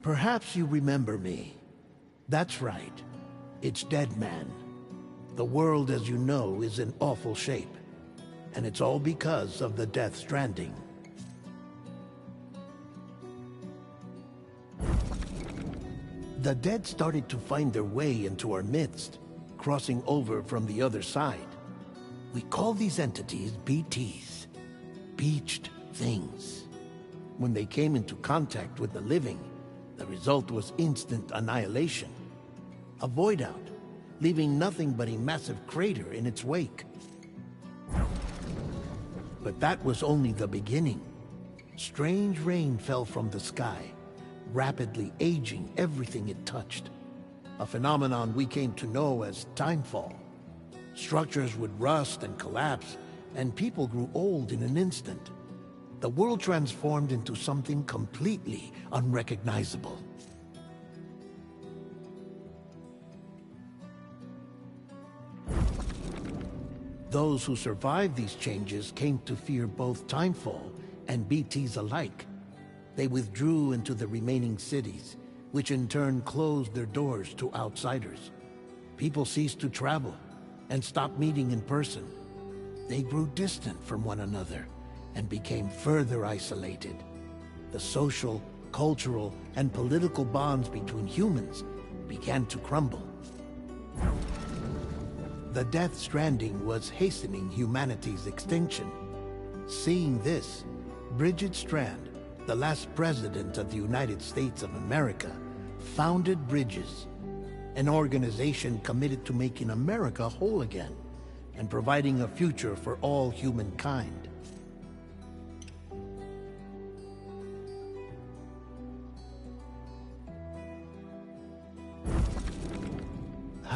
Perhaps you remember me. That's right. It's Dead Man. The world, as you know, is in awful shape. And it's all because of the Death Stranding. The dead started to find their way into our midst, crossing over from the other side. We call these entities BTs, Beached Things. When they came into contact with the living, the result was instant annihilation. A void out, leaving nothing but a massive crater in its wake. But that was only the beginning. Strange rain fell from the sky, rapidly aging everything it touched. A phenomenon we came to know as timefall. Structures would rust and collapse, and people grew old in an instant. The world transformed into something completely unrecognizable. Those who survived these changes came to fear both timefall and BTs alike. They withdrew into the remaining cities, which in turn closed their doors to outsiders. People ceased to travel and stopped meeting in person. They grew distant from one another and became further isolated. The social, cultural, and political bonds between humans began to crumble. The Death Stranding was hastening humanity's extinction. Seeing this, Bridget Strand, the last president of the United States of America, founded Bridges, an organization committed to making America whole again and providing a future for all humankind.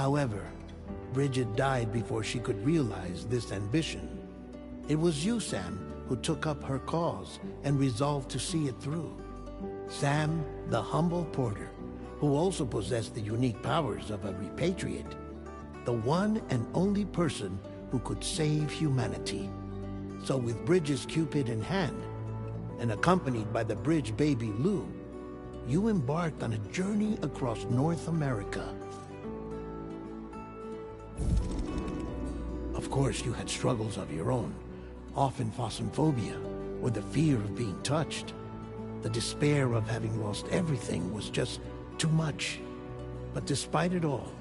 However, Bridget died before she could realize this ambition. It was you, Sam, who took up her cause and resolved to see it through. Sam, the humble porter, who also possessed the unique powers of a repatriate. The one and only person who could save humanity. So with Bridges' Cupid in hand, and accompanied by the bridge baby Lou, you embarked on a journey across North America. Of course, you had struggles of your own, often phasmophobia, or the fear of being touched. The despair of having lost everything was just too much. But despite it all,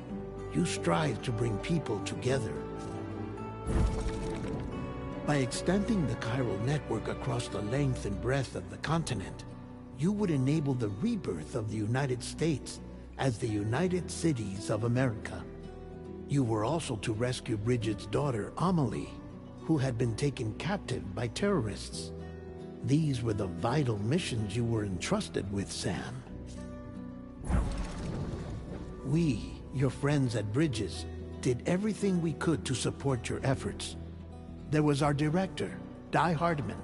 you strive to bring people together. By extending the chiral network across the length and breadth of the continent, you would enable the rebirth of the United States as the United Cities of America. You were also to rescue Bridget's daughter, Amelie, who had been taken captive by terrorists. These were the vital missions you were entrusted with, Sam. We, your friends at Bridges, did everything we could to support your efforts. There was our director, Di Hardman,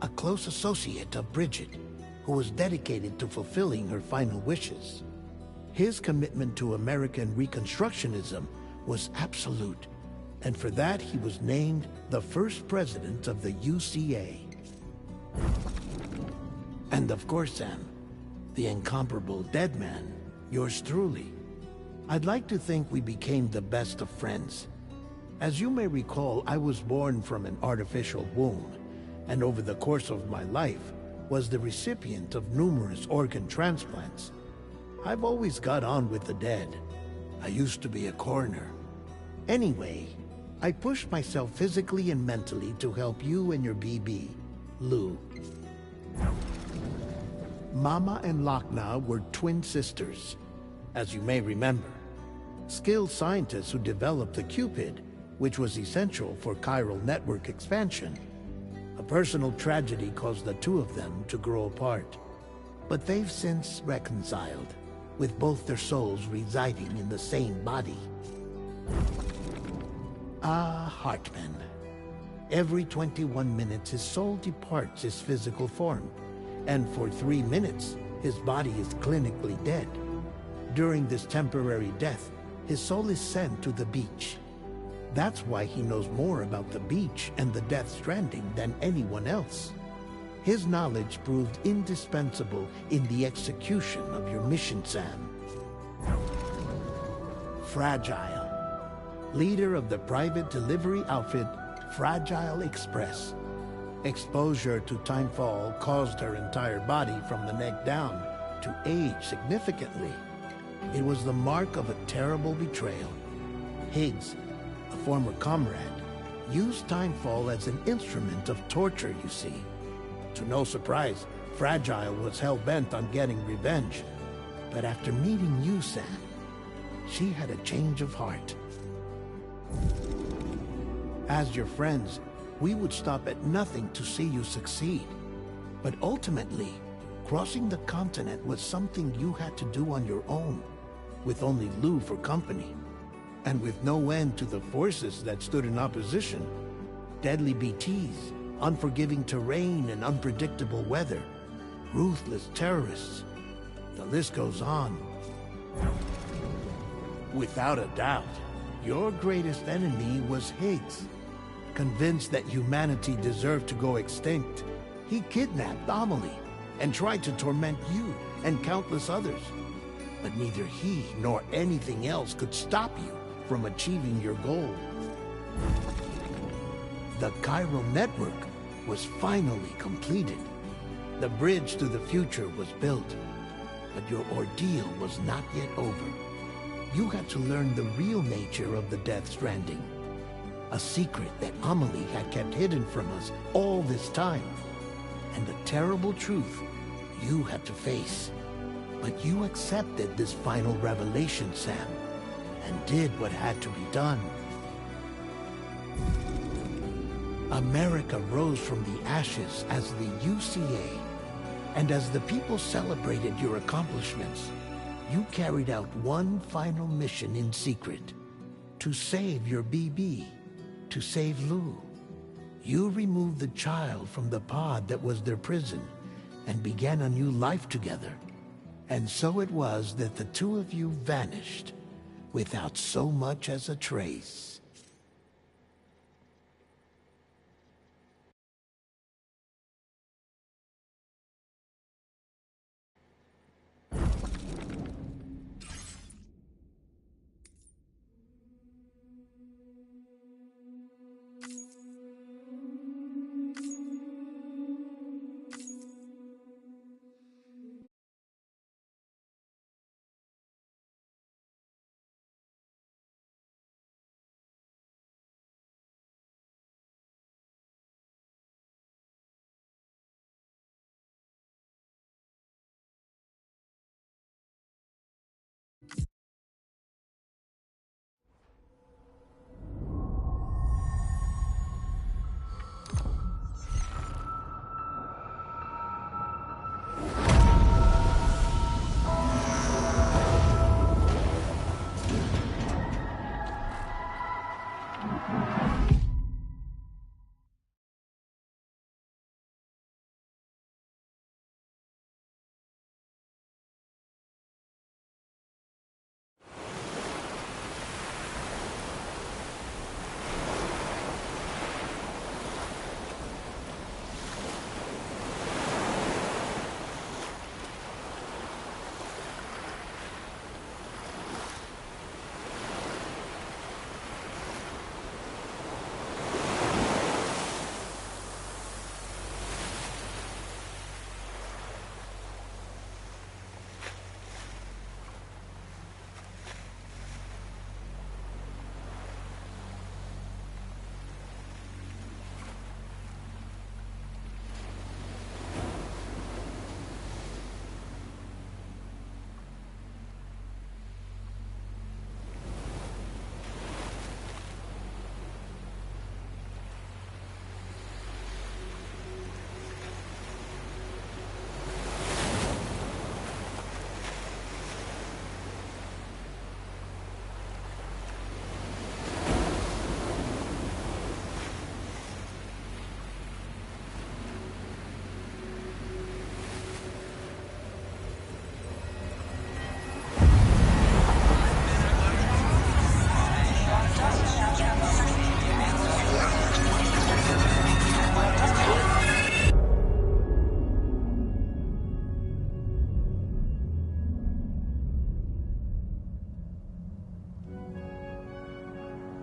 a close associate of Bridget, who was dedicated to fulfilling her final wishes. His commitment to American Reconstructionism was absolute, and for that he was named the first president of the UCA. And of course, Sam, the incomparable Dead Man, yours truly. I'd like to think we became the best of friends. As you may recall, I was born from an artificial womb, and over the course of my life was the recipient of numerous organ transplants. I've always got on with the dead. I used to be a coroner. Anyway, I pushed myself physically and mentally to help you and your BB, Lou. Mama and Lochna were twin sisters, as you may remember. Skilled scientists who developed the Cupid, which was essential for chiral network expansion. A personal tragedy caused the two of them to grow apart. But they've since reconciled, with both their souls residing in the same body. Hartman. Every 21 minutes his soul departs his physical form, and for 3 minutes his body is clinically dead. During this temporary death, his soul is sent to the beach. That's why he knows more about the beach and the Death Stranding than anyone else. His knowledge proved indispensable in the execution of your mission, Sam. Fragile, leader of the private delivery outfit Fragile Express. Exposure to timefall caused her entire body from the neck down to age significantly. It was the mark of a terrible betrayal. Higgs, a former comrade, used timefall as an instrument of torture, you see. To no surprise, Fragile was hell-bent on getting revenge. But after meeting you, Sam, she had a change of heart. As your friends, we would stop at nothing to see you succeed. But ultimately, crossing the continent was something you had to do on your own, with only Lou for company. And with no end to the forces that stood in opposition. Deadly BTs, unforgiving terrain and unpredictable weather, ruthless terrorists. The list goes on. Without a doubt, your greatest enemy was Higgs. Convinced that humanity deserved to go extinct, he kidnapped Amelie and tried to torment you and countless others. But neither he nor anything else could stop you from achieving your goal. The chiral network was finally completed. The bridge to the future was built, but your ordeal was not yet over. You had to learn the real nature of the Death Stranding, a secret that Amelie had kept hidden from us all this time, and the terrible truth you had to face. But you accepted this final revelation, Sam, and did what had to be done. America rose from the ashes as the UCA, and as the people celebrated your accomplishments, you carried out one final mission in secret, to save your BB, to save Lou. You removed the child from the pod that was their prison, and began a new life together. And so it was that the two of you vanished, without so much as a trace.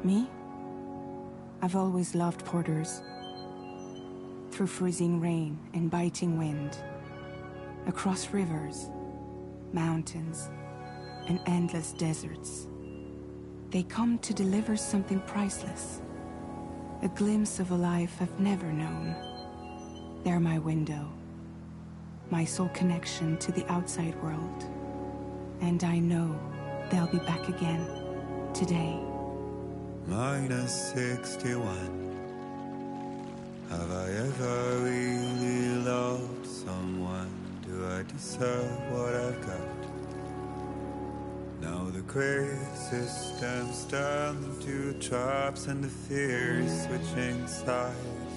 Me? I've always loved porters. Through freezing rain and biting wind, across rivers, mountains, and endless deserts, they come to deliver something priceless, a glimpse of a life I've never known. They're my window, my sole connection to the outside world, and I know they'll be back again today. -61. Have I ever really loved someone? Do I deserve what I've got? Now the crazy system's turned into traps and the fear is switching sides.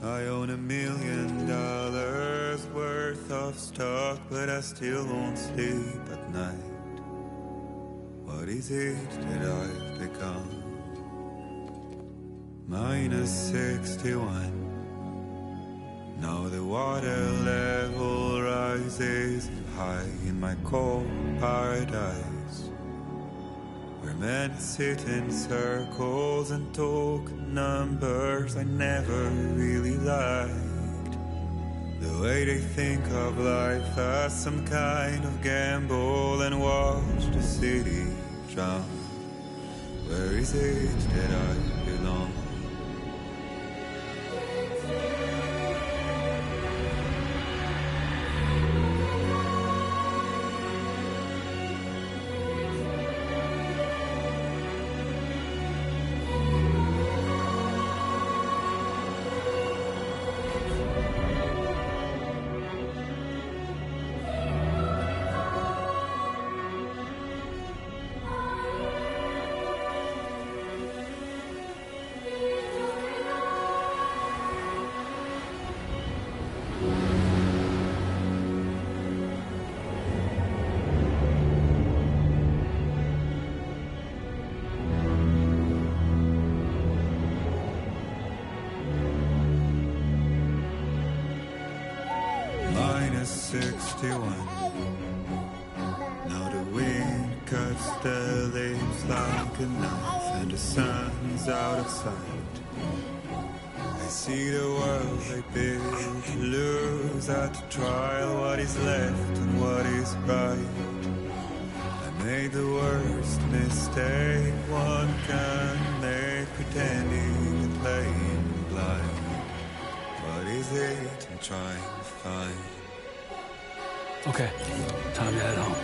I own $1 million worth of stock, but I still won't sleep at night. What is it that I've become? -61. Now the water level rises high in my cold paradise, where men sit in circles and talk numbers I never really liked. The way they think of life as some kind of gamble and watch the city drown. Where is it that I belong? -61. Now the wind cuts the leaves like a knife and the sun is out of sight. I see the world I built lose at the trial, what is left and what is right. I made the worst mistake one can make, pretending and playing blind. What is it I'm trying to find? Okay, time to head home.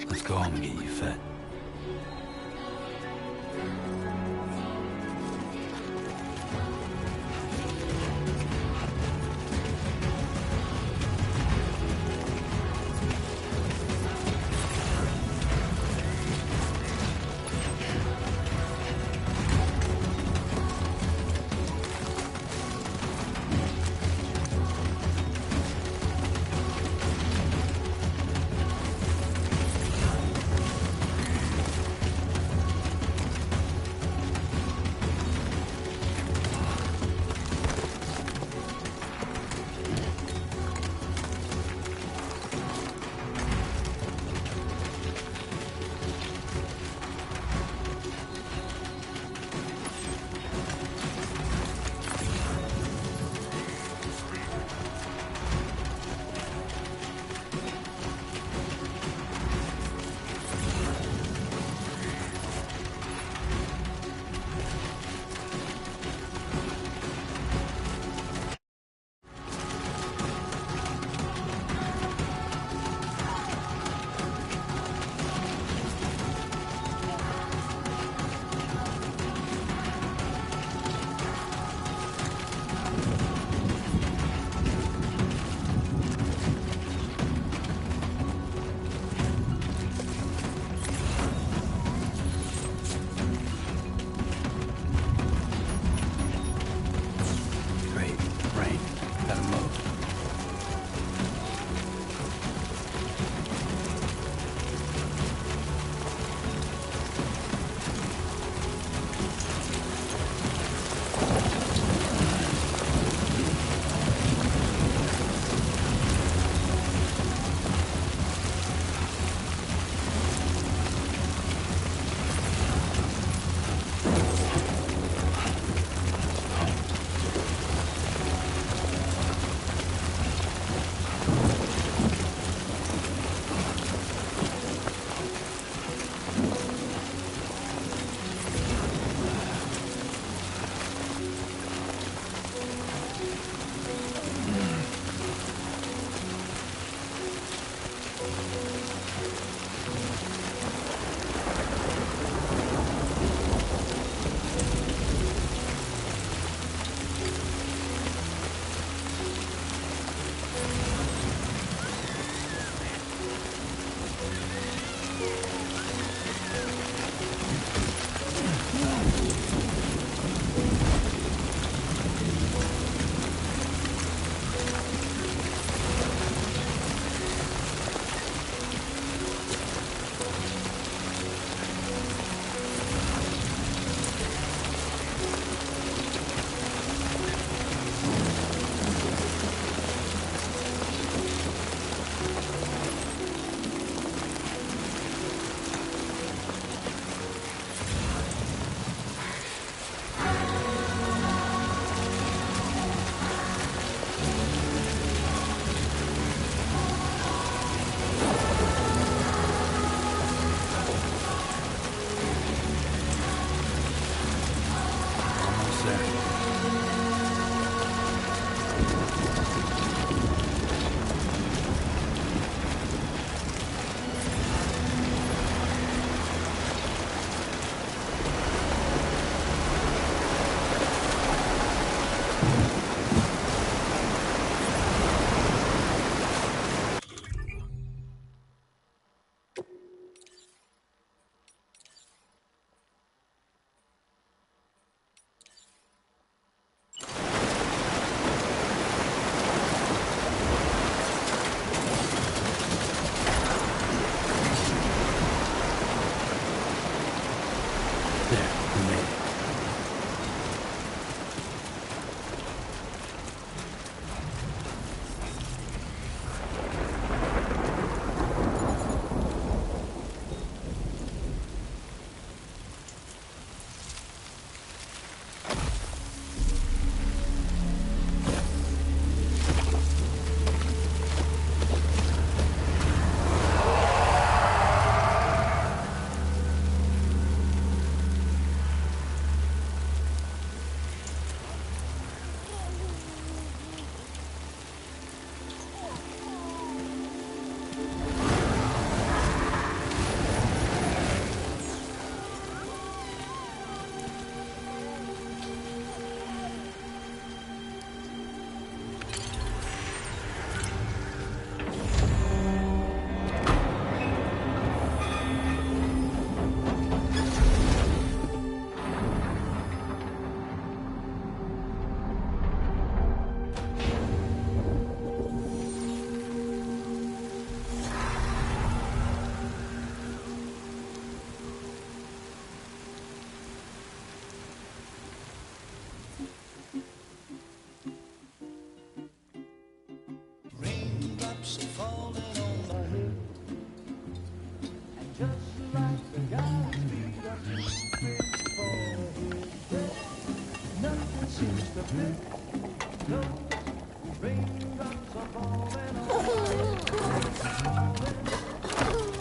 Let's go home and get you fed.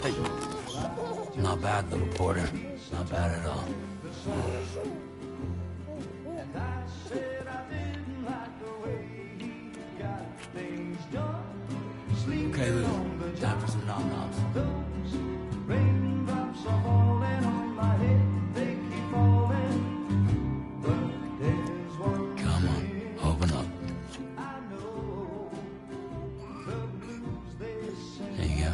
Hey. Not bad, little porter. Not bad at all. Okay, Lou. Time for some nom-noms. Come on, open up. There you go.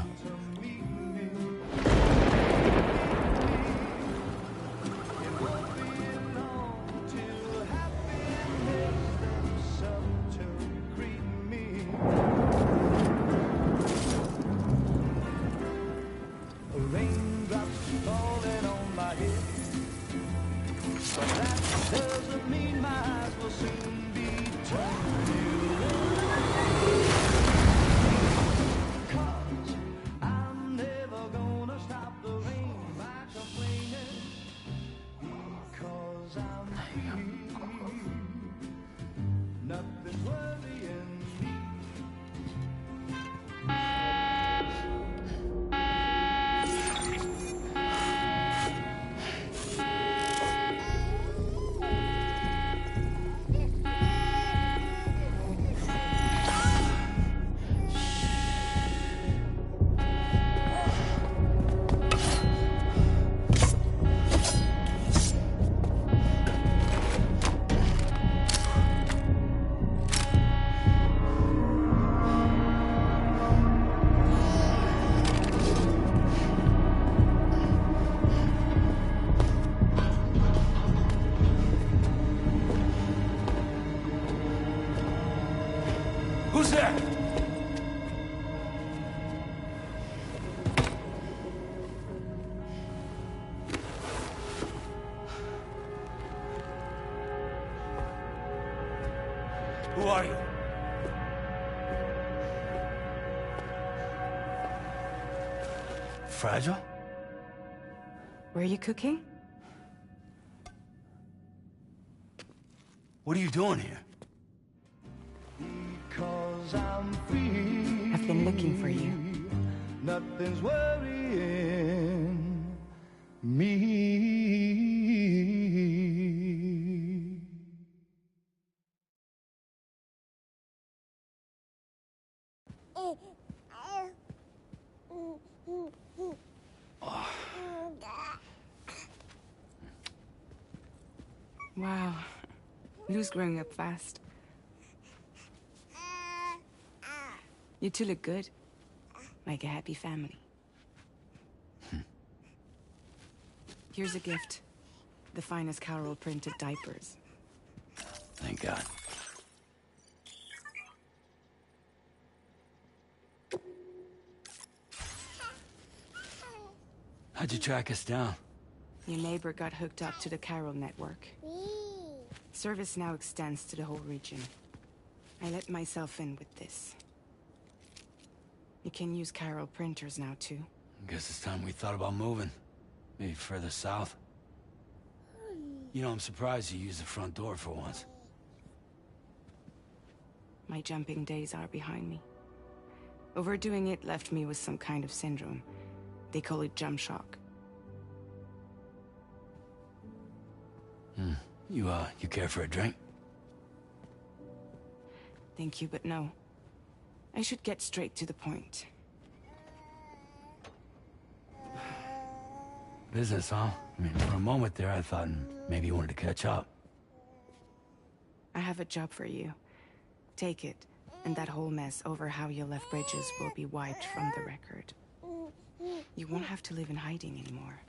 Who's there? Who are you? Fragile? Were you cooking? What are you doing here? I've been looking for you. Nothing's worrying me. Wow. Lou's growing up fast. You two look good. Like a happy family. Here's a gift. The finest Carol printed diapers. Thank God. How'd you track us down? Your neighbor got hooked up to the Carol network. Service now extends to the whole region. I let myself in with this. You can use Carol printers now, too. Guess it's time we thought about moving. Maybe further south. You know, I'm surprised you used the front door for once. My jumping days are behind me. Overdoing it left me with some kind of syndrome. They call it jump shock. You care for a drink? Thank you, but no. I should get straight to the point. Business, huh? I mean, for a moment there, I thought maybe you wanted to catch up. I have a job for you. Take it, and that whole mess over how you left Bridges will be wiped from the record. You won't have to live in hiding anymore.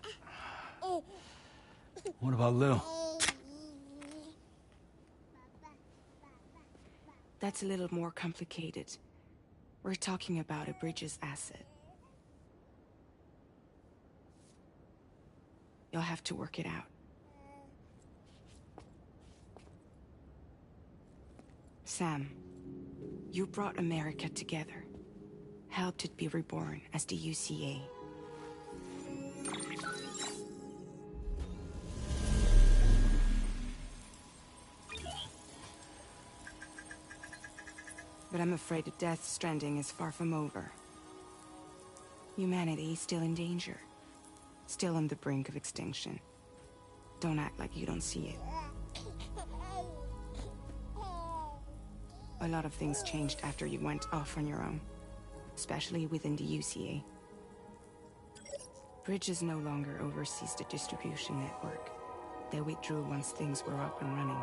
What about Lou? That's a little more complicated. We're talking about a Bridges asset. You'll have to work it out. Sam, you brought America together. Helped it be reborn as the UCA. But I'm afraid that Death Stranding is far from over. Humanity is still in danger. Still on the brink of extinction. Don't act like you don't see it. A lot of things changed after you went off on your own. Especially within the UCA. Bridges no longer oversees the distribution network. They withdrew once things were up and running.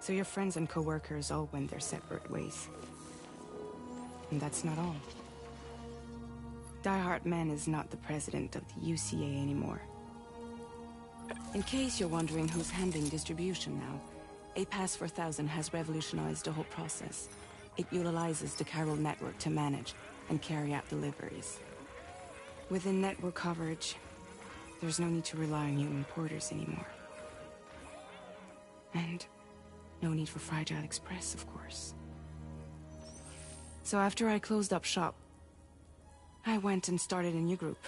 So your friends and co-workers all went their separate ways. And that's not all. Die Hartman is not the president of the UCA anymore. In case you're wondering who's handling distribution now, A Pass 4000 has revolutionized the whole process. It utilizes the chiral network to manage and carry out deliveries. Within network coverage, there's no need to rely on human porters anymore. And no need for Fragile Express, of course. So after I closed up shop, I went and started a new group.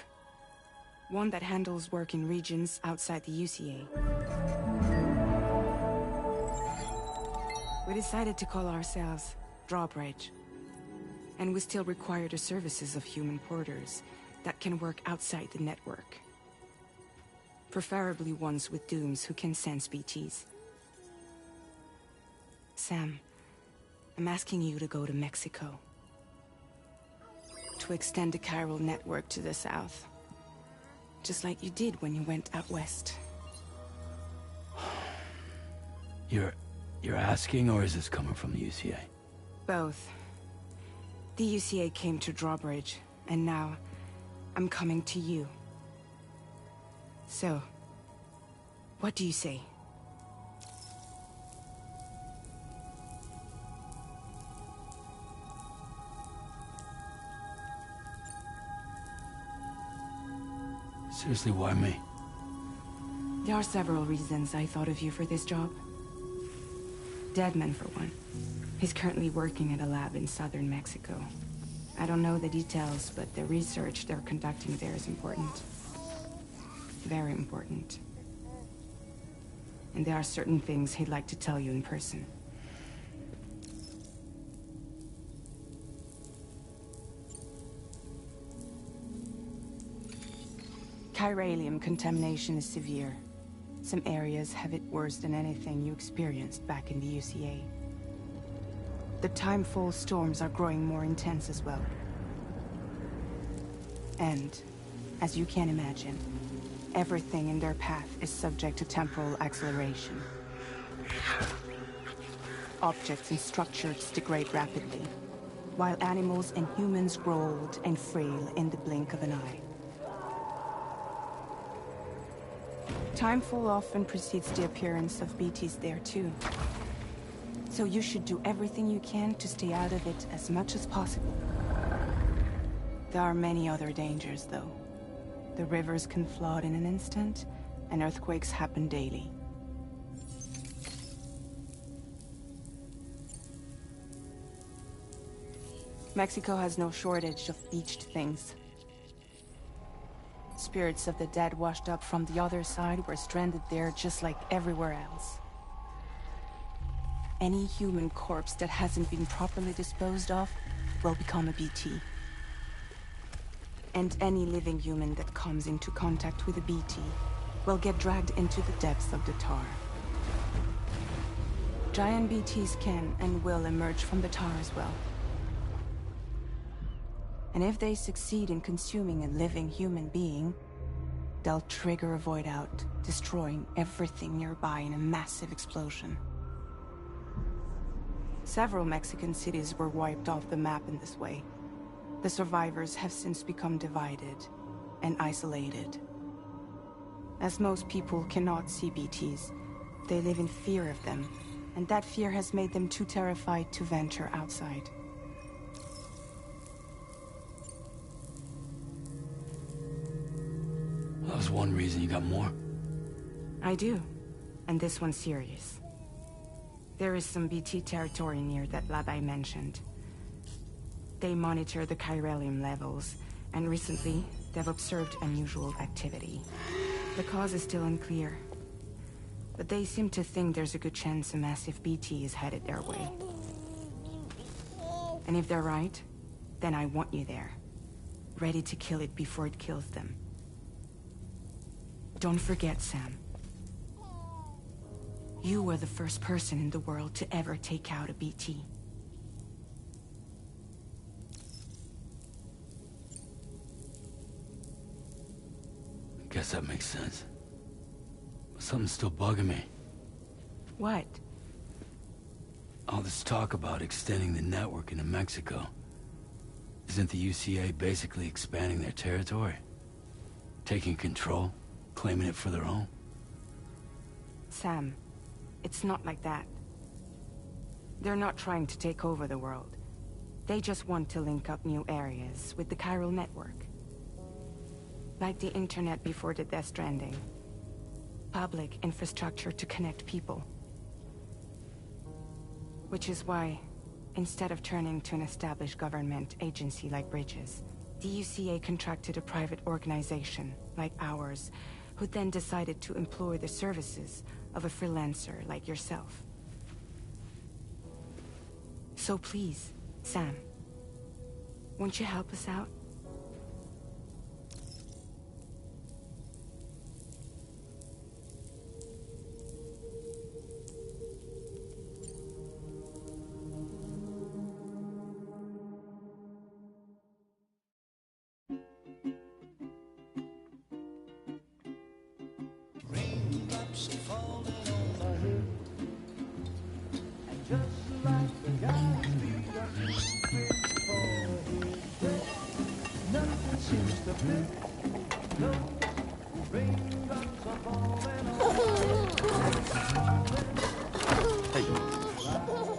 One that handles work in regions outside the UCA. We decided to call ourselves Drawbridge. And we still require the services of human porters that can work outside the network. Preferably ones with dooms who can sense BTs. Sam, I'm asking you to go to Mexico. To extend the chiral network to the south. Just like you did when you went out west. You're asking, or is this coming from the UCA? Both. The UCA came to Drawbridge, and now I'm coming to you. So, what do you say? Seriously, why me? There are several reasons I thought of you for this job. Deadman, for one. He's currently working at a lab in southern Mexico. I don't know the details, but the research they're conducting there is important. Very important. And there are certain things he'd like to tell you in person. Chiralium contamination is severe. Some areas have it worse than anything you experienced back in the UCA. The timefall storms are growing more intense as well. And, as you can imagine, everything in their path is subject to temporal acceleration. Objects and structures degrade rapidly, while animals and humans grow old and frail in the blink of an eye. Timefall often precedes the appearance of BTs there too. So you should do everything you can to stay out of it as much as possible. There are many other dangers though. The rivers can flood in an instant, and earthquakes happen daily. Mexico has no shortage of beached things. Spirits of the dead washed up from the other side were stranded there just like everywhere else. Any human corpse that hasn't been properly disposed of will become a BT. And any living human that comes into contact with a BT will get dragged into the depths of the tar. Giant BTs can and will emerge from the tar as well. And if they succeed in consuming a living human being, they'll trigger a void out, destroying everything nearby in a massive explosion. Several Mexican cities were wiped off the map in this way. The survivors have since become divided and isolated. As most people cannot see BTs, they live in fear of them, and that fear has made them too terrified to venture outside. That was one reason. You got more? I do, and this one's serious. There is some BT territory near that lab I mentioned. They monitor the chiralium levels, and recently, they've observed unusual activity. The cause is still unclear, but they seem to think there's a good chance a massive BT is headed their way. And if they're right, then I want you there. Ready to kill it before it kills them. Don't forget, Sam. You were the first person in the world to ever take out a BT. Guess that makes sense. But something's still bugging me. What? All this talk about extending the network into Mexico. Isn't the UCA basically expanding their territory? Taking control? Claiming it for their own? Sam, it's not like that. They're not trying to take over the world. They just want to link up new areas with the chiral network. Like the internet before the Death Stranding. Public infrastructure to connect people. Which is why, instead of turning to an established government agency like Bridges, the UCA contracted a private organization, like ours, who then decided to employ the services of a freelancer like yourself. So please, Sam, won't you help us out?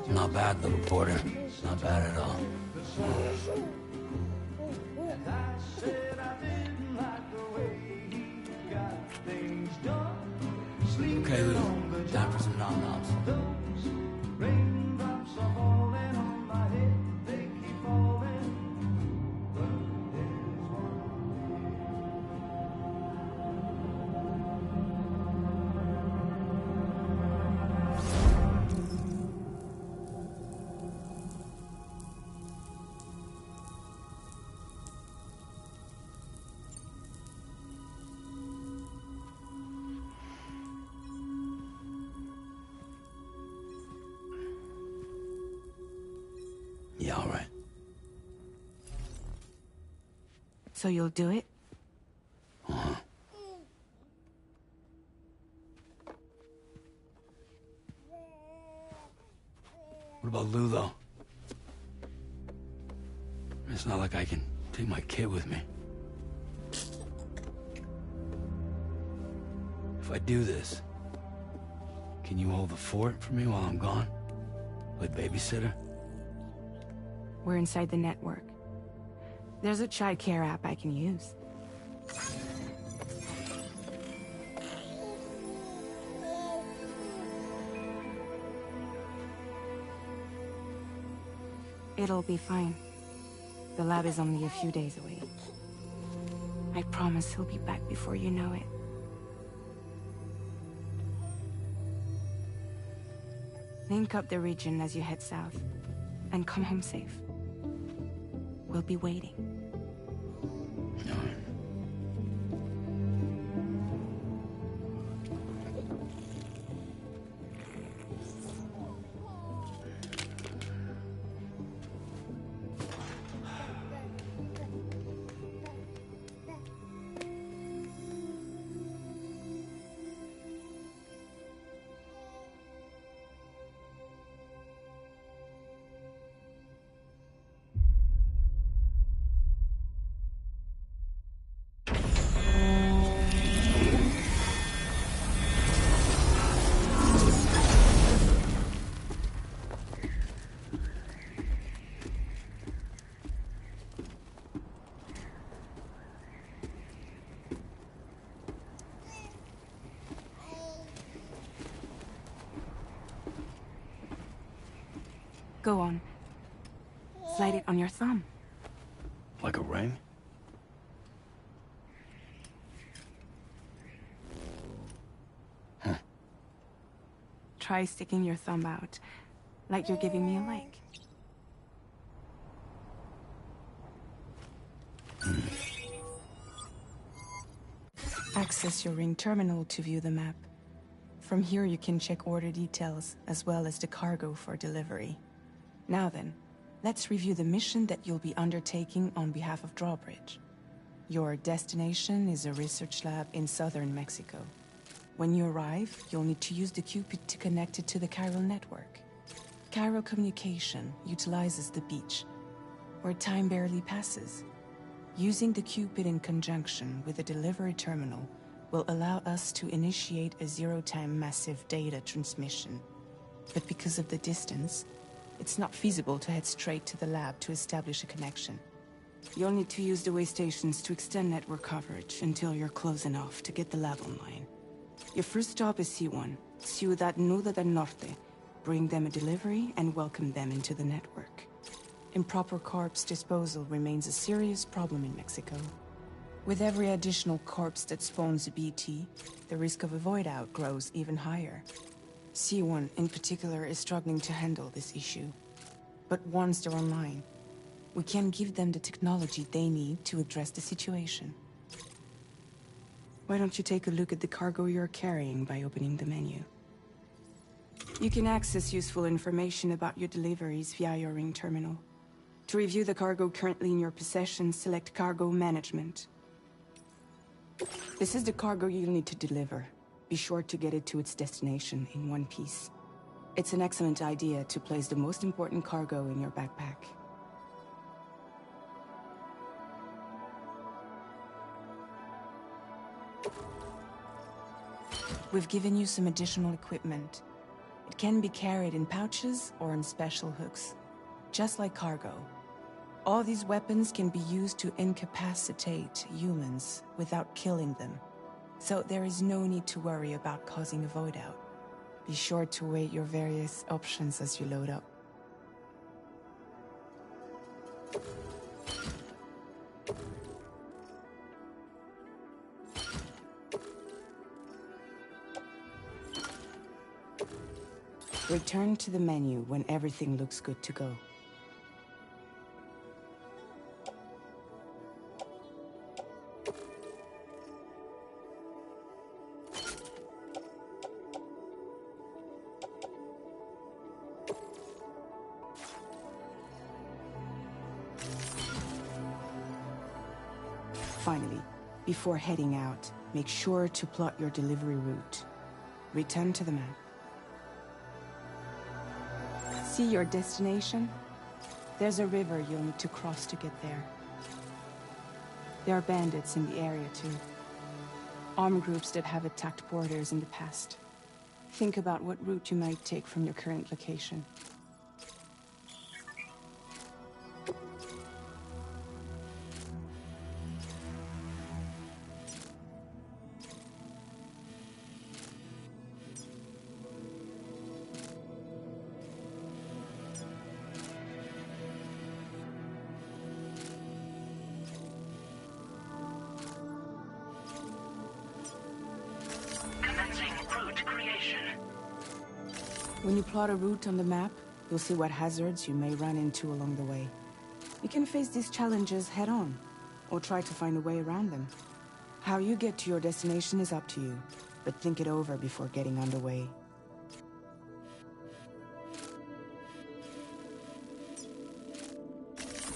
Not bad, little porter. Not bad at all. Okay, Lou. Time for some nom-noms. Yeah, all right. So you'll do it? Uh-huh. What about Lou, though? It's not like I can take my kid with me. If I do this, can you hold the fort for me while I'm gone? Play babysitter? We're inside the network. There's a child care app I can use. It'll be fine. The lab is only a few days away. I promise he'll be back before you know it. Link up the region as you head south, and come home safe. We'll be waiting. All right. Go on. Slide it on your thumb. Like a ring? Huh. Try sticking your thumb out, like you're giving me a like. Access your ring terminal to view the map. From here you can check order details, as well as the cargo for delivery. Now then, let's review the mission that you'll be undertaking on behalf of Drawbridge. Your destination is a research lab in southern Mexico. When you arrive, you'll need to use the Cupid to connect it to the chiral network. Chiral communication utilizes the beach, where time barely passes. Using the Cupid in conjunction with the delivery terminal will allow us to initiate a zero-time massive data transmission. But because of the distance, it's not feasible to head straight to the lab to establish a connection. You'll need to use the way stations to extend network coverage until you're close enough to get the lab online. Your first stop is C1, Ciudad Nuda del Norte. Bring them a delivery and welcome them into the network. Improper corpse disposal remains a serious problem in Mexico. With every additional corpse that spawns a BT, the risk of a void out grows even higher. C1 in particular is struggling to handle this issue. But once they're online, we can give them the technology they need to address the situation. Why don't you take a look at the cargo you're carrying by opening the menu? You can access useful information about your deliveries via your ring terminal. To review the cargo currently in your possession, select Cargo Management. This is the cargo you'll need to deliver. Be sure to get it to its destination in one piece. It's an excellent idea to place the most important cargo in your backpack. We've given you some additional equipment. It can be carried in pouches or in special hooks, just like cargo. All these weapons can be used to incapacitate humans without killing them, so there is no need to worry about causing a void out. Be sure to weigh your various options as you load up. Return to the menu when everything looks good to go. Finally, before heading out, make sure to plot your delivery route. Return to the map. See your destination? There's a river you'll need to cross to get there. There are bandits in the area too. Armed groups that have attacked borders in the past. Think about what route you might take from your current location. When you plot a route on the map, you'll see what hazards you may run into along the way. You can face these challenges head-on, or try to find a way around them. How you get to your destination is up to you, but think it over before getting underway.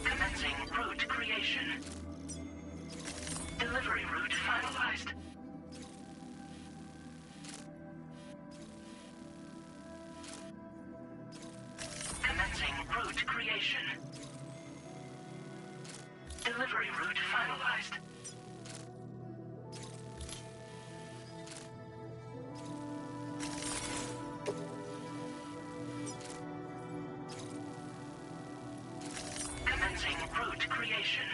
Commencing route creation. Delivery route finalized. Commencing route creation. Delivery route finalized. Commencing route creation.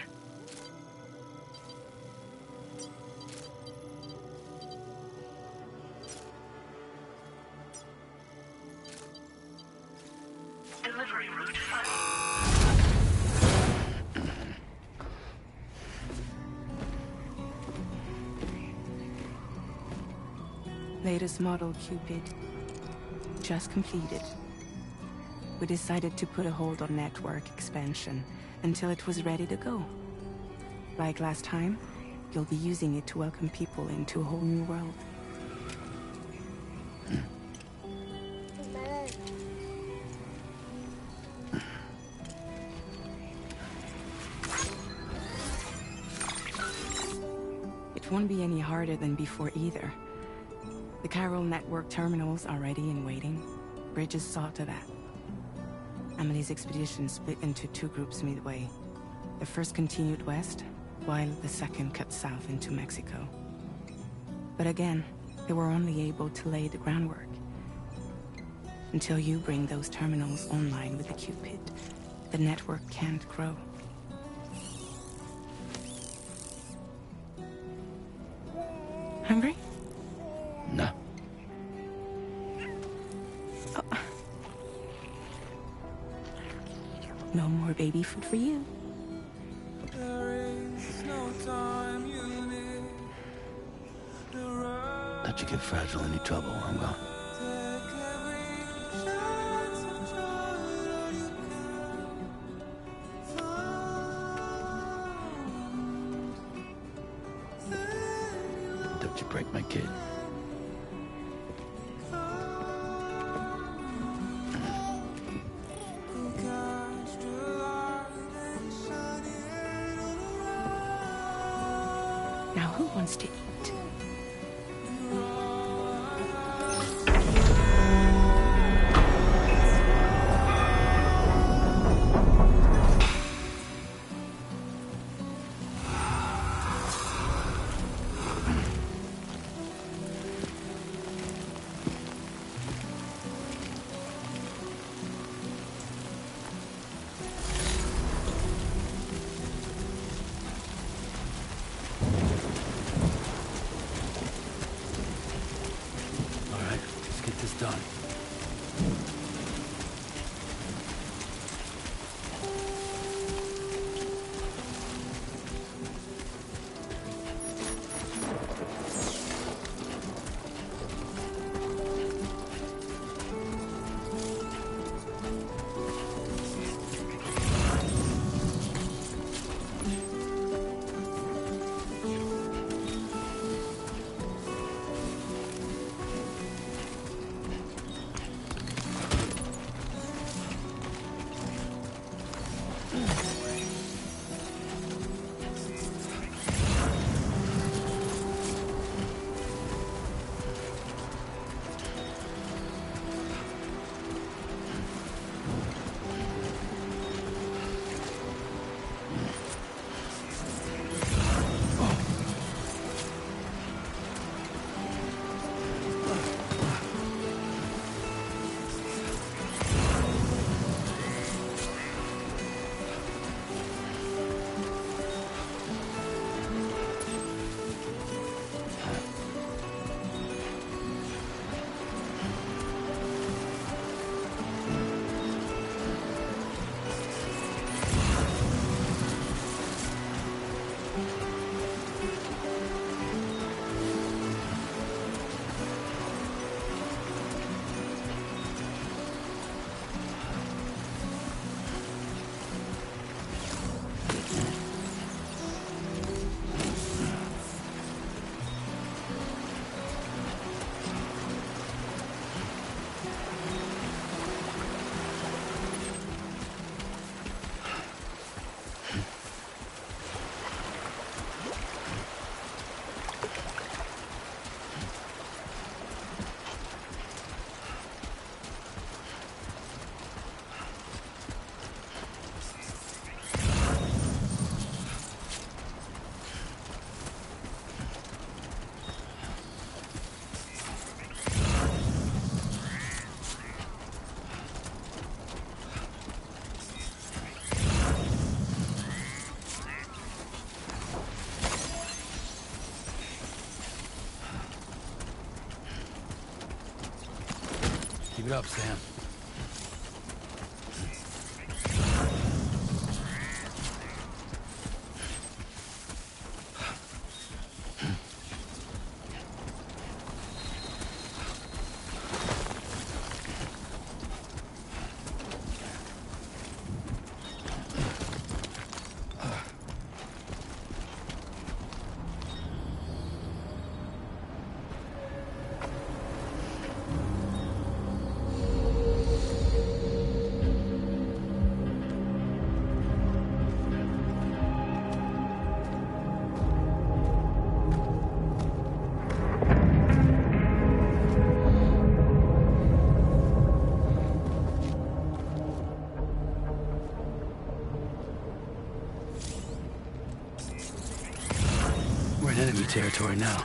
Delivery route finalized. Latest model Cupid. Just completed. We decided to put a hold on network expansion until it was ready to go. Like last time, you'll be using it to welcome people into a whole new world. It won't be any harder than before either. The Chiral network terminals are ready and waiting. Bridges saw to that. Amelie's expedition split into two groups midway. The first continued west, while the second cut south into Mexico. But again, they were only able to lay the groundwork. Until you bring those terminals online with the Cupid, the network can't grow. Hungry? No. Oh. No more baby food for you. Don't you get fragile any trouble while I'm gone. Don't you break my kid. Now who wants to eat? Done. Keep it up, Sam. in enemy territory now.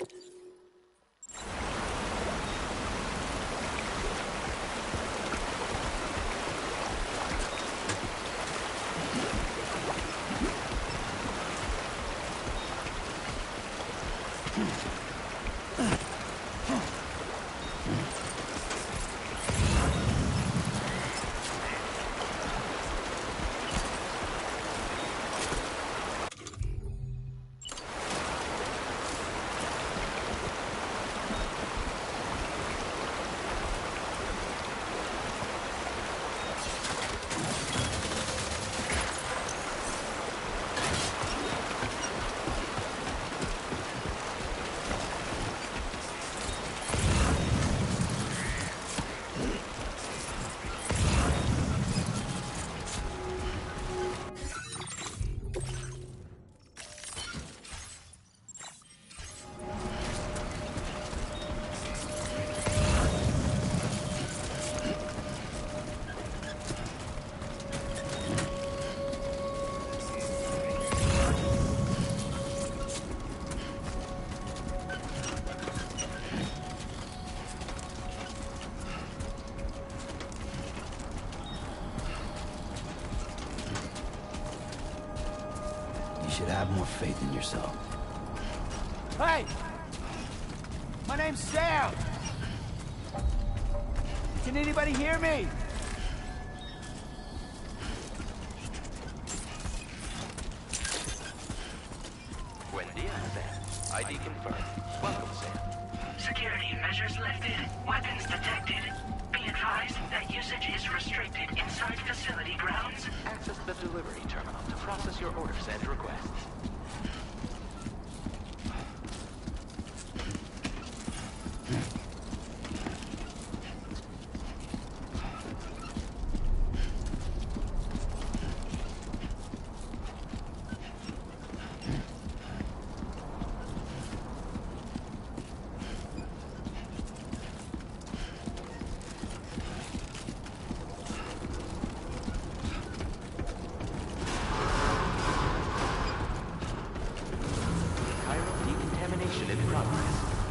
You should have more faith in yourself. Hey! My name's Sam! Can anybody hear me? Buen dia, Sam. ID confirmed. Welcome, Sam. Security measures lifted. Weapons detected. Be advised that usage is restricted inside facility grounds. Access the delivery terminal to process your orders and requests.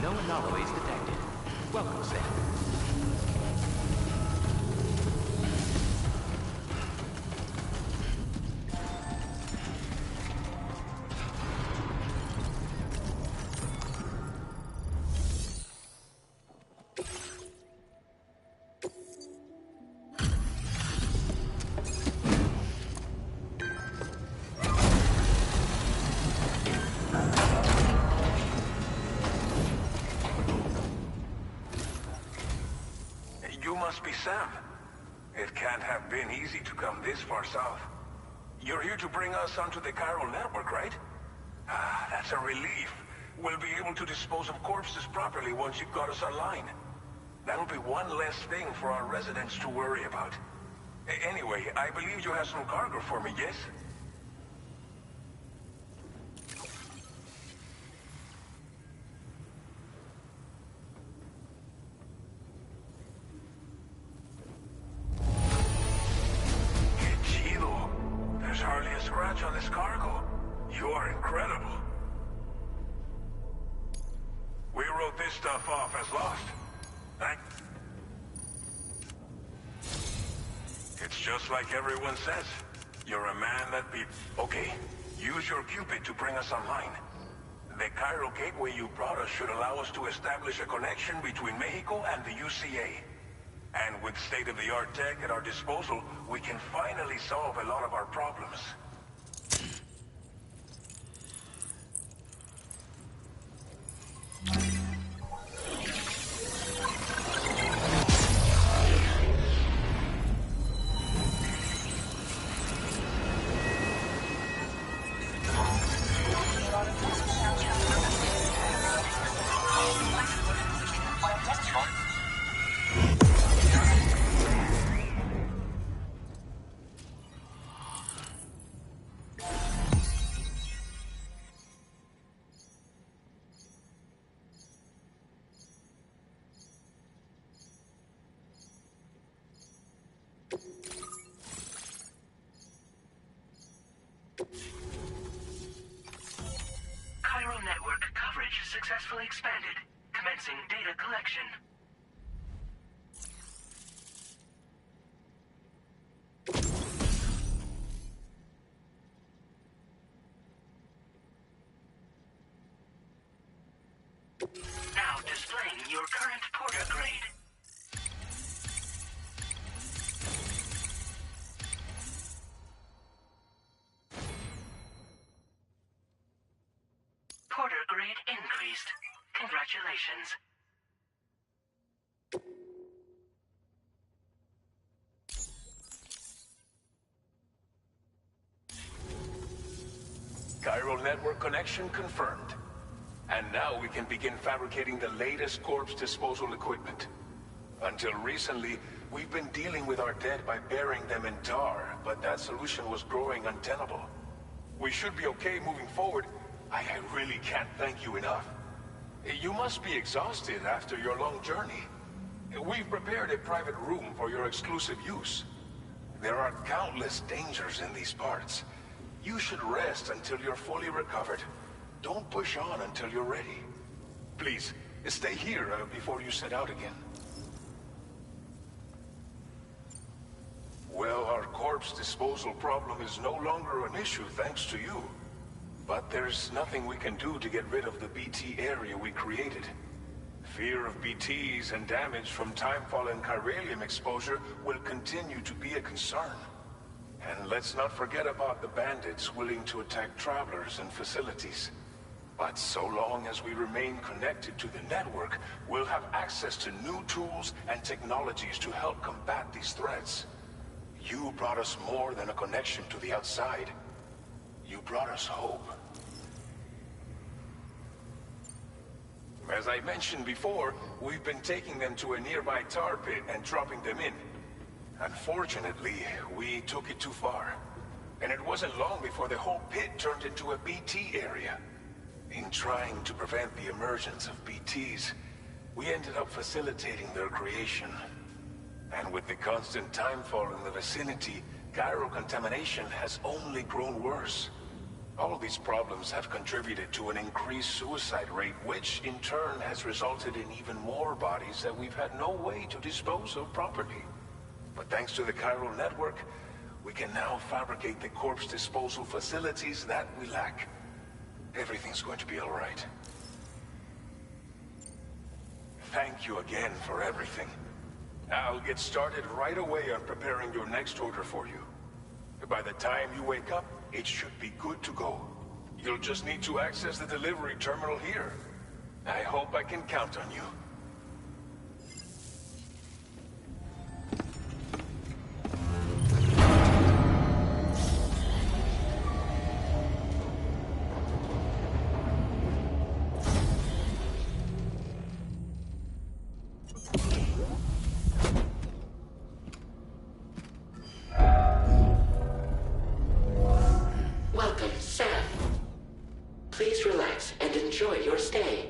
No anomalies detected. Welcome, Sam. You must be Sam. It can't have been easy to come this far south. You're here to bring us onto the chiral network, right? Ah, that's a relief. We'll be able to dispose of corpses properly once you've got us online. That'll be one less thing for our residents to worry about. Anyway, I believe you have some cargo for me, yes? There's hardly a scratch on this cargo. You are incredible. We wrote this stuff off as lost. It's just like everyone says. You're a man that beat... Okay, use your Cupid to bring us online. The chiral gateway you brought us should allow us to establish a connection between Mexico and the UCA. And with state-of-the-art tech at our disposal, we can finally solve a lot of our problems. successfully expanded. Commencing data collection. Now displaying your current porter grade. Porter grade increased. Congratulations. Chiral network connection confirmed. And now we can begin fabricating the latest corpse disposal equipment. Until recently, we've been dealing with our dead by burying them in tar, but that solution was growing untenable. We should be okay moving forward. I really can't thank you enough. You must be exhausted after your long journey. We've prepared a private room for your exclusive use. There are countless dangers in these parts. You should rest until you're fully recovered. Don't push on until you're ready. Please, stay here before you set out again. Well, our corpse disposal problem is no longer an issue thanks to you. But there's nothing we can do to get rid of the BT area we created. Fear of BTs and damage from timefall and chiralium exposure will continue to be a concern. And let's not forget about the bandits willing to attack travelers and facilities. But so long as we remain connected to the network, we'll have access to new tools and technologies to help combat these threats. You brought us more than a connection to the outside. You brought us hope. As I mentioned before, we've been taking them to a nearby tar pit and dropping them in. Unfortunately, we took it too far. And it wasn't long before the whole pit turned into a BT area. In trying to prevent the emergence of BTs, we ended up facilitating their creation. And with the constant timefall in the vicinity, chiral contamination has only grown worse. All of these problems have contributed to an increased suicide rate, which in turn has resulted in even more bodies that we've had no way to dispose of properly. But thanks to the chiral network, we can now fabricate the corpse disposal facilities that we lack. Everything's going to be all right. Thank you again for everything. I'll get started right away on preparing your next order for you. By the time you wake up, it should be good to go. You'll just need to access the delivery terminal here. I hope I can count on you. Welcome, Sam. Please relax and enjoy your stay.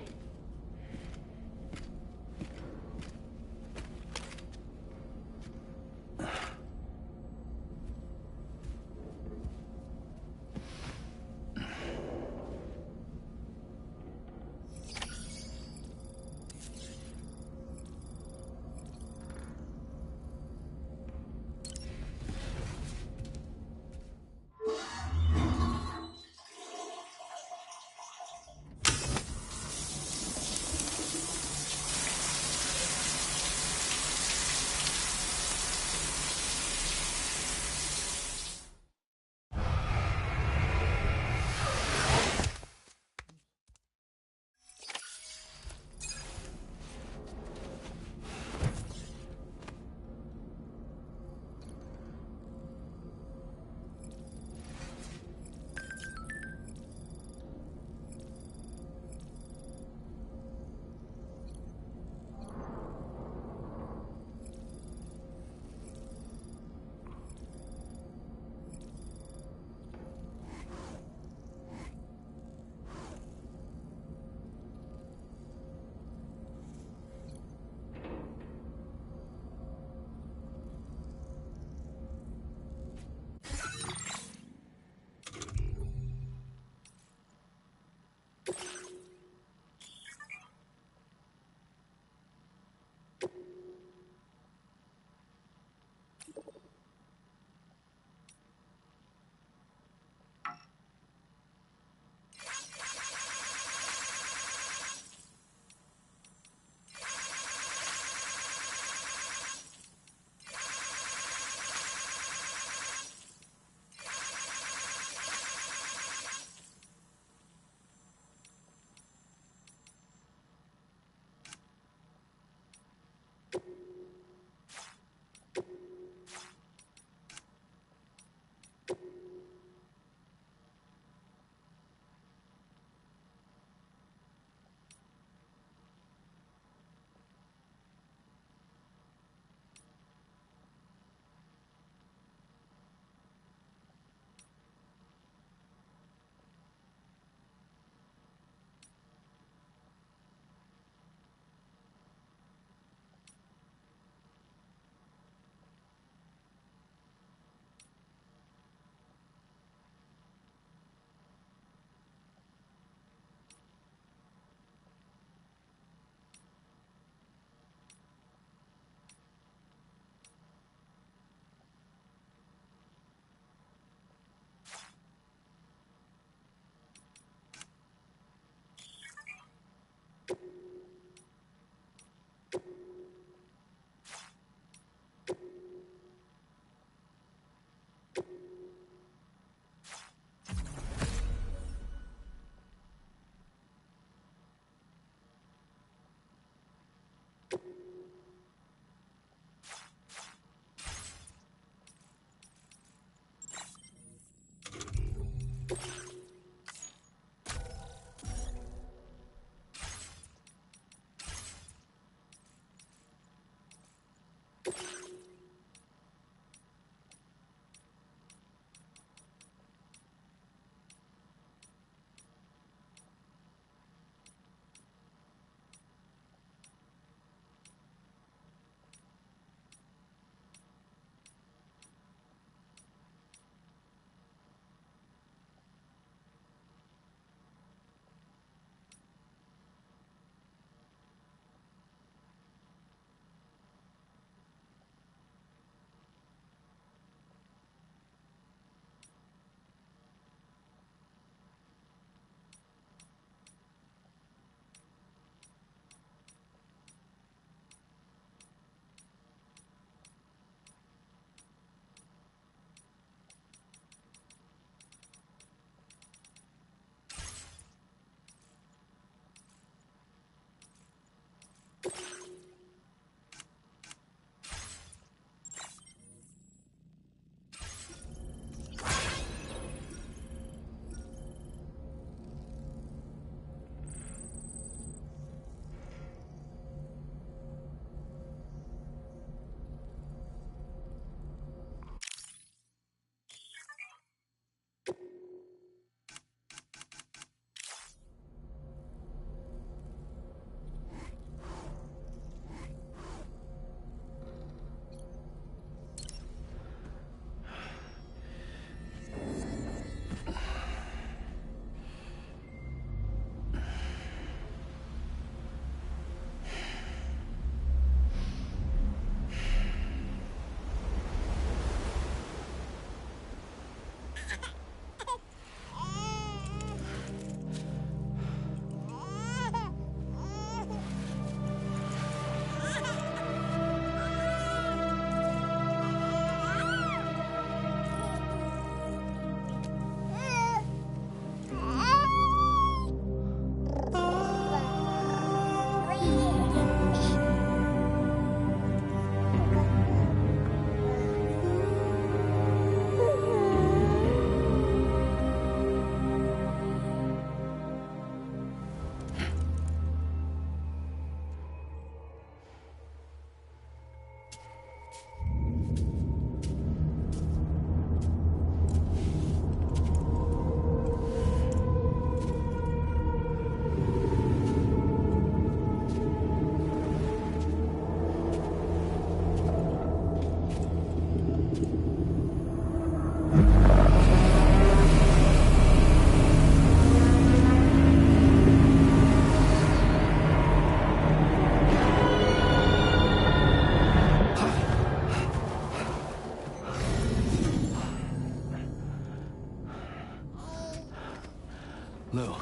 Lou.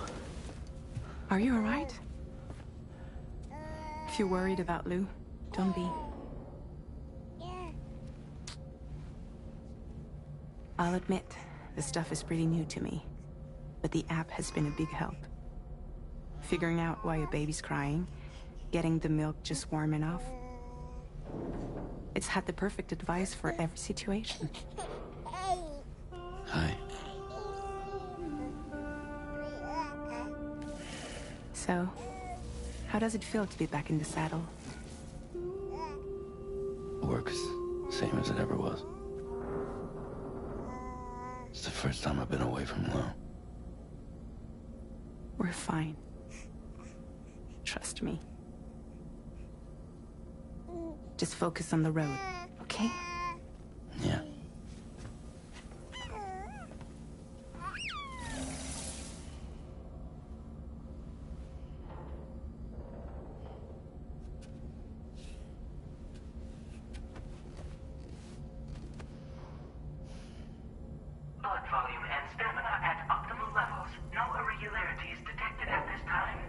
Are you alright? If you're worried about Lou, don't be. I'll admit, the stuff is pretty new to me, but the app has been a big help. Figuring out why a baby's crying, getting the milk just warm enough. It's had the perfect advice for every situation. Hi. So, how does it feel to be back in the saddle? Work's same as it ever was. It's the first time I've been away from Lou. We're fine. Trust me. Just focus on the road, okay? Yeah. Blood volume and stamina at optimal levels. No irregularities detected at this time.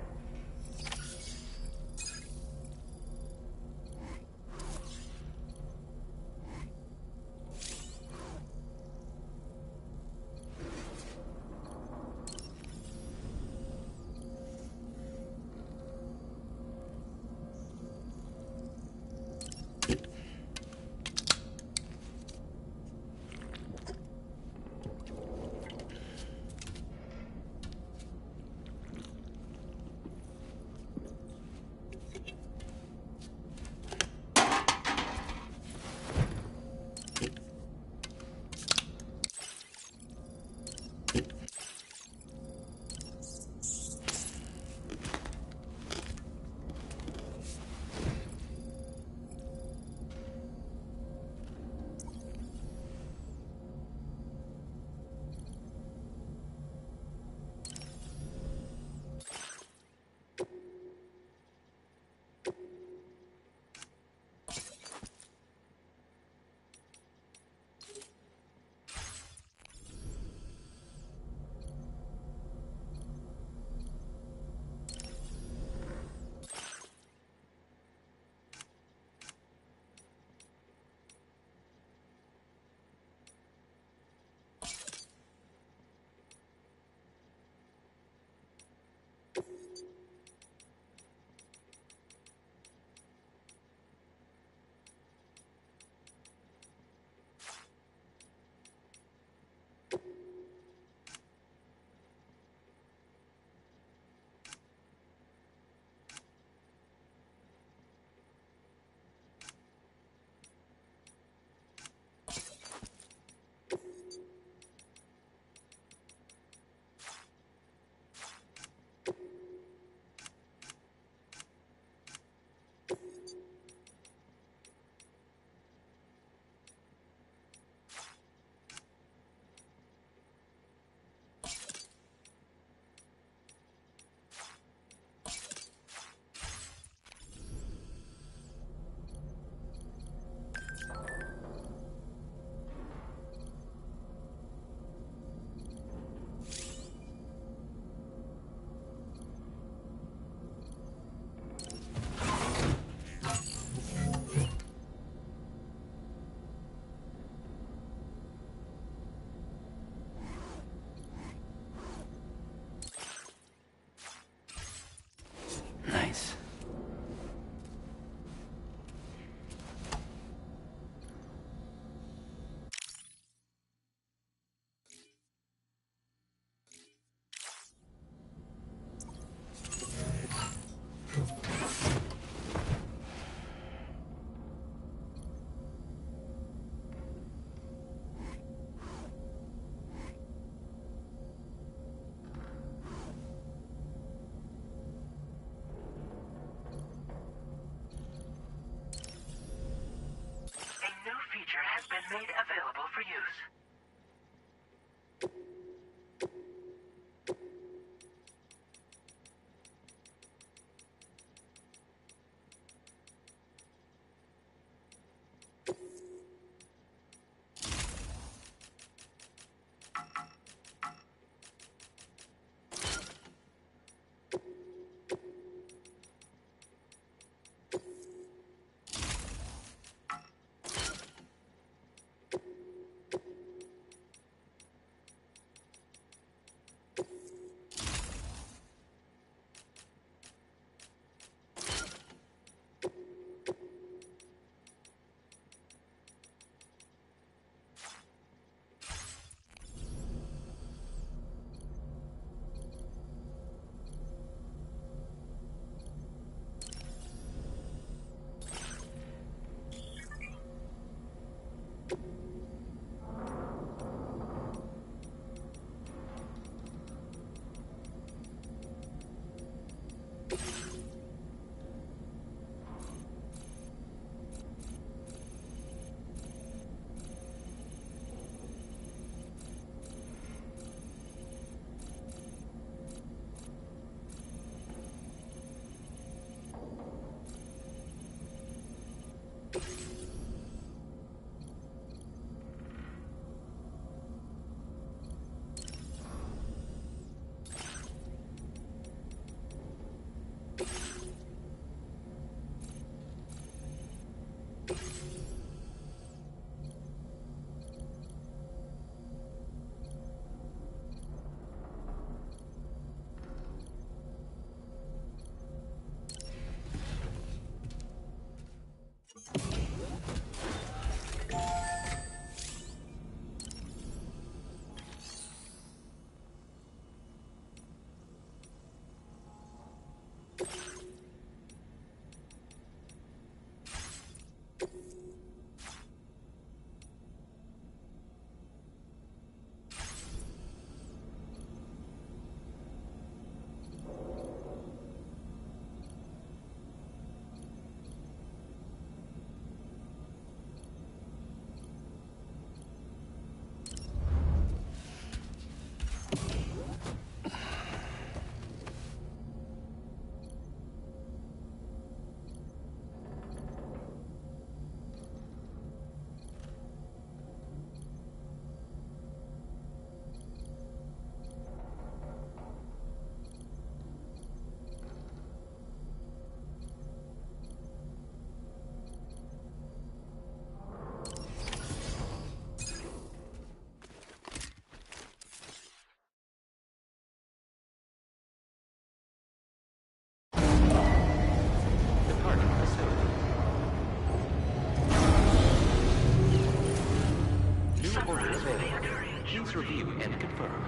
confirm.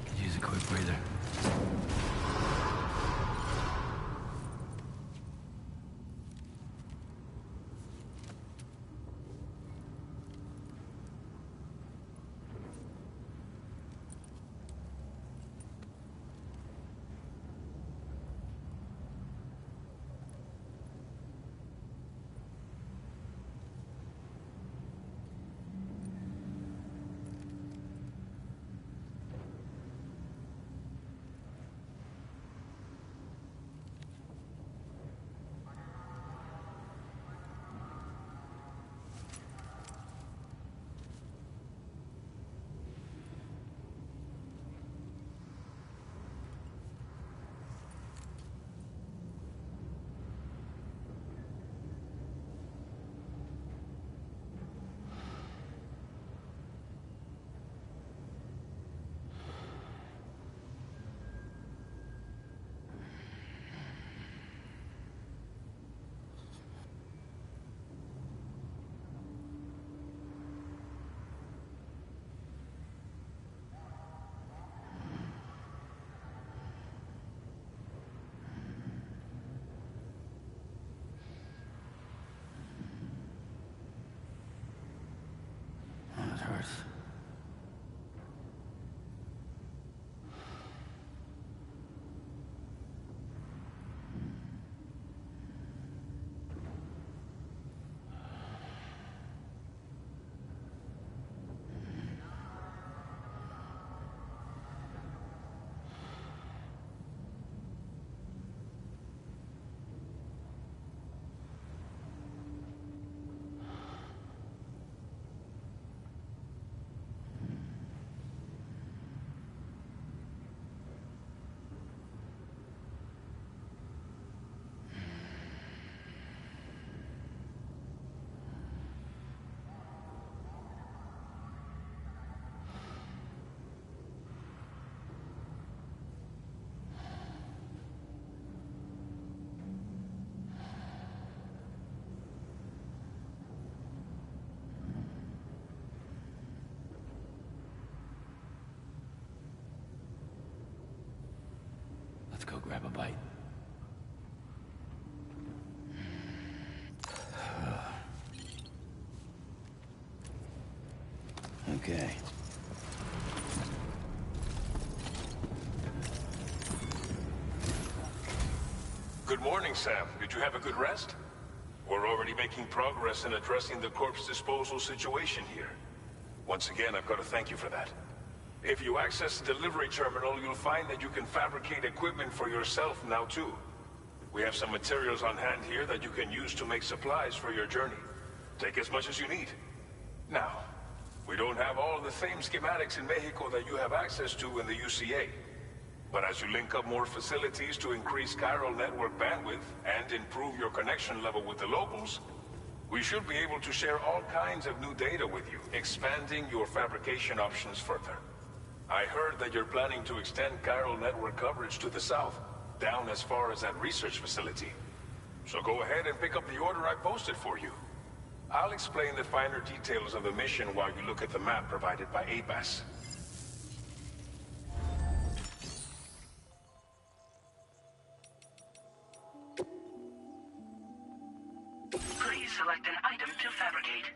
Could use a quick breather. It hurts. Let's go grab a bite. Okay. Good morning, Sam. Did you have a good rest? We're already making progress in addressing the corpse disposal situation here. Once again, I've got to thank you for that. If you access the delivery terminal, you'll find that you can fabricate equipment for yourself now too. We have some materials on hand here that you can use to make supplies for your journey. Take as much as you need. Now, we don't have all the same schematics in Mexico that you have access to in the UCA. But as you link up more facilities to increase chiral network bandwidth and improve your connection level with the locals, we should be able to share all kinds of new data with you, expanding your fabrication options further. I heard that you're planning to extend chiral network coverage to the south, down as far as that research facility. So go ahead and pick up the order I posted for you. I'll explain the finer details of the mission while you look at the map provided by ABAS. Please select an item to fabricate.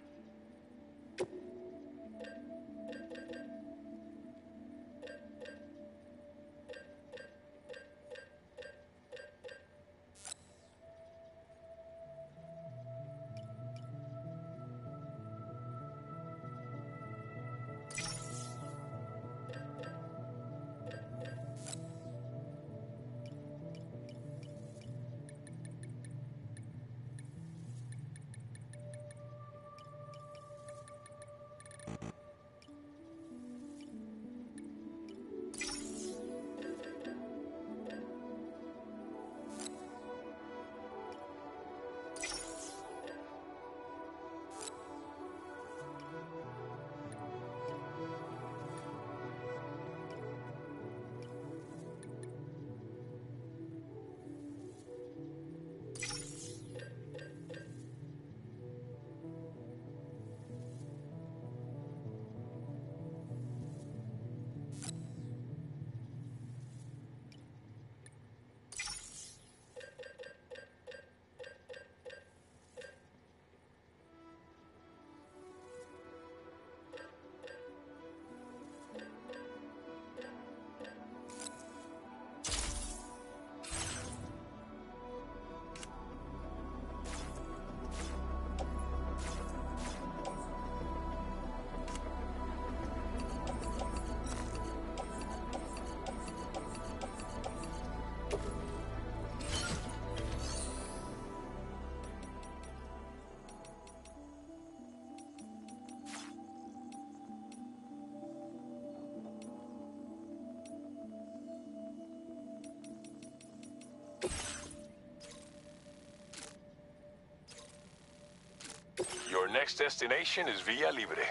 next destination is Villa Libre.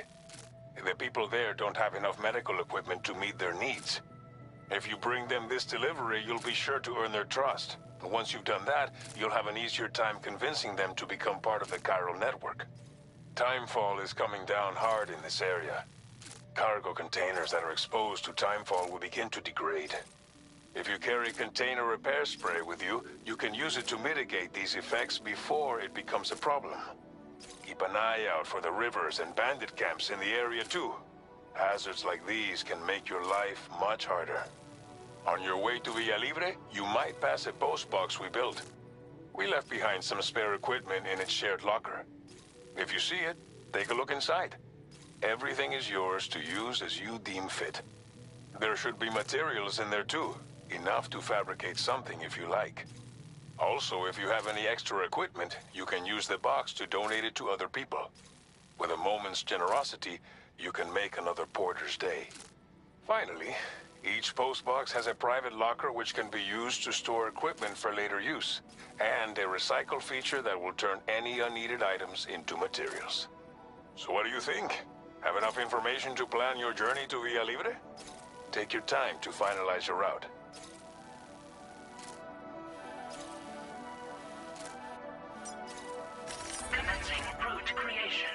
The people there don't have enough medical equipment to meet their needs. If you bring them this delivery, you'll be sure to earn their trust. And once you've done that, you'll have an easier time convincing them to become part of the chiral network. Timefall is coming down hard in this area. Cargo containers that are exposed to timefall will begin to degrade. If you carry container repair spray with you, you can use it to mitigate these effects before it becomes a problem. Keep an eye out for the rivers and bandit camps in the area too. Hazards like these can make your life much harder. On your way to Villa Libre, you might pass a post box we built. We left behind some spare equipment in its shared locker. If you see it, take a look inside. Everything is yours to use as you deem fit. There should be materials in there too. Enough to fabricate something if you like. Also, if you have any extra equipment, you can use the box to donate it to other people. With a moment's generosity, you can make another porter's day. Finally, each postbox has a private locker which can be used to store equipment for later use, and a recycle feature that will turn any unneeded items into materials. So what do you think? Have enough information to plan your journey to Villa Libre? Take your time to finalize your route. Commencing route creation.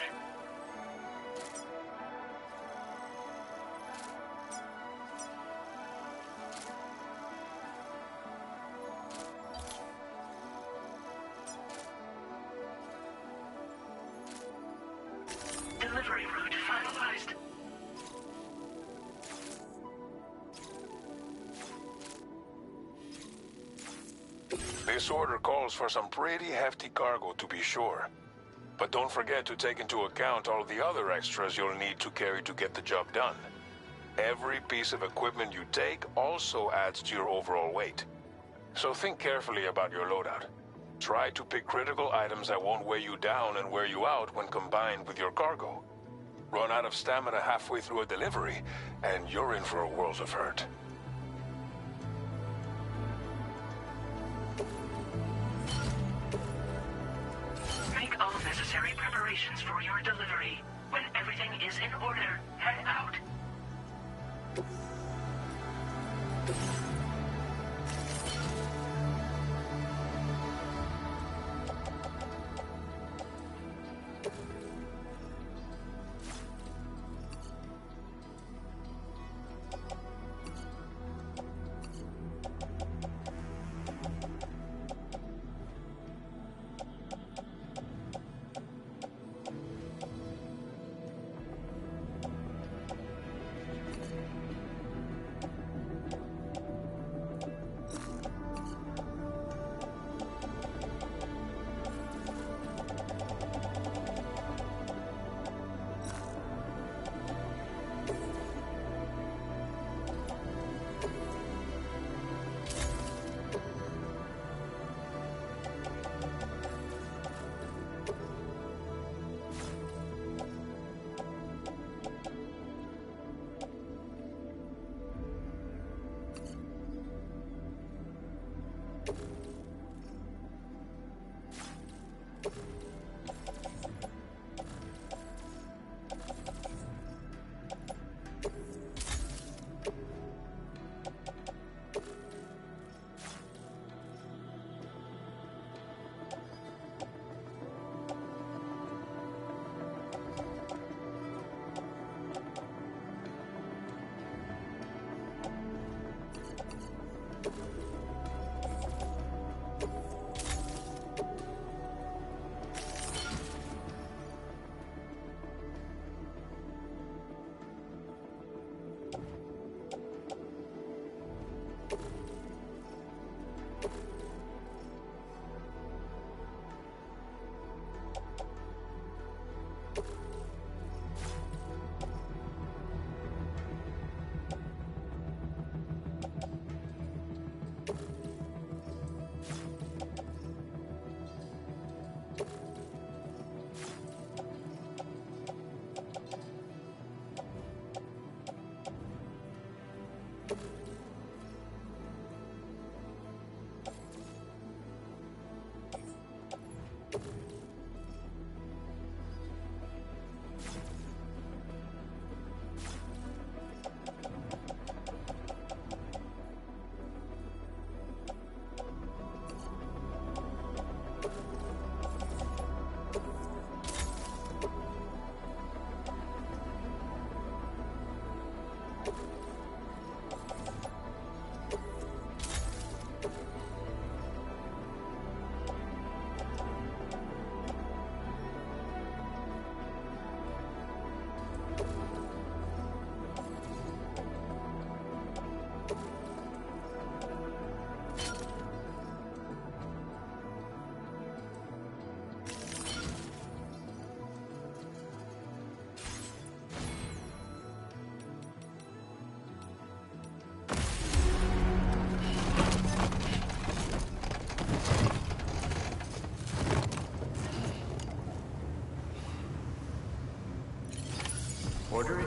Delivery route finalized. This order calls for some pretty hefty cargo to be sure. But don't forget to take into account all the other extras you'll need to carry to get the job done. Every piece of equipment you take also adds to your overall weight. So think carefully about your loadout. Try to pick critical items that won't weigh you down and wear you out when combined with your cargo. Run out of stamina halfway through a delivery, and you're in for a world of hurt. Make all necessary preparations for your delivery. When everything is in order, head out.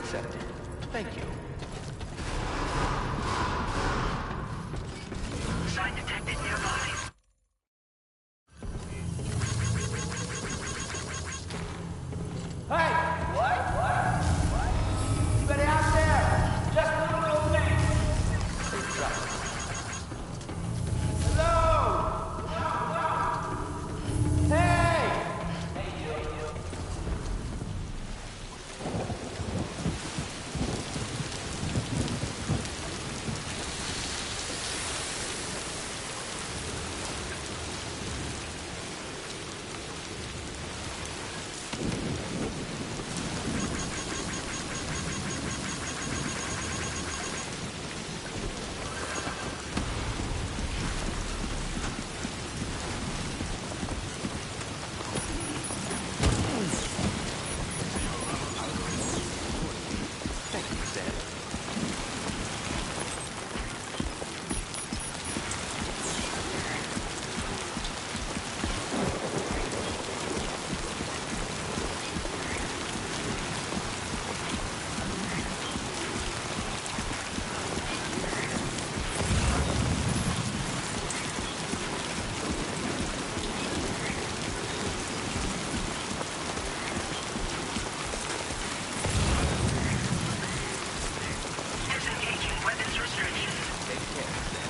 accepted. Thank you. Sign detected nearby. Hey! What? Anybody out there? Just a little old man. Hello? Hey! Hey, you. Disengaging weapons restrictions. Take care, Sam.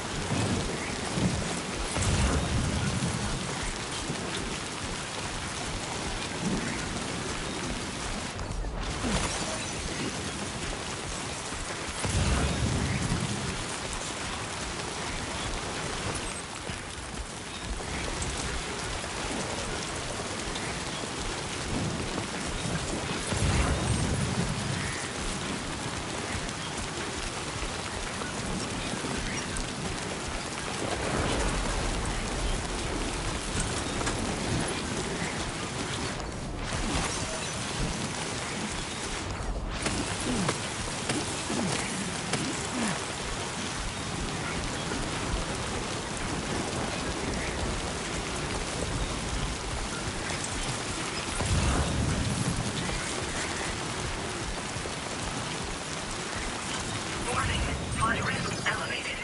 Warning. Flight risk elevated.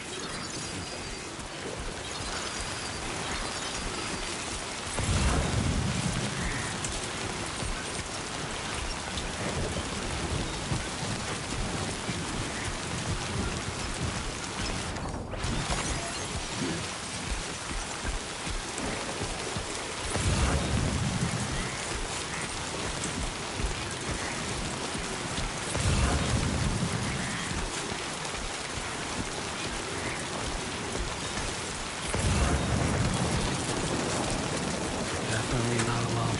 Definitely not alone.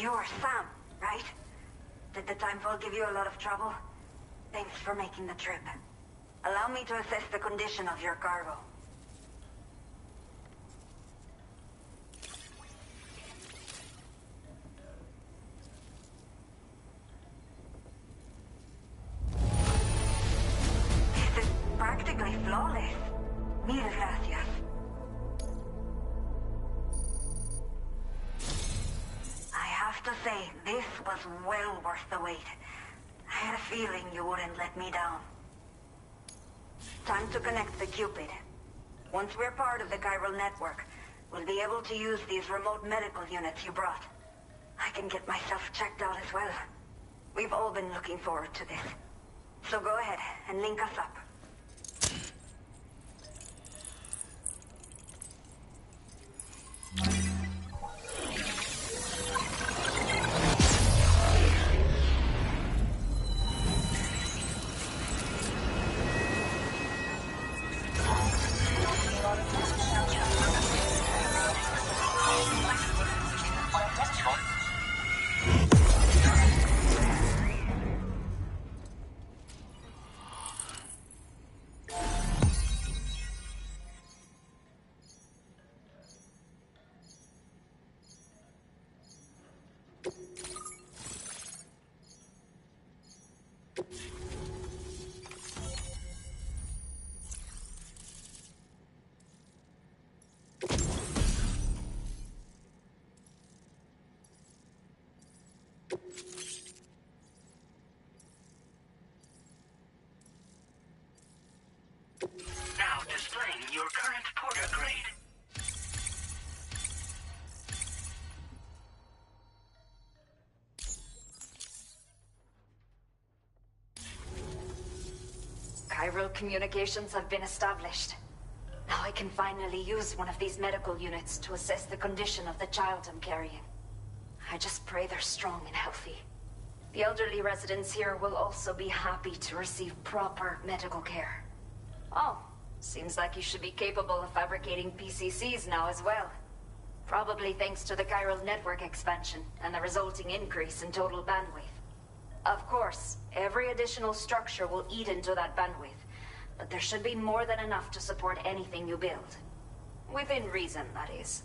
You're Sam, right? Did the timefall give you a lot of trouble? Thanks for making the trip. Allow me to assess the condition of your cargo. This is practically flawless. Mil gracias. I have to say, this was well worth the wait. I had a feeling you wouldn't let me down. Time to connect the Cupid. Once we're part of the chiral network, we'll be able to use these remote medical units you brought. I can get myself checked out as well. We've all been looking forward to this. So go ahead and link us up. Now displaying your current porter grade. Chiral communications have been established. Now I can finally use one of these medical units to assess the condition of the child I'm carrying. I just pray they're strong and healthy. The elderly residents here will also be happy to receive proper medical care. Oh, seems like you should be capable of fabricating PCCs now as well. Probably thanks to the chiral network expansion and the resulting increase in total bandwidth. Of course, every additional structure will eat into that bandwidth, but there should be more than enough to support anything you build. Within reason, that is.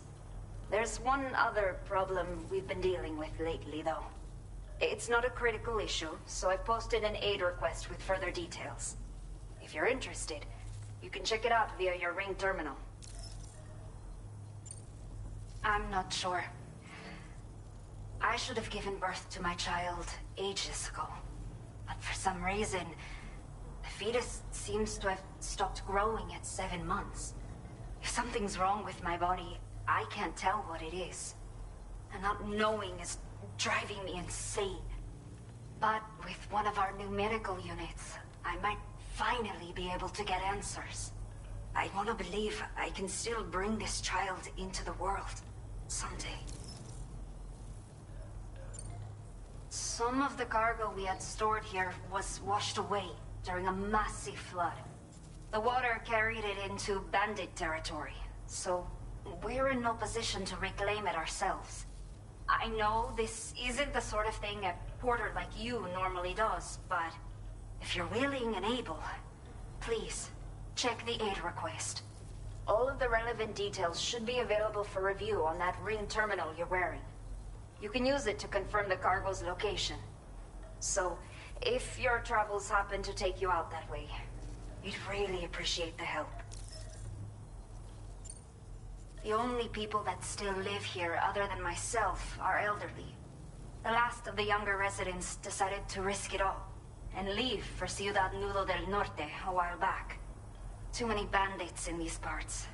There's one other problem we've been dealing with lately, though. It's not a critical issue, so I've posted an aid request with further details. If you're interested, you can check it out via your ring terminal. I'm not sure. I should have given birth to my child ages ago. But for some reason, the fetus seems to have stopped growing at 7 months. If something's wrong with my body, I can't tell what it is. And not knowing is driving me insane. But with one of our new medical units, I might finally be able to get answers. I want to believe I can still bring this child into the world someday. Some of the cargo we had stored here was washed away during a massive flood. The water carried it into bandit territory, so we're in no position to reclaim it ourselves. I know this isn't the sort of thing a porter like you normally does, but if you're willing and able, please, check the aid request. All of the relevant details should be available for review on that ring terminal you're wearing. You can use it to confirm the cargo's location. So, if your travels happen to take you out that way, we'd really appreciate the help. The only people that still live here other than myself are elderly. The last of the younger residents decided to risk it all and leave for Ciudad Nudo del Norte a while back. Too many bandits in these parts.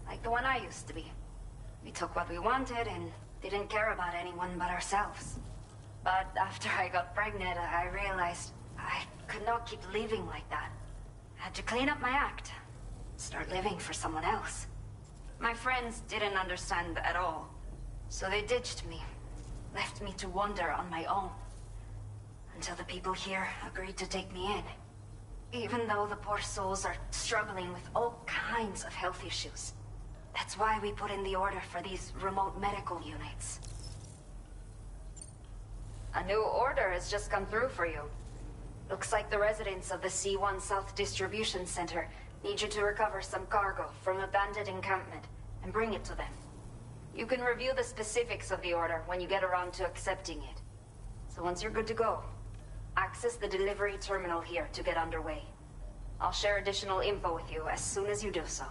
Like the one I used to be. We took what we wanted and didn't care about anyone but ourselves. But after I got pregnant, I realized I could not keep living like that. I had to clean up my act. Start living for someone else. My friends didn't understand at all. So they ditched me. Left me to wander on my own. Until the people here agreed to take me in. Even though the poor souls are struggling with all kinds of health issues. That's why we put in the order for these remote medical units. A new order has just come through for you. Looks like the residents of the C1 South Distribution Center need you to recover some cargo from a bandit encampment and bring it to them. You can review the specifics of the order when you get around to accepting it. So once you're good to go, access the delivery terminal here to get underway. I'll share additional info with you as soon as you do so.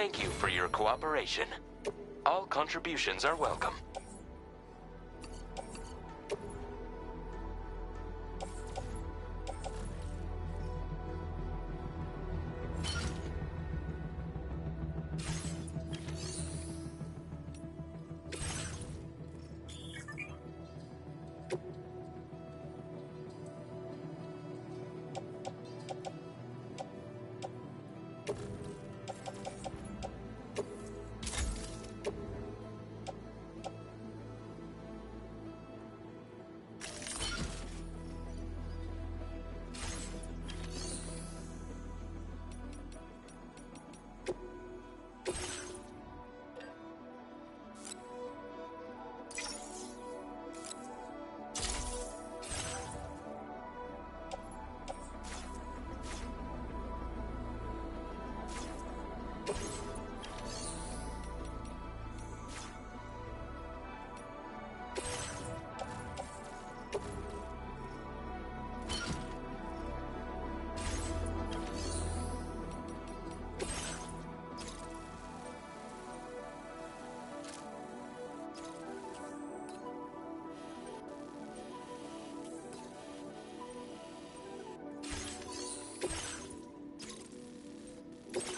Thank you for your cooperation. All contributions are welcome.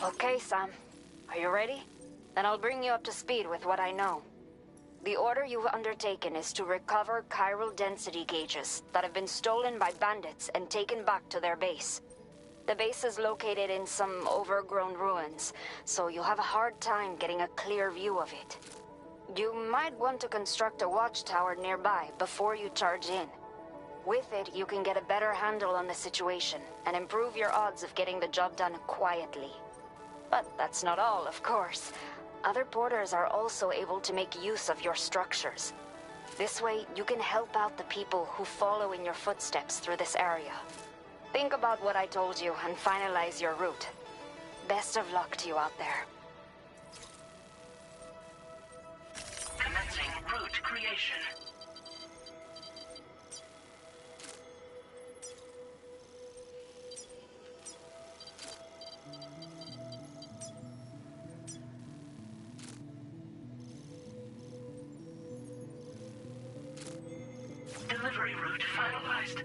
Okay, Sam. Are you ready? Then I'll bring you up to speed with what I know. The order you've undertaken is to recover chiral density gauges that have been stolen by bandits and taken back to their base. The base is located in some overgrown ruins, so you'll have a hard time getting a clear view of it. You might want to construct a watchtower nearby before you charge in. With it, you can get a better handle on the situation and improve your odds of getting the job done quietly. But that's not all, of course. Other porters are also able to make use of your structures. This way, you can help out the people who follow in your footsteps through this area. Think about what I told you and finalize your route. Best of luck to you out there. Commencing route creation. Delivery route finalized.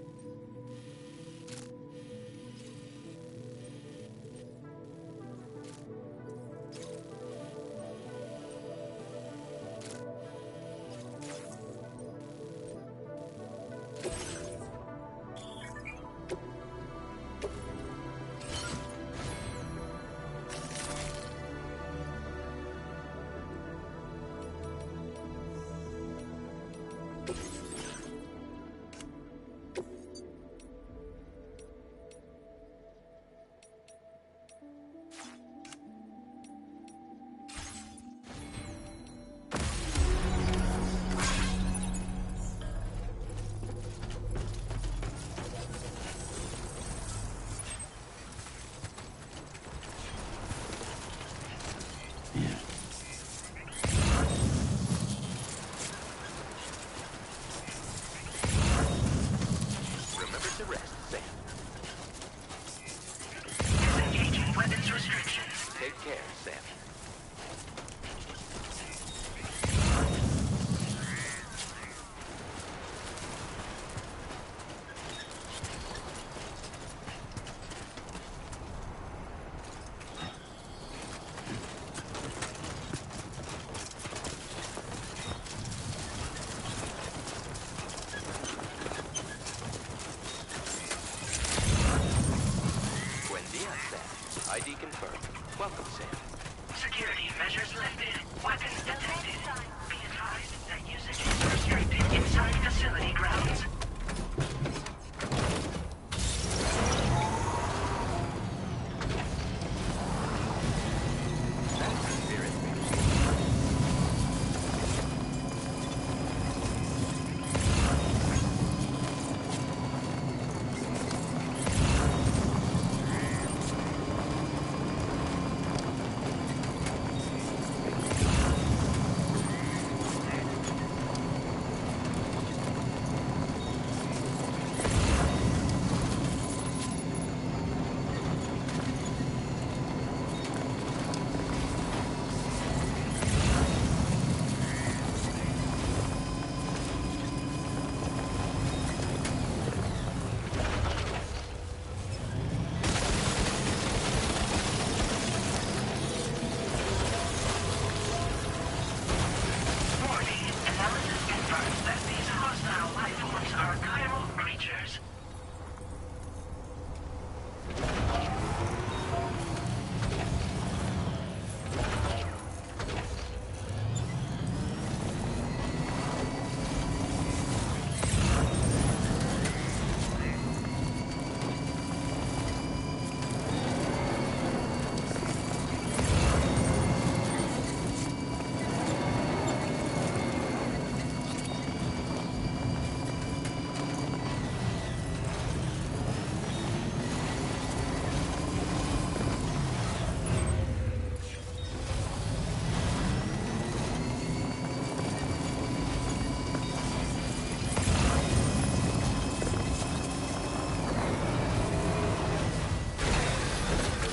ID confirmed. Welcome, Sam. Security measures lifted. Weapons detected. Be advised that usage is restricted inside facility grounds.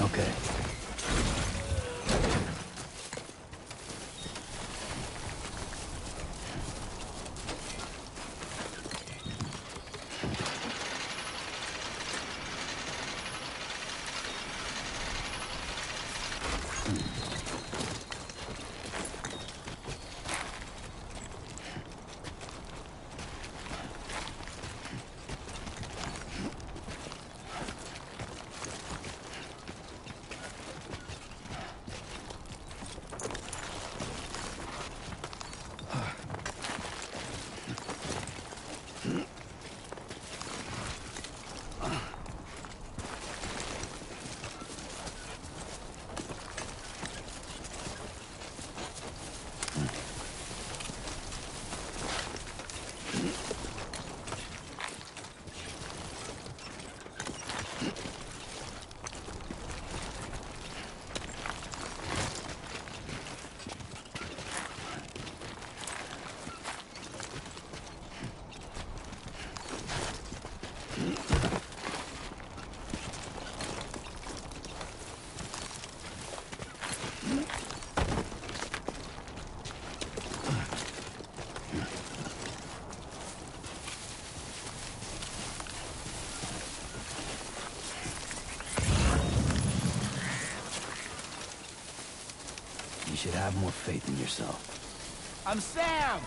Okay. You should have more faith in yourself. I'm Sam!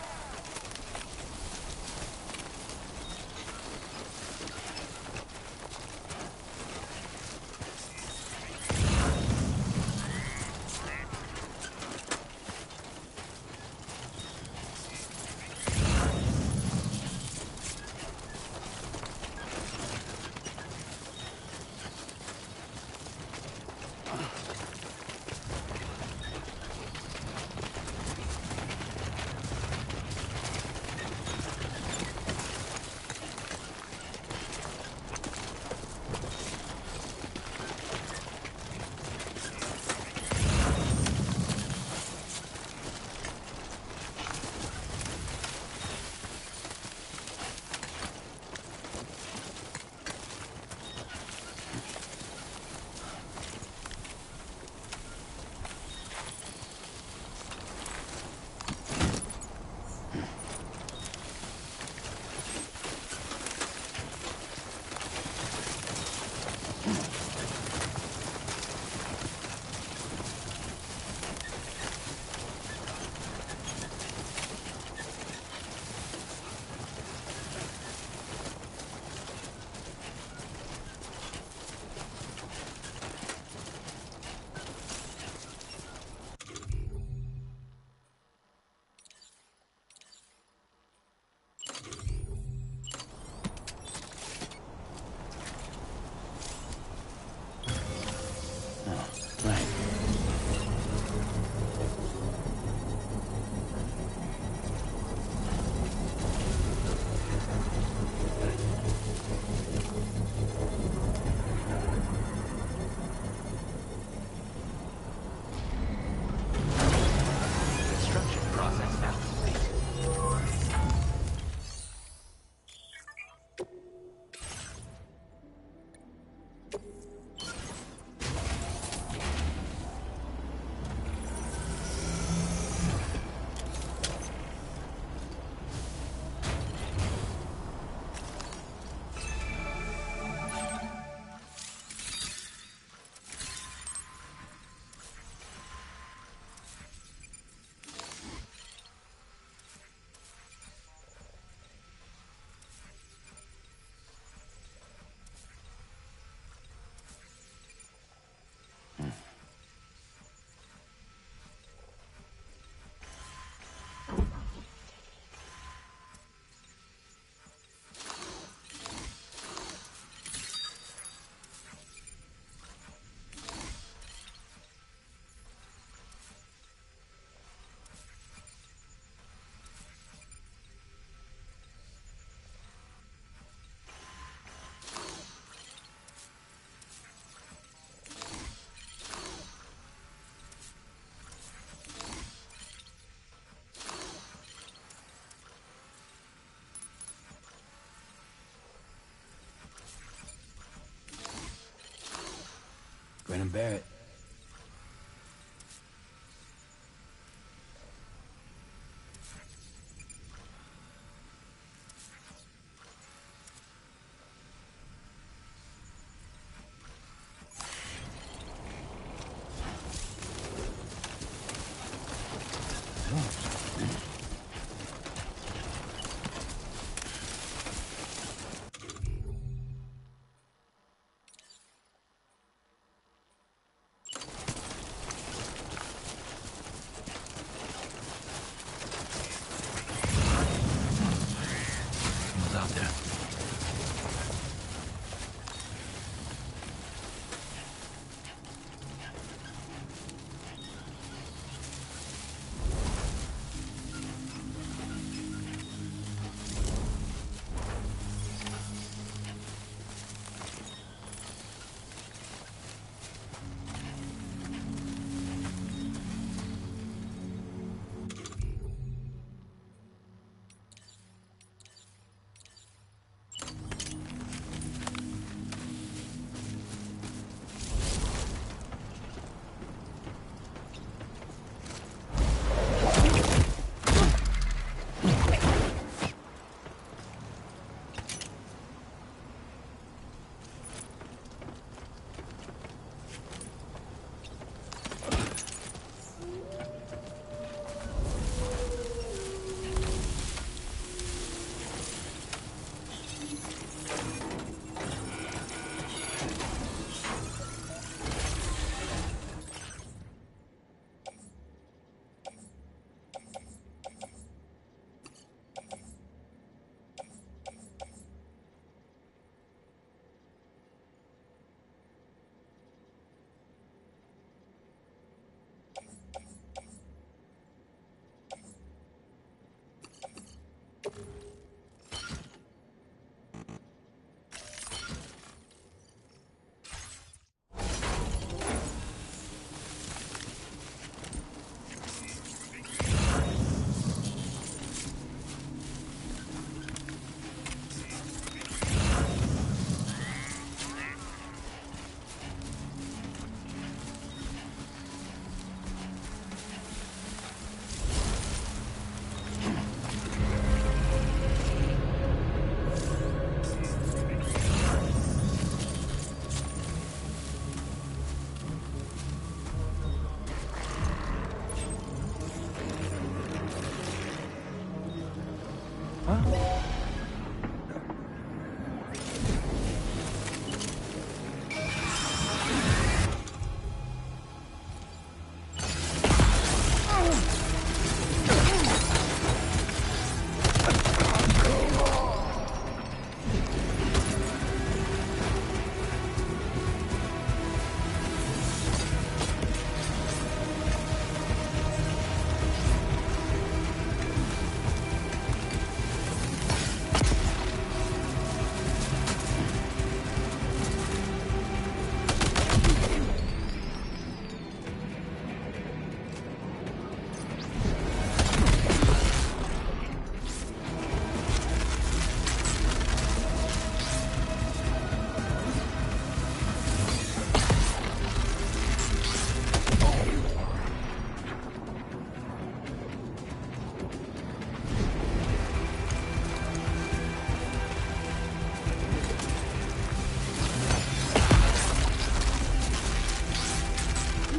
Grin and bear it.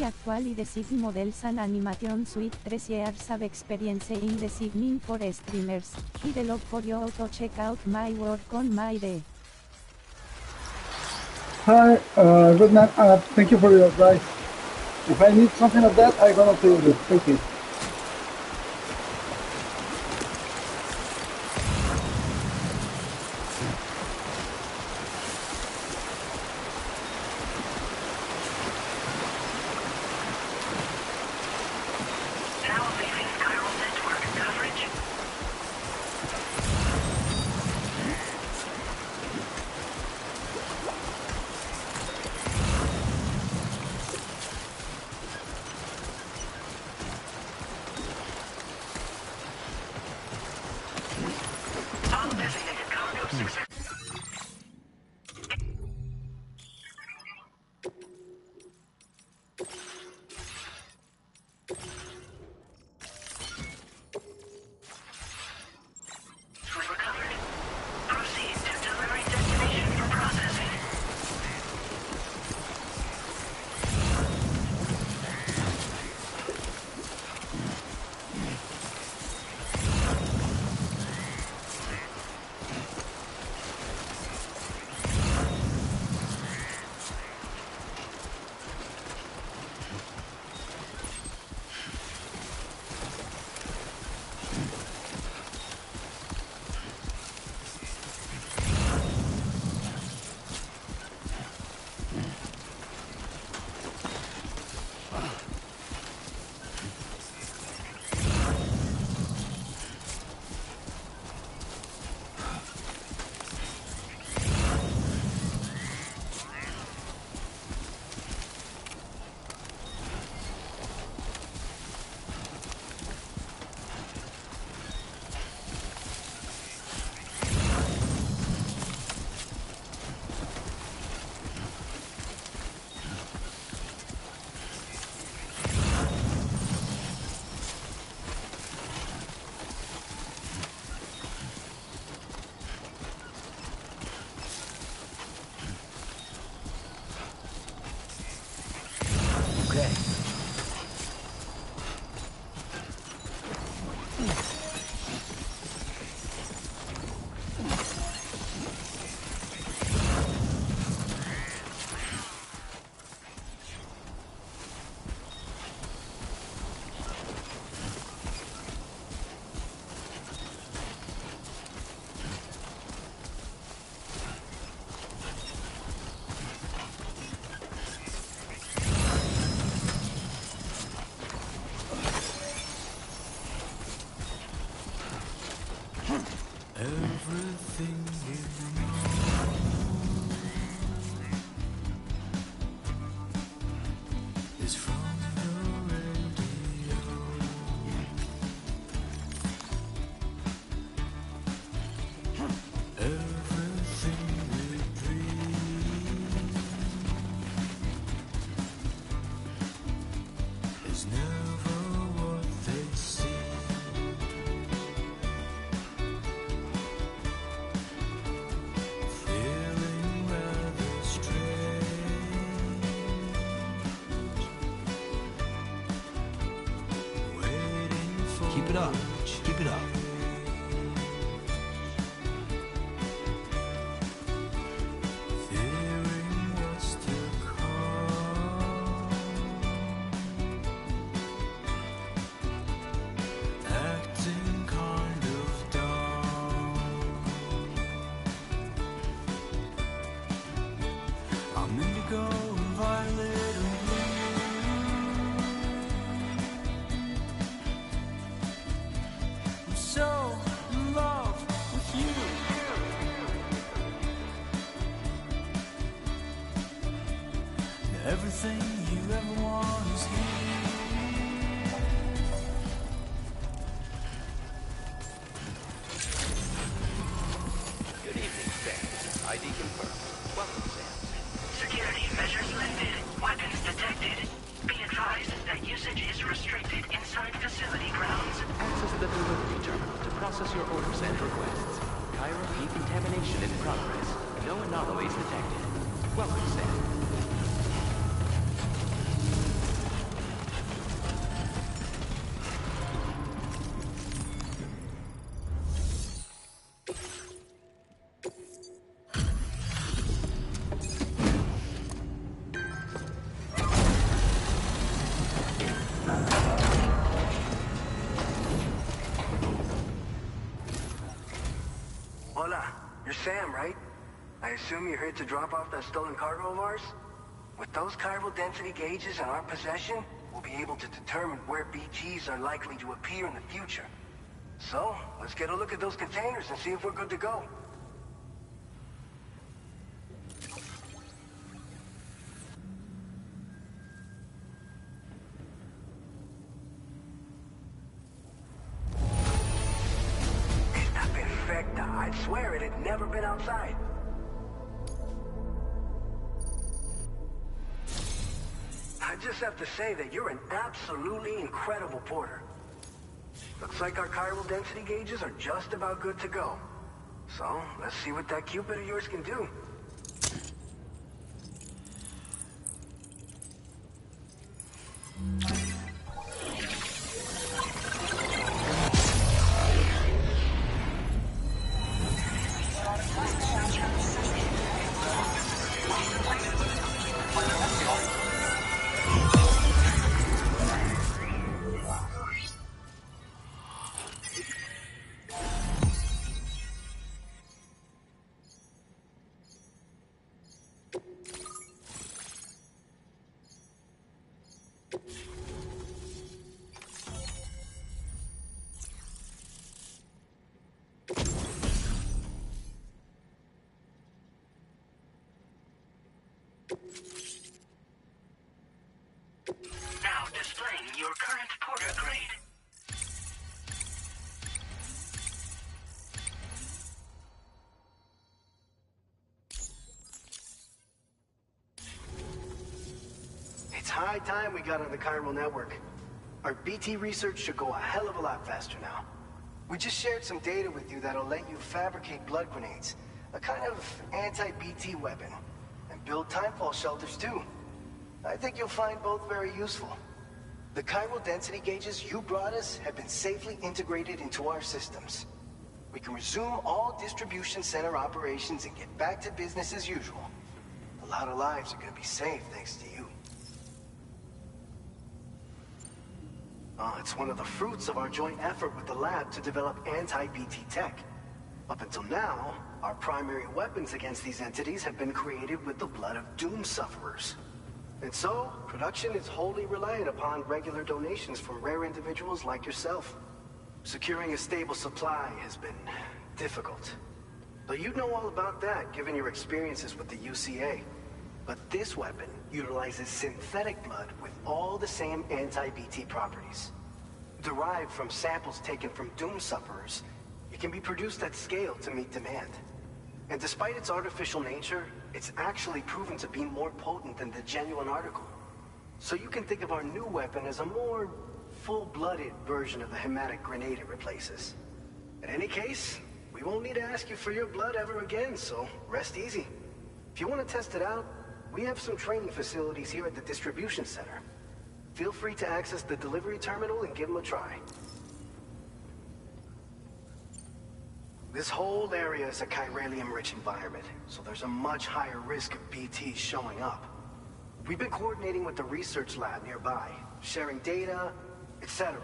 Actually design models and animation suite 3 years of experience in designing for streamers. I develop for you to check out my work on my day. Hi, good night. Thank you for your advice. If I need something like that, I'm gonna tell you. Thank you. okay. Everything is from the radio. Everything we breathe is never what they see. Keep it up. Keep it up. Fearing what's to come, acting kind of dumb. I'm indigo and violet and blue. I'm so in love with you. Everything you ever want is here. Good evening, Sam. ID confirmed. Welcome, Sam. Security measures lifted. Weapons detected. Be advised that usage is restricted inside facility grounds. Access the delivery terminal to process your orders and requests. Chiral decontamination in progress. No anomalies detected. Welcome, Sam. Hola, you're Sam, right? I assume you're here to drop off that stolen cargo of ours? With those chiral density gauges in our possession, we'll be able to determine where BGs are likely to appear in the future. So, let's get a look at those containers and see if we're good to go. Esta perfecta. I'd swear it had never been outside. I just have to say that you're an absolutely incredible porter. Looks like our chiral density gauges are just about good to go. So, let's see what that Cupid of yours can do. Now displaying your current porter grade. It's high time we got on the chiral network. Our BT research should go a hell of a lot faster now. We just shared some data with you that'll let you fabricate blood grenades, a kind of anti-BT weapon, and build timefall shelters too. I think you'll find both very useful. The chiral density gauges you brought us have been safely integrated into our systems. We can resume all distribution center operations and get back to business as usual. A lot of lives are going to be saved thanks to you. It's one of the fruits of our joint effort with the lab to develop anti-BT tech. Up until now, our primary weapons against these entities have been created with the blood of doom sufferers. And so, production is wholly reliant upon regular donations from rare individuals like yourself. Securing a stable supply has been difficult. But you'd know all about that, given your experiences with the UCA. But this weapon utilizes synthetic blood with all the same anti-BT properties. Derived from samples taken from doom sufferers, it can be produced at scale to meet demand. And despite its artificial nature, it's actually proven to be more potent than the genuine article. So you can think of our new weapon as a more full-blooded version of the hematic grenade it replaces. In any case, we won't need to ask you for your blood ever again, so rest easy. If you want to test it out, we have some training facilities here at the distribution center. Feel free to access the delivery terminal and give them a try. This whole area is a chiralium-rich environment, so there's a much higher risk of BTs showing up. We've been coordinating with the research lab nearby, sharing data, etc.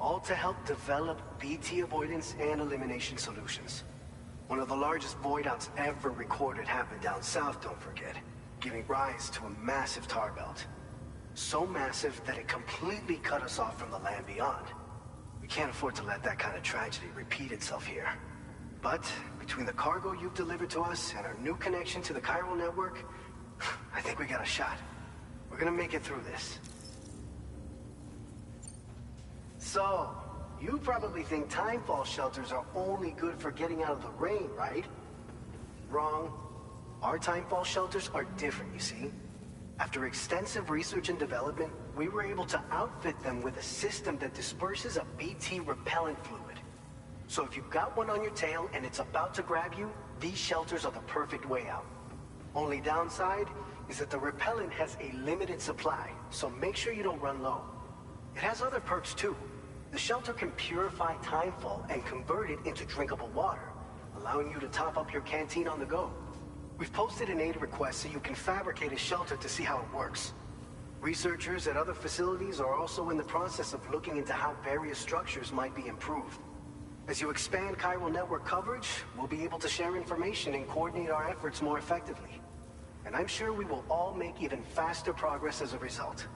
All to help develop BT avoidance and elimination solutions. One of the largest void outs ever recorded happened down south, don't forget, giving rise to a massive tar belt. So massive that it completely cut us off from the land beyond. We can't afford to let that kind of tragedy repeat itself here. But between the cargo you've delivered to us and our new connection to the chiral network, I think we got a shot. We're gonna make it through this. So, you probably think timefall shelters are only good for getting out of the rain, right? Wrong. Our timefall shelters are different, you see. After extensive research and development, we were able to outfit them with a system that disperses a BT repellent fluid. So if you've got one on your tail and it's about to grab you, these shelters are the perfect way out. Only downside is that the repellent has a limited supply, so make sure you don't run low. It has other perks too. The shelter can purify timefall and convert it into drinkable water, allowing you to top up your canteen on the go. We've posted an aid request so you can fabricate a shelter to see how it works. Researchers at other facilities are also in the process of looking into how various structures might be improved. As you expand chiral network coverage, we'll be able to share information and coordinate our efforts more effectively. And I'm sure we will all make even faster progress as a result.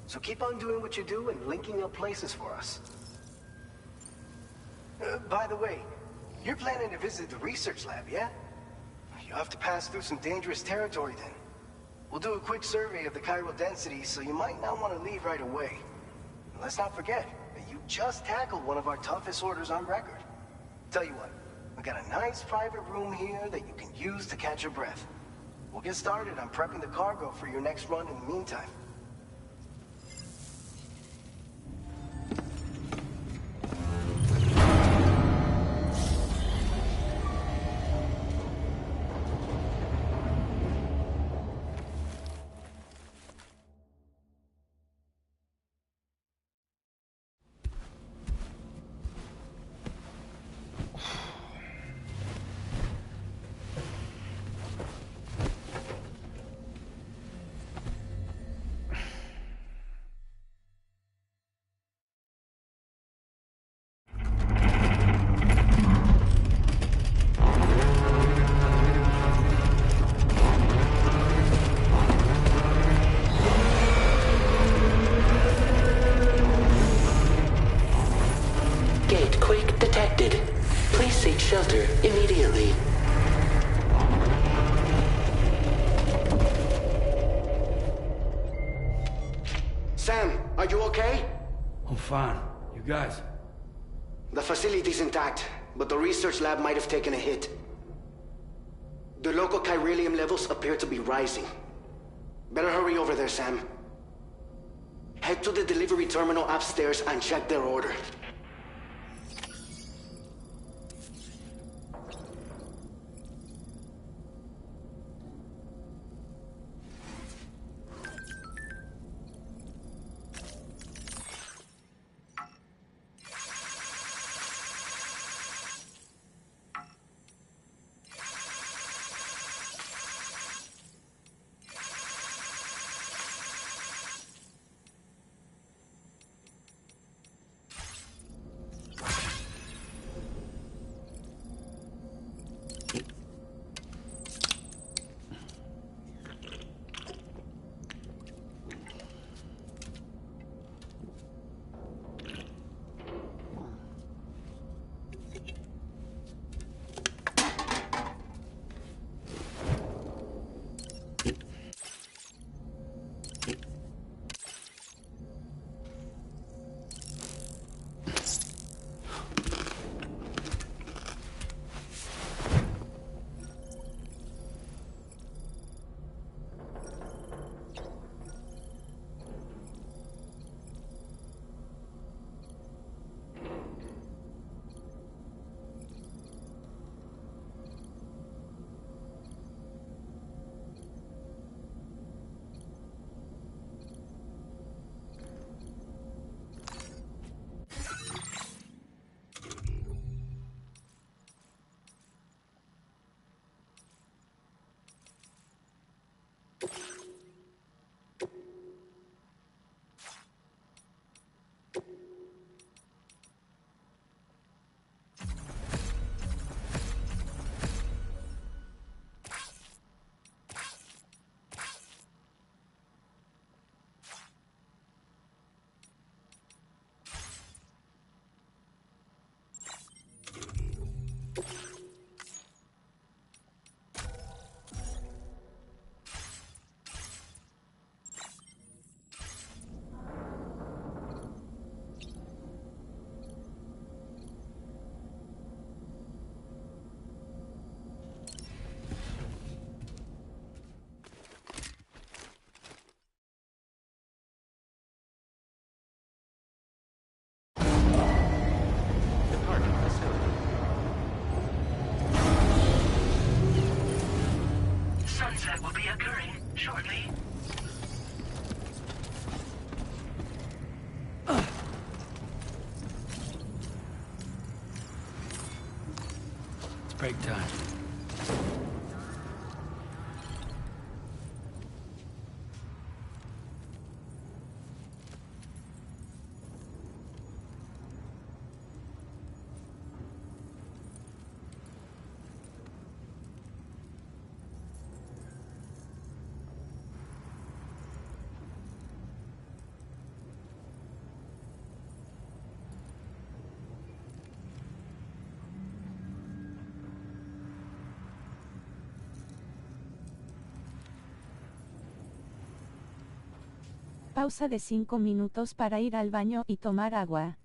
So keep on doing what you do and linking up places for us. By the way, you're planning to visit the research lab, yeah? You'll have to pass through some dangerous territory then. We'll do a quick survey of the chiral density, so you might not want to leave right away. And let's not forget that you just tackled one of our toughest orders on record. Tell you what, we got a nice private room here that you can use to catch your breath. We'll get started on prepping the cargo for your next run in the meantime. Shelter immediately. Sam, are you okay? I'm fine. You guys? The facility's intact, but the research lab might have taken a hit. The local chiralium levels appear to be rising. Better hurry over there, Sam. Head to the delivery terminal upstairs and check their order. Break time. Pausa de 5 minutos para ir al baño y tomar agua.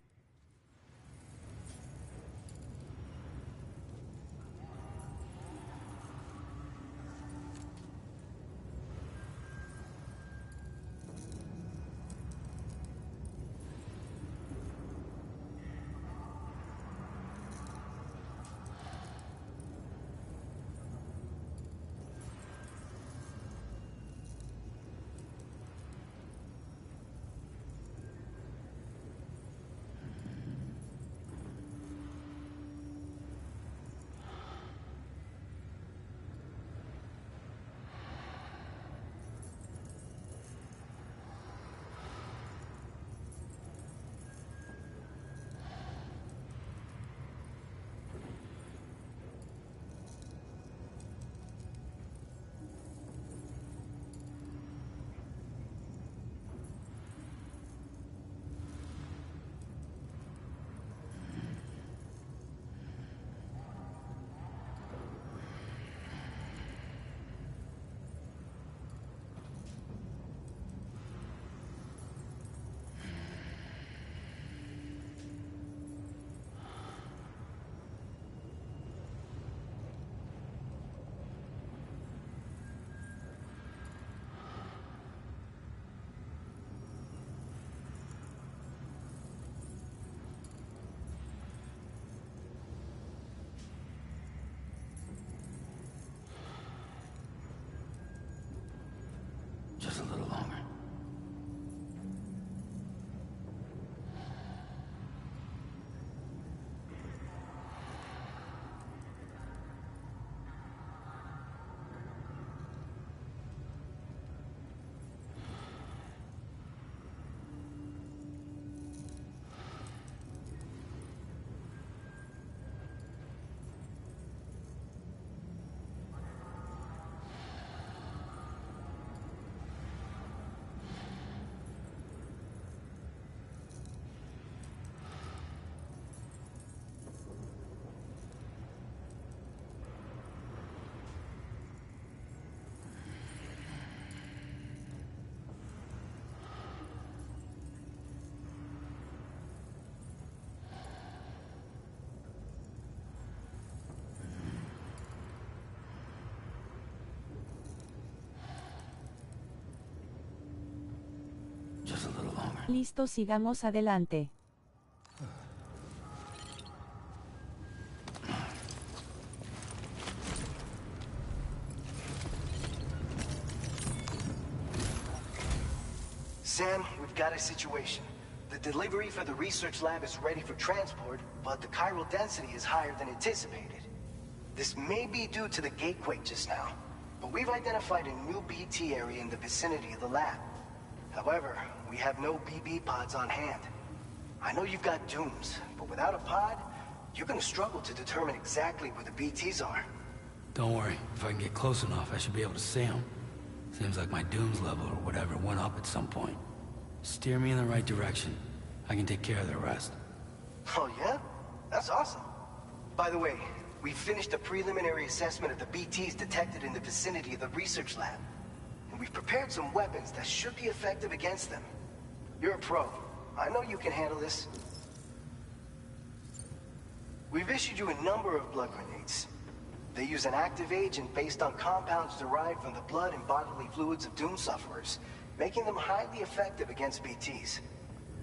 Just a little longer. Just a little longer. Listo, sigamos adelante. Sam, we've got a situation. The delivery for the research lab is ready for transport, but the chiral density is higher than anticipated. This may be due to the gatequake just now, but we've identified a new BT area in the vicinity of the lab. However, we have no BB pods on hand. I know you've got dooms, but without a pod, you're gonna struggle to determine exactly where the BTs are. Don't worry. If I can get close enough, I should be able to see them. Seems like my dooms level or whatever went up at some point. Steer me in the right direction. I can take care of the rest. Oh yeah? That's awesome. By the way, we finished a preliminary assessment of the BTs detected in the vicinity of the research lab. And we've prepared some weapons that should be effective against them. You're a pro. I know you can handle this. We've issued you a number of blood grenades. They use an active agent based on compounds derived from the blood and bodily fluids of Doom sufferers, making them highly effective against BTs.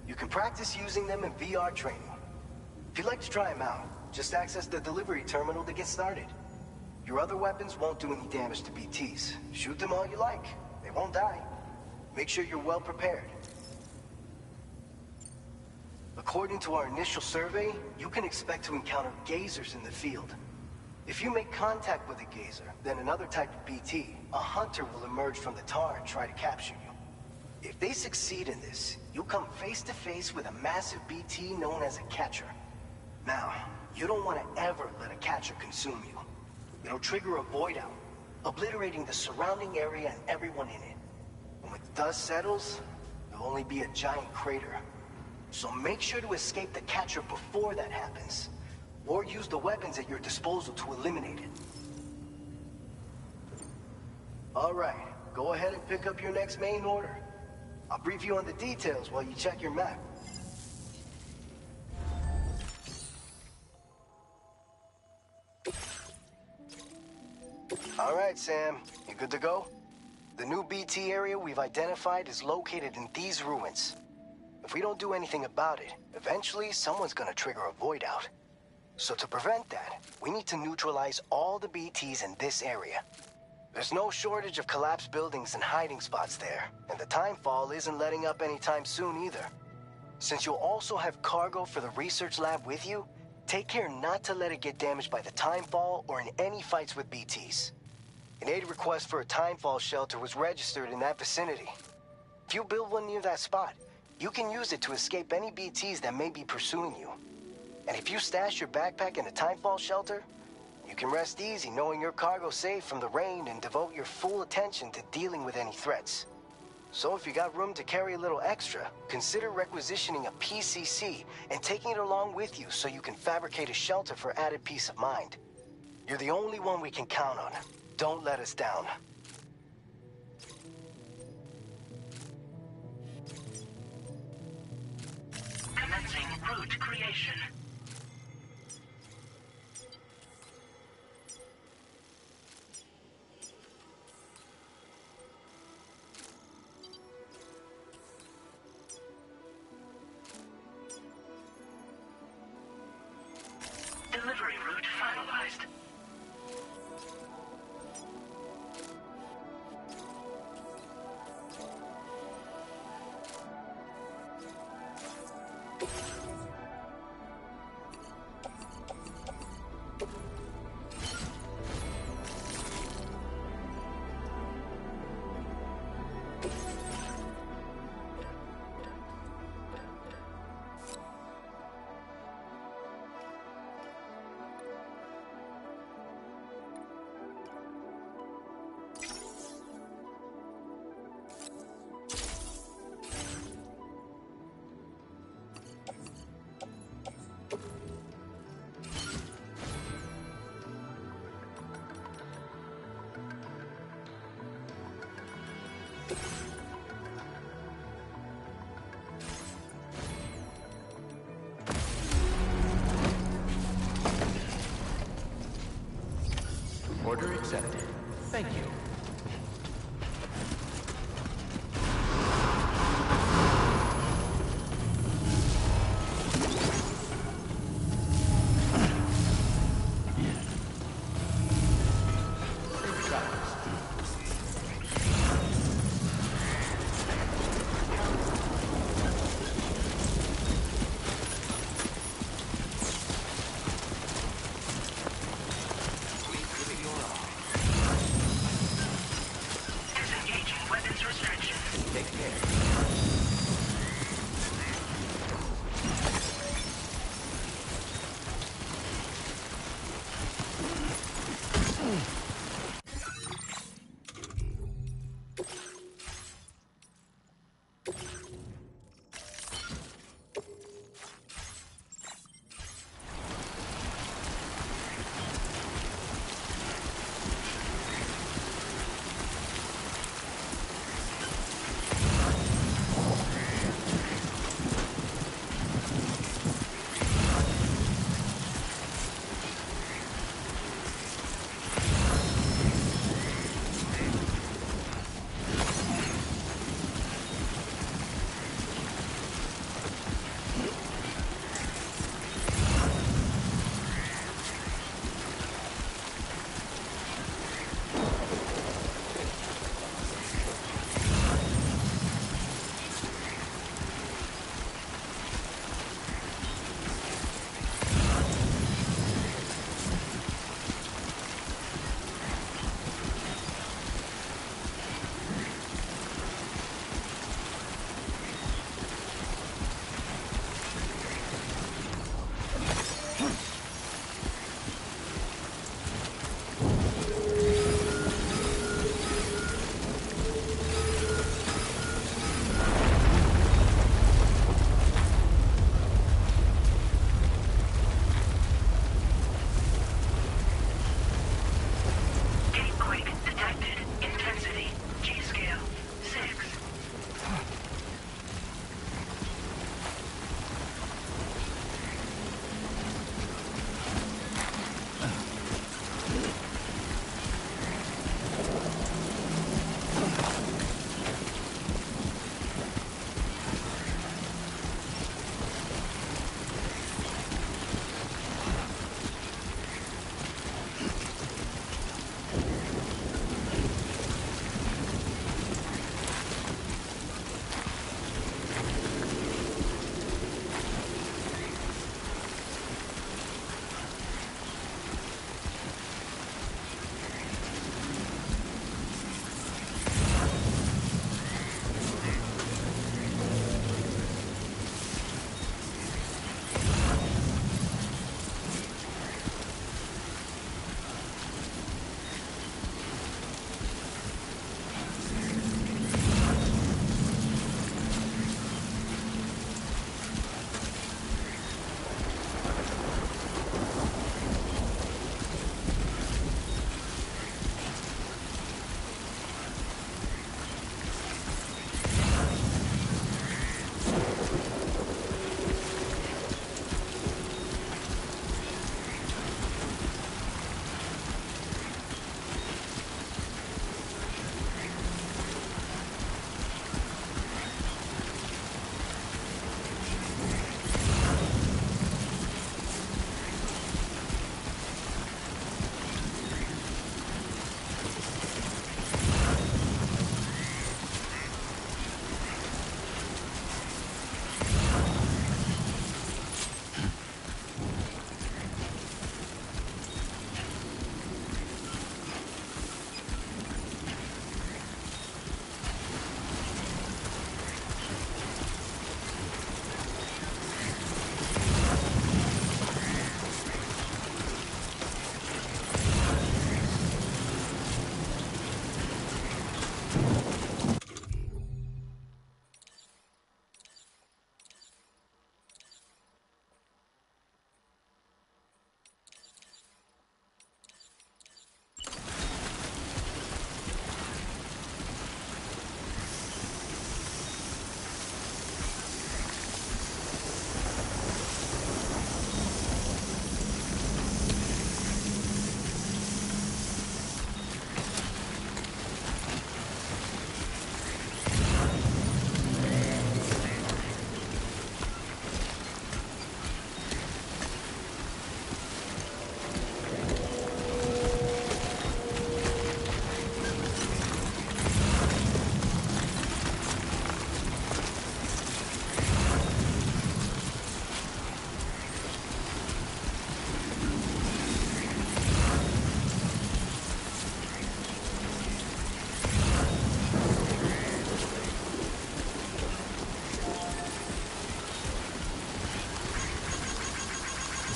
You can practice using them in VR training. If you'd like to try them out, just access the delivery terminal to get started. Your other weapons won't do any damage to BTs. Shoot them all you like. They won't die. Make sure you're well prepared. According to our initial survey, you can expect to encounter gazers in the field. If you make contact with a gazer, then another type of BT, a hunter will emerge from the tar and try to capture you. If they succeed in this, you'll come face to face with a massive BT known as a catcher. Now, you don't want to ever let a catcher consume you. It'll trigger a void out, obliterating the surrounding area and everyone in it. And when the dust settles, there'll only be a giant crater. So make sure to escape the catcher before that happens, or use the weapons at your disposal to eliminate it. All right, go ahead and pick up your next main order. I'll brief you on the details while you check your map. All right, Sam. You good to go? The new BT area we've identified is located in these ruins. If we don't do anything about it, eventually someone's gonna trigger a void out. So to prevent that, we need to neutralize all the BTs in this area. There's no shortage of collapsed buildings and hiding spots there, and the timefall isn't letting up anytime soon either. Since you'll also have cargo for the research lab with you, take care not to let it get damaged by the timefall or in any fights with BTs. An aid request for a timefall shelter was registered in that vicinity. If you build one near that spot, you can use it to escape any BTs that may be pursuing you. And if you stash your backpack in a timefall shelter, you can rest easy knowing your cargo's safe from the rain and devote your full attention to dealing with any threats. So if you got room to carry a little extra, consider requisitioning a PCC and taking it along with you so you can fabricate a shelter for added peace of mind. You're the only one we can count on. Don't let us down. Commencing route creation. Delivery route finalized. Order accepted. Thank you. Safe travels.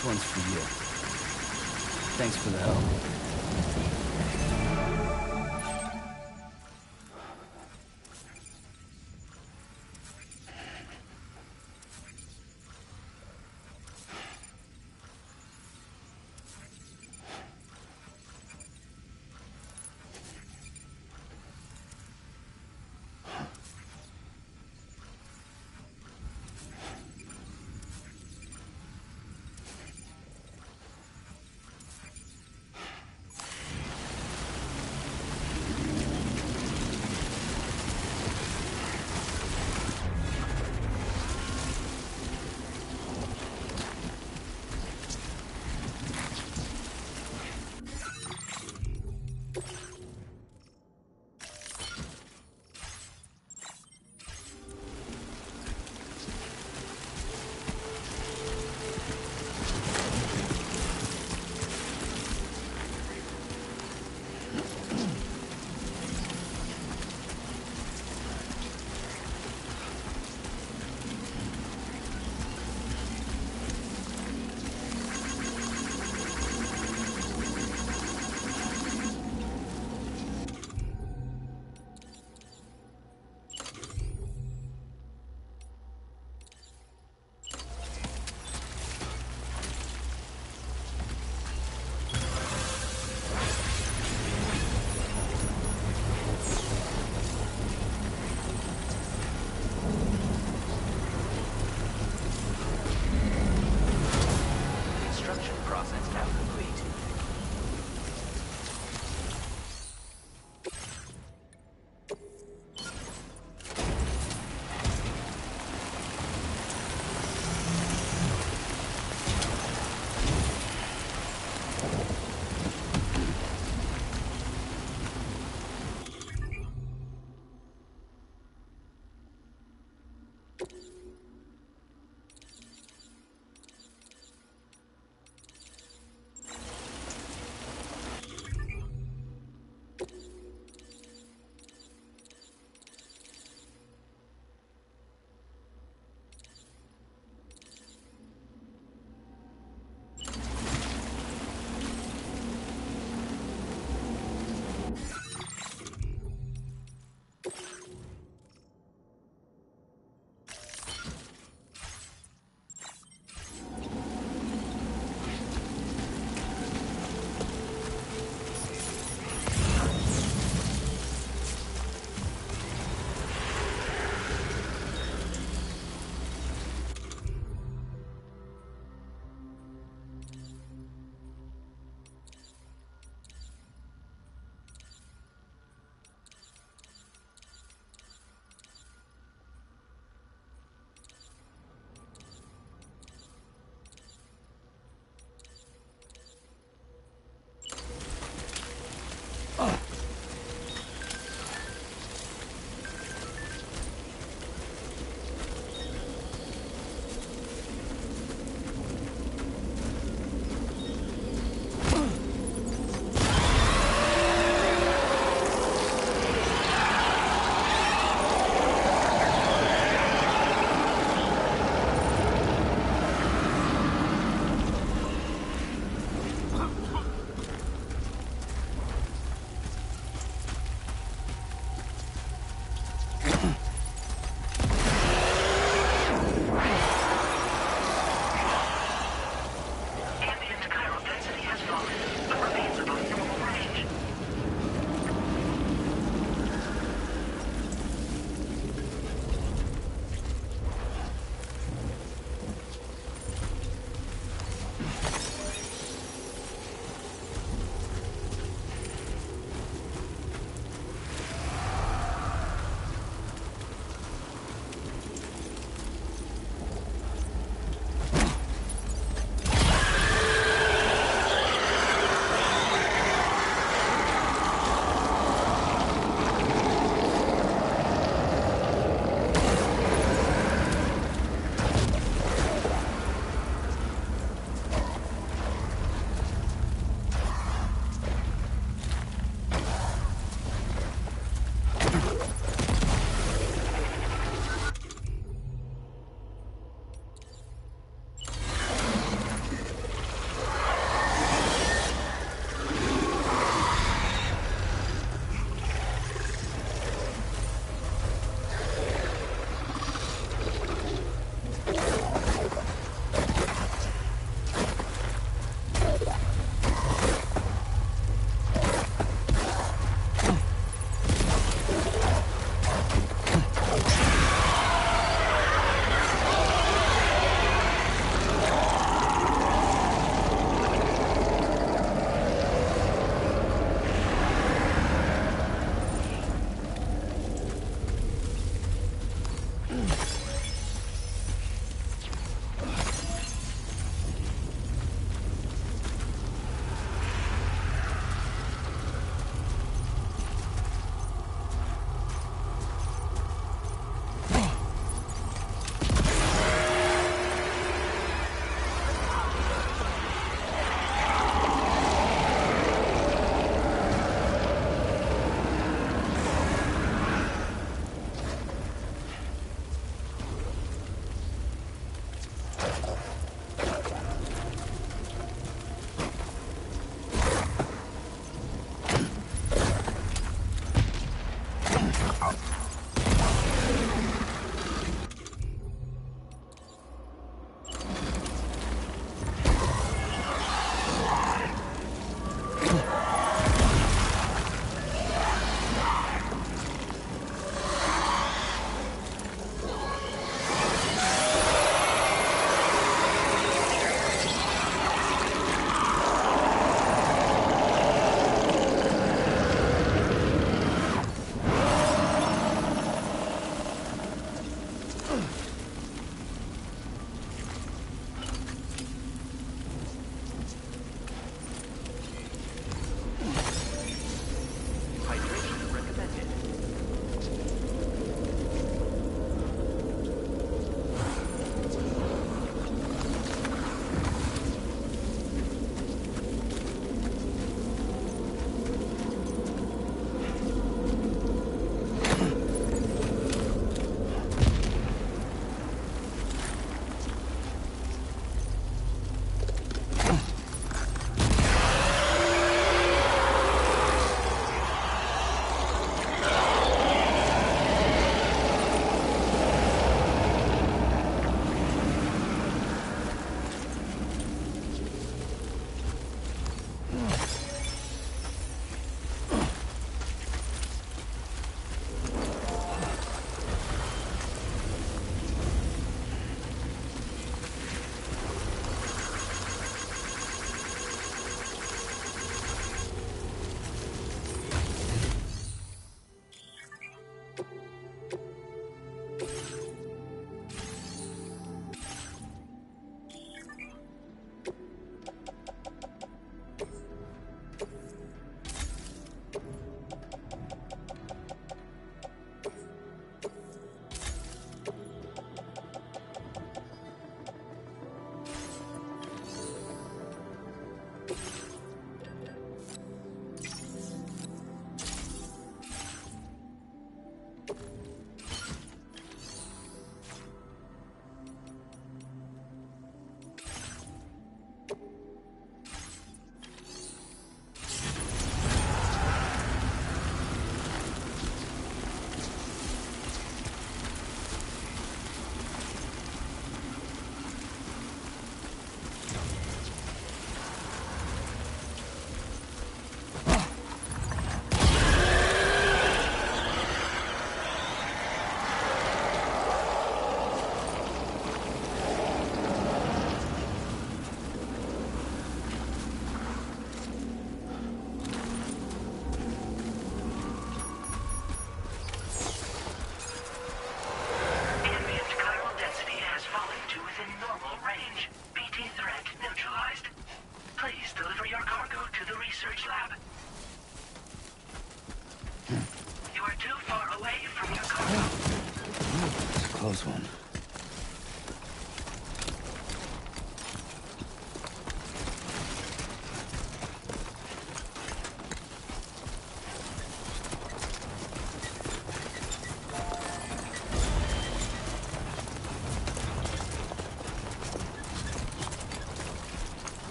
This one's for you. Thanks for the help.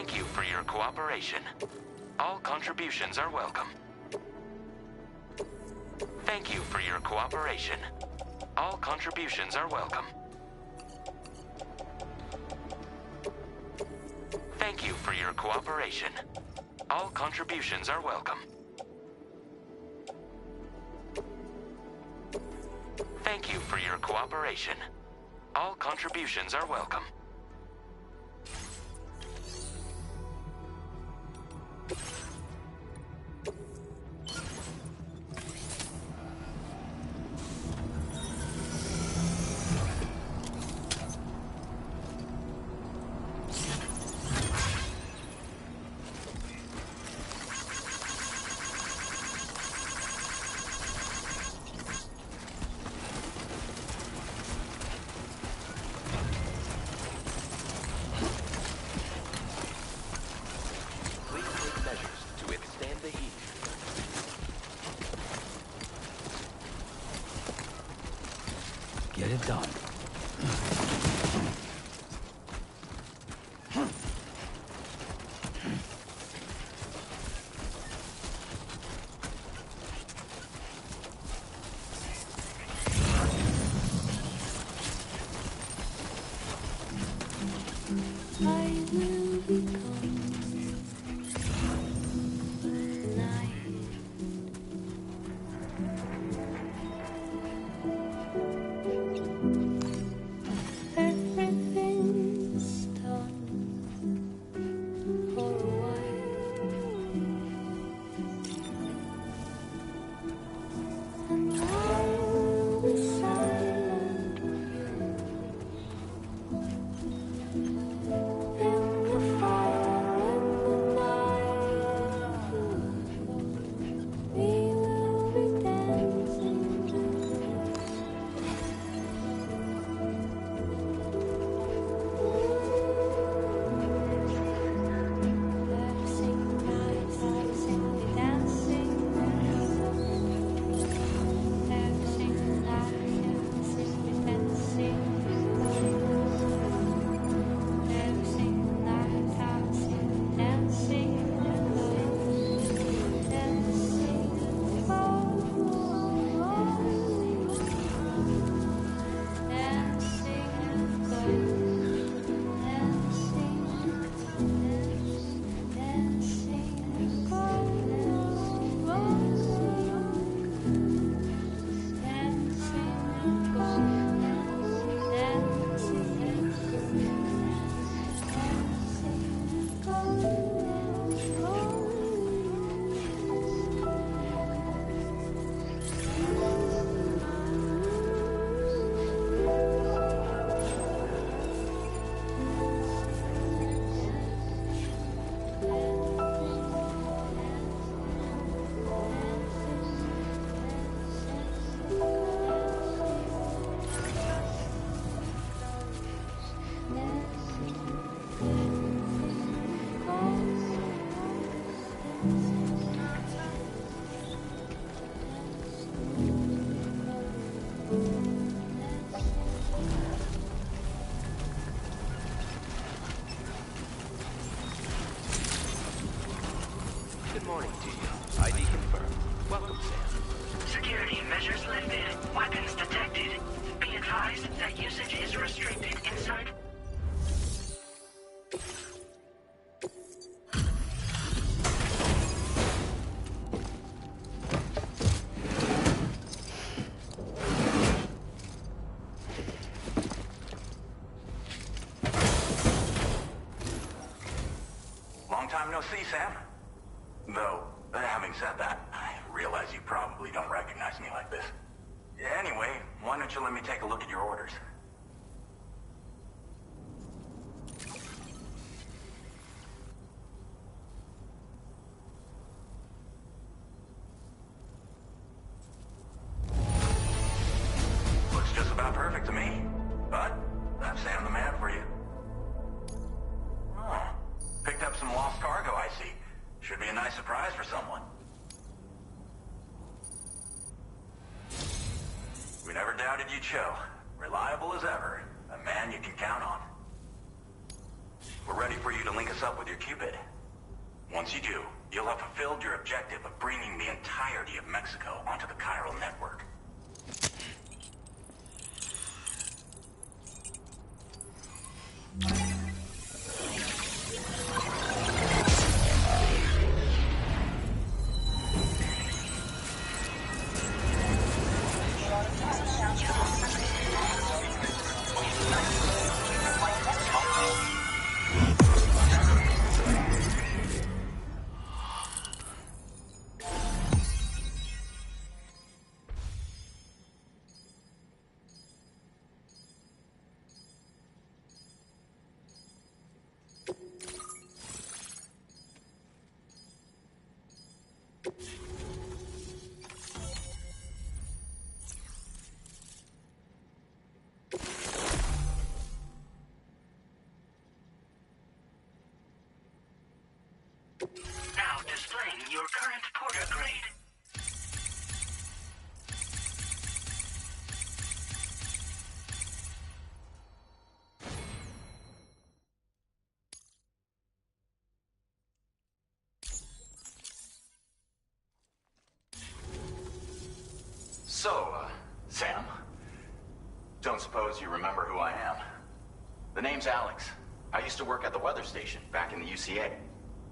Thank you for your cooperation. All contributions are welcome. Thank you for your cooperation. All contributions are welcome. Thank you for your cooperation. All contributions are welcome. Thank you for your cooperation. All contributions are welcome. Get it done. Good morning to you. ID confirmed. Welcome, Sam. Security measures lifted. Weapons detected. Be advised that usage is restricted inside. Long time no see, Sam. Though, having said that, I realize you probably don't recognize me like this. Anyway, why don't you let me take a look at your orders? Looks just about perfect to me. But, that's Sam the man for you. Oh, picked up some lost cargo, I see. Should be a nice surprise for someone. We never doubted you'd show. Reliable as ever. A man you can count on. We're ready for you to link us up with your Cupid. Once you do, you'll have fulfilled your objective of bringing the entirety of Mexico onto the chiral network. Now displaying your current porter grade. So, Sam, don't suppose you remember who I am? The name's Alex. I used to work at the weather station back in the UCA.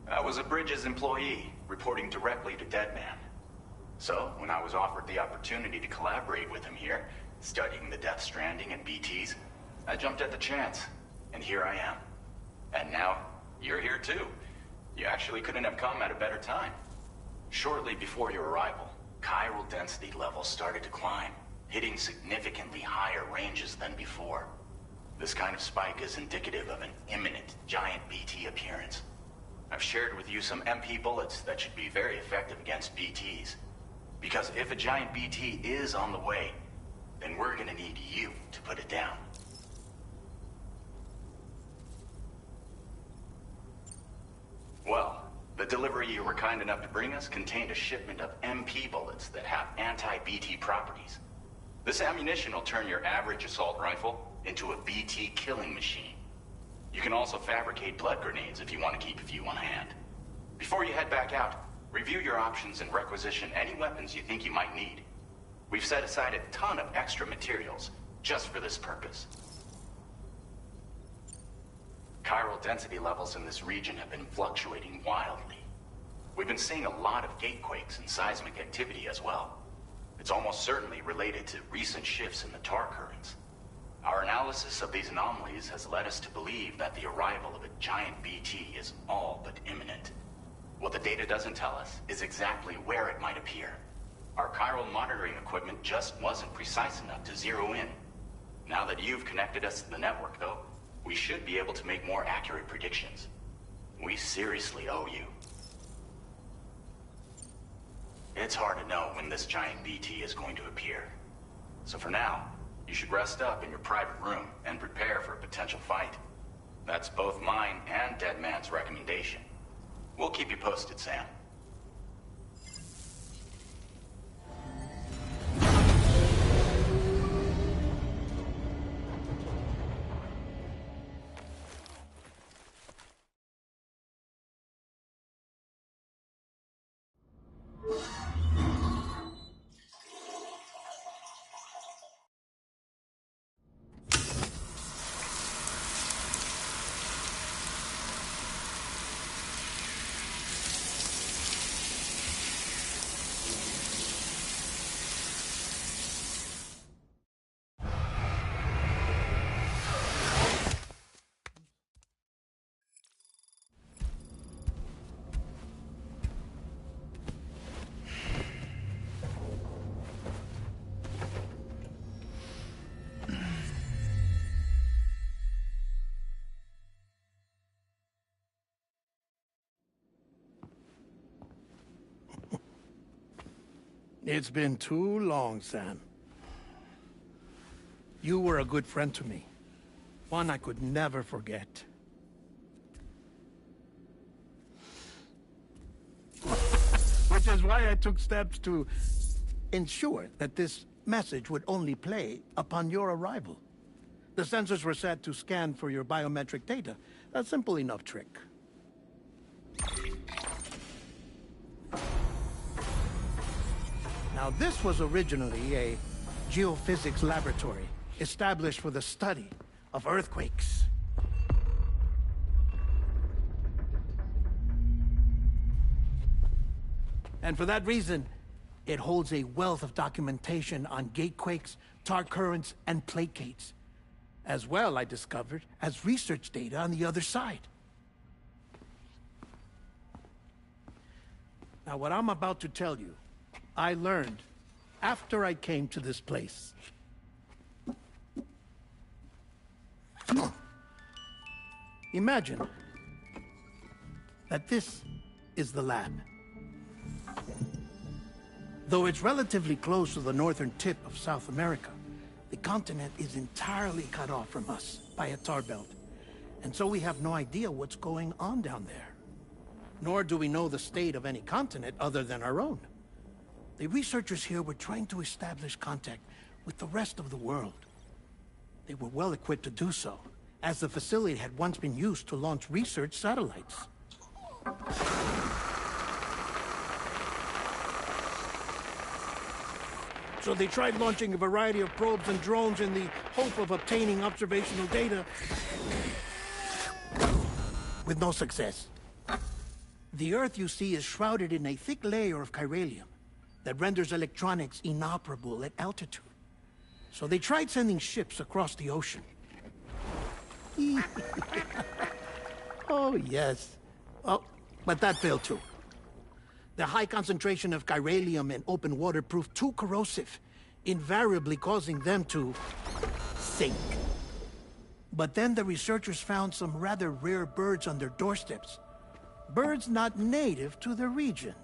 I was a Bridges employee, reporting directly to Deadman. So, when I was offered the opportunity to collaborate with him here, studying the Death Stranding and BTs, I jumped at the chance, and here I am. And now, you're here too. You actually couldn't have come at a better time. Shortly before your arrival, chiral density levels started to climb, hitting significantly higher ranges than before. This kind of spike is indicative of an imminent giant BT appearance. I've shared with you some MP bullets that should be very effective against BTs. Because if a giant BT is on the way, then we're gonna need you to put it down. Well, the delivery you were kind enough to bring us contained a shipment of MP bullets that have anti-BT properties. This ammunition will turn your average assault rifle into a BT killing machine. You can also fabricate blood grenades if you want to keep a few on hand. Before you head back out, review your options and requisition any weapons you think you might need. We've set aside a ton of extra materials just for this purpose. Chiral density levels in this region have been fluctuating wildly. We've been seeing a lot of gatequakes and seismic activity as well. It's almost certainly related to recent shifts in the tar currents. Our analysis of these anomalies has led us to believe that the arrival of a giant BT is all but imminent. What the data doesn't tell us is exactly where it might appear. Our chiral monitoring equipment just wasn't precise enough to zero in. Now that you've connected us to the network, though, we should be able to make more accurate predictions. We seriously owe you. It's hard to know when this giant BT is going to appear. So for now, you should rest up in your private room and prepare for a potential fight. That's both mine and Deadman's recommendation. We'll keep you posted, Sam. It's been too long, Sam. You were a good friend to me. One I could never forget. Which is why I took steps to ensure that this message would only play upon your arrival. The sensors were set to scan for your biometric data. A simple enough trick. Now, this was originally a geophysics laboratory established for the study of earthquakes. And for that reason, it holds a wealth of documentation on gatequakes, tar currents, and plate gates. As well, I discovered, as research data on the other side. Now, what I'm about to tell you, I learned after I came to this place. Imagine that this is the lab. Though it's relatively close to the northern tip of South America, the continent is entirely cut off from us by a tar belt. And so we have no idea what's going on down there. Nor do we know the state of any continent other than our own. The researchers here were trying to establish contact with the rest of the world. They were well equipped to do so, as the facility had once been used to launch research satellites. So they tried launching a variety of probes and drones in the hope of obtaining observational data, with no success. The Earth, you see, is shrouded in a thick layer of chiralium that renders electronics inoperable at altitude. So they tried sending ships across the ocean. Oh, yes. Oh, but that failed too. The high concentration of chiralium in open water proved too corrosive, invariably causing them to sink. But then the researchers found some rather rare birds on their doorsteps. Birds not native to the region.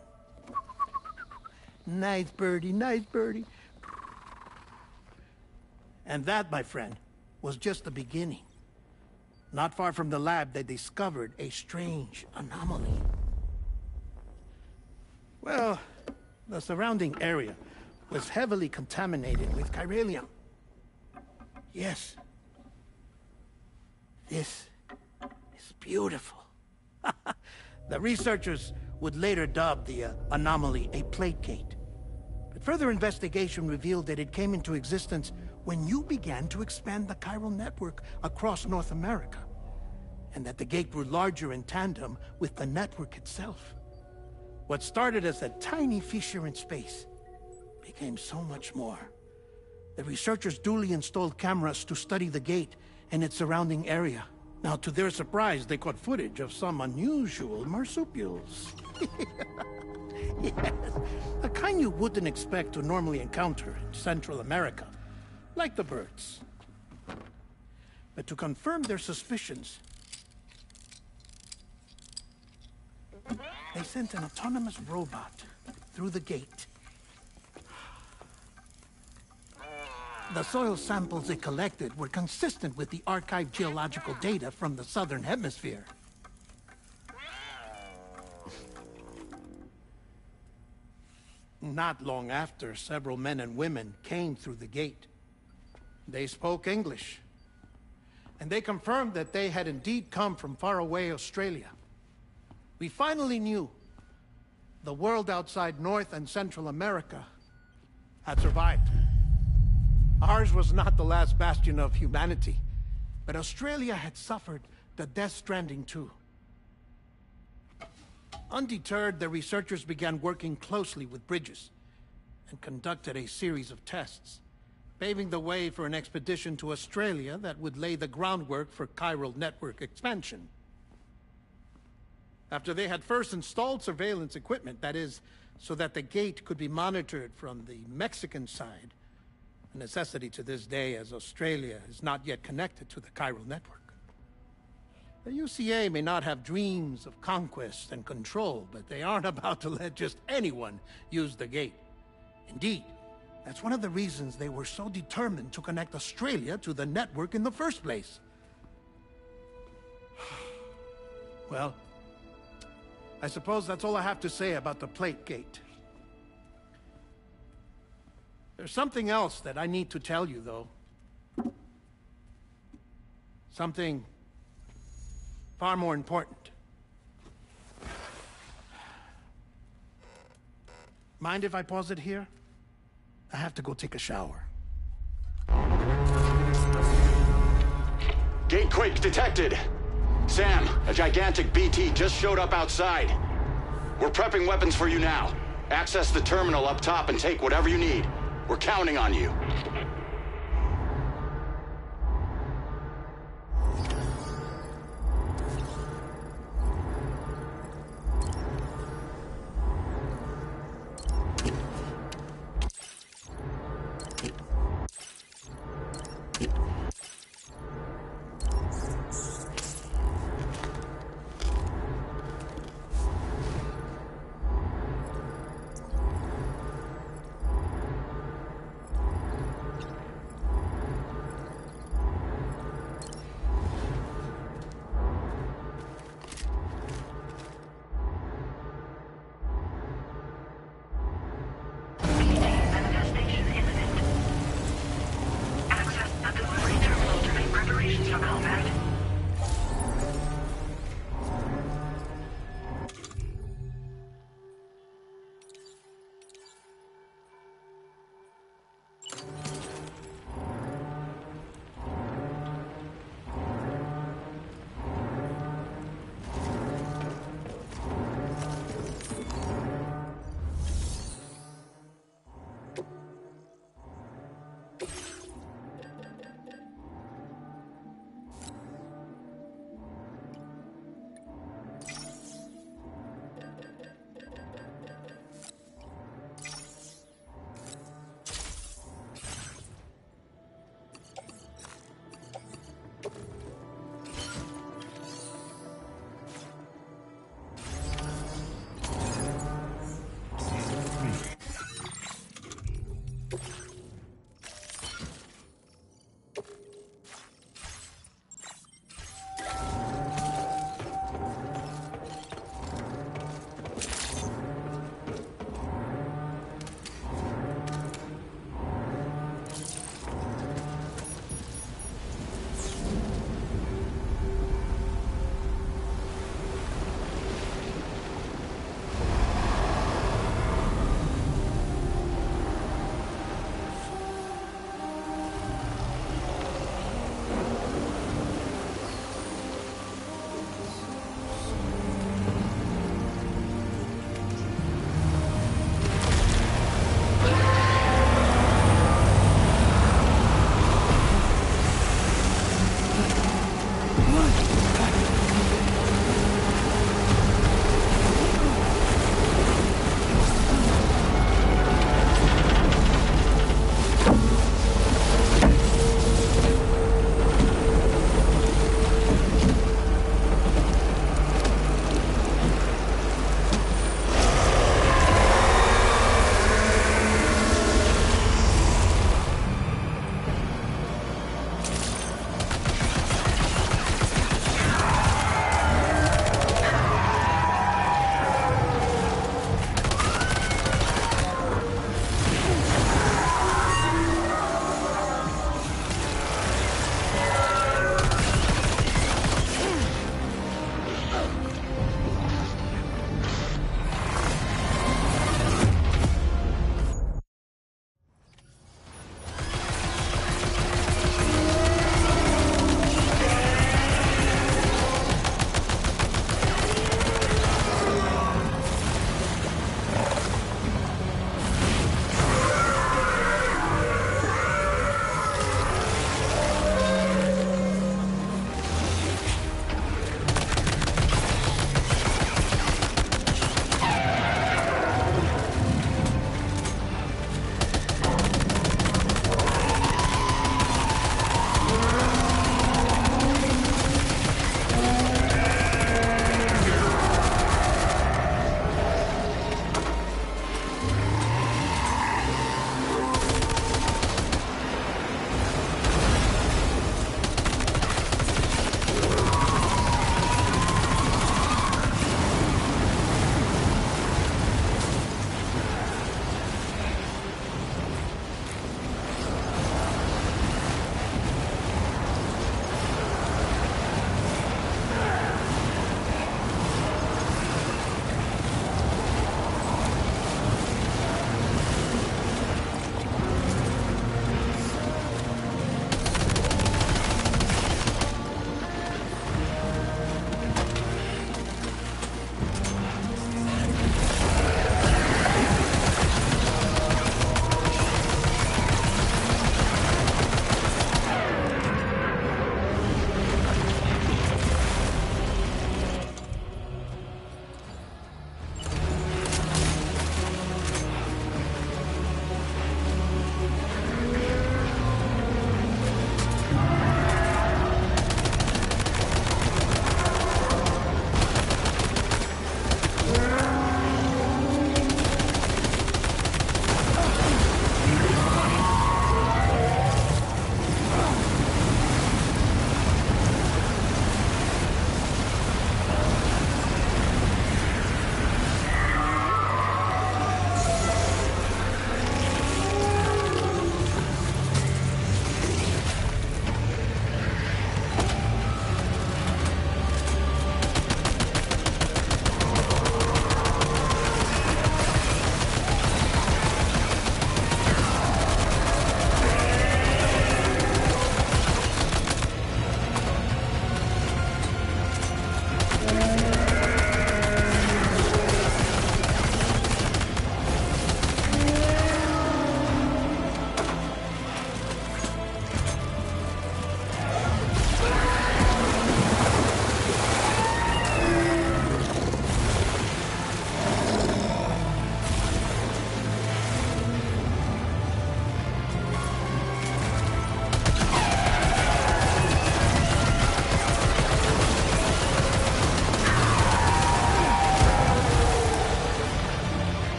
Nice birdie, nice birdie. And that, my friend, was just the beginning. Not far from the lab, they discovered a strange anomaly. Well, the surrounding area was heavily contaminated with chiralium. Yes. This is beautiful. The researchers would later dub the anomaly a plate gate. But further investigation revealed that it came into existence when you began to expand the chiral network across North America, and that the gate grew larger in tandem with the network itself. What started as a tiny fissure in space became so much more. The researchers duly installed cameras to study the gate and its surrounding area. Now, to their surprise, they caught footage of some unusual marsupials. Yes, a kind you wouldn't expect to normally encounter in Central America, like the birds. But to confirm their suspicions, they sent an autonomous robot through the gate. The soil samples it collected were consistent with the archived geological data from the southern hemisphere. Not long after, several men and women came through the gate. They spoke English, and they confirmed that they had indeed come from faraway Australia. We finally knew the world outside North and Central America had survived. Ours was not the last bastion of humanity, but Australia had suffered the death stranding too. Undeterred, the researchers began working closely with Bridges and conducted a series of tests, paving the way for an expedition to Australia that would lay the groundwork for chiral network expansion. After they had first installed surveillance equipment, that is, so that the gate could be monitored from the Mexican side, a necessity to this day as Australia is not yet connected to the chiral network. The UCA may not have dreams of conquest and control, but they aren't about to let just anyone use the gate. Indeed, that's one of the reasons they were so determined to connect Australia to the network in the first place. Well, I suppose that's all I have to say about the plate gate. There's something else that I need to tell you, though. Something far more important. Mind if I pause it here? I have to go take a shower. Gatequake detected! Sam, a gigantic BT just showed up outside. We're prepping weapons for you now. Access the terminal up top and take whatever you need. We're counting on you.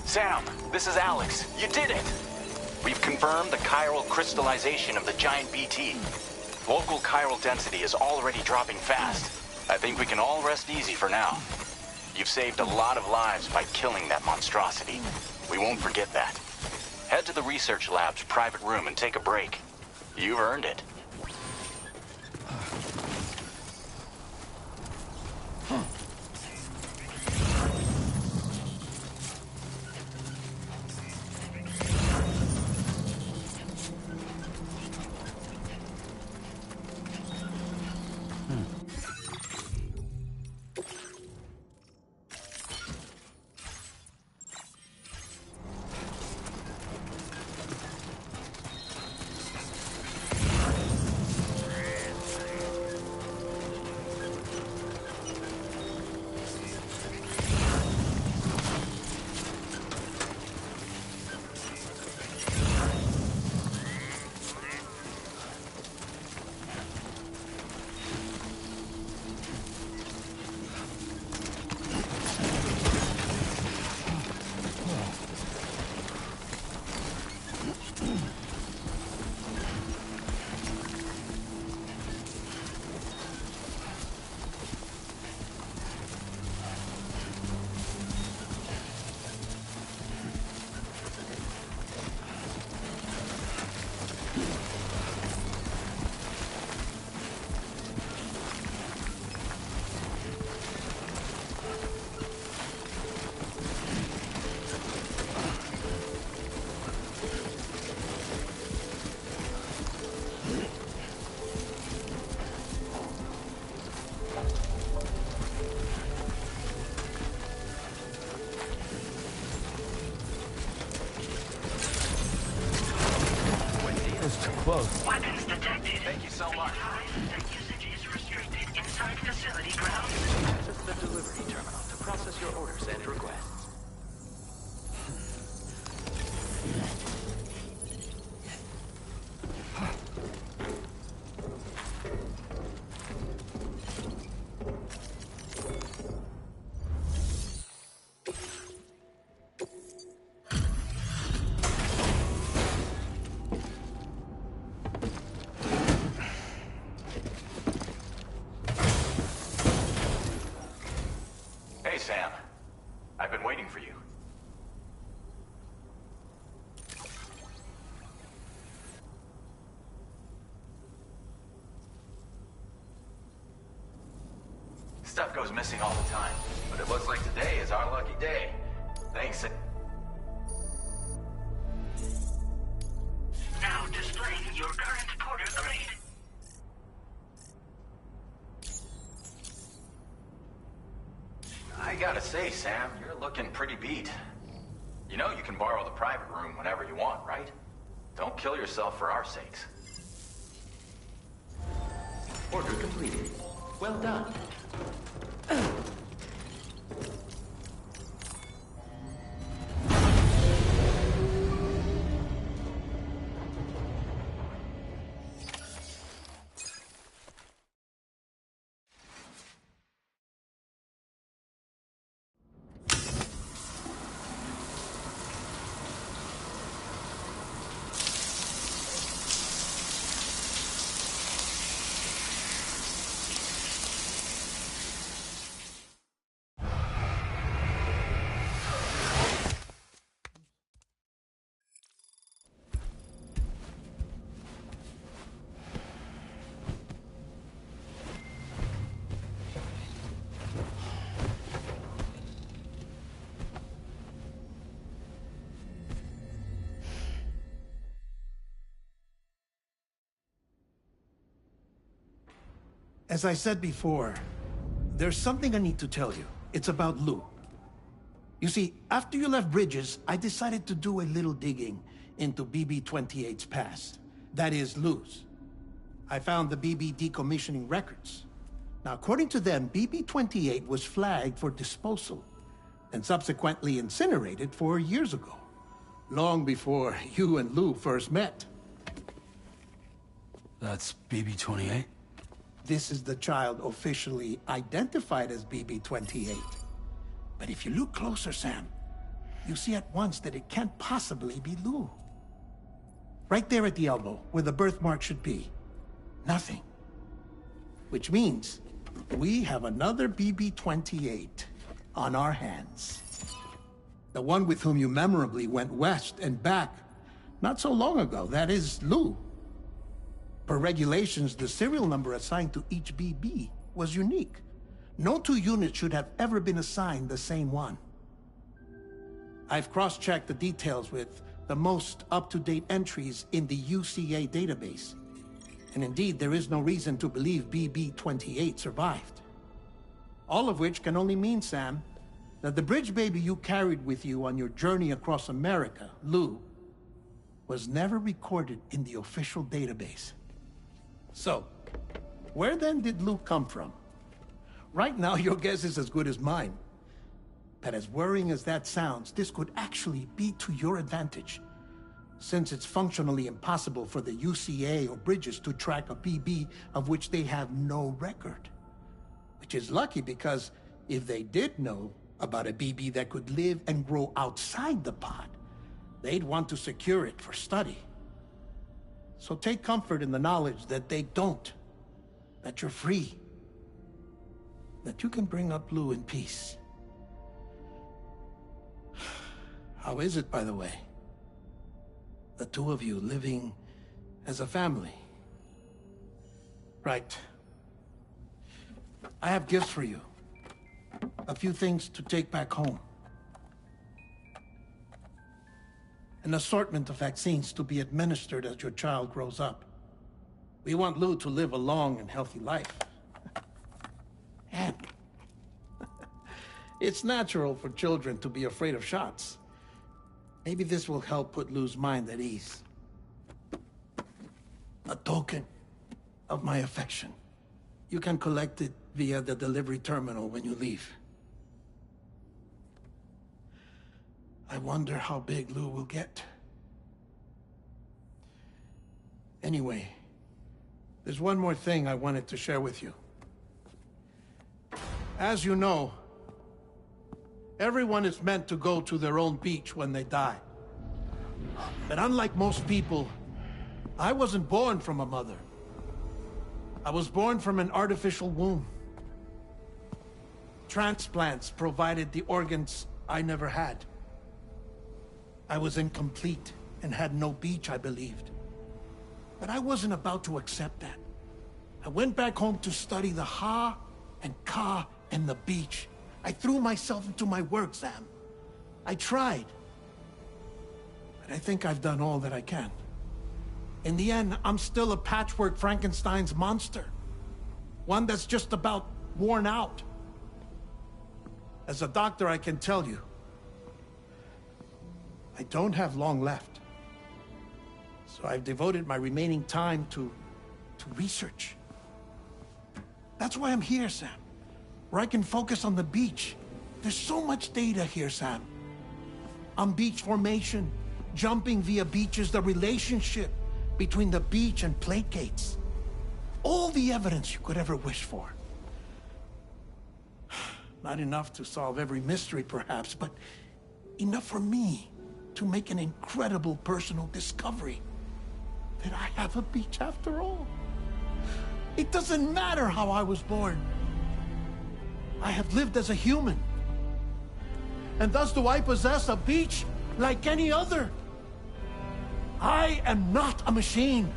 Sam, this is Alex. You did it! We've confirmed the chiral crystallization of the giant BT. Local chiral density is already dropping fast. I think we can all rest easy for now. You've saved a lot of lives by killing that monstrosity. We won't forget that. Head to the research lab's private room and take a break. You've earned it. Close. Weapons detected. Thank you so much. That usage is restricted inside facility grounds. Access the delivery terminal to process your orders and requests. Hey, Sam. I've been waiting for you. Stuff goes missing all the time, but it looks like today is our lucky day. Thanks. Now displaying your current porter grade. I gotta say, Sam, you're looking pretty beat. You know you can borrow the private room whenever you want, right? Don't kill yourself for our sakes. Order completed. Well done. As I said before, there's something I need to tell you. It's about Lou. You see, after you left Bridges, I decided to do a little digging into BB-28's past. That is, Lou's. I found the BB decommissioning records. Now, according to them, BB-28 was flagged for disposal and subsequently incinerated 4 years ago, long before you and Lou first met. That's BB-28? This is the child officially identified as BB-28. But if you look closer, Sam, you see at once that it can't possibly be Lou. Right there at the elbow, where the birthmark should be. Nothing. Which means we have another BB-28 on our hands. The one with whom you memorably went west and back not so long ago. That is Lou. Per regulations, the serial number assigned to each BB was unique. No two units should have ever been assigned the same one. I've cross-checked the details with the most up-to-date entries in the UCA database. And indeed, there is no reason to believe BB-28 survived. All of which can only mean, Sam, that the bridge baby you carried with you on your journey across America, Lou, was never recorded in the official database. So, where then did Lou come from? Right now, your guess is as good as mine. But as worrying as that sounds, this could actually be to your advantage, since it's functionally impossible for the UCA or Bridges to track a BB of which they have no record. Which is lucky, because if they did know about a BB that could live and grow outside the pod, they'd want to secure it for study. So take comfort in the knowledge that they don't, that you're free, that you can bring up Lou in peace. How is it, by the way? The two of you living as a family. Right. I have gifts for you. A few things to take back home. An assortment of vaccines to be administered as your child grows up. We want Lou to live a long and healthy life. And it's natural for children to be afraid of shots. Maybe this will help put Lou's mind at ease. A token of my affection. You can collect it via the delivery terminal when you leave. I wonder how big Lou will get. Anyway, there's one more thing I wanted to share with you. As you know, everyone is meant to go to their own beach when they die. But unlike most people, I wasn't born from a mother. I was born from an artificial womb. Transplants provided the organs I never had. I was incomplete and had no beach, I believed. But I wasn't about to accept that. I went back home to study the Ha and Ka and the beach. I threw myself into my work, Sam. I tried. But I think I've done all that I can. In the end, I'm still a patchwork Frankenstein's monster. One that's just about worn out. As a doctor, I can tell you, I don't have long left. So I've devoted my remaining time to research. That's why I'm here, Sam. Where I can focus on the beach. There's so much data here, Sam. On beach formation, jumping via beaches, the relationship between the beach and plate gates. All the evidence you could ever wish for. Not enough to solve every mystery, perhaps, but enough for me to make an incredible personal discovery. That I have a beach after all. It doesn't matter how I was born. I have lived as a human. And thus do I possess a beach like any other. I am not a machine,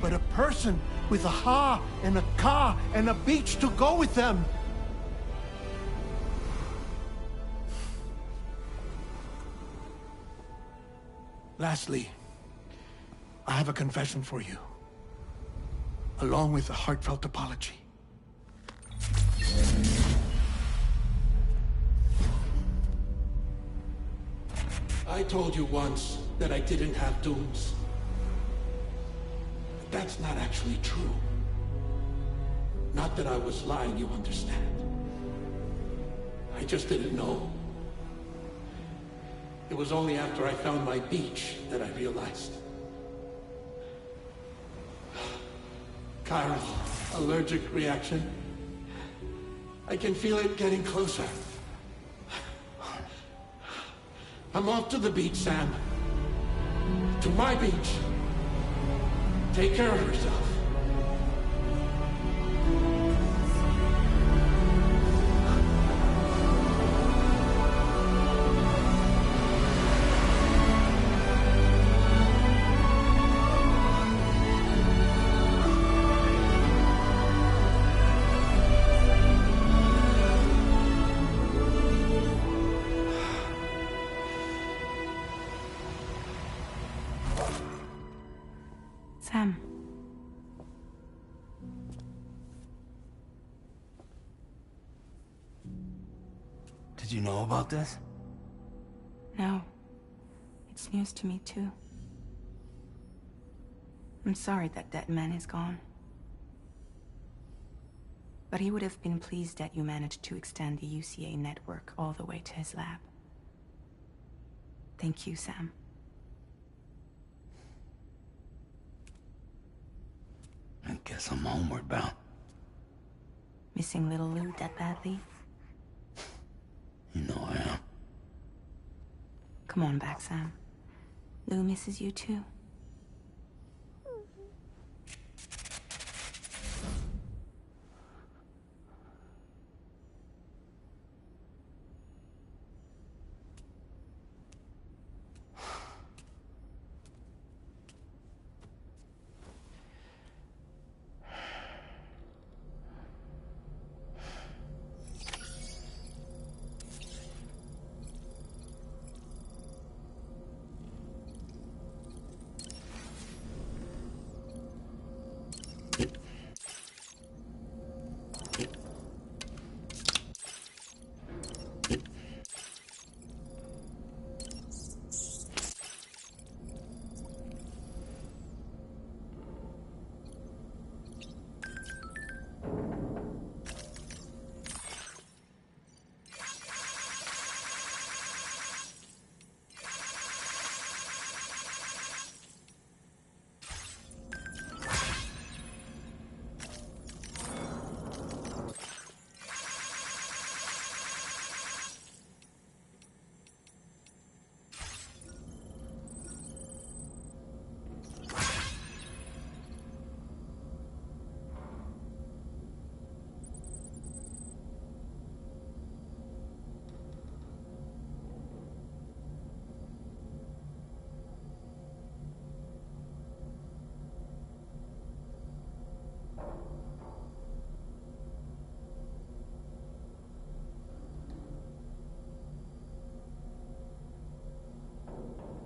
but a person with a Ha and a Ka and a beach to go with them. Lastly, I have a confession for you, along with a heartfelt apology. I told you once that I didn't have dooms. But that's not actually true. Not that I was lying, you understand. I just didn't know. It was only after I found my beach that I realized. Chiral allergic reaction. I can feel it getting closer. I'm off to the beach, Sam. To my beach. Take care of yourself. Sam. Did you know about this? No. It's news to me, too. I'm sorry that that man is gone. But he would have been pleased that you managed to extend the UCA network all the way to his lab. Thank you, Sam. I guess I'm homeward bound. Missing little Lou that badly? You know I am. Come on back, Sam. Lou misses you too.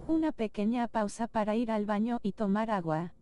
Una pequeña pausa para ir al baño y tomar agua.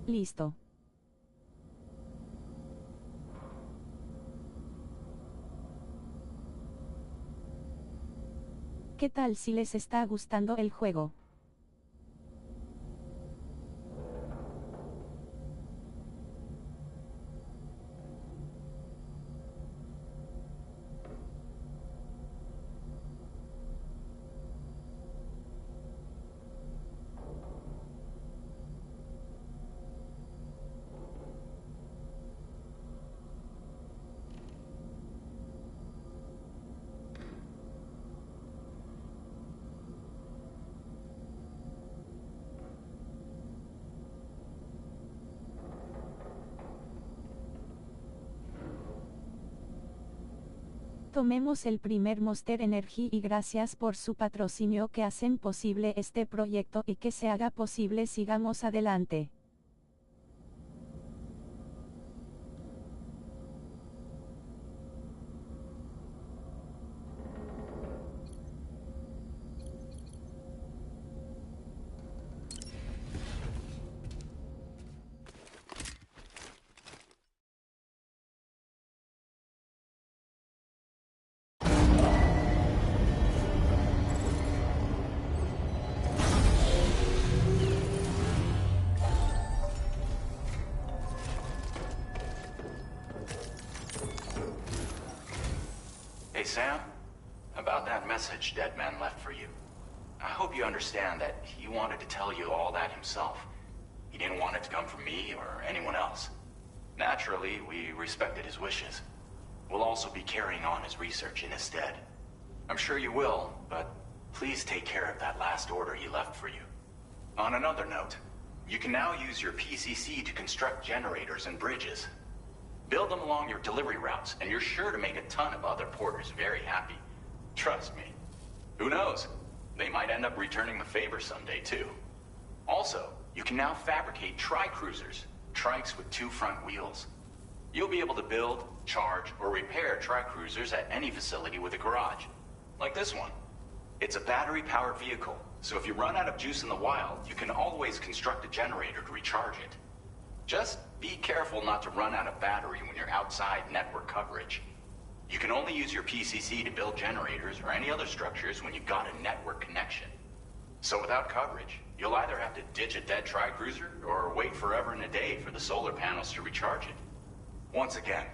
Listo. ¿Qué tal si les está gustando el juego? Tomemos el primer Monster Energy y gracias por su patrocinio que hacen posible este proyecto y que se haga posible. Sigamos adelante. Hey, Sam. About that message Deadman left for you. I hope you understand that he wanted to tell you all that himself. He didn't want it to come from me or anyone else. Naturally, we respected his wishes. We'll also be carrying on his research in his stead. I'm sure you will, but please take care of that last order he left for you. On another note, you can now use your PCC to construct generators and bridges. Build them along your delivery routes, and you're sure to make a ton of other porters very happy. Trust me. Who knows? They might end up returning the favor someday, too. Also, you can now fabricate tri-cruisers, trikes with 2 front wheels. You'll be able to build, charge, or repair tri-cruisers at any facility with a garage. Like this one. It's a battery-powered vehicle, so if you run out of juice in the wild, you can always construct a generator to recharge it. Just be careful not to run out of battery when you're outside network coverage. You can only use your PCC to build generators or any other structures when you've got a network connection. So without coverage, you'll either have to ditch a dead tri-cruiser or wait forever and a day for the solar panels to recharge it. Once again,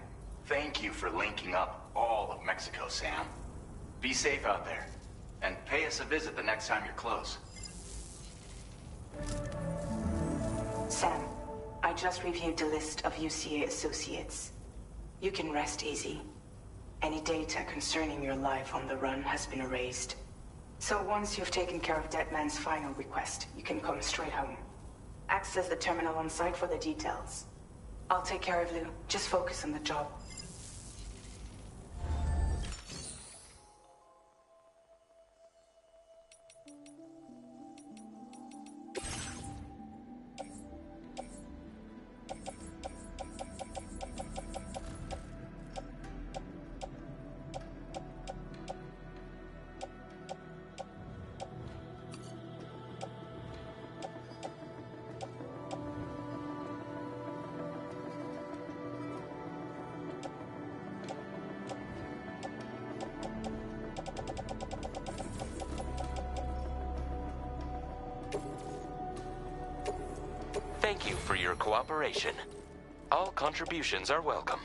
thank you for linking up all of Mexico, Sam. Be safe out there, and pay us a visit the next time you're close. Sam, I just reviewed the list of UCA associates. You can rest easy. Any data concerning your life on the run has been erased. So once you've taken care of Deadman's final request, you can come straight home. Access the terminal on site for the details. I'll take care of you. Just focus on the job. Thank you for your cooperation. All contributions are welcome.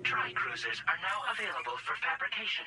Tri-cruisers are now available for fabrication.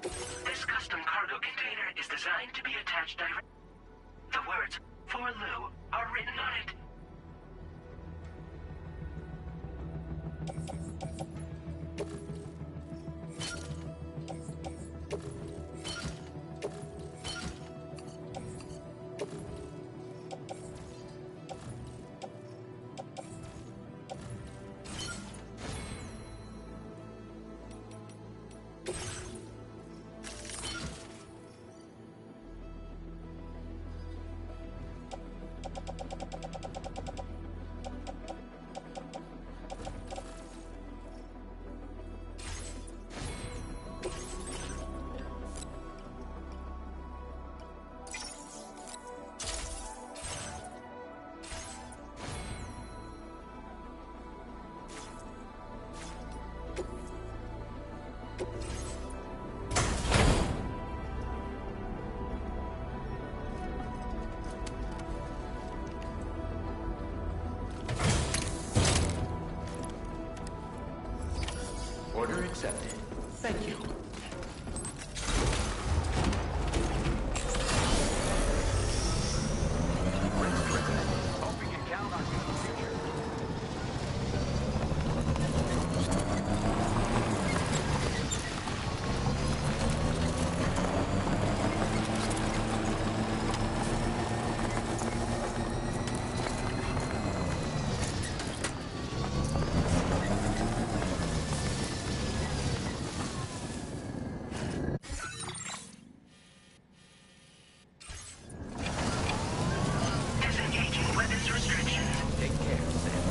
This custom cargo container is designed to be attached directly. The words, "For Lou," are written on it. Order accepted. Thank you. Hope we can count on you in the future. Disengaging weapons restrictions. Take care, Sam.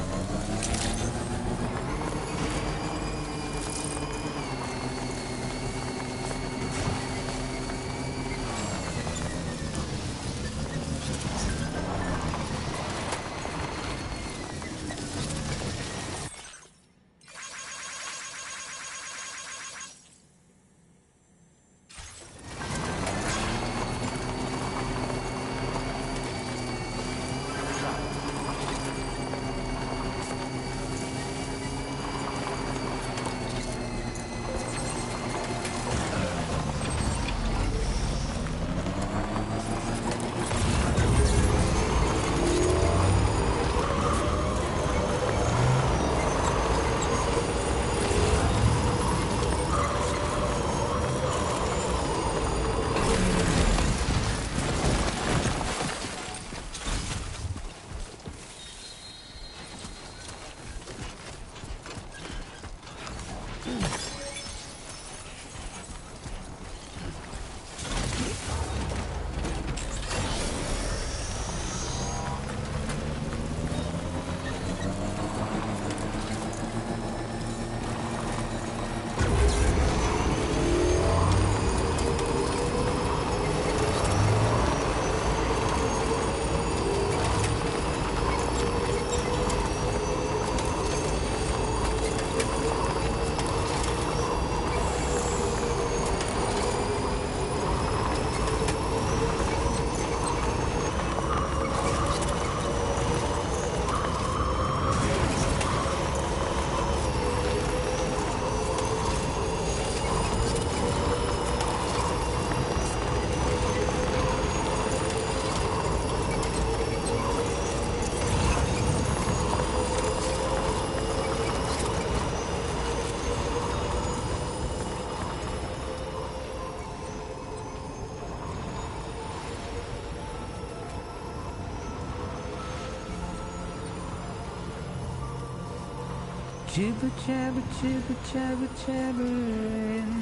Jibber jabber, jibber jabber, jabbering.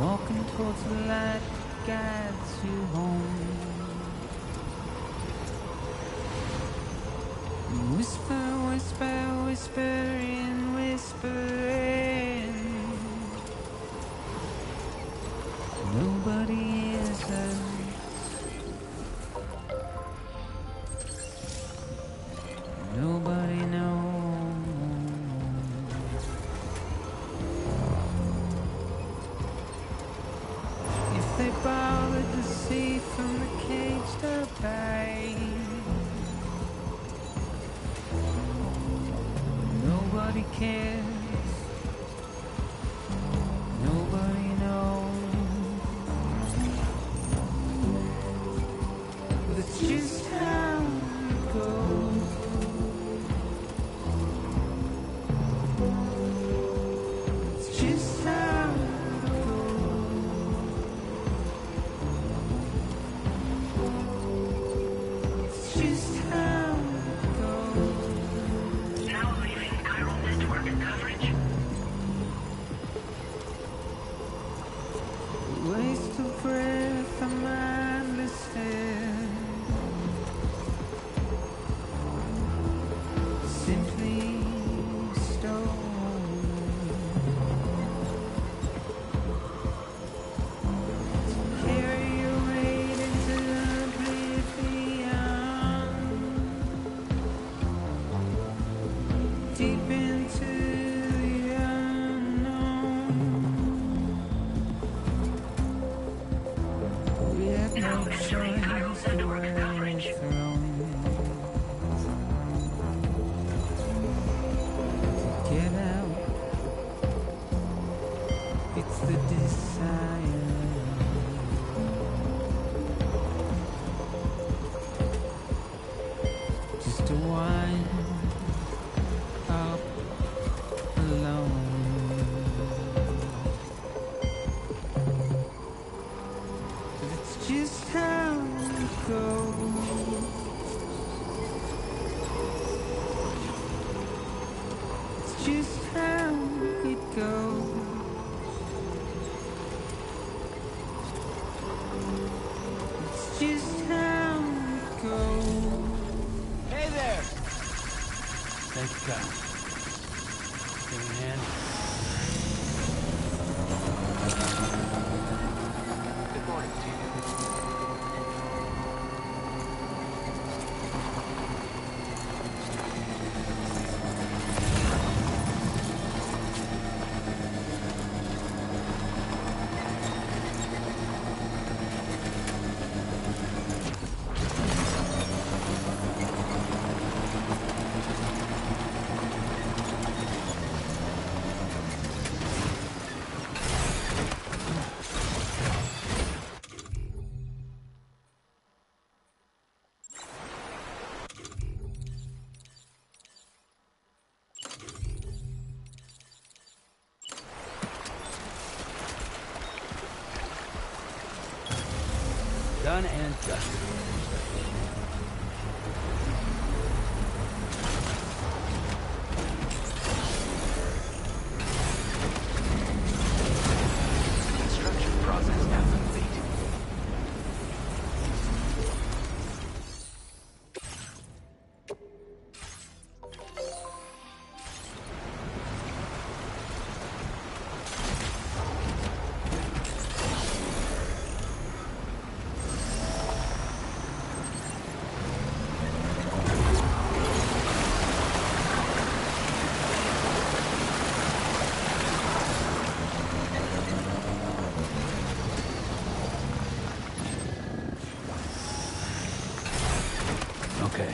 Walking towards the light that guides you home. Whisper, whisper, whispering, whispering. Nobody hears us. Nobody knows. If they bothered to see from the caged up eye, nobody cares. deep into the unknown. We have no choice the way we're thrown. Get out. It's the desire. Just to wind up alone. But it's just how it goes. It's just how it goes. It's just how it goes. Hey there! Thank you, Kyle. Give me a hand. Good morning to you. Done and dusted. Construction process now complete. Okay.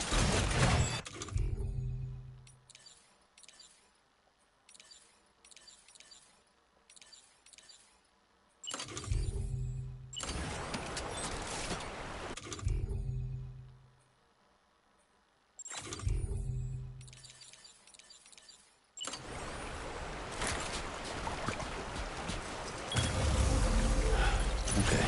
Okay.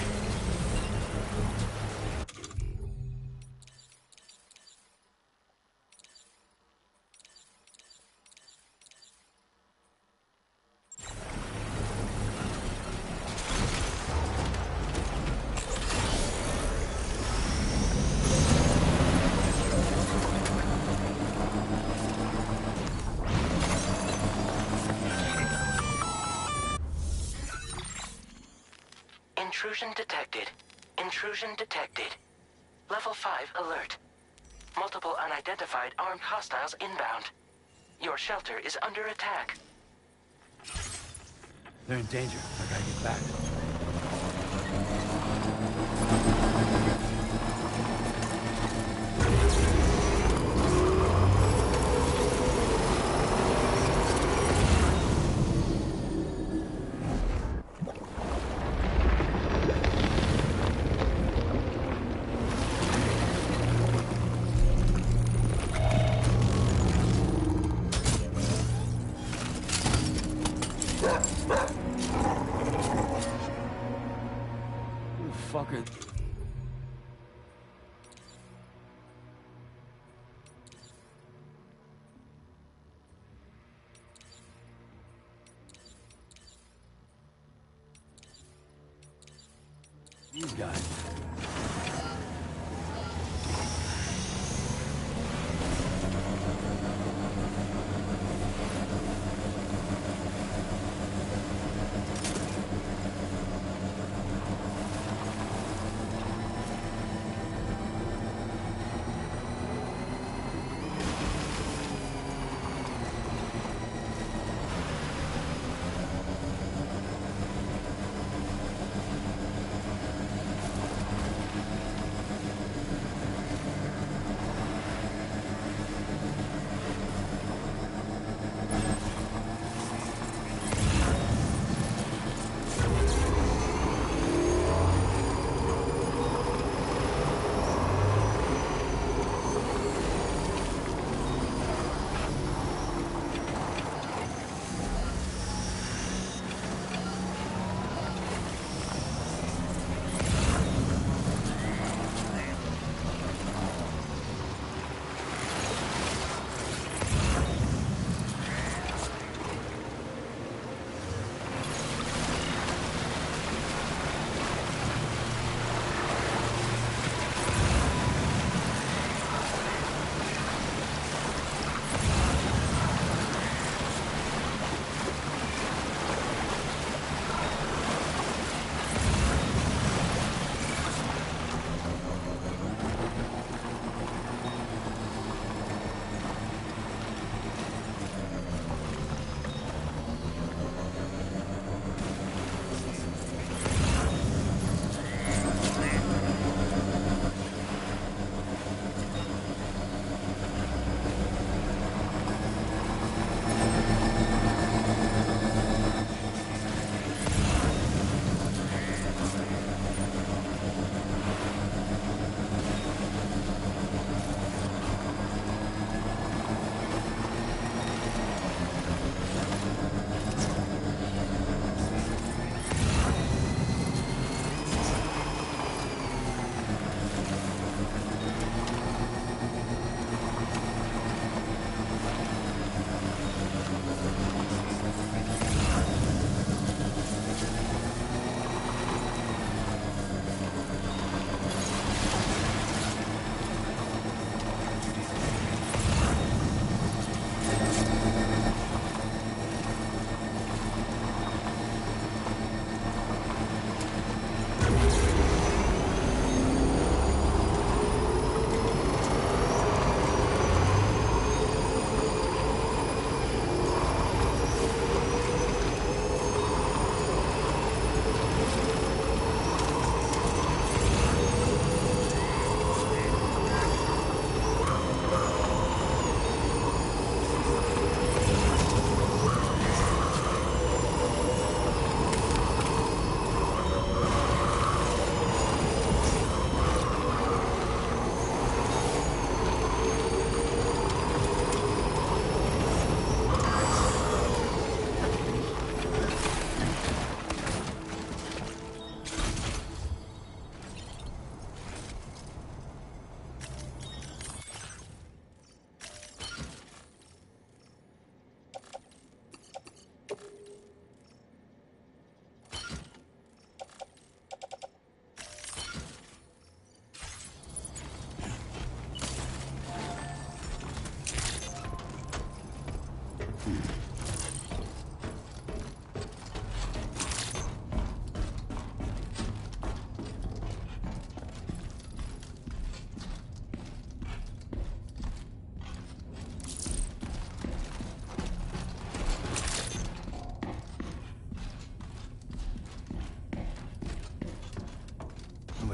Intrusion detected. Intrusion detected. Level 5 alert. Multiple unidentified armed hostiles inbound. Your shelter is under attack. They're in danger. I gotta get back. Fucker. These guys.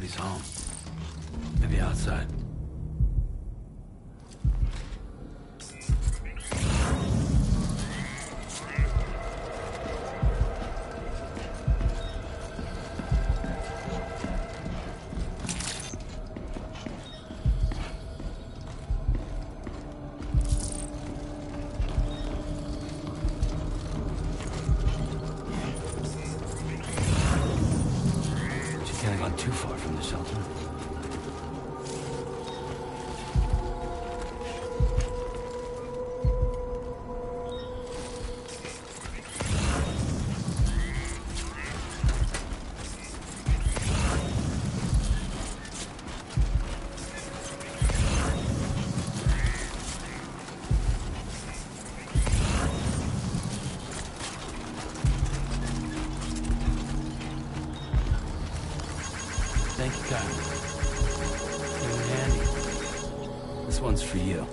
nobody's home. Maybe outside. Too far from the shelter. Thank you, Kyle. Came in handy. This one's for you.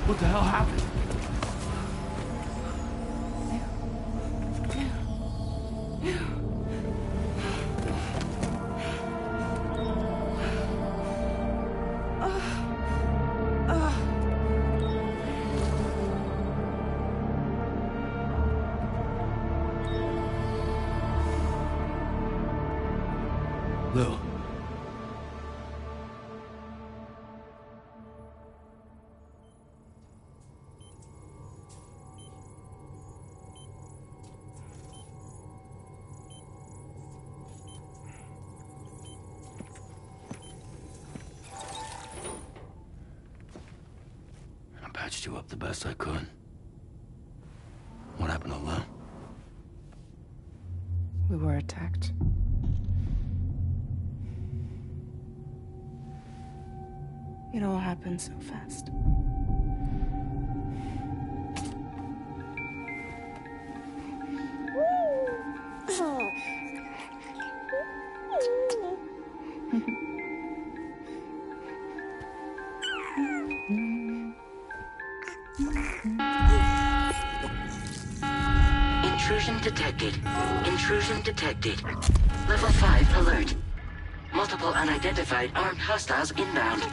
What the hell happened? Lou. I patched you up the best I could. What happened to Lou? We were attacked. It all happened so fast. Intrusion detected. Intrusion detected. Level 5 alert. Multiple unidentified armed hostiles inbound.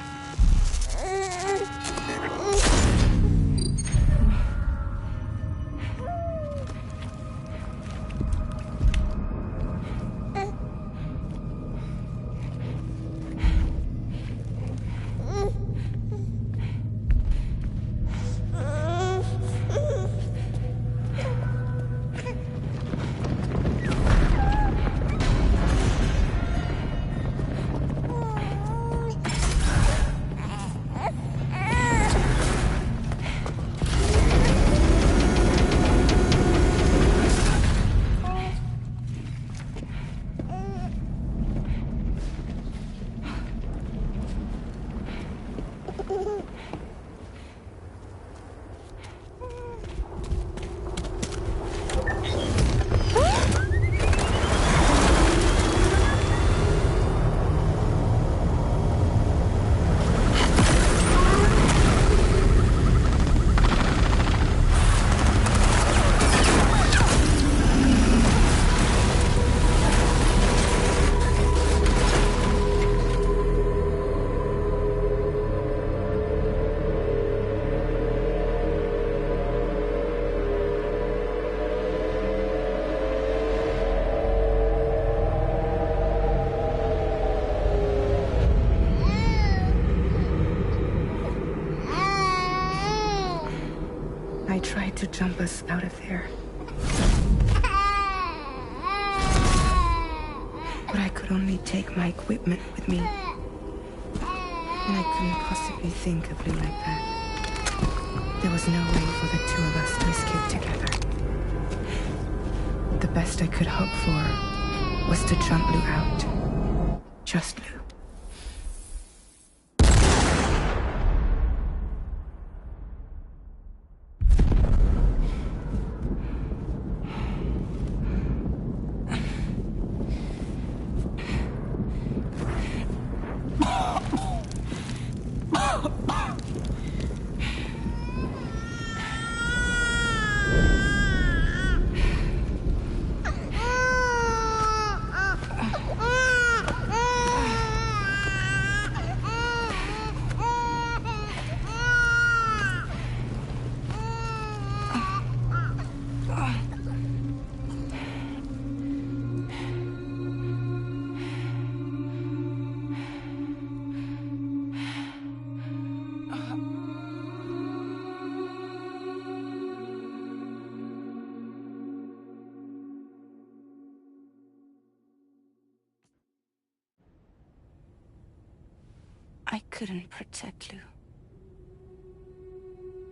I tried to jump us out of there. But I could only take my equipment with me. And I couldn't possibly think of Lou like that. There was no way for the two of us to escape together. The best I could hope for was to jump Lou out. Just Lou. I couldn't protect Lou.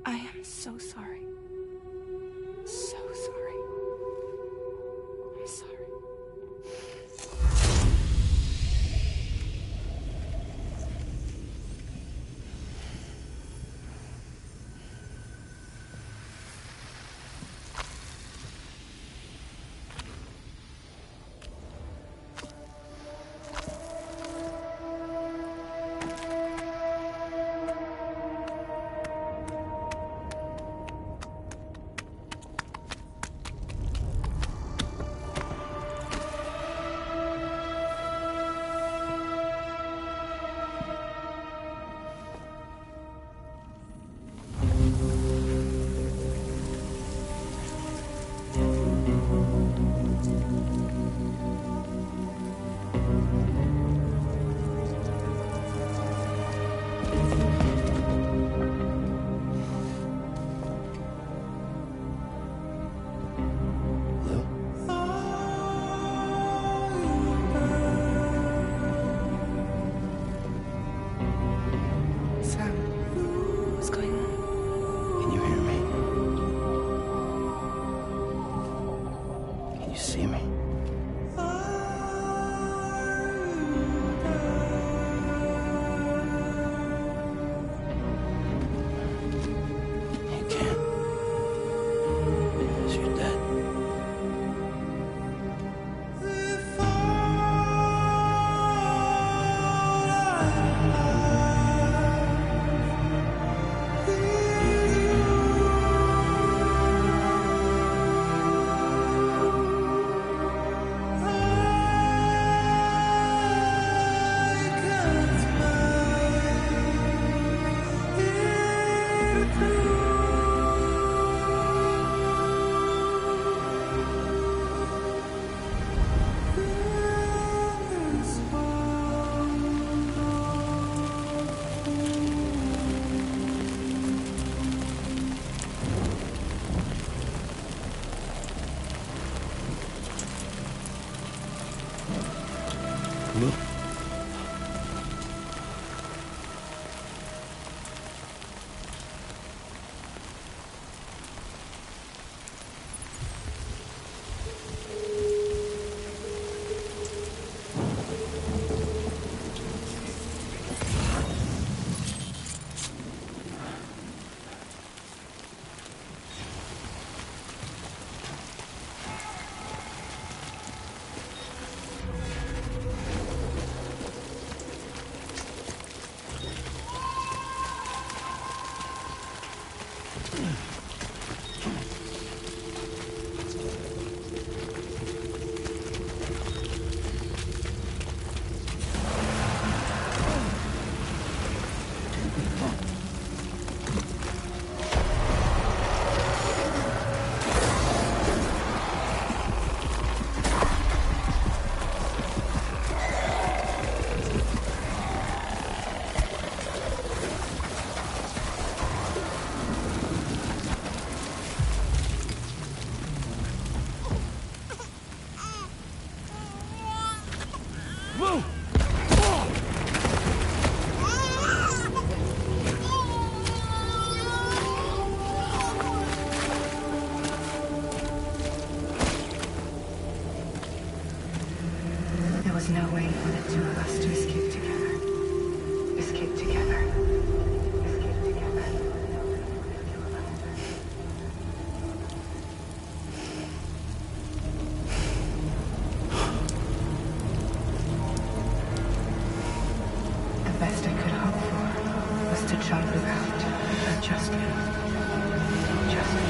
I am so sorry. So sorry. I'm sorry. just a child without, but just you. Just you.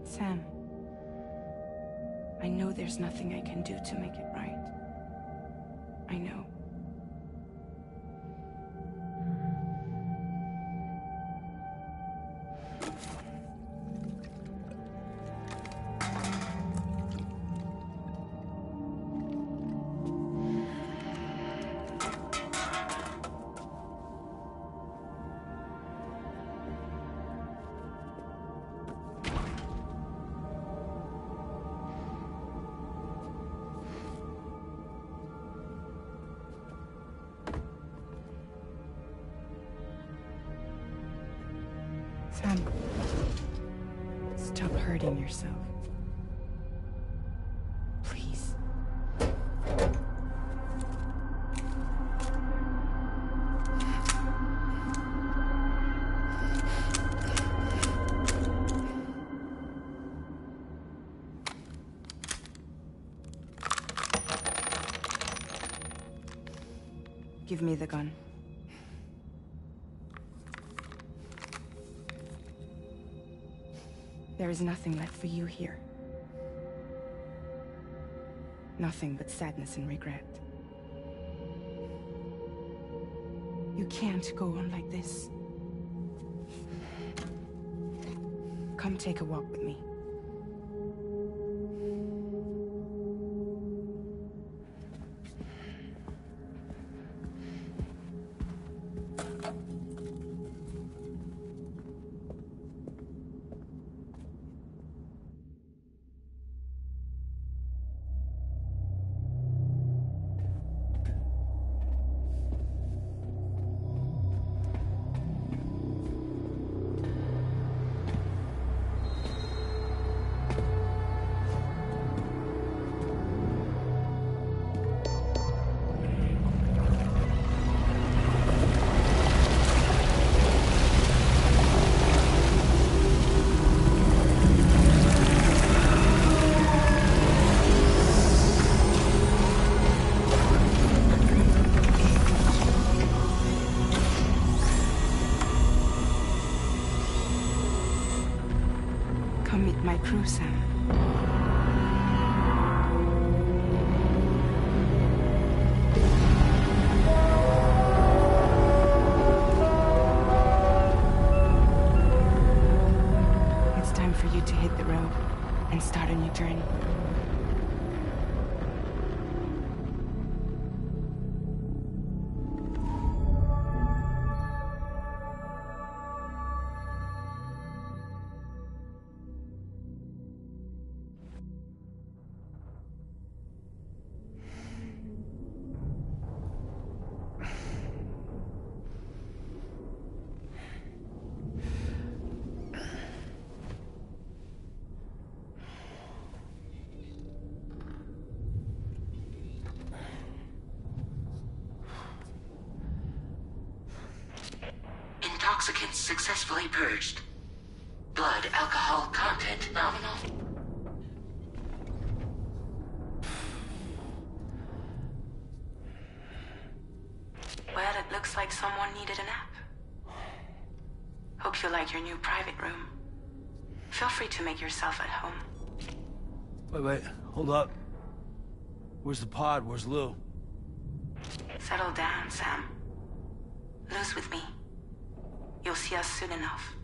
Sam, I know there's nothing I can do to make it right. I know. Sam, stop hurting yourself. Please. Give me the gun. There is nothing left for you here. Nothing but sadness and regret. You can't go on like this. Come take a walk with me. Come meet my crew, Sam. It's time for you to hit the road and start a new journey. successfully purged. Blood alcohol content nominal. Well, it looks like someone needed a nap. Hope you like your new private room. Feel free to make yourself at home. Wait, hold up. Where's the pod? Where's Lou? Settle down, Sam. Lou's with me. You'll see us soon enough.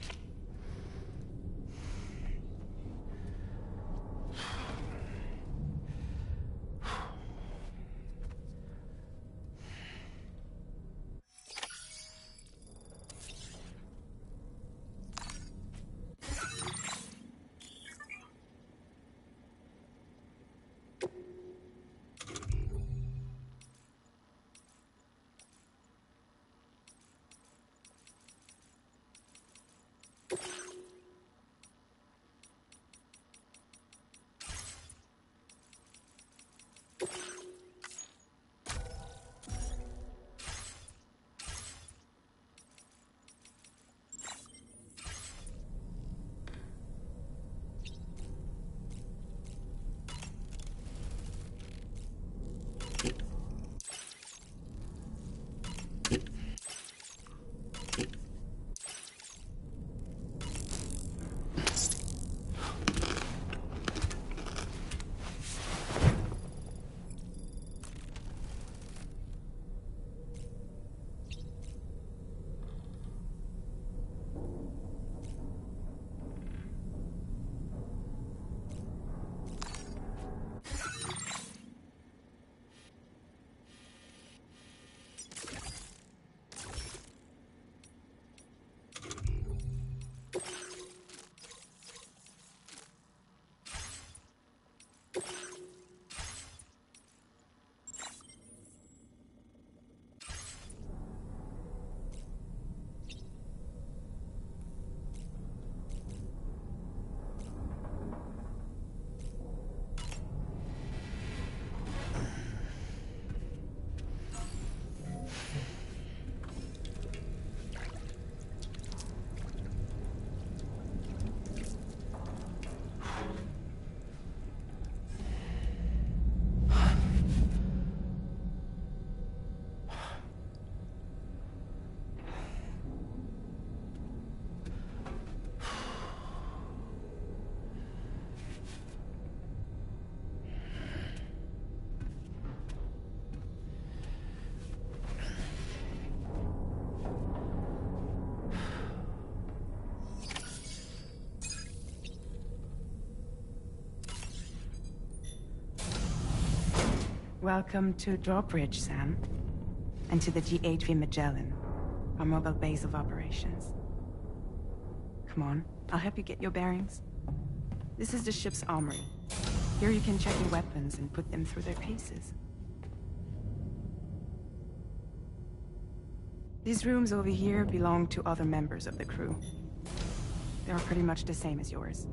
Welcome to Drawbridge, Sam. And to the GHV Magellan, our mobile base of operations. Come on, I'll help you get your bearings. This is the ship's armory. Here you can check your weapons and put them through their paces. These rooms over here belong to other members of the crew. They are pretty much the same as yours.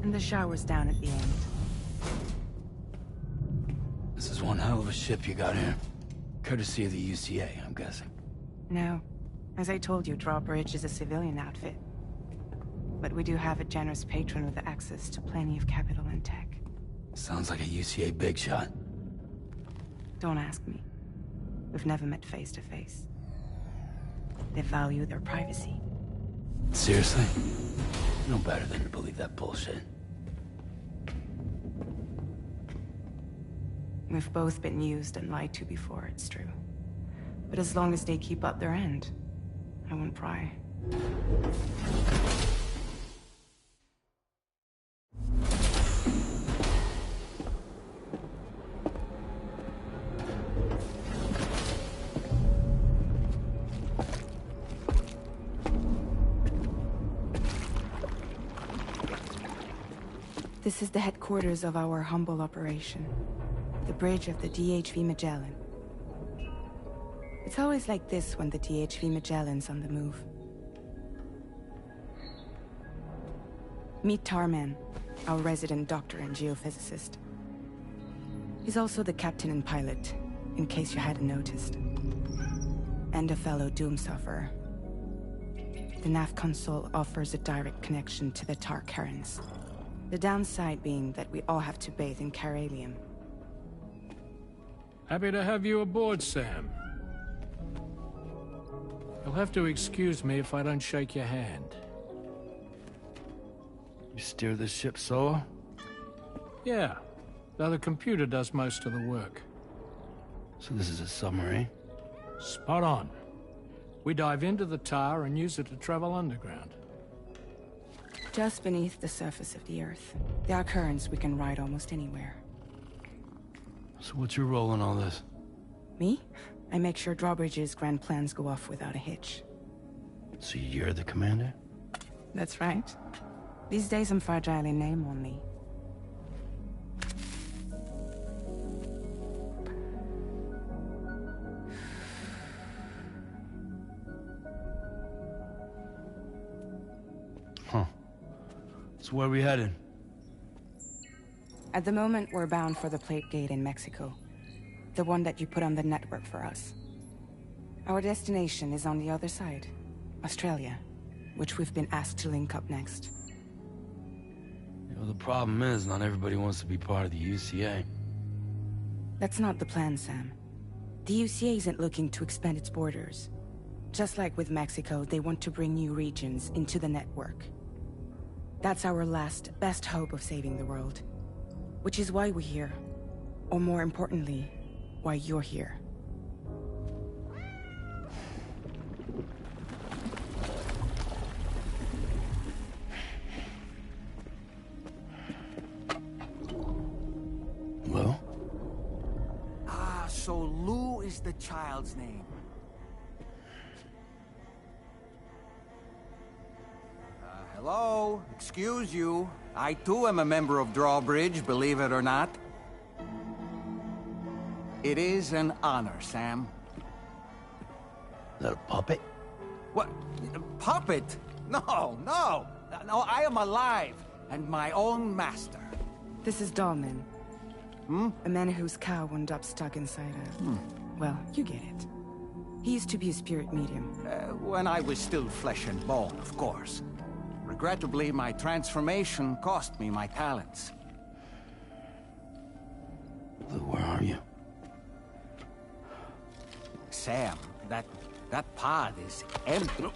And the shower's down at the end. This is one hell of a ship you got here. Courtesy of the UCA, I'm guessing. No. As I told you, Drawbridge is a civilian outfit. But we do have a generous patron with access to plenty of capital and tech. Sounds like a UCA big shot. Don't ask me. We've never met face to face. They value their privacy. Seriously? No better than to believe that bullshit. We've both been used and lied to before, it's true. But as long as they keep up their end, I won't pry. This is the headquarters of our humble operation. The bridge of the DHV Magellan. It's always like this when the DHV Magellan's on the move. Meet Tarman, our resident doctor and geophysicist. He's also the captain and pilot, in case you hadn't noticed. And a fellow doom sufferer. the nav console offers a direct connection to the tar currents. The downside being that we all have to bathe in caralium. Happy to have you aboard, Sam. You'll have to excuse me if I don't shake your hand. You steer this ship solo? Yeah, though the computer does most of the work. So this is a submarine? Spot on. We dive into the tar and use it to travel underground. Just beneath the surface of the Earth, there are currents we can ride almost anywhere. So what's your role in all this? Me? I make sure Drawbridge's grand plans go off without a hitch. So you're the commander? That's right. These days I'm fragile in name only. Huh. So where are we headed? At the moment, we're bound for the plate gate in Mexico. The one that you put on the network for us. Our destination is on the other side, Australia, which we've been asked to link up next. You know, the problem is, not everybody wants to be part of the UCA. That's not the plan, Sam. The UCA isn't looking to expand its borders. Just like with Mexico, they want to bring new regions into the network. That's our last, best hope of saving the world. Which is why we're here. Or more importantly, why you're here. Lou? Ah, so Lou is the child's name. Hello? Excuse you. I too am a member of Drawbridge, believe it or not. It is an honor, Sam. Is that a puppet? What? A puppet? No, no! No, I am alive, and my own master. This is Dahlman. A man whose cow wound up stuck inside a... Well, you get it. He used to be a spirit medium. When I was still flesh and bone, of course. Regrettably, my transformation cost me my talents. Lou, where are you? Sam, that pod is empty.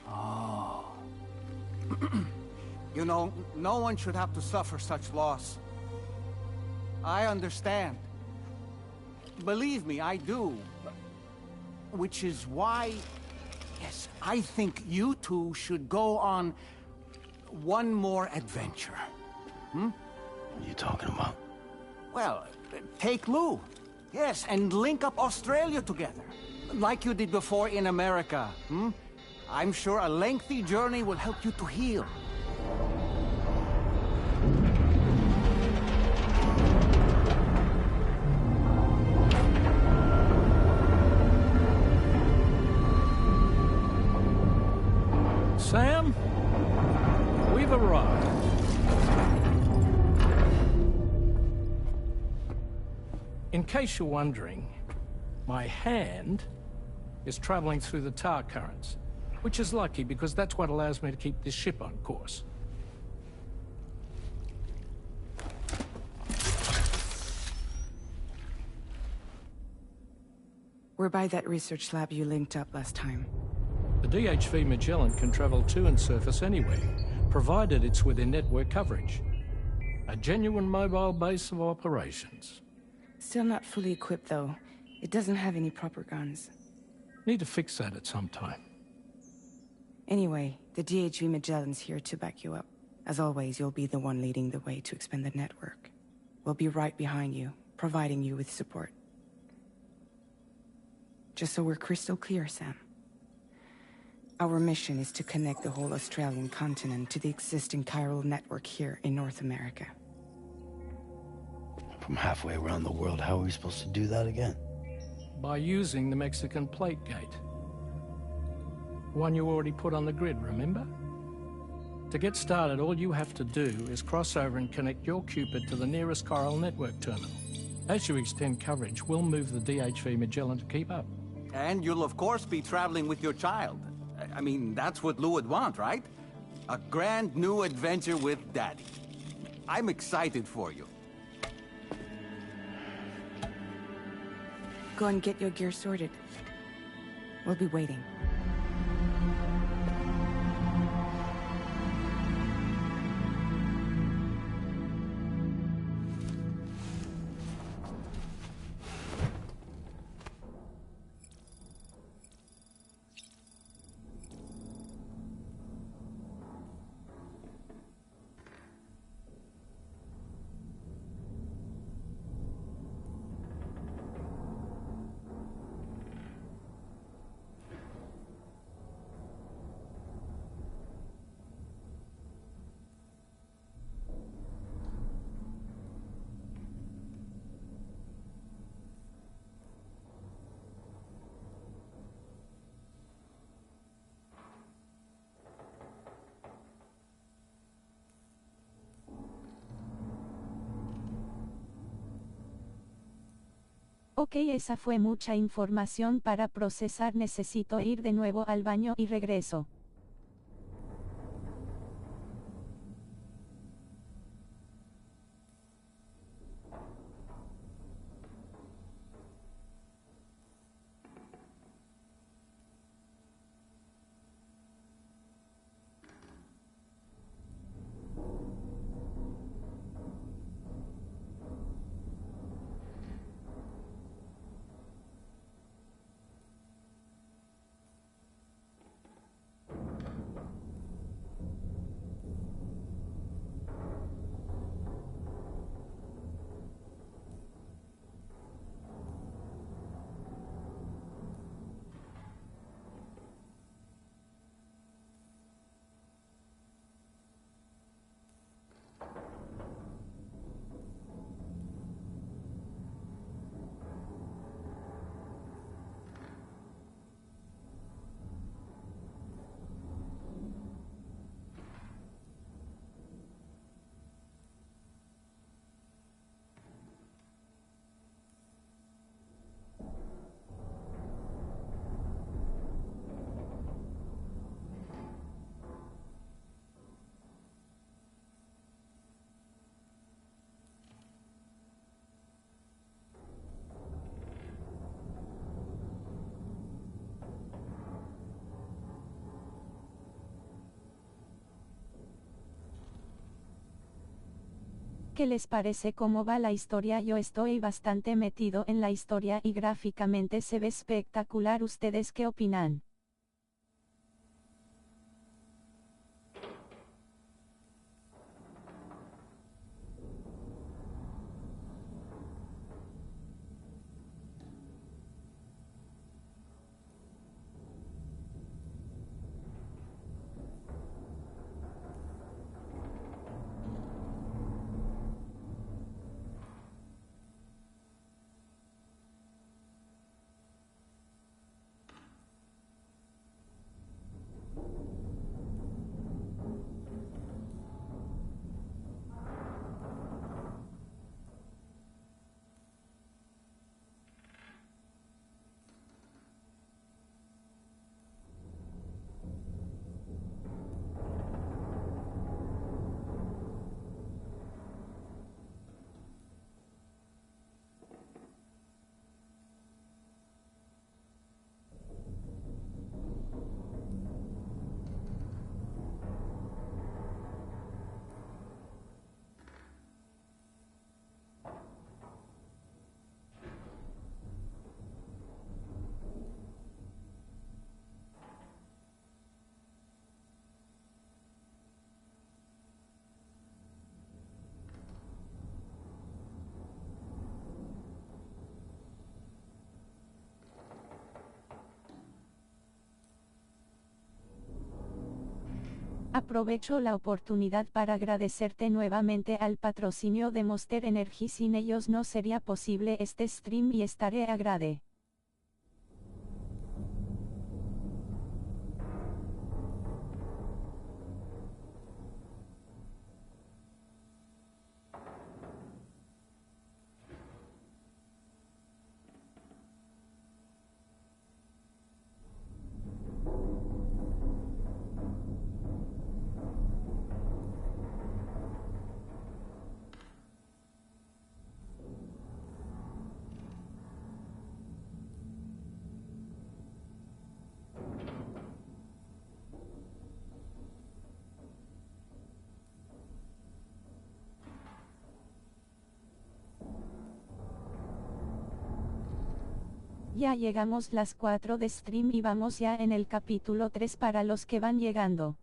Oh. You know, no one should have to suffer such loss. I understand. Believe me, I do. Which is why, yes, I think you two should go on one more adventure. What are you talking about? Well, take Lou. Yes, and link up Australia together. Like you did before in America. I'm sure a lengthy journey will help you to heal. Sam, we've arrived. In case you're wondering, my hand is traveling through the tar currents, which is lucky because that's what allows me to keep this ship on course. We're by that research lab you linked up last time. The DHV Magellan can travel to and surface anywhere, provided it's within network coverage. A genuine mobile base of operations. Still not fully equipped, though. It doesn't have any proper guns. Need to fix that at some time. Anyway, the DHV Magellan's here to back you up. As always, you'll be the one leading the way to expand the network. We'll be right behind you, providing you with support. Just so we're crystal clear, Sam. Our mission is to connect the whole Australian continent to the existing chiral network here in North America. From halfway around the world, how are we supposed to do that again? By using the Mexican plate gate. One you already put on the grid, remember? To get started, all you have to do is cross over and connect your Cupid to the nearest chiral network terminal. As you extend coverage, we'll move the DHV Magellan to keep up. And you'll of course be traveling with your child. I mean, that's what Lou would want, right? A grand new adventure with Daddy. I'm excited for you. Go and get your gear sorted. We'll be waiting. Ok, esa fue mucha información para procesar. Necesito ir de nuevo al baño y regreso. ¿Qué les parece cómo va la historia? Yo estoy bastante metido en la historia y gráficamente se ve espectacular. ¿Ustedes qué opinan? Aprovecho la oportunidad para agradecerte nuevamente al patrocinio de Monster Energy. Sin ellos no sería posible este stream y estaré agrade. Ya llegamos las 4 de stream y vamos ya en el capítulo 3 para los que van llegando.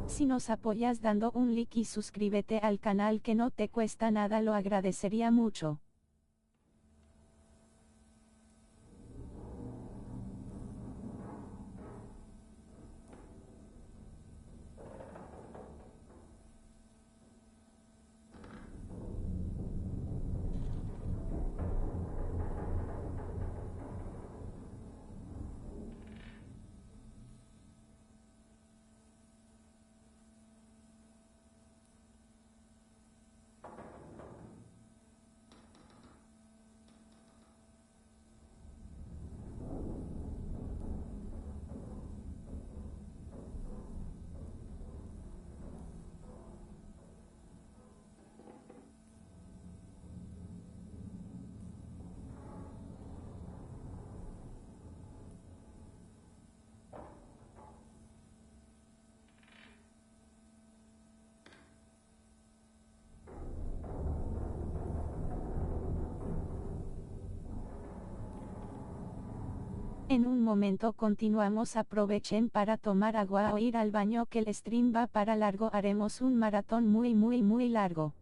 Si nos apoyas dando un like y suscríbete al canal que no te cuesta nada, lo agradecería mucho. En un momento continuamos, aprovechen para tomar agua o ir al baño que el stream va para largo, haremos un maratón muy largo.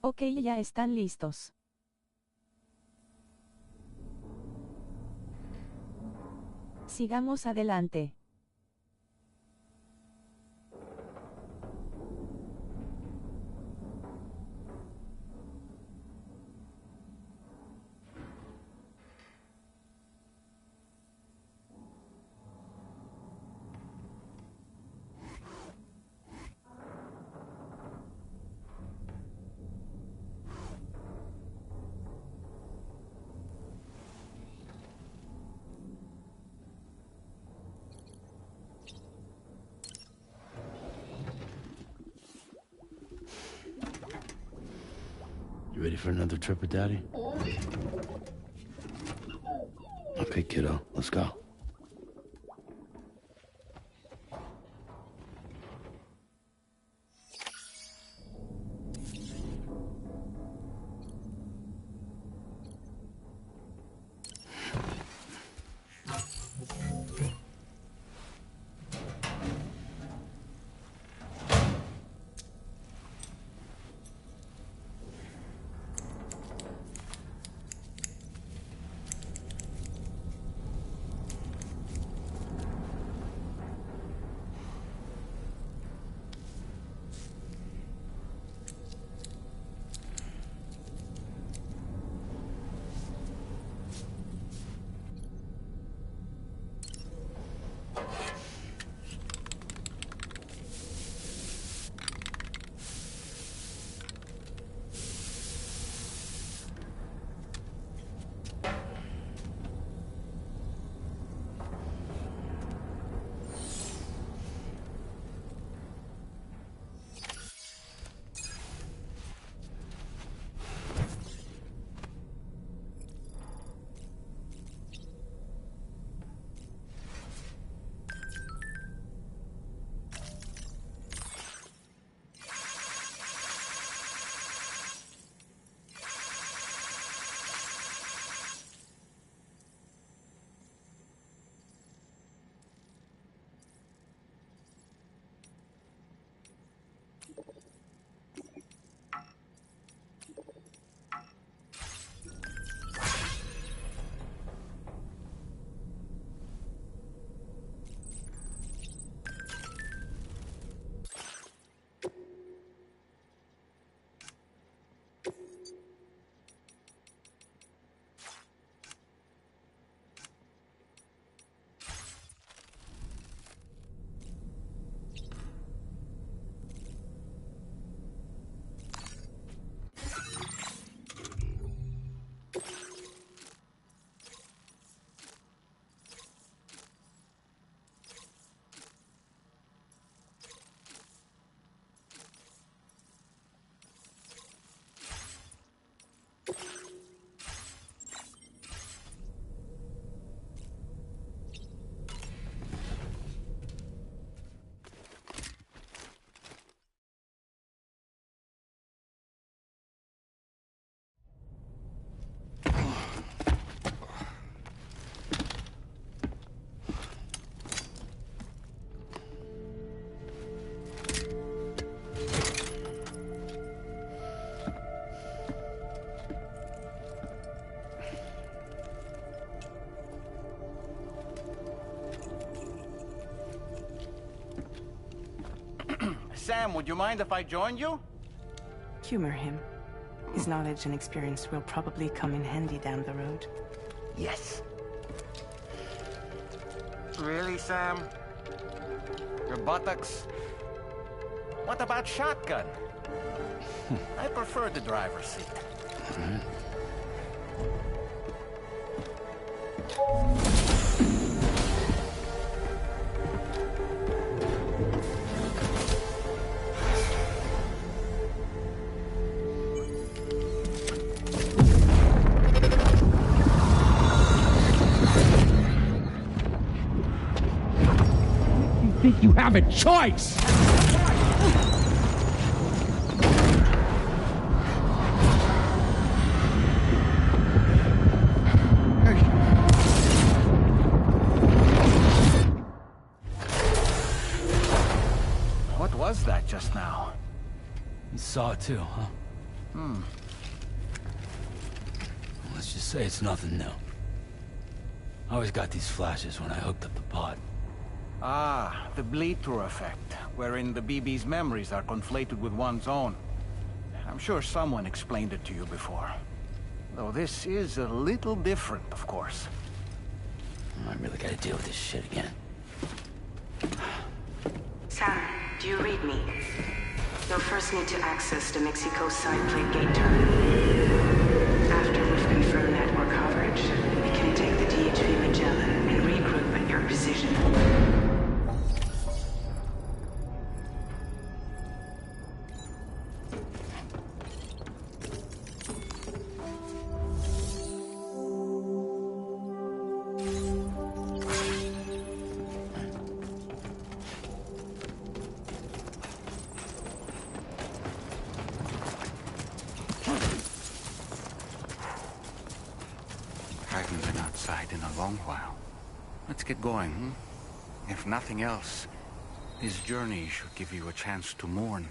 Ok, ya están listos. Sigamos adelante. You ready for another trip with Daddy? Okay, kiddo, let's go. Sam, would you mind if I joined you? Humor him. His knowledge and experience will probably come in handy down the road. Yes. Really, Sam? Your buttocks? What about shotgun? I prefer the driver's seat. You think you have a choice? What was that just now? You saw it too, huh? Let's just say it's nothing new. I always got these flashes when I hooked up the pod. Ah, the bleed-through effect, wherein the BB's memories are conflated with one's own. I'm sure someone explained it to you before. Though this is a little different, of course. I really gotta deal with this shit again. Sam, do you read me? You'll first need to access the Mexico side plate gate terminal. After we've confirmed network coverage, we can take the DHV Magellan and regroup at your position. Haven't been outside in a long while. Let's get going, If nothing else, this journey should give you a chance to mourn.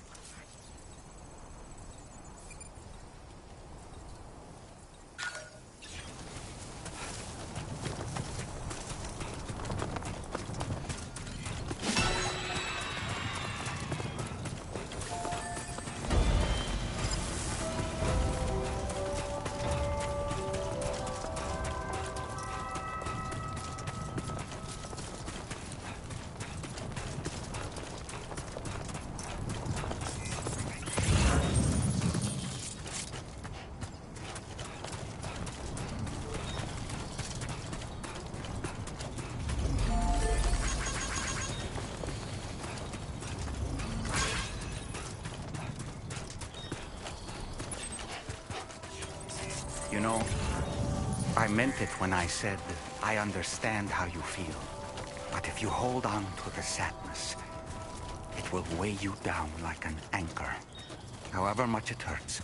You know, I meant it when I said I understand how you feel. But if you hold on to the sadness, it will weigh you down like an anchor. However much it hurts,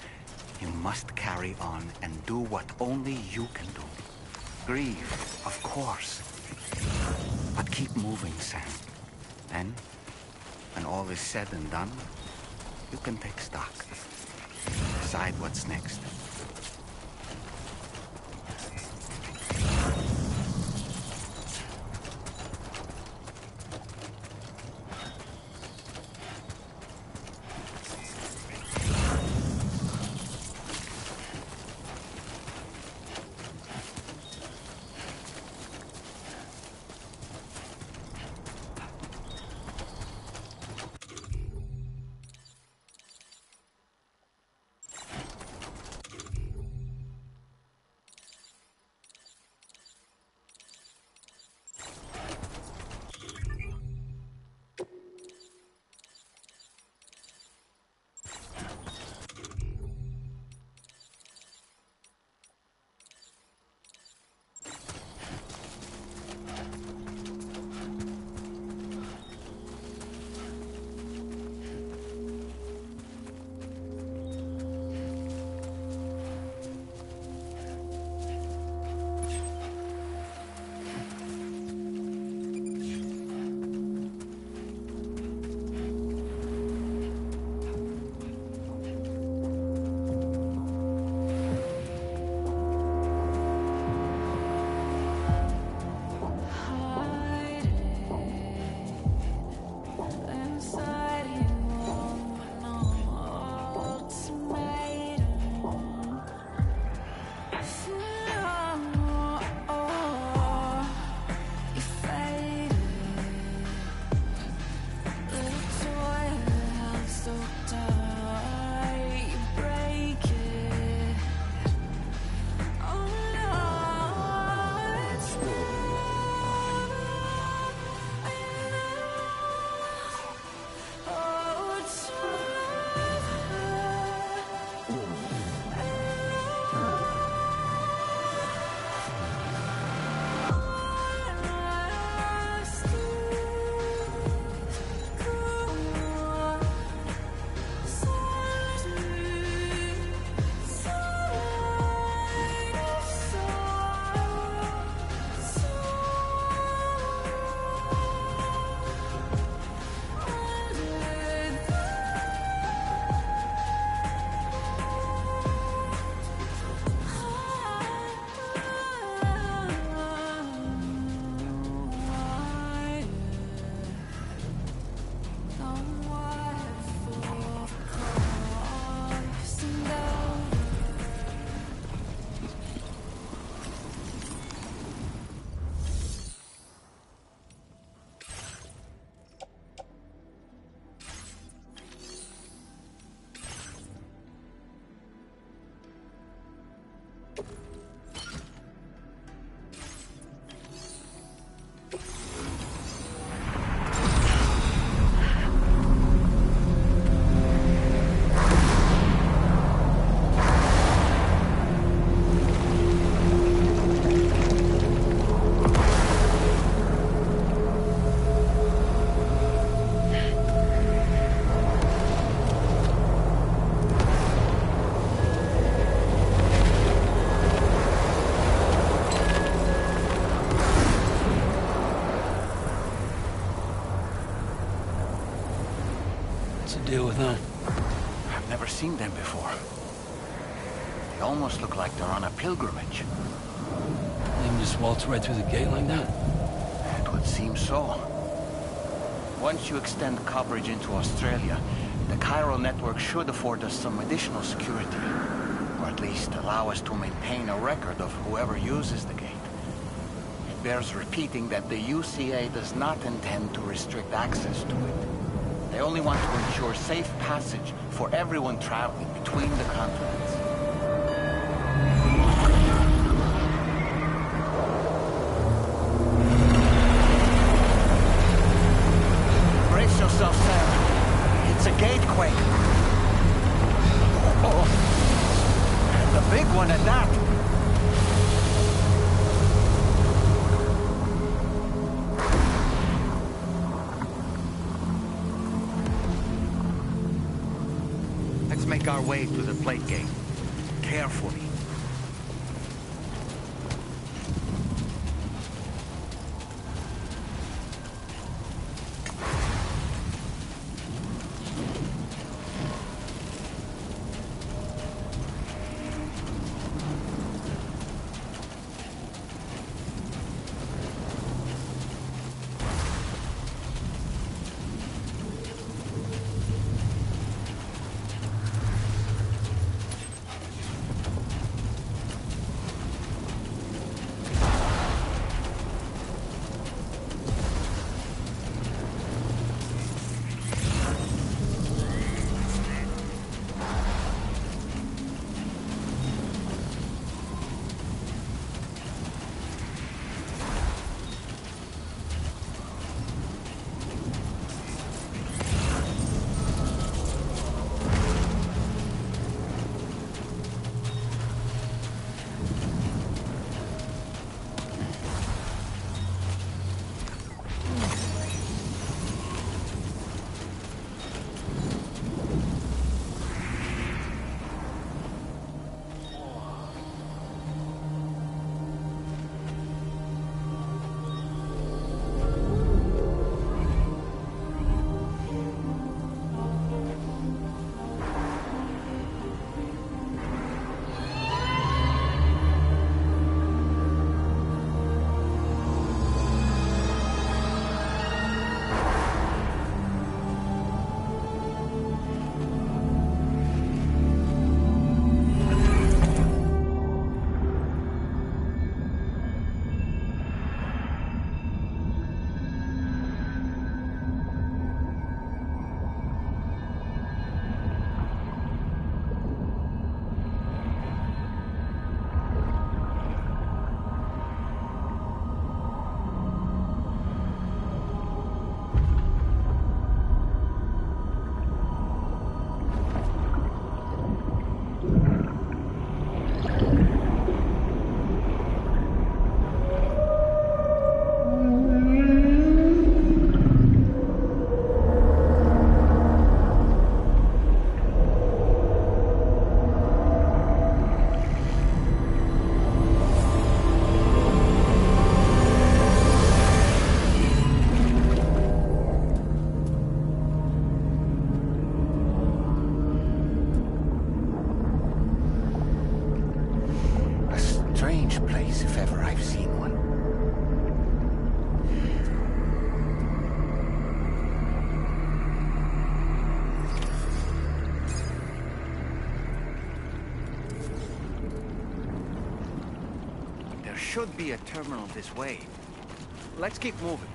you must carry on and do what only you can do. Grieve, of course. But keep moving, Sam. Then, when all is said and done, you can take stock. Decide what's next. deal with them? I've never seen them before. They almost look like they're on a pilgrimage. They can just waltz right through the gate like that? It would seem so. Once you extend coverage into Australia, the Cairo network should afford us some additional security. Or at least allow us to maintain a record of whoever uses the gate. It bears repeating that the UCA does not intend to restrict access to it. They only want to ensure safe passage for everyone traveling between the continents. Brace yourself, Sam. It's a gatequake. Oh, and a big one at that. Let's make our way to the plate gate. Carefully. Should be a terminal this way. Let's keep moving.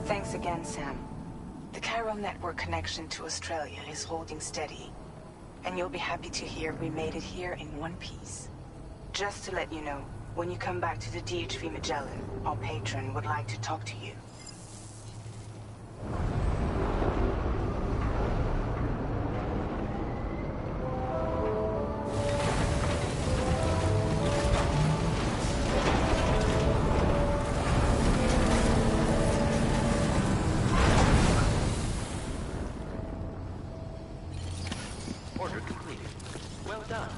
Thanks again, Sam. The chiral network connection to Australia is holding steady. And you'll be happy to hear we made it here in one piece. Just to let you know, when you come back to the DHV Magellan, our patron would like to talk to you. Order completed. Well done.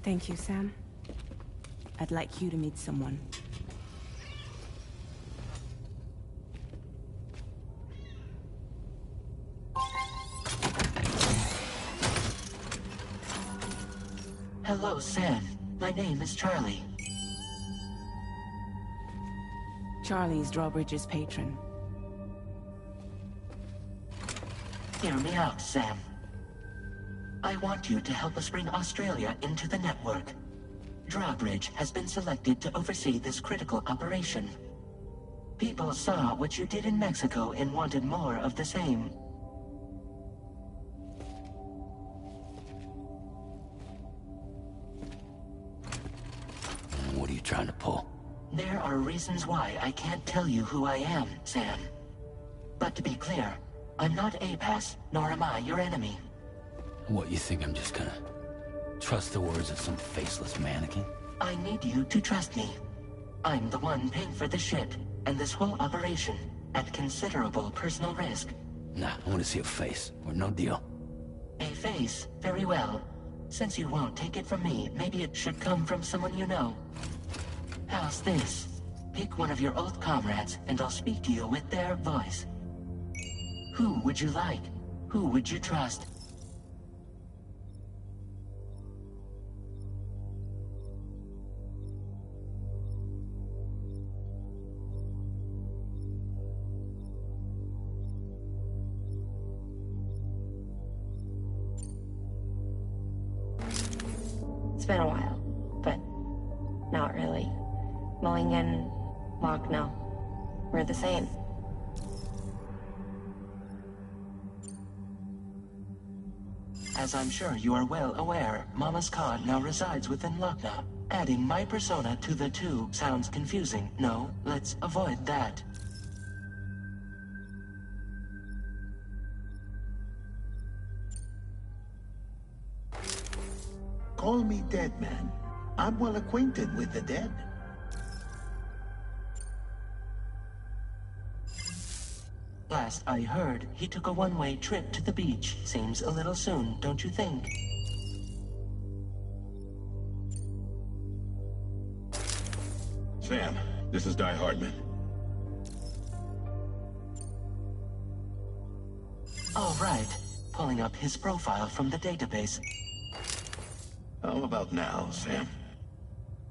Thank you, Sam. I'd like you to meet someone. Hello, Sam. My name is Charlie. Charlie's Drawbridge's patron. Hear me out, Sam. I want you to help us bring Australia into the network. Drawbridge has been selected to oversee this critical operation. People saw what you did in Mexico and wanted more of the same. What are you trying to pull? There are reasons why I can't tell you who I am, Sam. But to be clear, I'm not APAS, nor am I your enemy. What, you think I'm just gonna trust the words of some faceless mannequin? I need you to trust me. I'm the one paying for the shit, and this whole operation, at considerable personal risk. Nah, I want to see a face, or no deal. A face? Very well. Since you won't take it from me, maybe it should come from someone you know. How's this? Pick one of your old comrades, and I'll speak to you with their voice. Who would you like? Who would you trust? It's been a while, but not really. Mulligan, Lochno, we're the same. As I'm sure you are well aware, Mama's Khan now resides within Lochna. Adding my persona to the two sounds confusing. No, let's avoid that. Call me Dead Man. I'm well acquainted with the dead. Last I heard, he took a one-way trip to the beach. Seems a little soon, don't you think? Sam, this is Die Hardman. All right. Pulling up his profile from the database. How about now, Sam?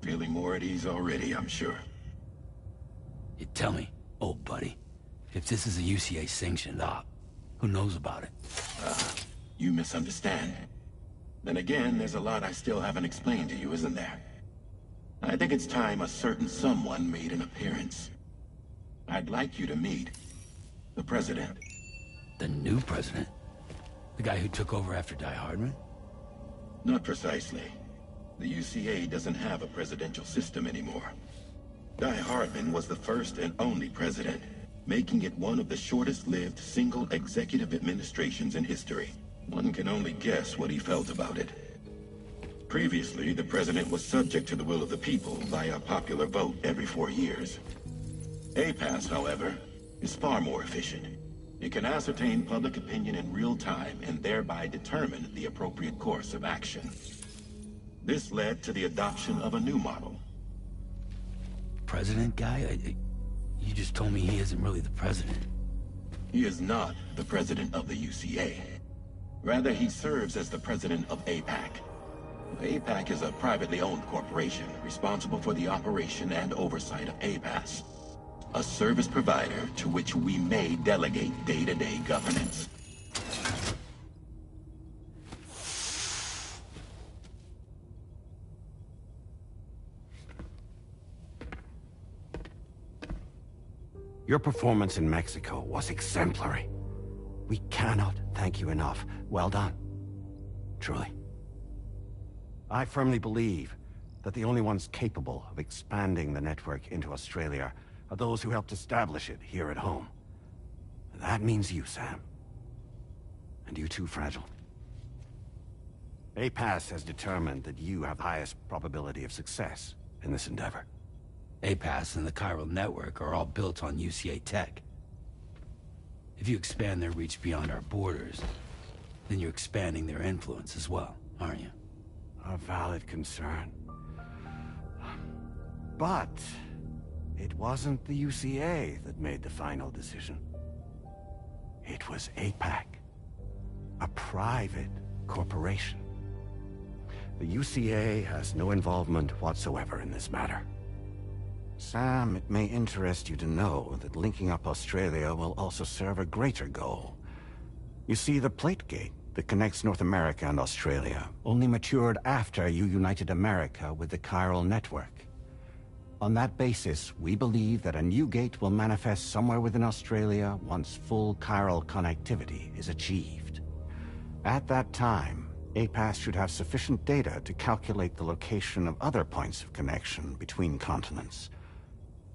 Feeling more at ease already, I'm sure. You tell me, old buddy, if this is a UCA-sanctioned op, who knows about it? You misunderstand. Then again, there's a lot I still haven't explained to you, isn't there? I think it's time a certain someone made an appearance. I'd like you to meet the President. The new president? The guy who took over after Die Hardman? Not precisely. The UCA doesn't have a presidential system anymore. Die Hardman was the first and only president, making it one of the shortest-lived single executive administrations in history. One can only guess what he felt about it. Previously, the president was subject to the will of the people via popular vote every 4 years. APAS, however, is far more efficient. It can ascertain public opinion in real time and thereby determine the appropriate course of action. This led to the adoption of a new model. President guy? You just told me he isn't really the president. He is not the president of the UCA. Rather, he serves as the president of APAC. APAC is a privately owned corporation responsible for the operation and oversight of APAS, a service provider to which we may delegate day-to-day governance. Your performance in Mexico was exemplary. We cannot thank you enough. Well done. Truly. I firmly believe that the only ones capable of expanding the network into Australia are those who helped establish it here at home. That means you, Sam. And you too, Fragile. APAS has determined that you have the highest probability of success in this endeavor. APAS and the chiral network are all built on UCA tech. If you expand their reach beyond our borders, then you're expanding their influence as well, aren't you? A valid concern. But it wasn't the UCA that made the final decision. It was APAC, a private corporation. The UCA has no involvement whatsoever in this matter. Sam, it may interest you to know that linking up Australia will also serve a greater goal. You see, the plate gate that connects North America and Australia only matured after you united America with the chiral network. On that basis, we believe that a new gate will manifest somewhere within Australia once full chiral connectivity is achieved. At that time, APAS should have sufficient data to calculate the location of other points of connection between continents.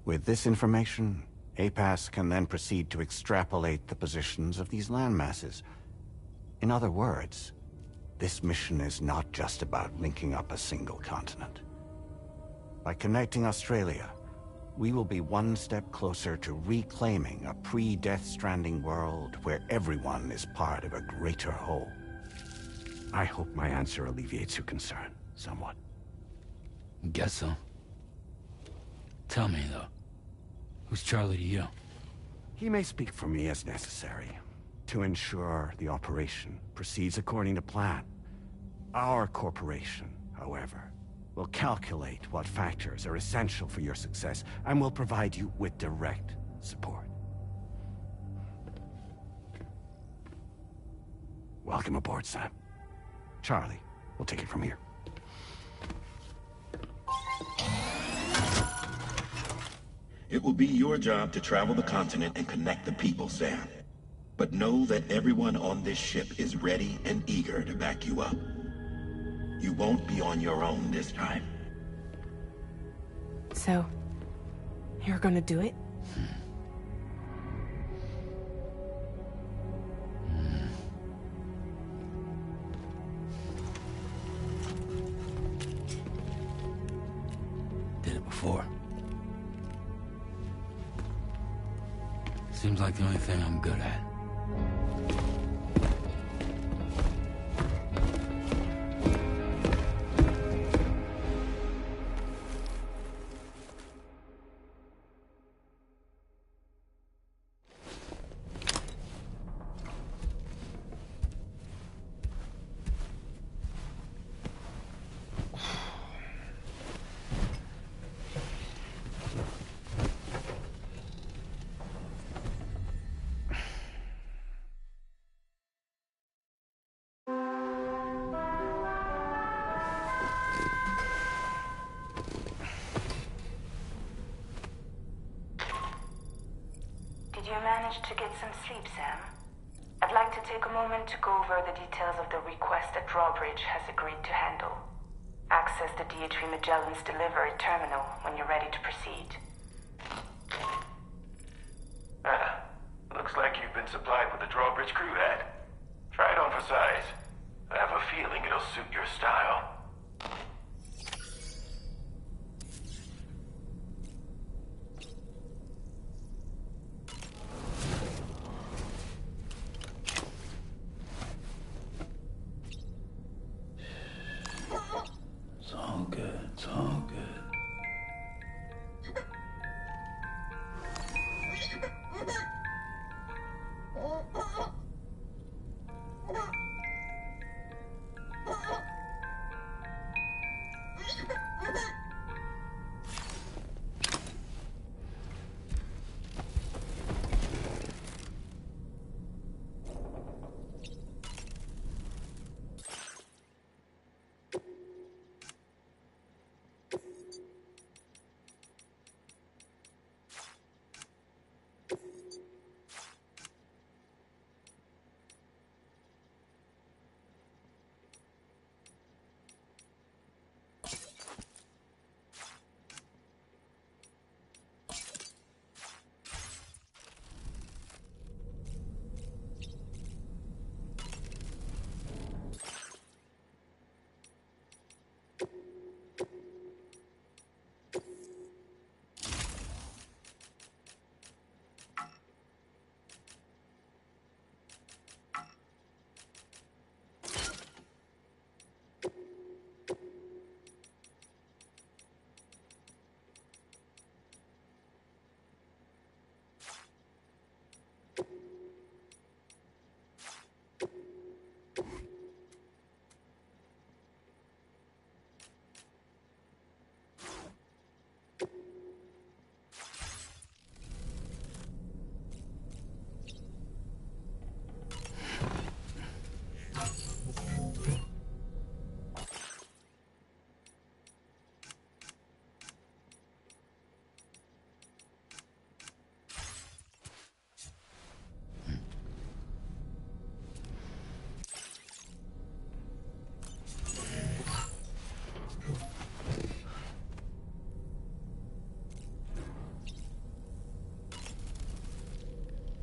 With this information, APAS can then proceed to extrapolate the positions of these landmasses. In other words, this mission is not just about linking up a single continent. By connecting Australia, we will be one step closer to reclaiming a pre-Death Stranding world where everyone is part of a greater whole. I hope my answer alleviates your concern somewhat. Guess so. Tell me, though, who's Charlie to you? He may speak for me as necessary to ensure the operation proceeds according to plan. Our corporation, however, will calculate what factors are essential for your success and will provide you with direct support. Welcome aboard, Sam. Charlie, we'll take it from here. It will be your job to travel the continent and connect the people, Sam. But know that everyone on this ship is ready and eager to back you up. You won't be on your own this time. So, you're gonna do it? Did it before. Seems like the only thing I'm good at. Did you manage to get some sleep, Sam? I'd like to take a moment to go over the details of the request that Drawbridge has agreed to handle. Access the DHV Magellan's delivery terminal when you're ready to proceed. Looks like you've been supplied with the Drawbridge crew, Dad. Try it on for size. I have a feeling it'll suit your style. It's all good. It's all good.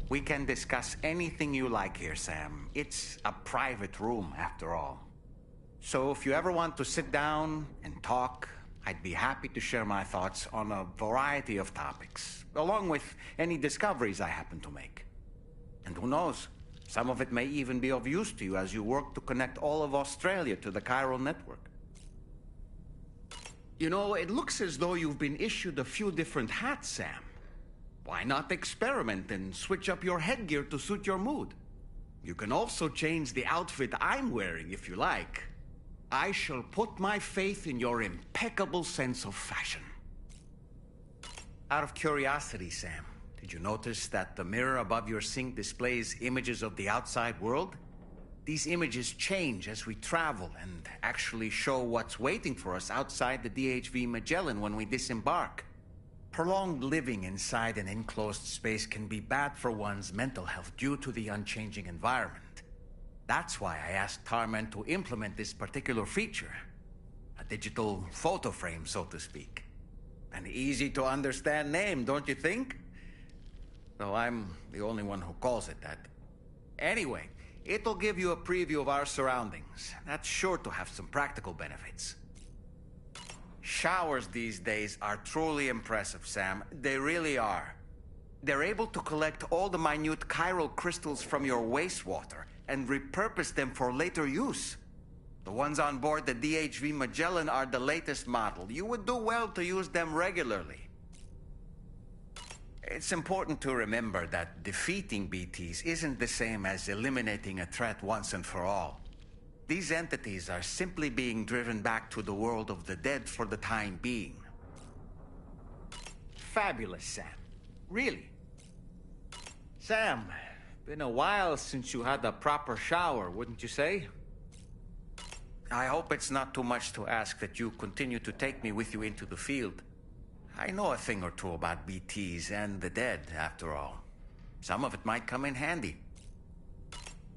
We can discuss anything you like here, Sam. It's a private room, after all. So if you ever want to sit down and talk, I'd be happy to share my thoughts on a variety of topics, along with any discoveries I happen to make. And who knows, some of it may even be of use to you as you work to connect all of Australia to the chiral network. You know, it looks as though you've been issued a few different hats, Sam. Why not experiment and switch up your headgear to suit your mood? You can also change the outfit I'm wearing if you like. I shall put my faith in your impeccable sense of fashion. Out of curiosity, Sam, did you notice that the mirror above your sink displays images of the outside world? These images change as we travel and actually show what's waiting for us outside the DHV Magellan when we disembark. Prolonged living inside an enclosed space can be bad for one's mental health due to the unchanging environment. That's why I asked Tarman to implement this particular feature. A digital photo frame, so to speak. An easy-to-understand name, don't you think? Though I'm the only one who calls it that. Anyway, it'll give you a preview of our surroundings. That's sure to have some practical benefits. Showers these days are truly impressive, Sam. They really are. They're able to collect all the minute chiral crystals from your wastewater and repurpose them for later use. The ones on board the DHV Magellan are the latest model. You would do well to use them regularly. It's important to remember that defeating BTs isn't the same as eliminating a threat once and for all. These entities are simply being driven back to the world of the dead for the time being. Fabulous, Sam. Really. Sam, been a while since you had a proper shower, wouldn't you say? I hope it's not too much to ask that you continue to take me with you into the field. I know a thing or two about BTs and the dead, after all. Some of it might come in handy.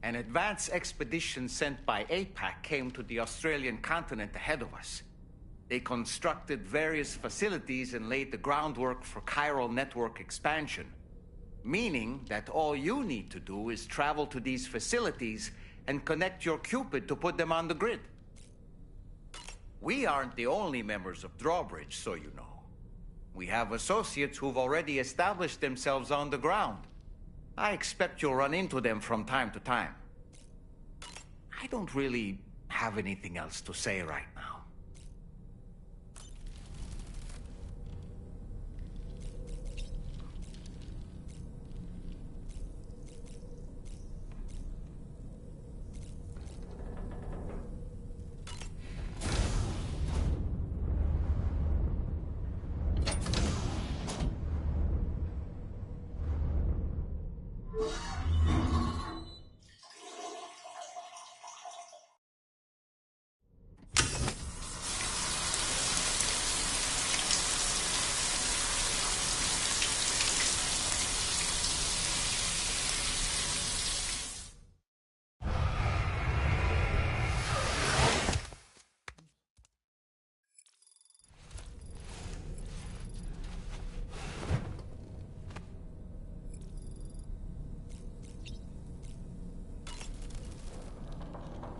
An advance expedition sent by APAC came to the Australian continent ahead of us. They constructed various facilities and laid the groundwork for chiral network expansion. Meaning that all you need to do is travel to these facilities and connect your Cupid to put them on the grid. We aren't the only members of Drawbridge, so you know. We have associates who've already established themselves on the ground. I expect you'll run into them from time to time. I don't really have anything else to say right now.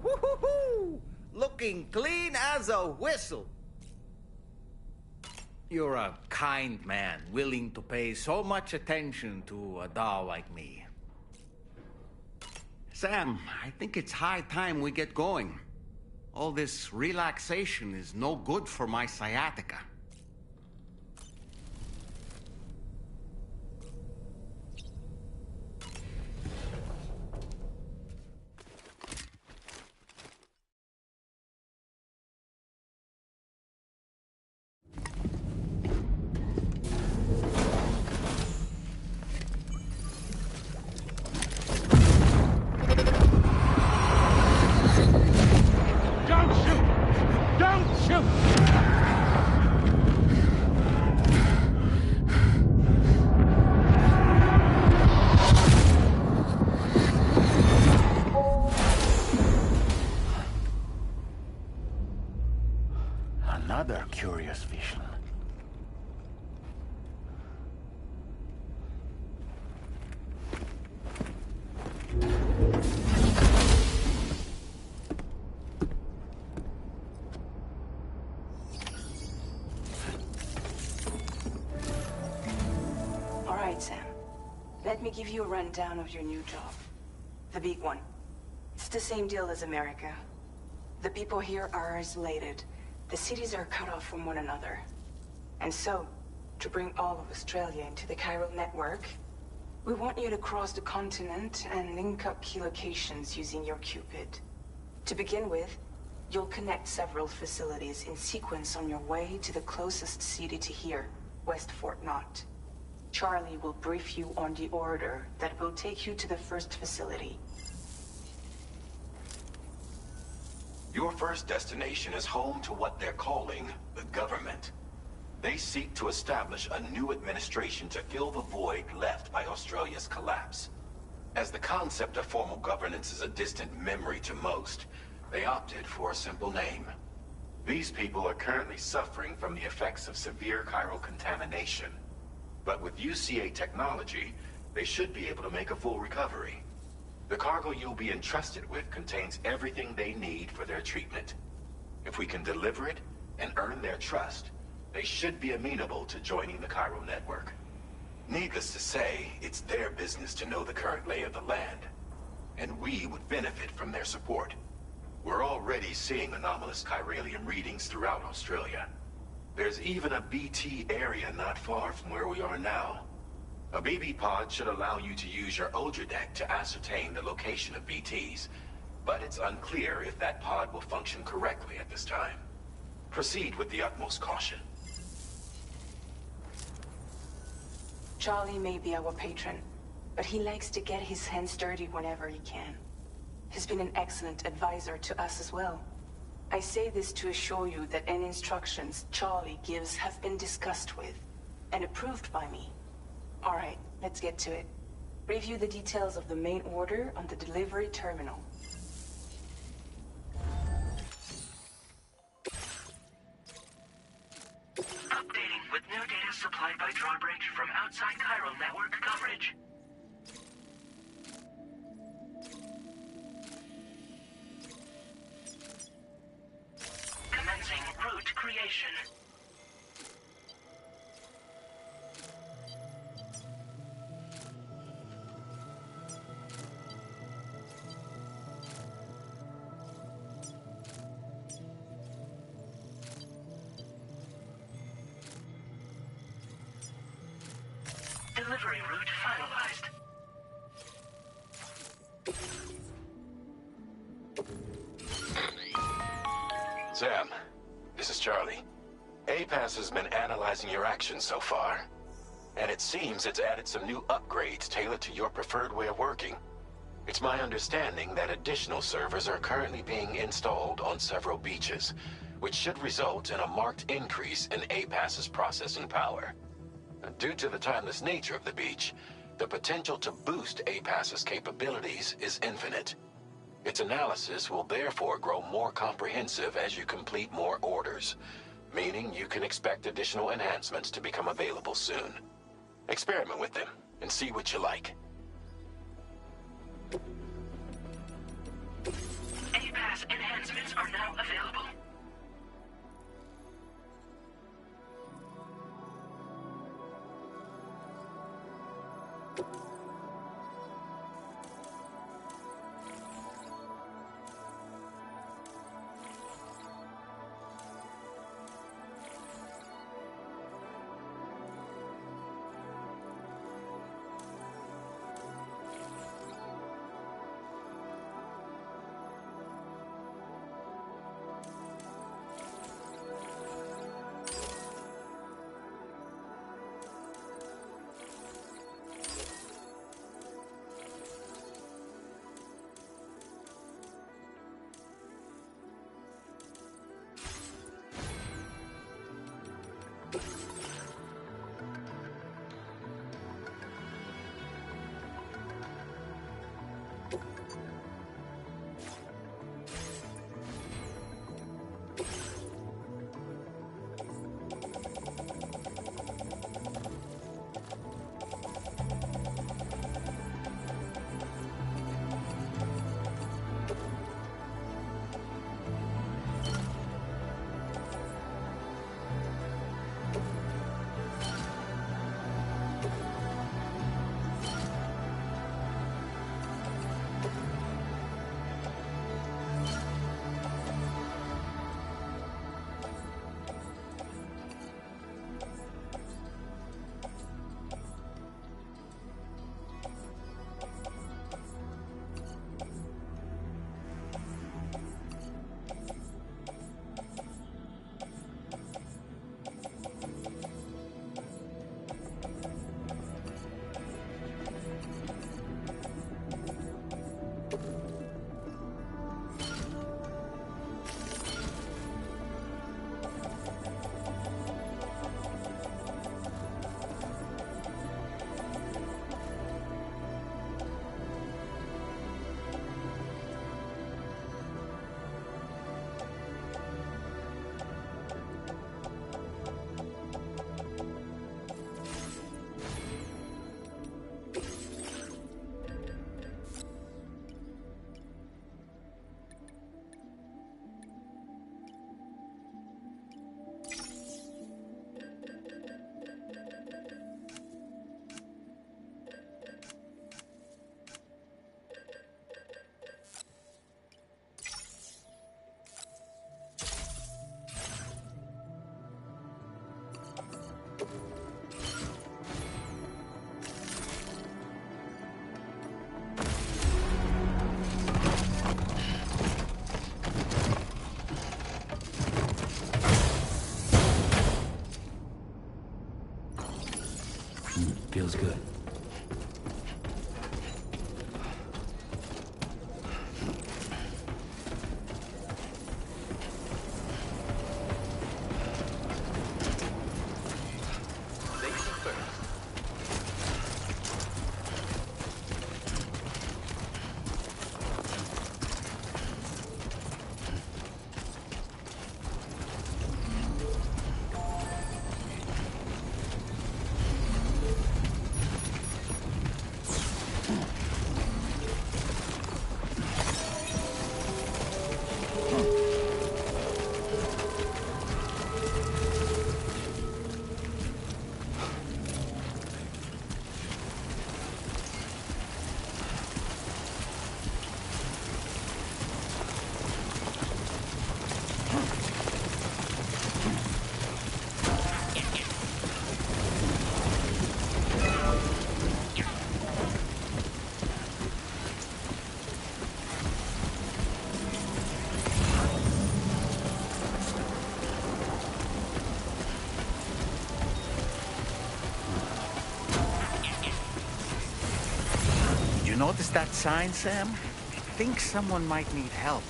Woo-hoo-hoo! Looking clean as a whistle. You're a kind man, willing to pay so much attention to a doll like me. Sam, I think it's high time we get going. All this relaxation is no good for my sciatica. Another curious vision. All right, Sam. Let me give you a rundown of your new job. The big one. It's the same deal as America. The people here are isolated. The cities are cut off from one another. And so, to bring all of Australia into the chiral network, we want you to cross the continent and link up key locations using your Cupid. To begin with, you'll connect several facilities in sequence on your way to the closest city to here, West Fort Knott. Charlie will brief you on the order that will take you to the first facility. Your first destination is home to what they're calling the government. They seek to establish a new administration to fill the void left by Australia's collapse. As the concept of formal governance is a distant memory to most, they opted for a simple name. These people are currently suffering from the effects of severe chiral contamination. But with UCA technology, they should be able to make a full recovery. The cargo you'll be entrusted with contains everything they need for their treatment. If we can deliver it and earn their trust, they should be amenable to joining the chiral network. Needless to say, it's their business to know the current lay of the land, and we would benefit from their support. We're already seeing anomalous chiralium readings throughout Australia. There's even a BT area not far from where we are now. A BB pod should allow you to use your Ultradeck to ascertain the location of BTs, but it's unclear if that pod will function correctly at this time. Proceed with the utmost caution. Charlie may be our patron, but he likes to get his hands dirty whenever he can. He's been an excellent advisor to us as well. I say this to assure you that any instructions Charlie gives have been discussed with and approved by me. All right, let's get to it. Review the details of the main order on the delivery terminal. Updating with new data supplied by Drawbridge from outside chiral network coverage. Commencing route creation. Delivery route finalized. Sam, this is Charlie. APAS has been analyzing your actions so far, and it seems it's added some new upgrades tailored to your preferred way of working. It's my understanding that additional servers are currently being installed on several beaches, which should result in a marked increase in APAS's processing power. Due to the timeless nature of the beach, the potential to boost APAS's capabilities is infinite. Its analysis will therefore grow more comprehensive as you complete more orders, meaning you can expect additional enhancements to become available soon. Experiment with them and see what you like. APAS enhancements are now available. Feels good. notice that sign, Sam? I think someone might need help.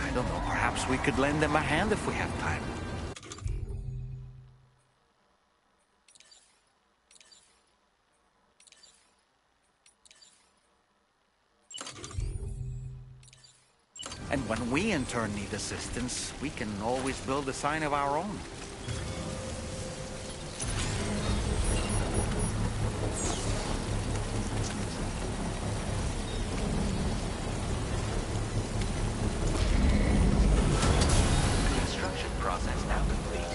I don't know, perhaps we could lend them a hand if we have time. And when we in turn need assistance, we can always build a sign of our own. Construction process now complete.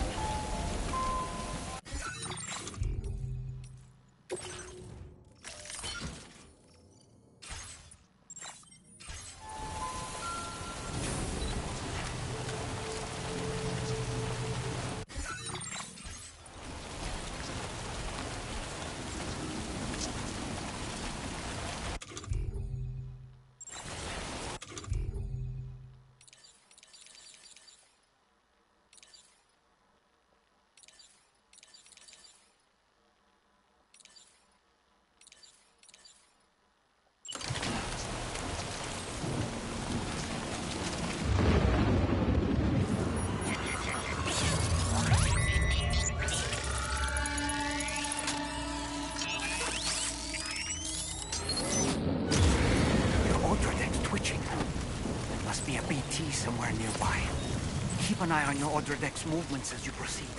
Be a BT somewhere nearby. Keep an eye on your order deck's movements as you proceed.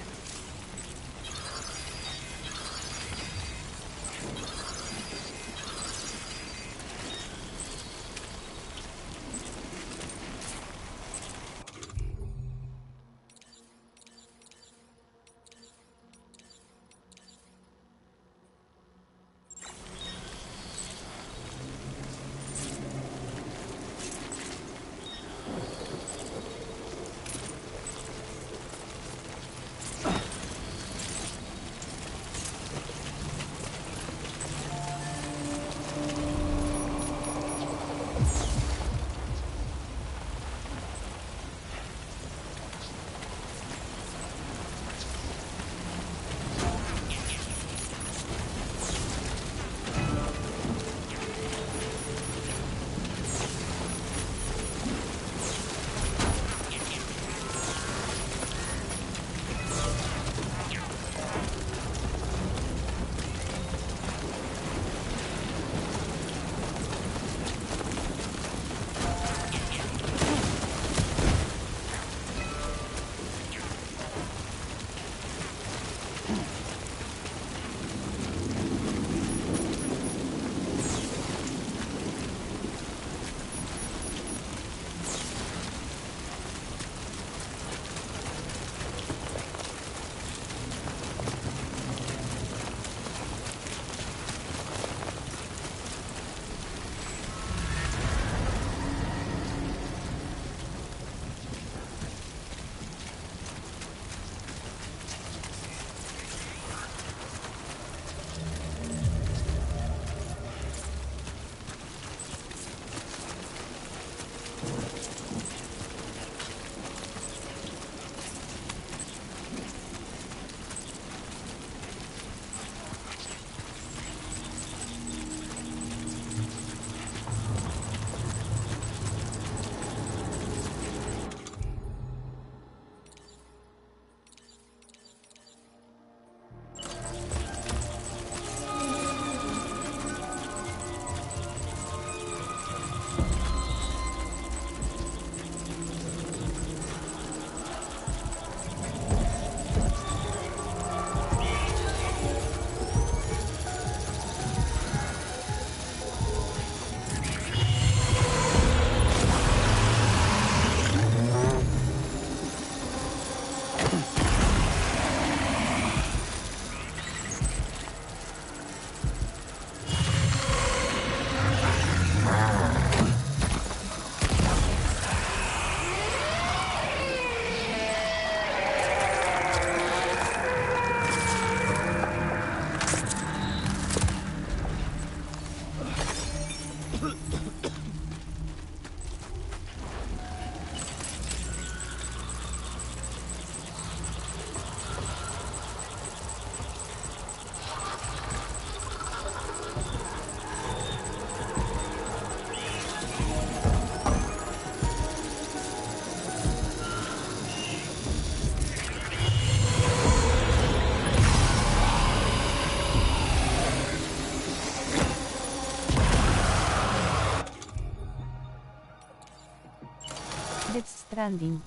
Stranding.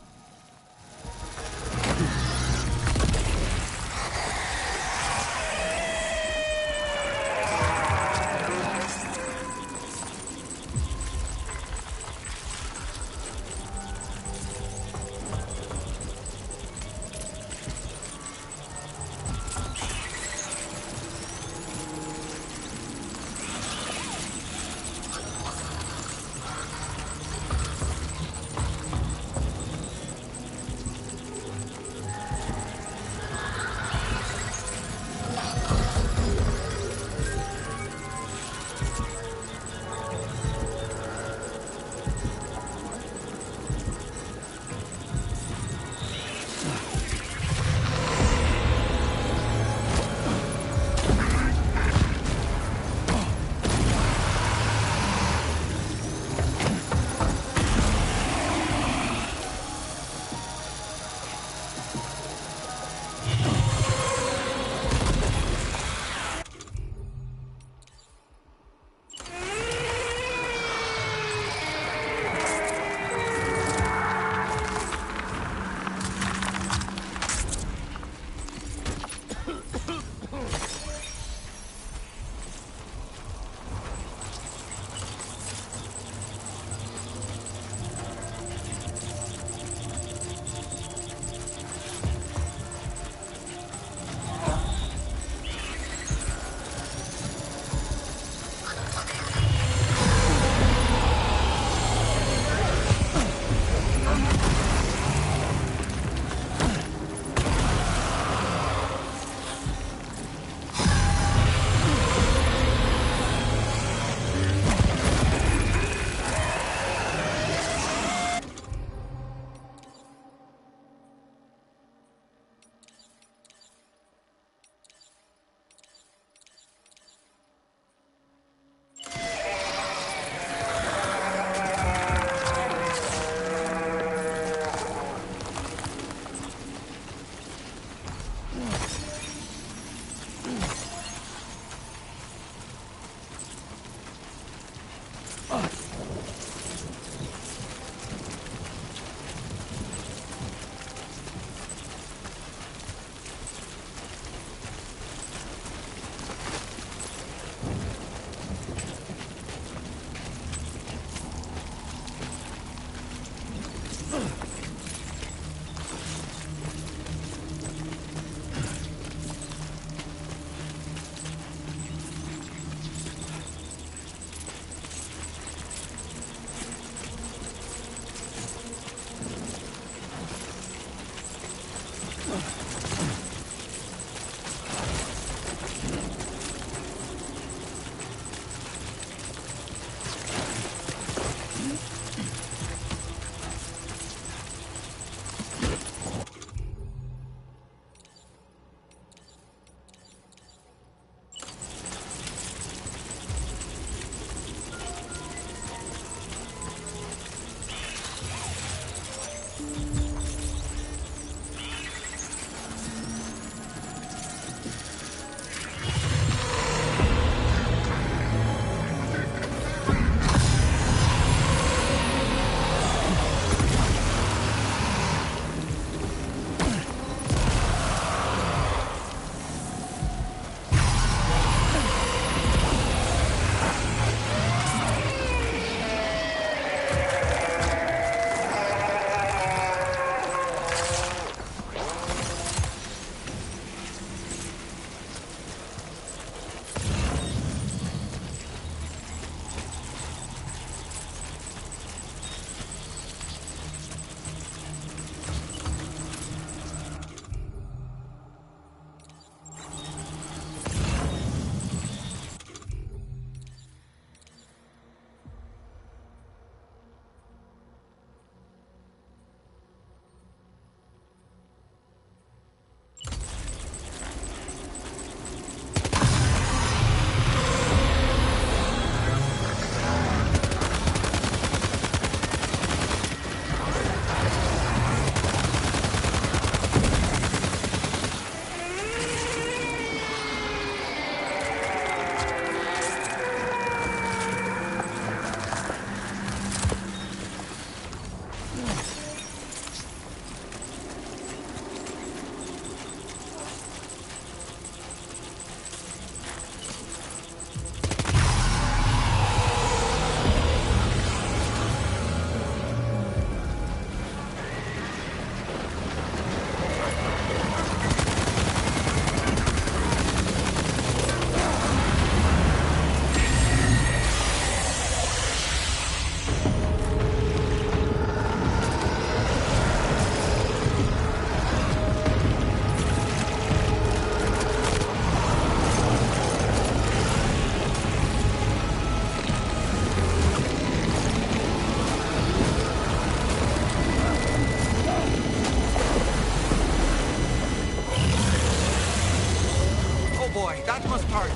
boy, that must hurt.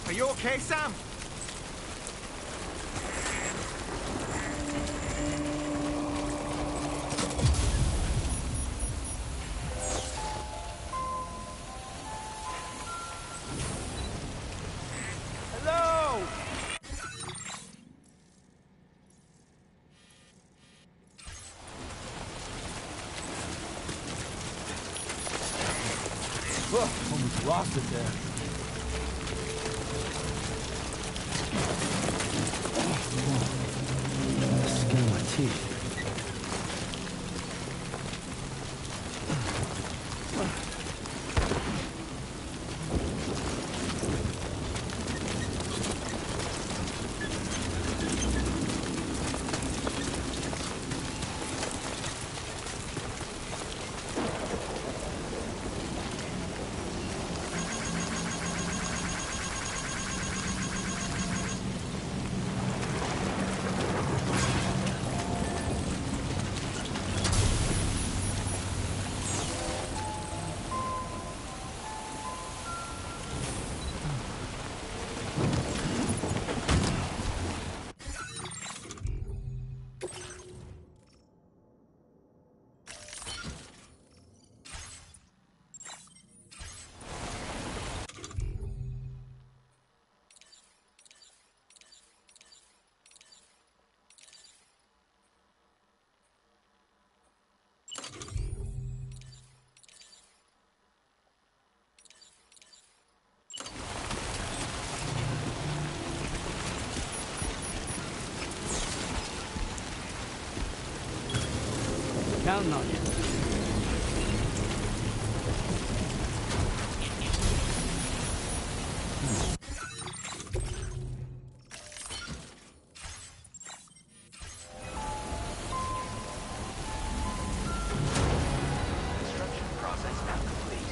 Are you okay, Sam? Hello? Whoa, almost lost it there. Skin of my teeth. Counting on you. Construction process now complete.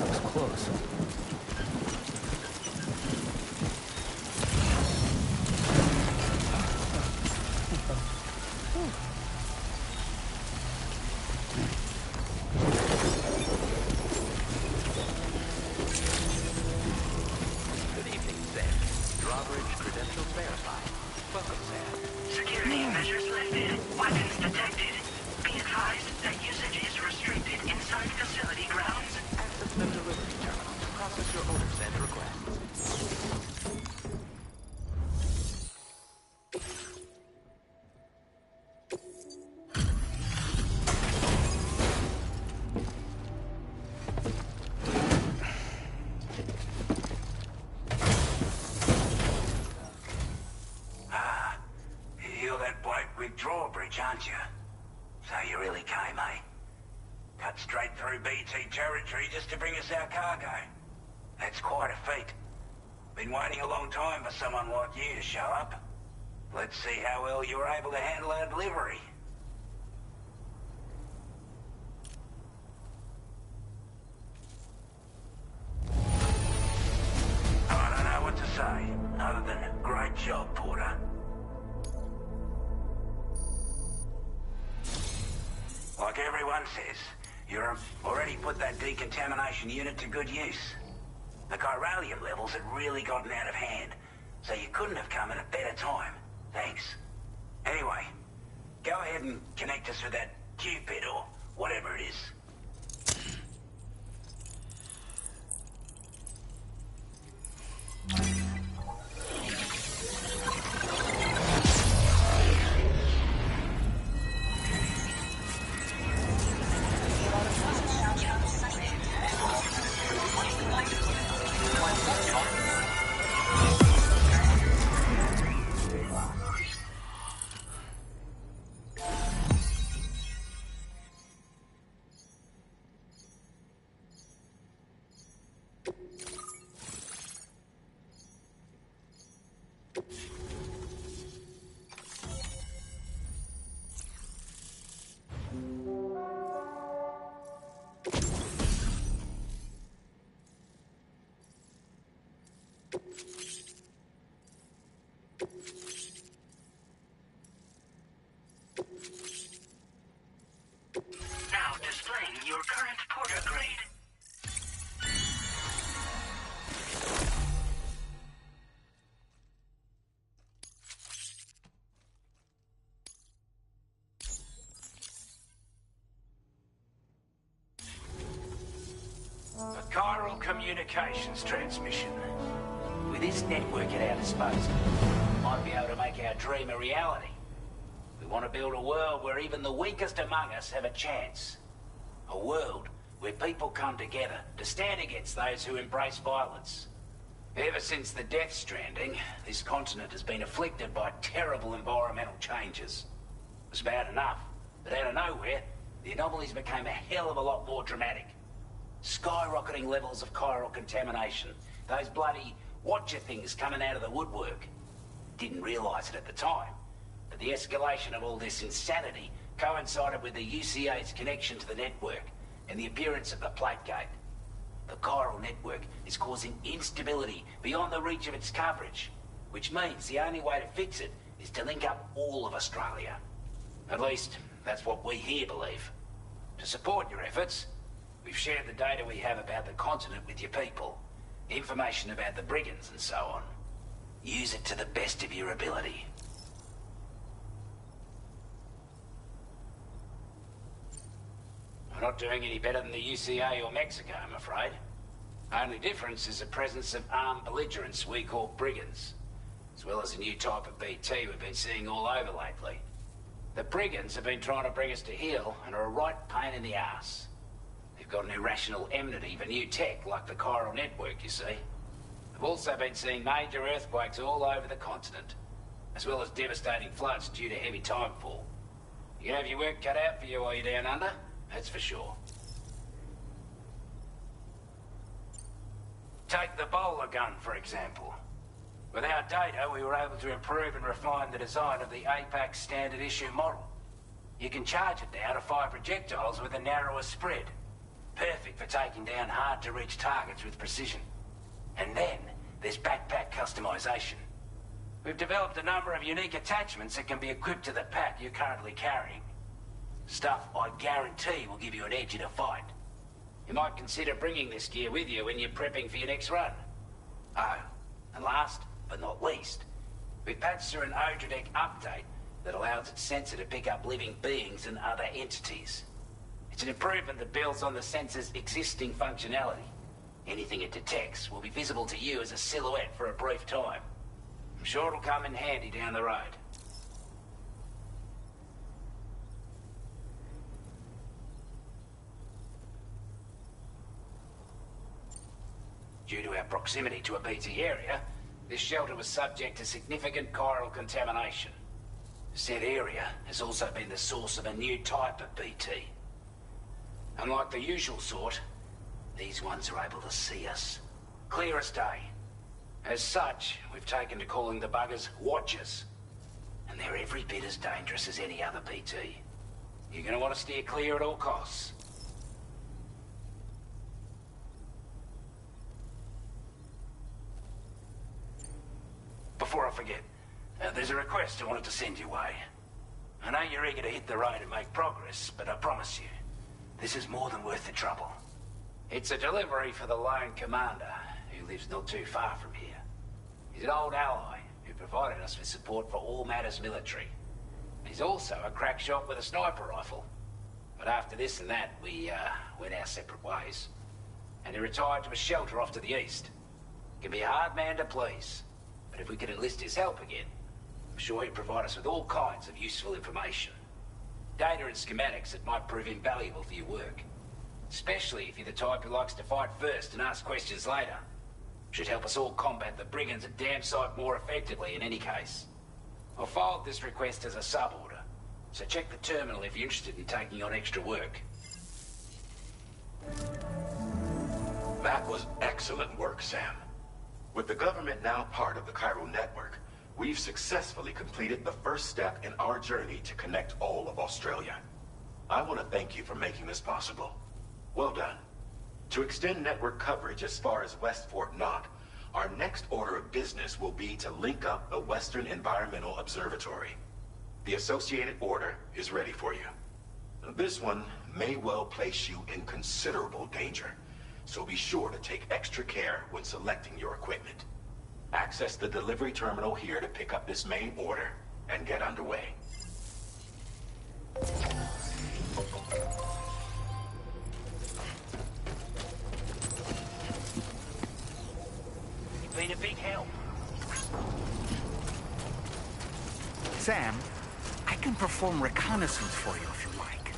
That was close. Good evening, Sam. Drawbridge credentials verified. Welcome, Sam. Security measures lifted. Weapons detected. Be advised that usage is restricted inside facility grounds. Access the delivery terminal to process your orders and requests. You're that bloke with drawbridge, aren't you? So you really came, eh? Cut straight through BT territory just to bring us our cargo. That's quite a feat. Been waiting a long time for someone like you to show up. Let's see how well you were able to handle our delivery. I don't know what to say, other than great job, Porter. Like everyone says, you've already put that decontamination unit to good use. The chiralium levels had really gotten out of hand, so you couldn't have come at a better time. Thanks. Anyway, go ahead and connect us with that Cupid or whatever it is. Now displaying your current Porter grade. A chiral communications transmission. With this network at our disposal, we might be able to make our dream a reality. We want to build a world where even the weakest among us have a chance. A world where people come together to stand against those who embrace violence. Ever since the death stranding, this continent has been afflicted by terrible environmental changes. It was bad enough, but out of nowhere, the anomalies became a hell of a lot more dramatic. Skyrocketing levels of chiral contamination. Those bloody watcher things coming out of the woodwork. Didn't realize it at the time, but the escalation of all this insanity coincided with the UCA's connection to the network and the appearance of the plate gate. The chiral network is causing instability beyond the reach of its coverage, which means the only way to fix it is to link up all of Australia. At least, that's what we here believe. To support your efforts, we've shared the data we have about the continent with your people, information about the brigands and so on. Use it to the best of your ability. We're not doing any better than the UCA or Mexico, I'm afraid. Only difference is the presence of armed belligerents we call brigands, as well as a new type of BT we've been seeing all over lately. The brigands have been trying to bring us to heel and are a right pain in the ass. They've got an irrational enmity for new tech like the chiral network, you see. We've also been seeing major earthquakes all over the continent, as well as devastating floods due to heavy timefall. You can have your work cut out for you while you're down under, that's for sure. Take the bowler gun, for example. With our data, we were able to improve and refine the design of the APAC standard issue model. You can charge it now to fire projectiles with a narrower spread. Perfect for taking down hard-to-reach targets with precision. And then there's backpack customization. We've developed a number of unique attachments that can be equipped to the pack you're currently carrying. Stuff I guarantee will give you an edge in a fight. You might consider bringing this gear with you when you're prepping for your next run. Oh, and last but not least, we've patched through an Odradek update that allows its sensor to pick up living beings and other entities. It's an improvement that builds on the sensor's existing functionality. Anything it detects will be visible to you as a silhouette for a brief time. I'm sure it'll come in handy down the road. Due to our proximity to a BT area, this shelter was subject to significant chiral contamination. Said area has also been the source of a new type of BT. Unlike the usual sort, these ones are able to see us. Clear as day. As such, we've taken to calling the buggers Watchers. And they're every bit as dangerous as any other BT. You're gonna want to steer clear at all costs. Before I forget, there's a request I wanted to send your way. I know you're eager to hit the road and make progress, but I promise you, this is more than worth the trouble. It's a delivery for the lone commander, who lives not too far from here. He's an old ally who provided us with support for all matters military. He's also a crack shot with a sniper rifle. But after this and that, we went our separate ways. And he retired to a shelter off to the east. He can be a hard man to please, but if we could enlist his help again, I'm sure he'd provide us with all kinds of useful information. Data and schematics that might prove invaluable for your work. Especially if you're the type who likes to fight first and ask questions later. Should help us all combat the brigands a damn sight more effectively in any case. I'll filed this request as a sub-order, so check the terminal if you're interested in taking on extra work. That was excellent work, Sam. With the government now part of the Chiral network, we've successfully completed the first step in our journey to connect all of Australia. I want to thank you for making this possible. Well done. To extend network coverage as far as West Fort Knott, our next order of business will be to link up the Western Environmental Observatory. The associated order is ready for you. This one may well place you in considerable danger, so be sure to take extra care when selecting your equipment. Access the delivery terminal here to pick up this main order and get underway. You've been a big help. Sam, I can perform reconnaissance for you if you like.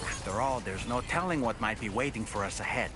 After all, there's no telling what might be waiting for us ahead.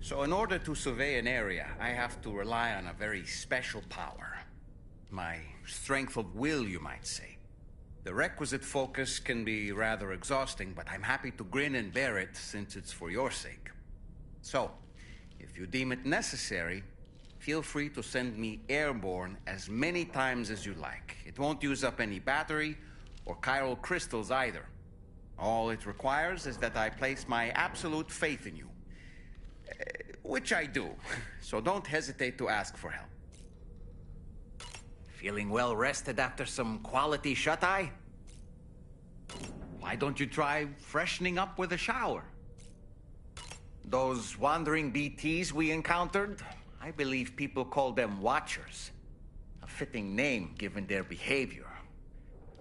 So in order to survey an area, I have to rely on a very special power. My strength of will, you might say. The requisite focus can be rather exhausting, but I'm happy to grin and bear it since it's for your sake. So, if you deem it necessary, feel free to send me airborne as many times as you like. It won't use up any battery or chiral crystals either. All it requires is that I place my absolute faith in you. Which I do, so don't hesitate to ask for help. Feeling well rested after some quality shut-eye? Why don't you try freshening up with a shower? Those wandering BTs we encountered, I believe people call them Watchers. A fitting name given their behavior.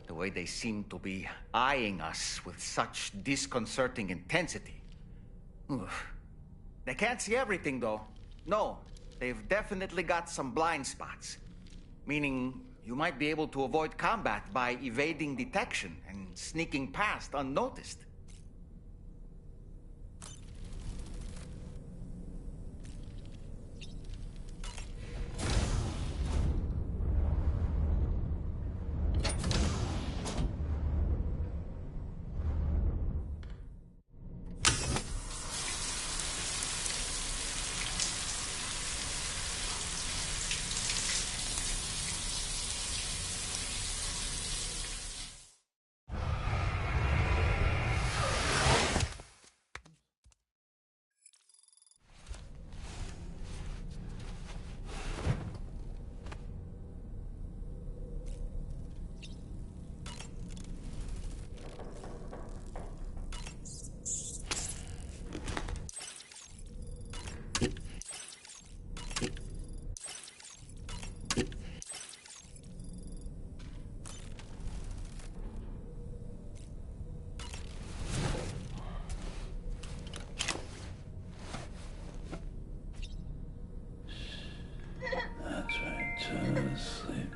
The way they seem to be eyeing us with such disconcerting intensity. Oof. They can't see everything, though. No, they've definitely got some blind spots. Meaning, you might be able to avoid combat by evading detection and sneaking past unnoticed. Sleep.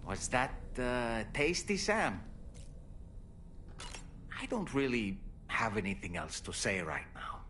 Was that, tasty, Sam? I don't really have anything else to say right now.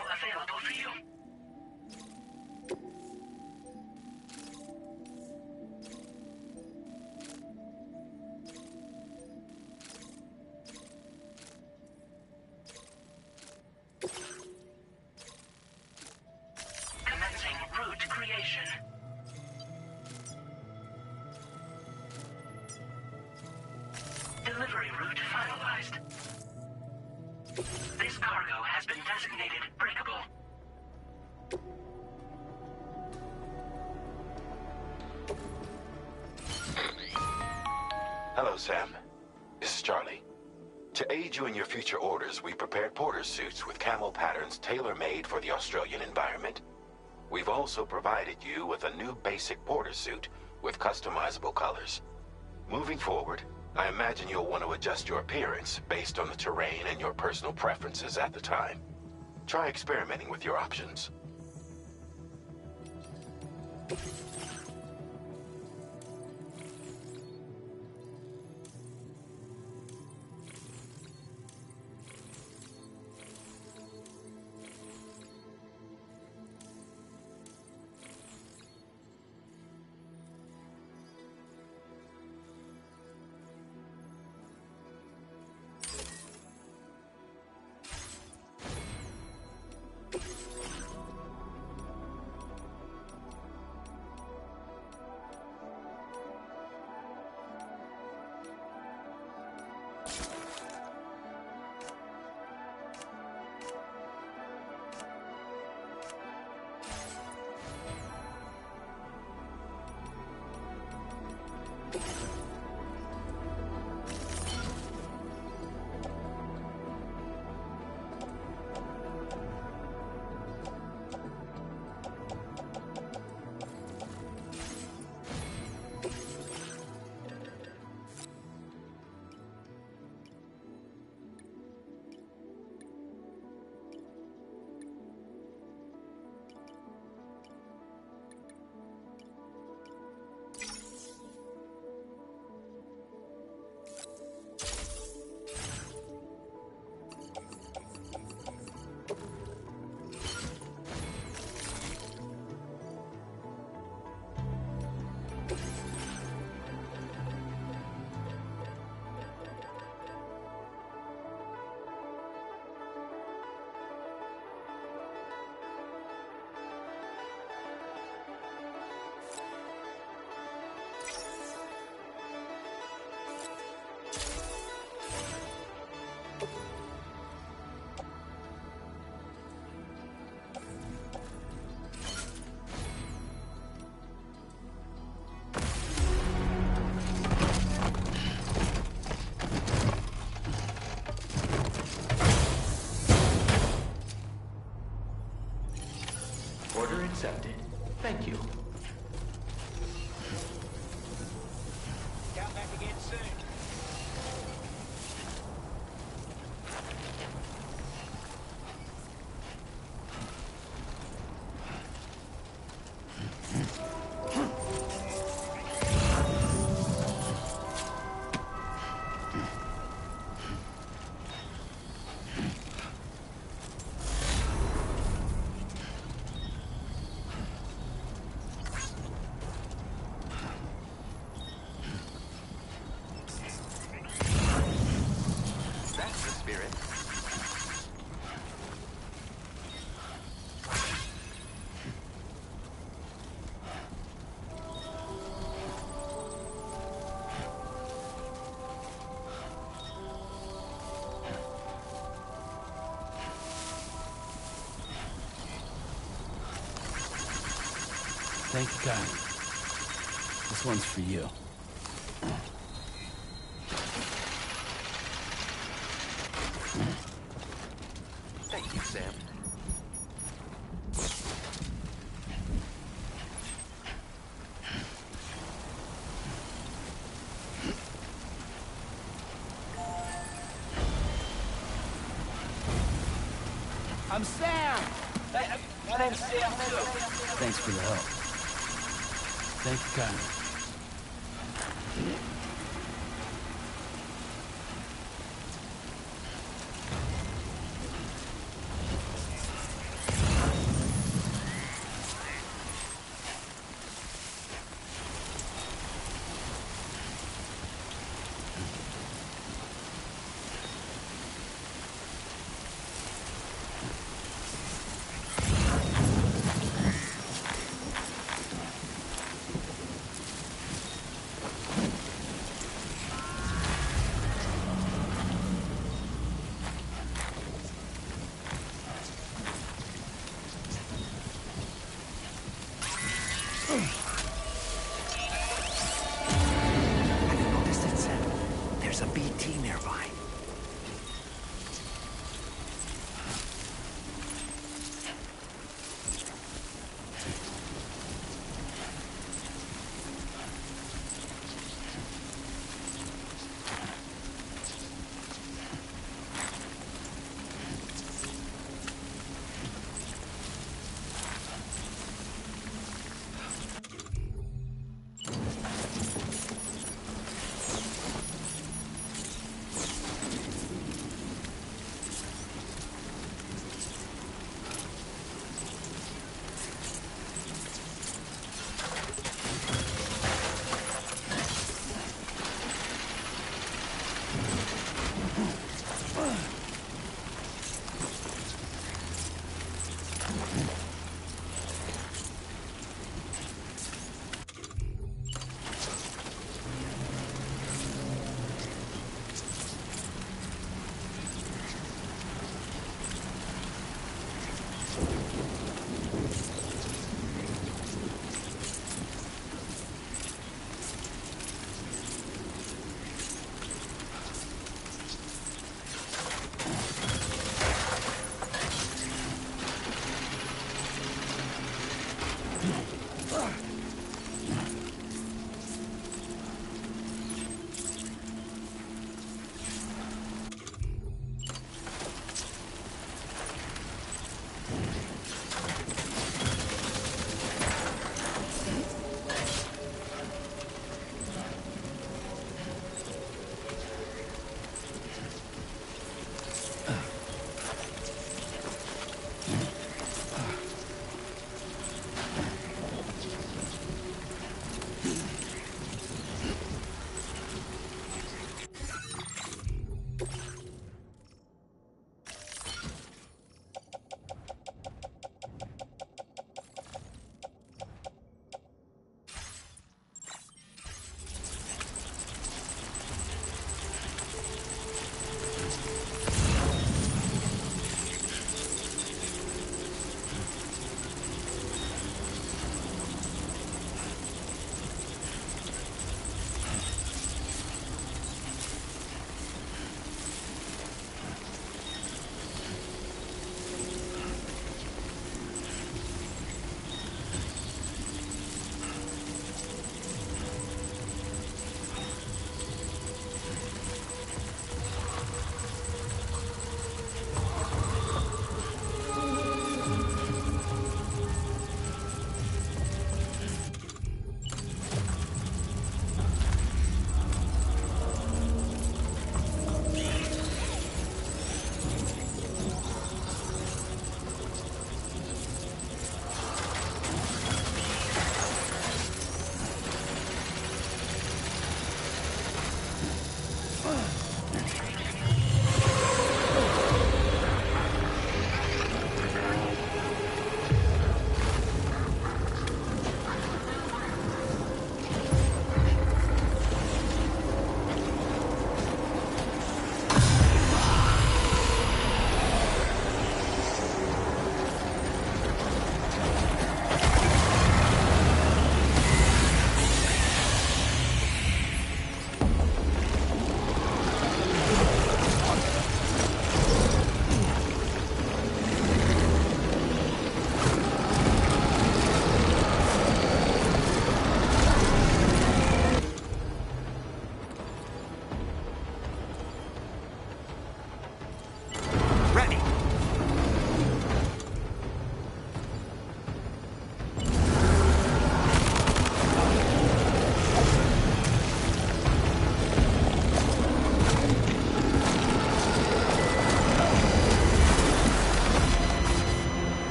now available for you. Commencing route creation. Delivery route finalized. This cargo has been designated breakable. Hello, Sam. This is Charlie. To aid you in your future orders, we prepared porter suits with camo patterns tailor-made for the Australian environment. We've also provided you with a new basic porter suit with customizable colors. Moving forward, I imagine you'll want to adjust your appearance based on the terrain and your personal preferences at the time. Try experimenting with your options. Order accepted. Thank you. Come back again soon. Thank you, kindly. This one's for you. Thank you, Sam. I'm Sam! Hey, my name's Sam too. Thanks for the help. Thank you, kindly.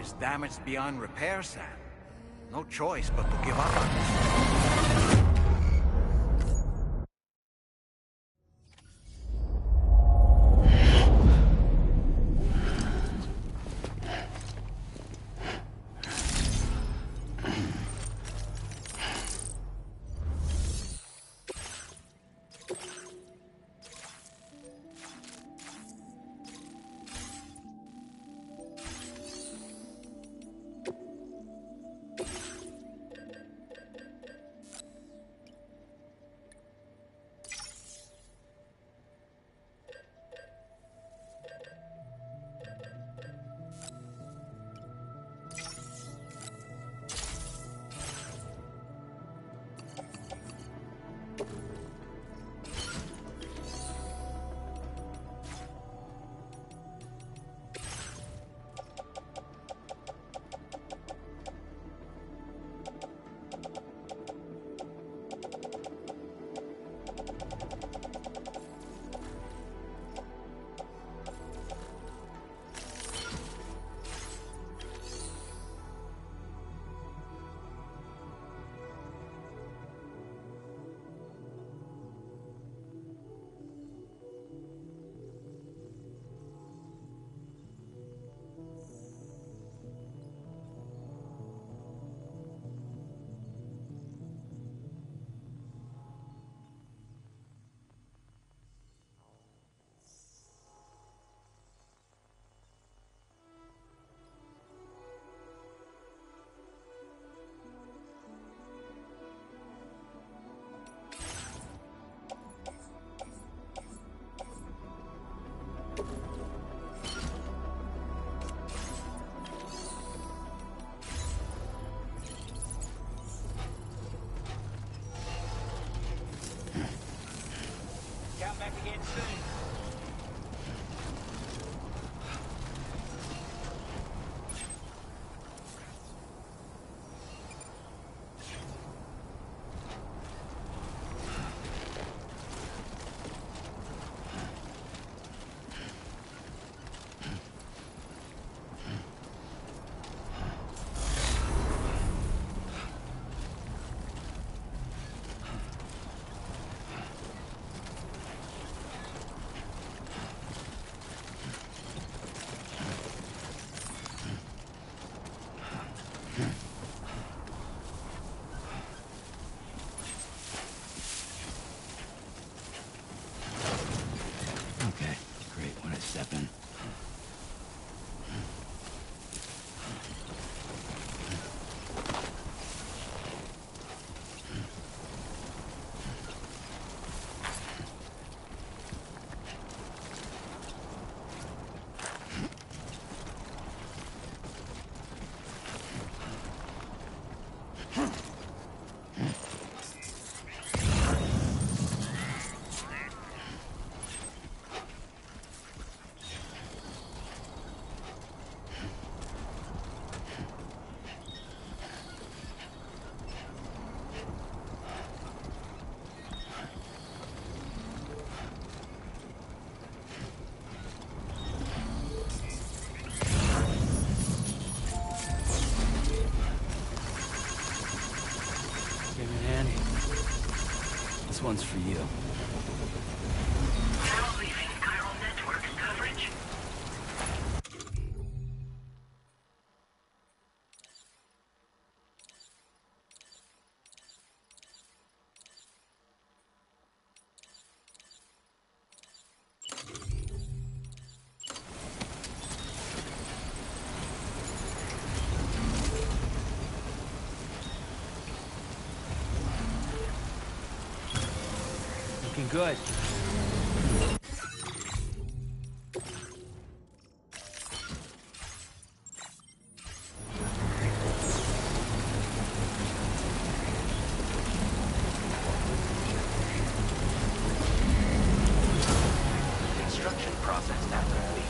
is damaged beyond repair, Sam. No choice but to give up on it. This one's for you. Now leaving chiral network coverage. Looking good. Construction process now complete.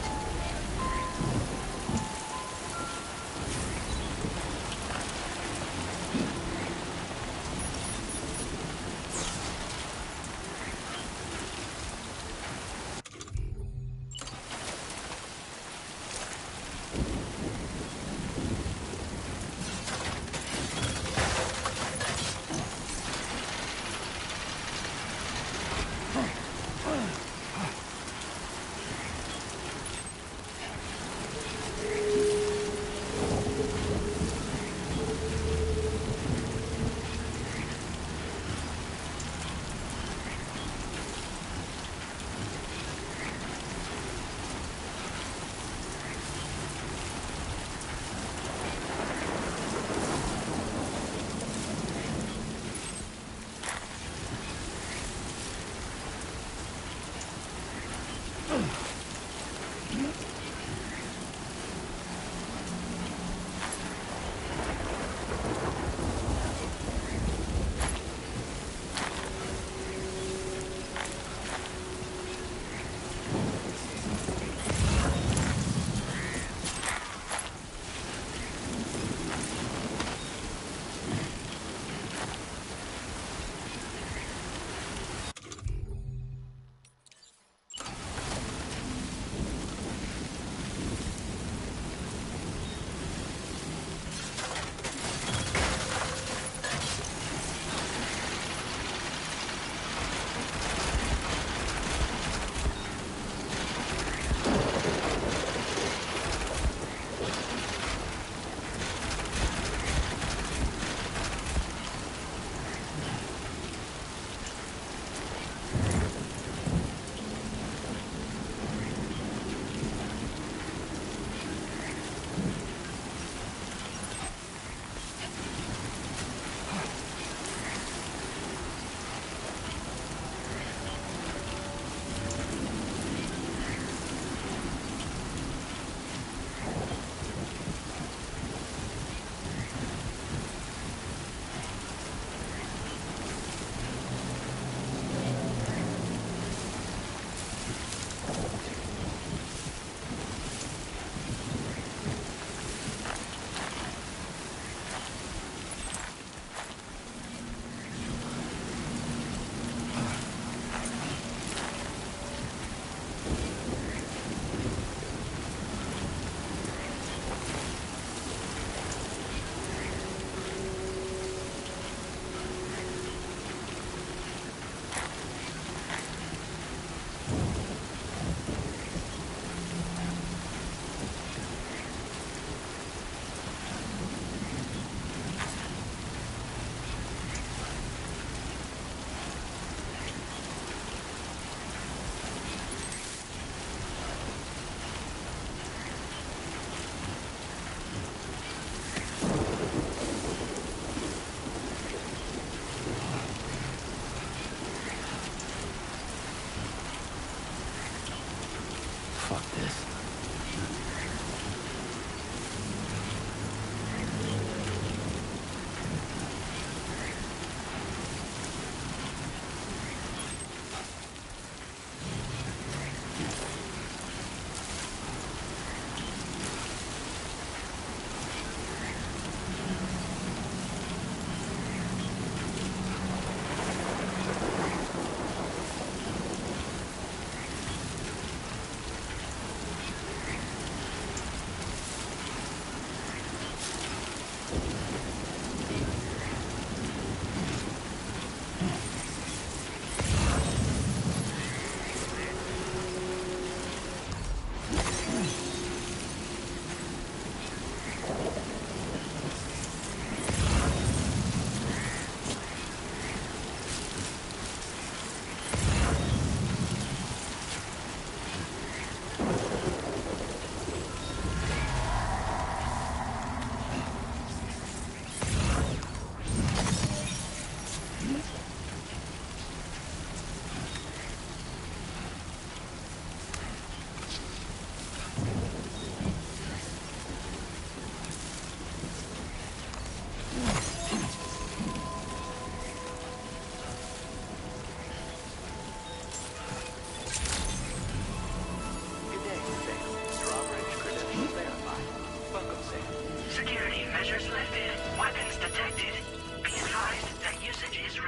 Measures lifted. Weapons detected. Be advised that usage is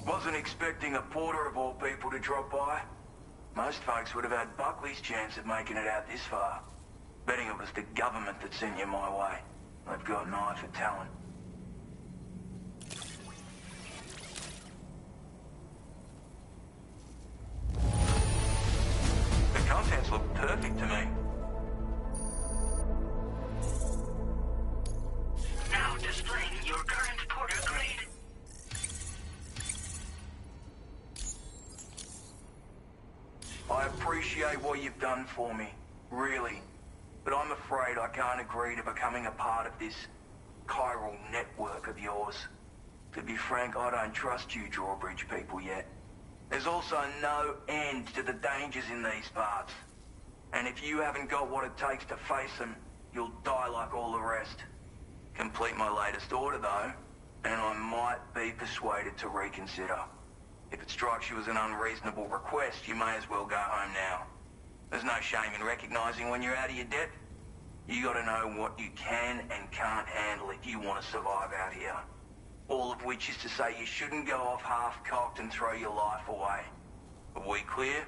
Wasn't expecting a porter of all people to drop by. Most folks would have had Buckley's chance of making it out this far. Betting it was the government that sent you my way. They've got an eye for talent. The contents look perfect to me. now displaying your current porter grade. I appreciate what you've done for me, really. But I'm afraid I can't agree to becoming a part of this chiral network of yours. To be frank, I don't trust you drawbridge people yet. There's also no end to the dangers in these parts. And if you haven't got what it takes to face them, you'll die like all the rest. Complete my latest order, though, and I might be persuaded to reconsider. If it strikes you as an unreasonable request, you may as well go home now. There's no shame in recognizing when you're out of your depth. You gotta know what you can and can't handle if you want to survive out here. All of which is to say you shouldn't go off half-cocked and throw your life away. Are we clear?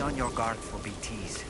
On your guard for BTs.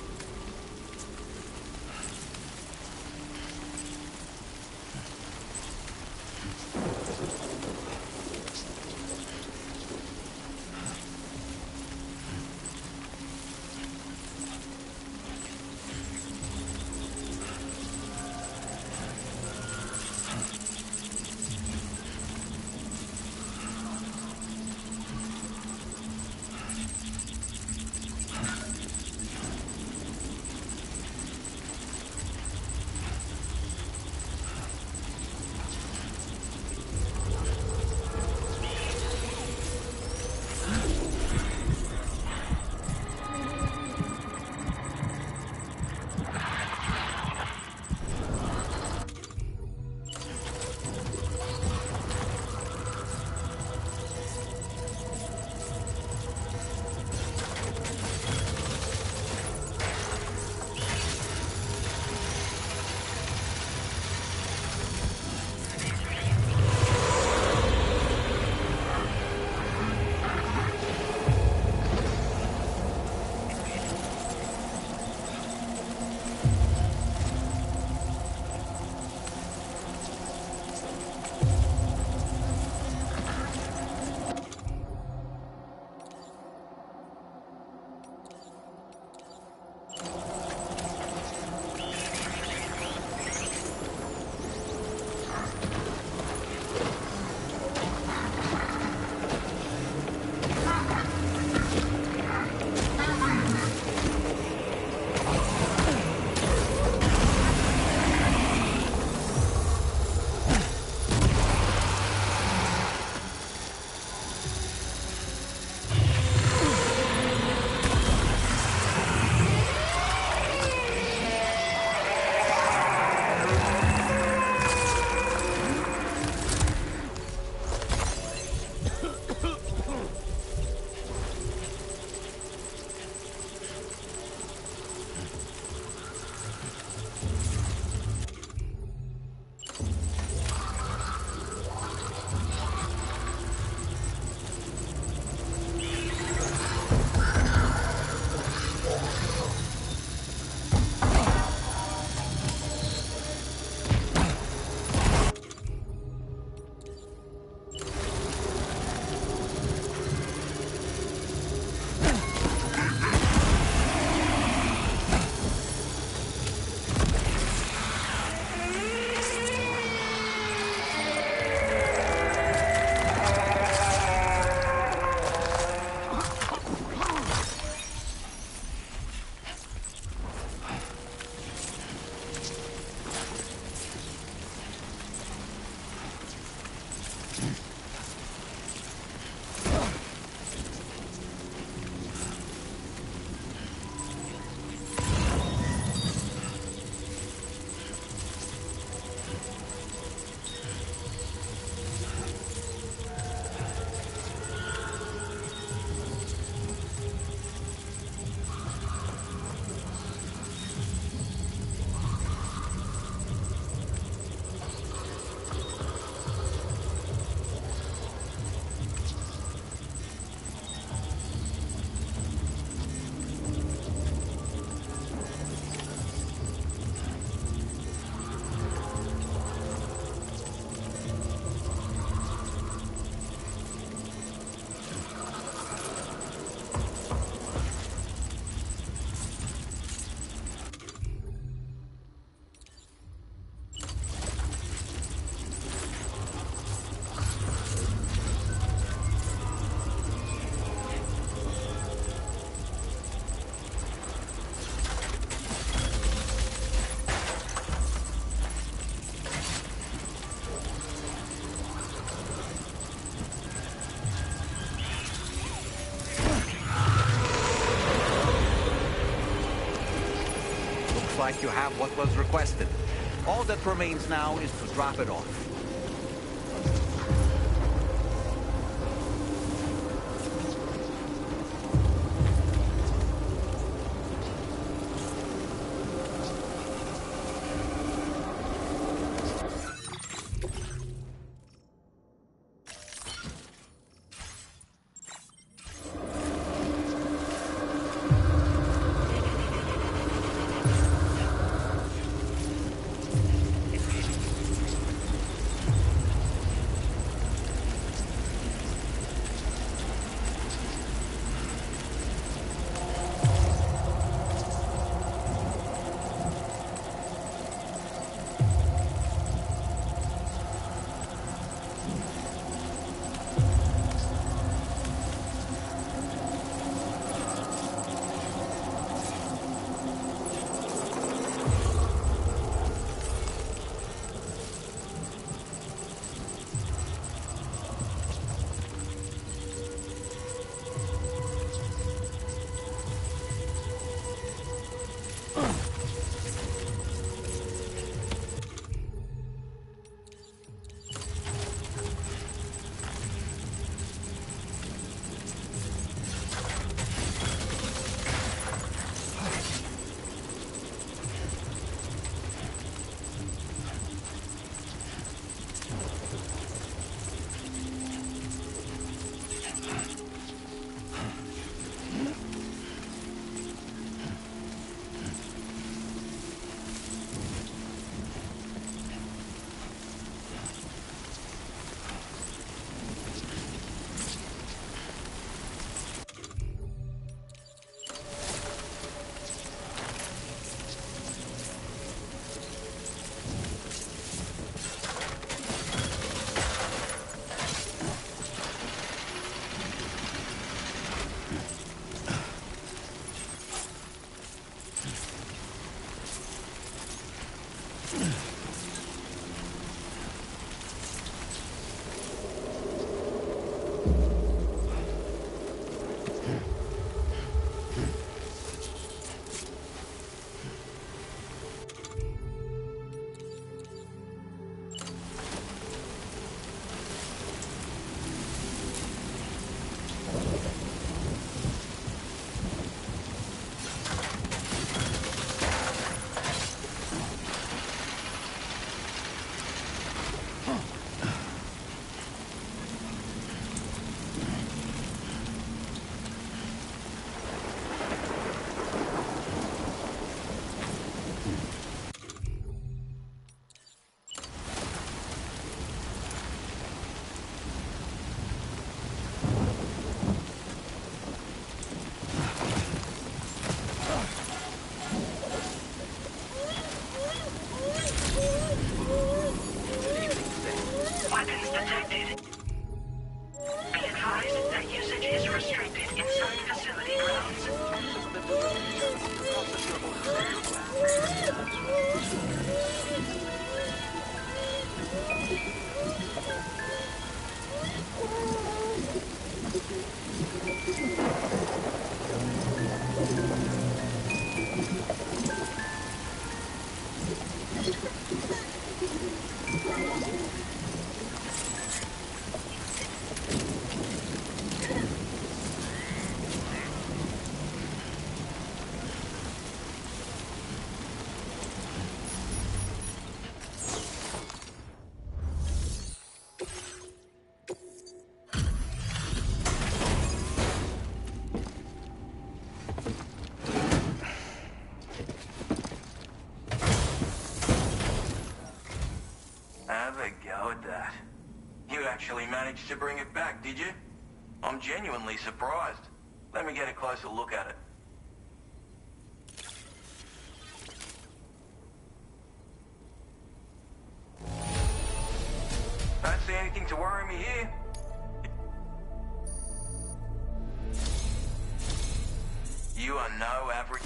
like you have what was requested. All that remains now is to drop it off. Actually managed to bring it back, did you? I'm genuinely surprised. Let me get a closer look at it. Don't see anything to worry me here. You are no average.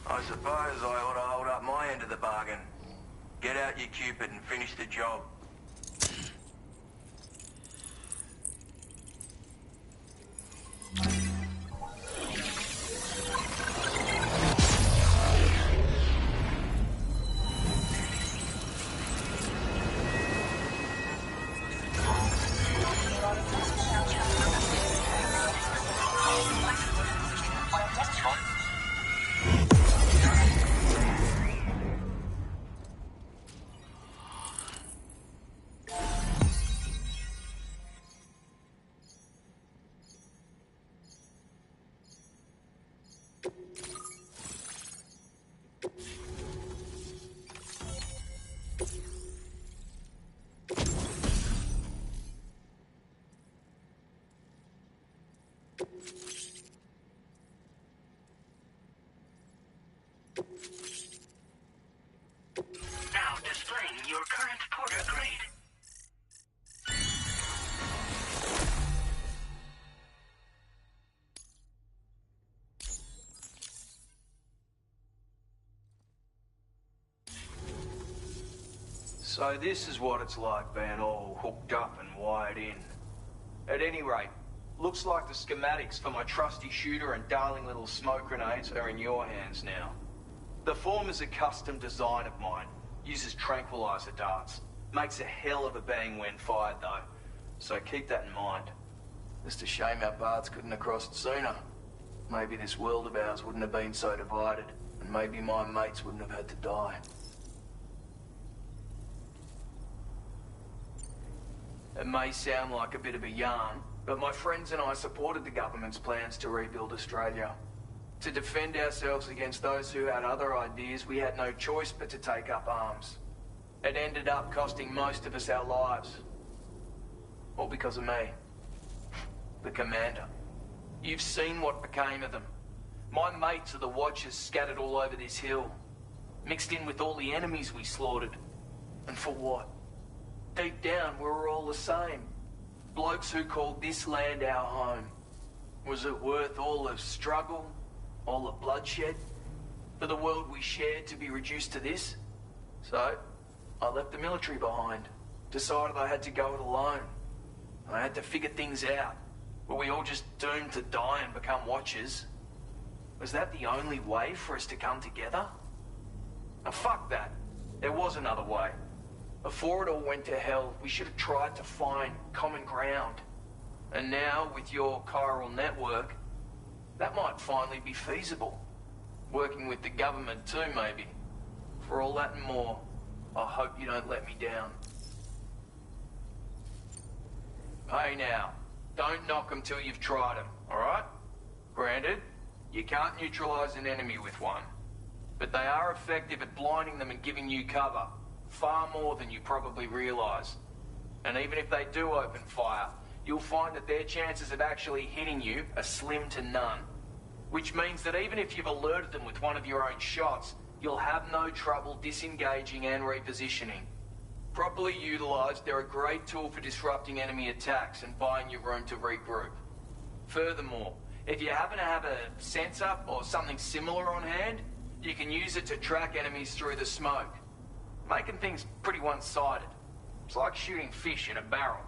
I suppose I ought to hold up my end of the bargain. Get out your Cupid and finish the job. So this is what it's like being all hooked up and wired in. At any rate, looks like the schematics for my trusty shooter and darling little smoke grenades are in your hands now. The form is a custom design of mine. Uses tranquilizer darts. Makes a hell of a bang when fired though. So keep that in mind. Just a shame our paths couldn't have crossed sooner. Maybe this world of ours wouldn't have been so divided. And maybe my mates wouldn't have had to die. It may sound like a bit of a yarn, but my friends and I supported the government's plans to rebuild Australia. To defend ourselves against those who had other ideas, we had no choice but to take up arms. It ended up costing most of us our lives. All because of me. The commander. You've seen what became of them. My mates are the Watchers scattered all over this hill. Mixed in with all the enemies we slaughtered. And for what? Deep down, we were all the same. Blokes who called this land our home. Was it worth all the struggle? All the bloodshed? For the world we shared to be reduced to this? So, I left the military behind. Decided I had to go it alone. I had to figure things out. Were we all just doomed to die and become Watchers? Was that the only way for us to come together? Now, fuck that. There was another way. Before it all went to hell, we should have tried to find common ground. And now, with your chiral network, that might finally be feasible. Working with the government too, maybe. For all that and more, I hope you don't let me down. Hey now, don't knock them till you've tried them, alright? Granted, you can't neutralize an enemy with one. But they are effective at blinding them and giving you cover. Far more than you probably realize. And even if they do open fire, you'll find that their chances of actually hitting you are slim to none. Which means that even if you've alerted them with one of your own shots, you'll have no trouble disengaging and repositioning. Properly utilized, they're a great tool for disrupting enemy attacks and buying you room to regroup. Furthermore, if you happen to have a sensor or something similar on hand, you can use it to track enemies through the smoke. Making things pretty one-sided. It's like shooting fish in a barrel.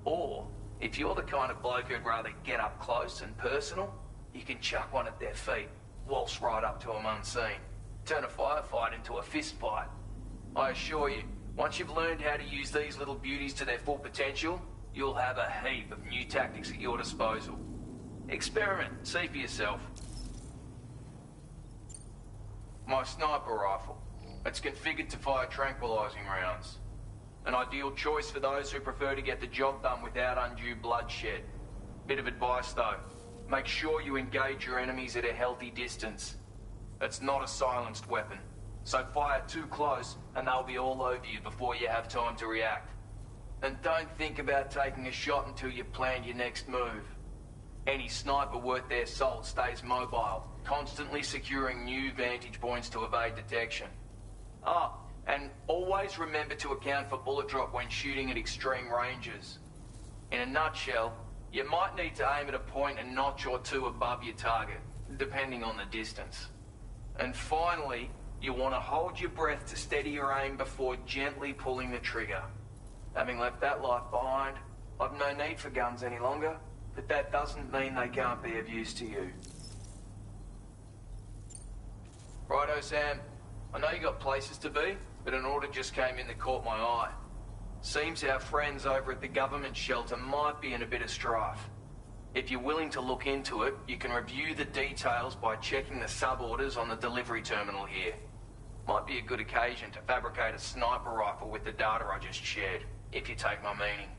Or, if you're the kind of bloke who'd rather get up close and personal, you can chuck one at their feet, waltz right up to them unseen. Turn a firefight into a fist fight. I assure you, once you've learned how to use these little beauties to their full potential, you'll have a heap of new tactics at your disposal. Experiment, see for yourself. My sniper rifle. It's configured to fire tranquilizing rounds. An ideal choice for those who prefer to get the job done without undue bloodshed. Bit of advice though, make sure you engage your enemies at a healthy distance. It's not a silenced weapon, so fire too close and they'll be all over you before you have time to react. And don't think about taking a shot until you've planned your next move. Any sniper worth their salt stays mobile, constantly securing new vantage points to evade detection. Ah, and always remember to account for bullet drop when shooting at extreme ranges. In a nutshell, you might need to aim at a point a notch or two above your target, depending on the distance. And finally, you want to hold your breath to steady your aim before gently pulling the trigger. Having left that life behind, I've no need for guns any longer, but that doesn't mean they can't be of use to you. Righto, Sam. I know you got places to be, but an order just came in that caught my eye. Seems our friends over at the government shelter might be in a bit of strife. If you're willing to look into it, you can review the details by checking the sub-orders on the delivery terminal here. Might be a good occasion to fabricate a sniper rifle with the data I just shared, if you take my meaning.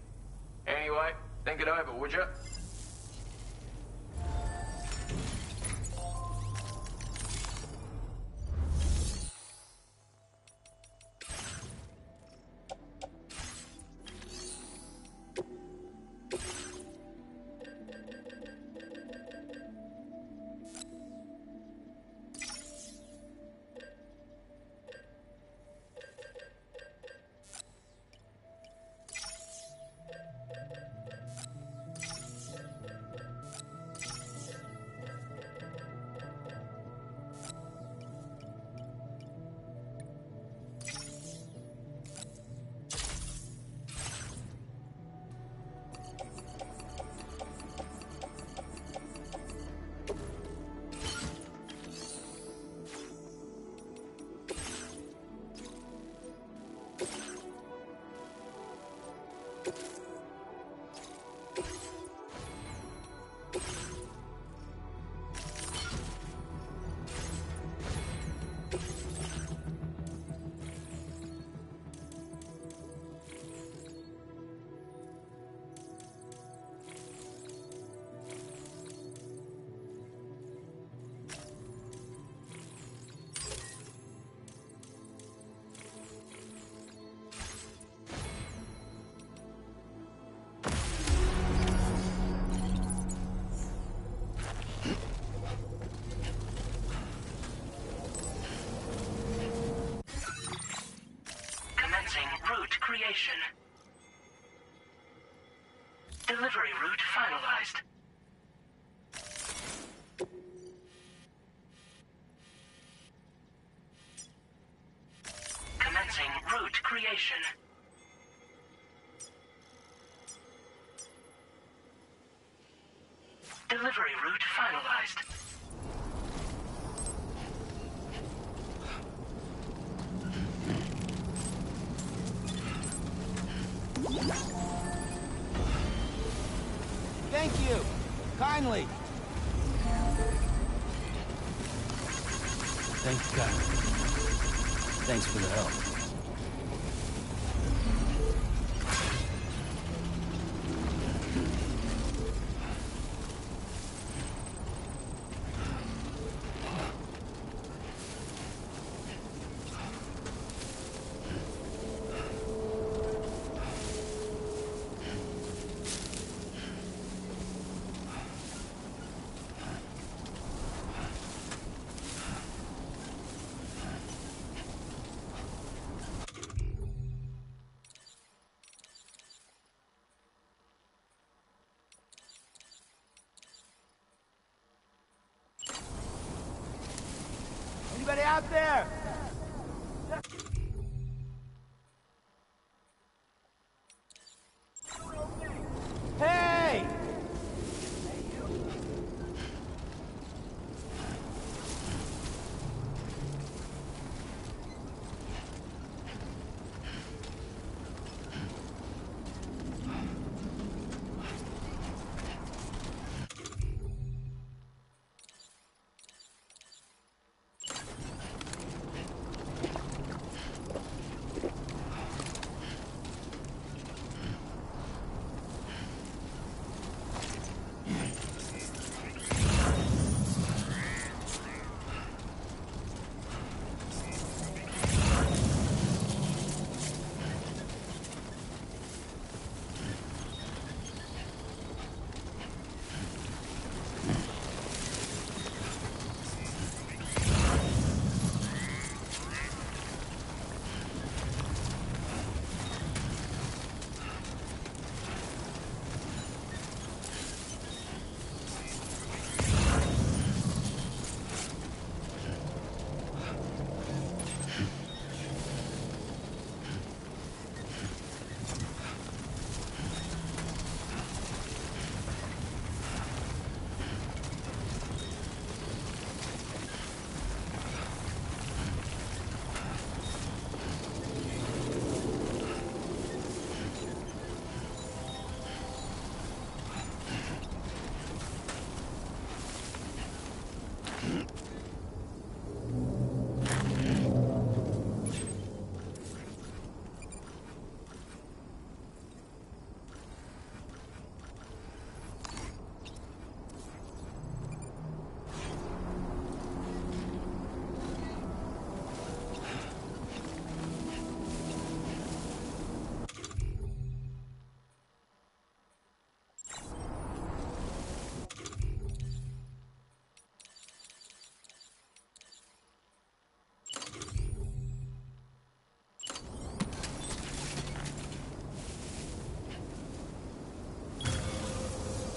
Anyway, think it over, would you? creation. Delivery route finalized. Commencing route creation. Delivery route finalized. Thank you. Kindly. Thanks, God. Thanks for the help. Anybody out there? Hey!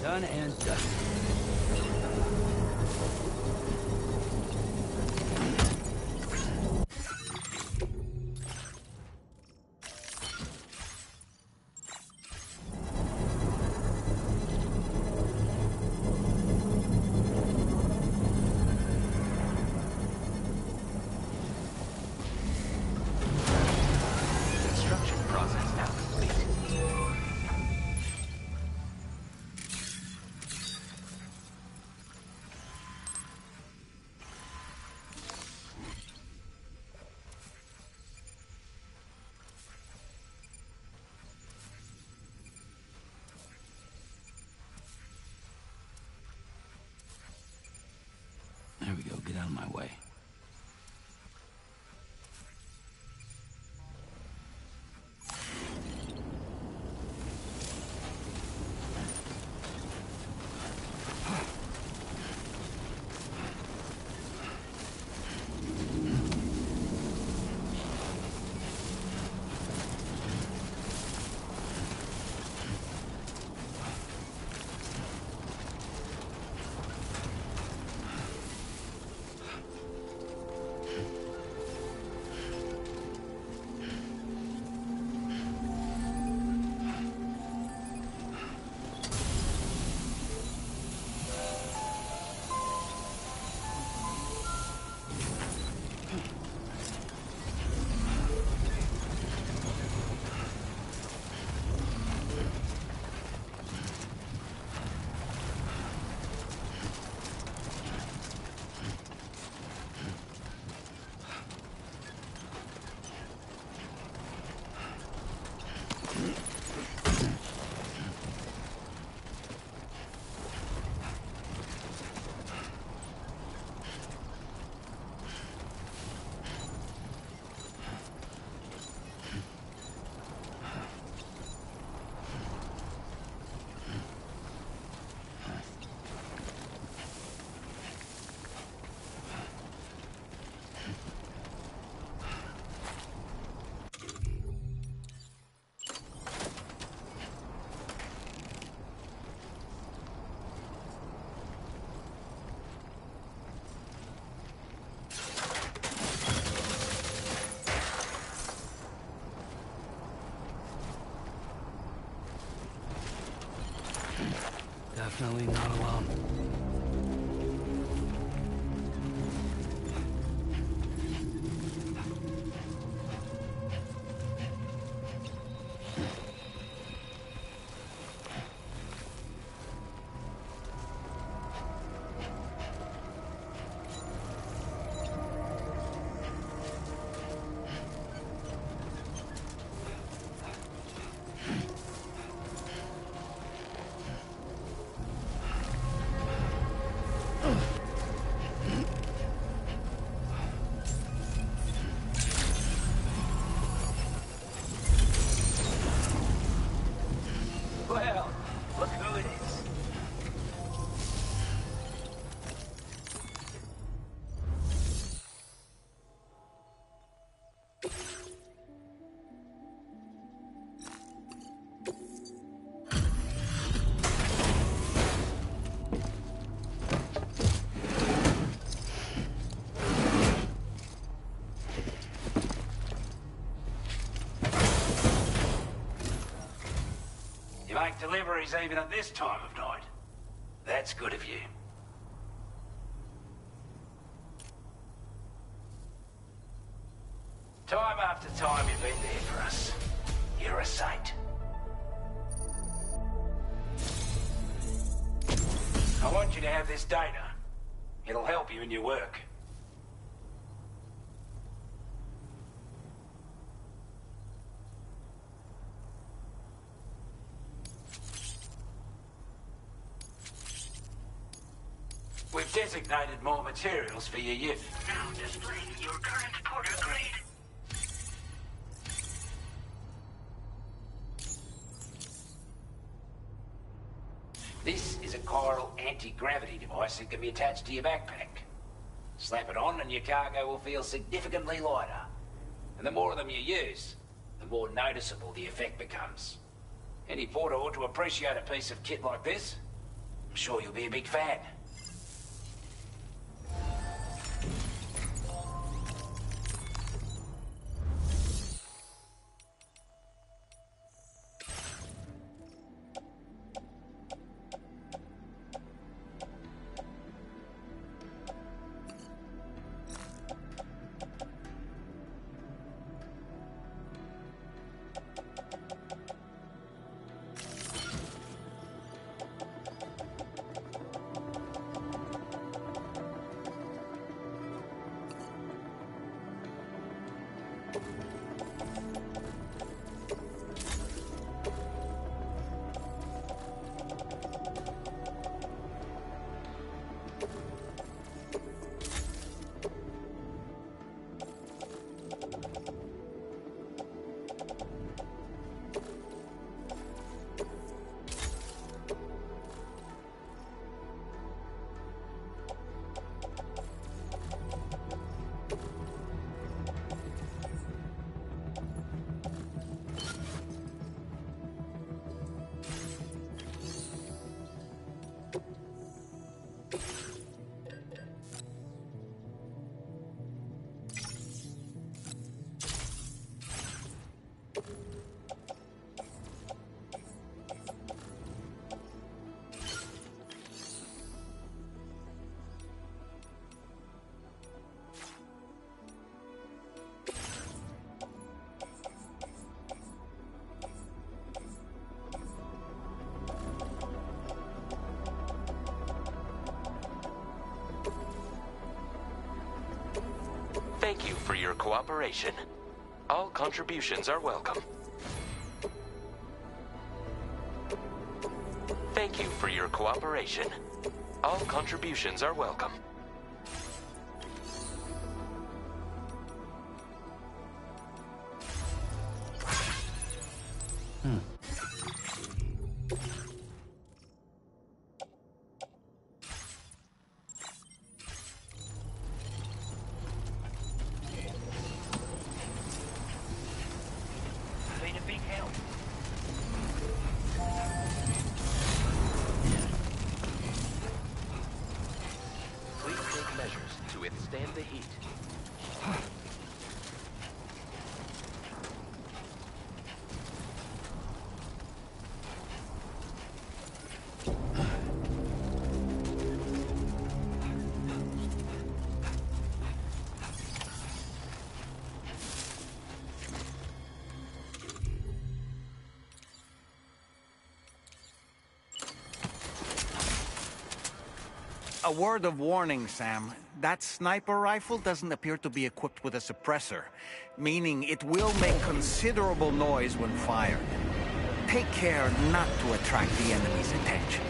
Done and done. Construction process now complete. There we go, get out of my way. definitely not alone. Well, look who it is. You make deliveries even at this time of night. That's good of you. Time after time you've been there for us. You're a saint. I want you to have this data. It'll help you in your work. We've designated more materials for your use. Now displaying your current porter grade. This is a chiral anti-gravity device that can be attached to your backpack. Slap it on and your cargo will feel significantly lighter. And the more of them you use, the more noticeable the effect becomes. Any porter ought to appreciate a piece of kit like this. I'm sure you'll be a big fan. Thank you for your cooperation. All contributions are welcome. Thank you for your cooperation. All contributions are welcome. Been a big help. Please take measures to withstand the heat. A word of warning, Sam. That sniper rifle doesn't appear to be equipped with a suppressor, meaning it will make considerable noise when fired. Take care not to attract the enemy's attention.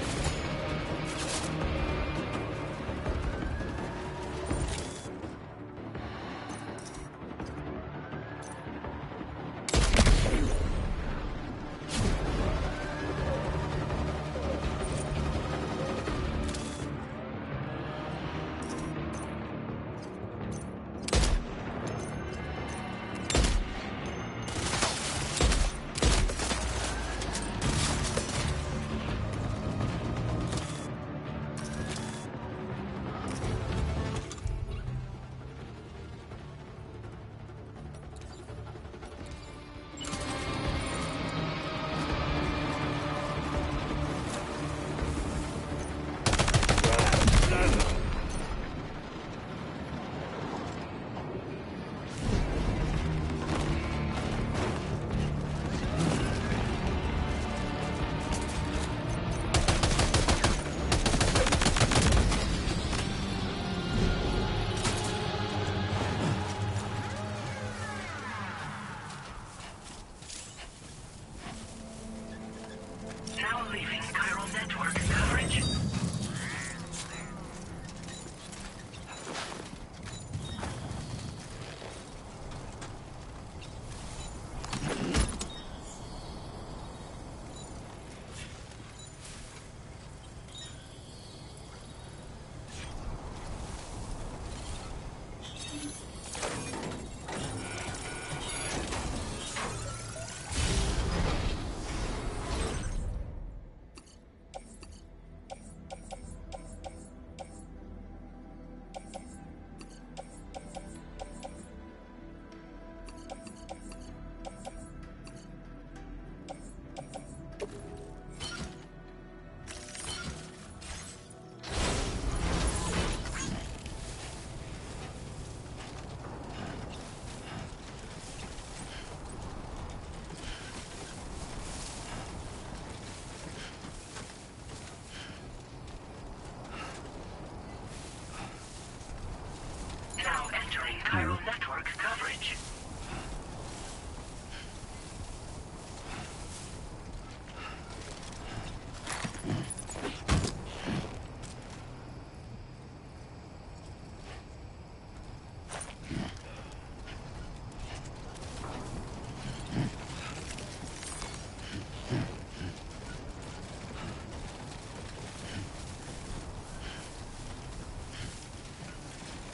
Chiral network coverage.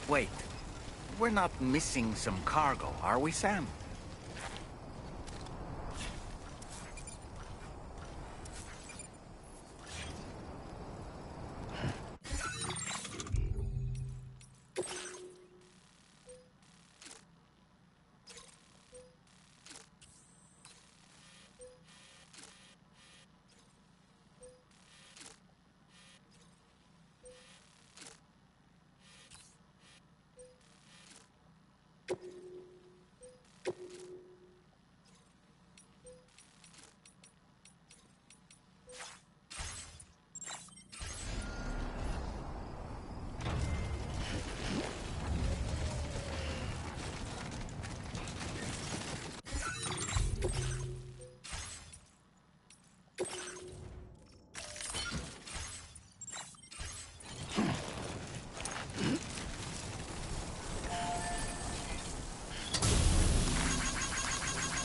Wait. We're not missing some cargo, are we, Sam?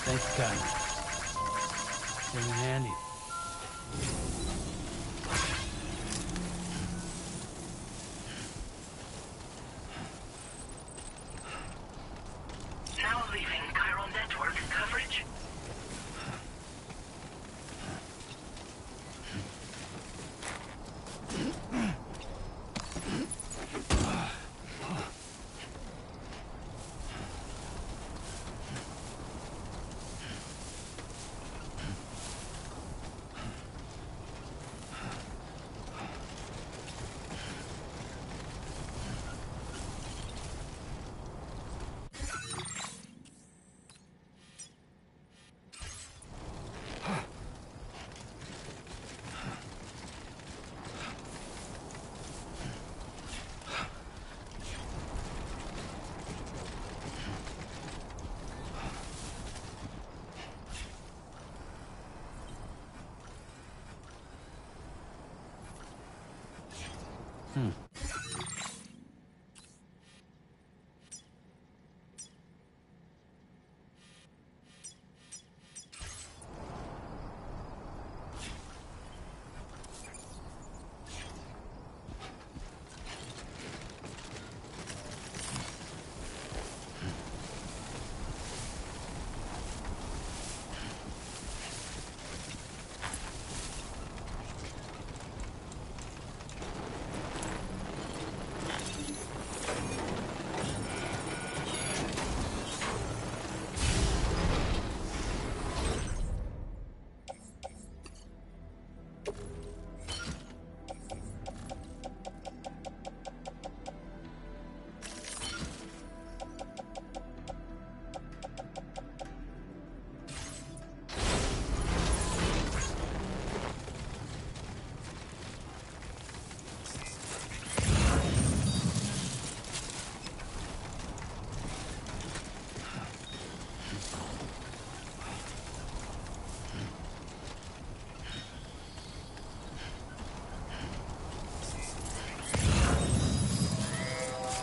Thanks, Kai. Came in handy. Now leaving chiral network coverage.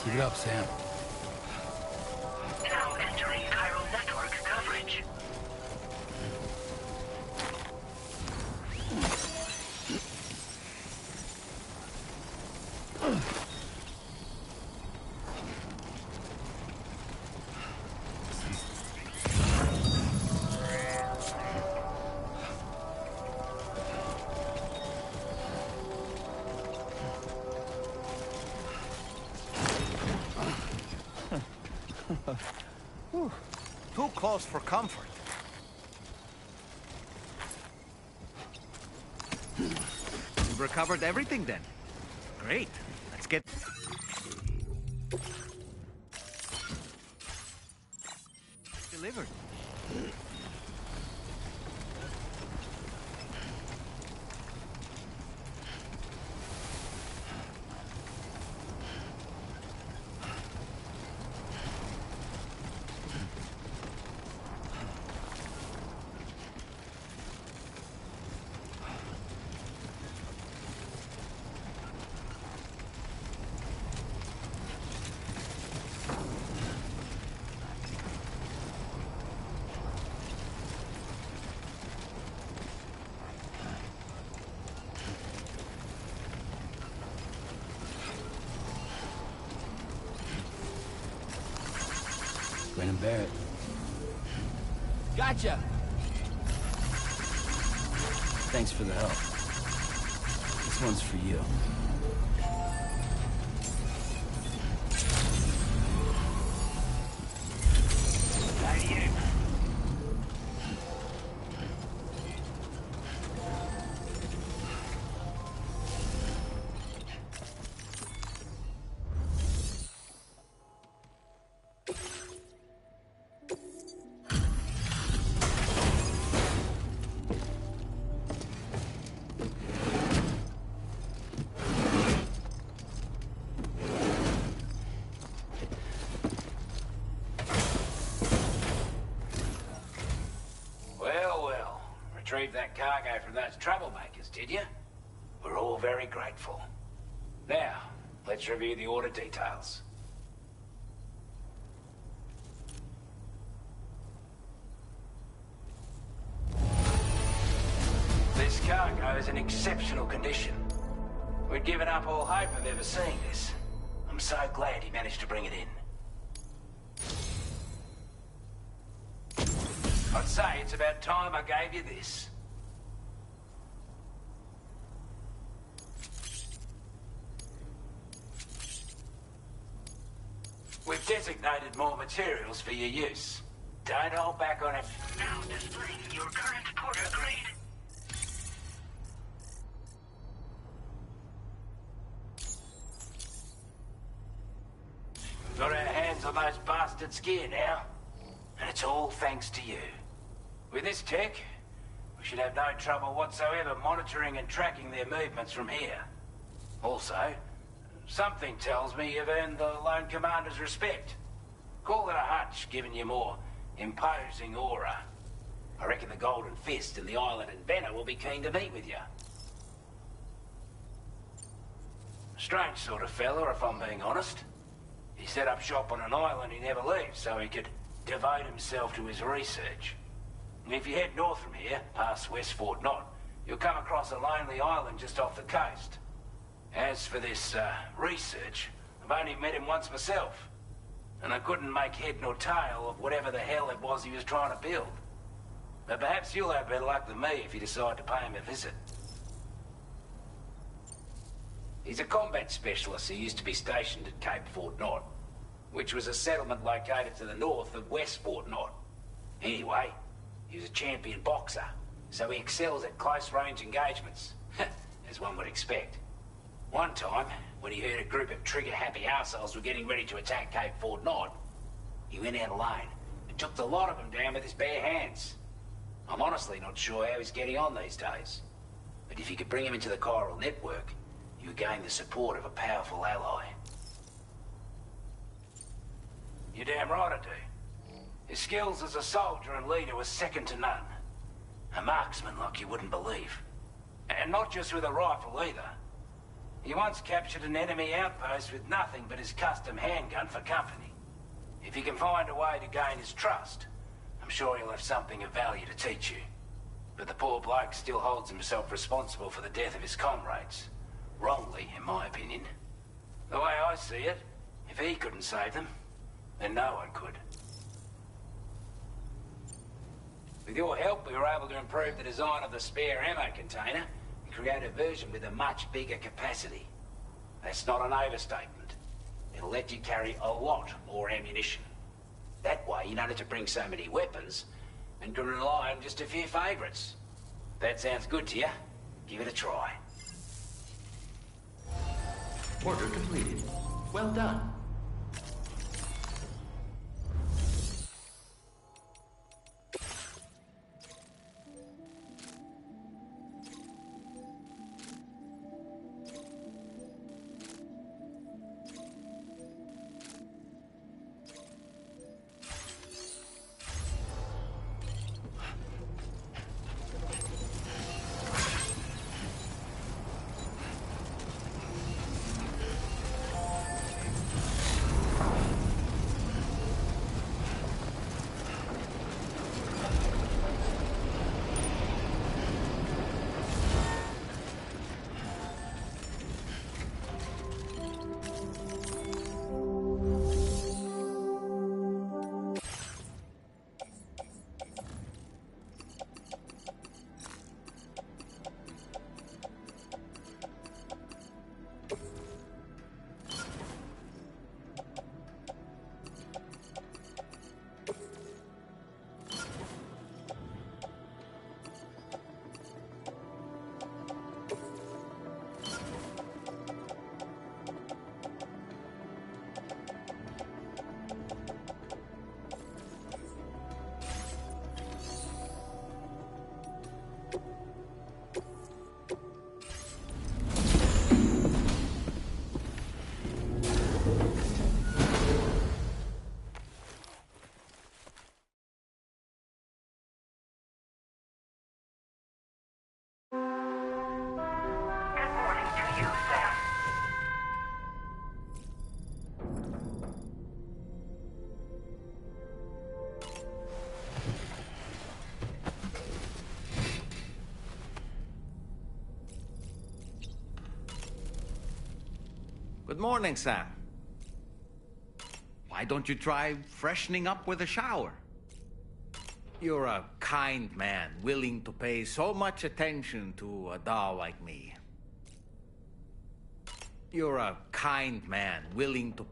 Keep it up, Sam. Now entering chiral network coverage. Too close for comfort. You've recovered everything then. Great. Let's get... delivered. Grin and bear it. Gotcha! Thanks for the help. This one's for you. Hey, you. Retrieved that cargo from those troublemakers, did you? We're all very grateful. Now, let's review the order details. This cargo is in exceptional condition. We'd given up all hope of ever seeing this. I'm so glad he managed to bring it in. I'd say it's about time I gave you this. We've designated more materials for your use. Don't hold back on it. Now displaying your current porter grade. Got our hands on those bastards' gear now. And it's all thanks to you. With this tech, we should have no trouble whatsoever monitoring and tracking their movements from here. Also, something tells me you've earned the Lone Commander's respect. Call it a hunch, giving you more imposing aura. I reckon the Golden Fist and the Island Inventor will be keen to meet with you. Strange sort of fella, if I'm being honest. He set up shop on an island he never leaves so he could devote himself to his research. If you head north from here, past West Fort Knot, you'll come across a lonely island just off the coast. As for this, research, I've only met him once myself, and I couldn't make head nor tail of whatever the hell it was he was trying to build. But perhaps you'll have better luck than me if you decide to pay him a visit. He's a combat specialist who used to be stationed at Cape Fort Knot, which was a settlement located to the north of West Fort Knot. Anyway, he was a champion boxer, so he excels at close-range engagements, as one would expect. One time, when he heard a group of trigger-happy arseholes were getting ready to attack Cape Fort Knot, he went out alone and took the lot of them down with his bare hands. I'm honestly not sure how he's getting on these days, but if you could bring him into the chiral network, you would gain the support of a powerful ally. You're damn right I do. His skills as a soldier and leader were second to none. A marksman like you wouldn't believe. And not just with a rifle either. He once captured an enemy outpost with nothing but his custom handgun for company. If you can find a way to gain his trust, I'm sure he'll have something of value to teach you. But the poor bloke still holds himself responsible for the death of his comrades. Wrongly, in my opinion. The way I see it, if he couldn't save them, then no one could. With your help, we were able to improve the design of the spare ammo container and create a version with a much bigger capacity. That's not an overstatement. It'll let you carry a lot more ammunition. That way, you don't have to bring so many weapons and can rely on just a few favorites. That sounds good to you? Give it a try. Order completed. Well done. Good morning, Sam. Why don't you try freshening up with a shower? You're a kind man, willing to pay so much attention to a doll like me. You're a kind man, willing to...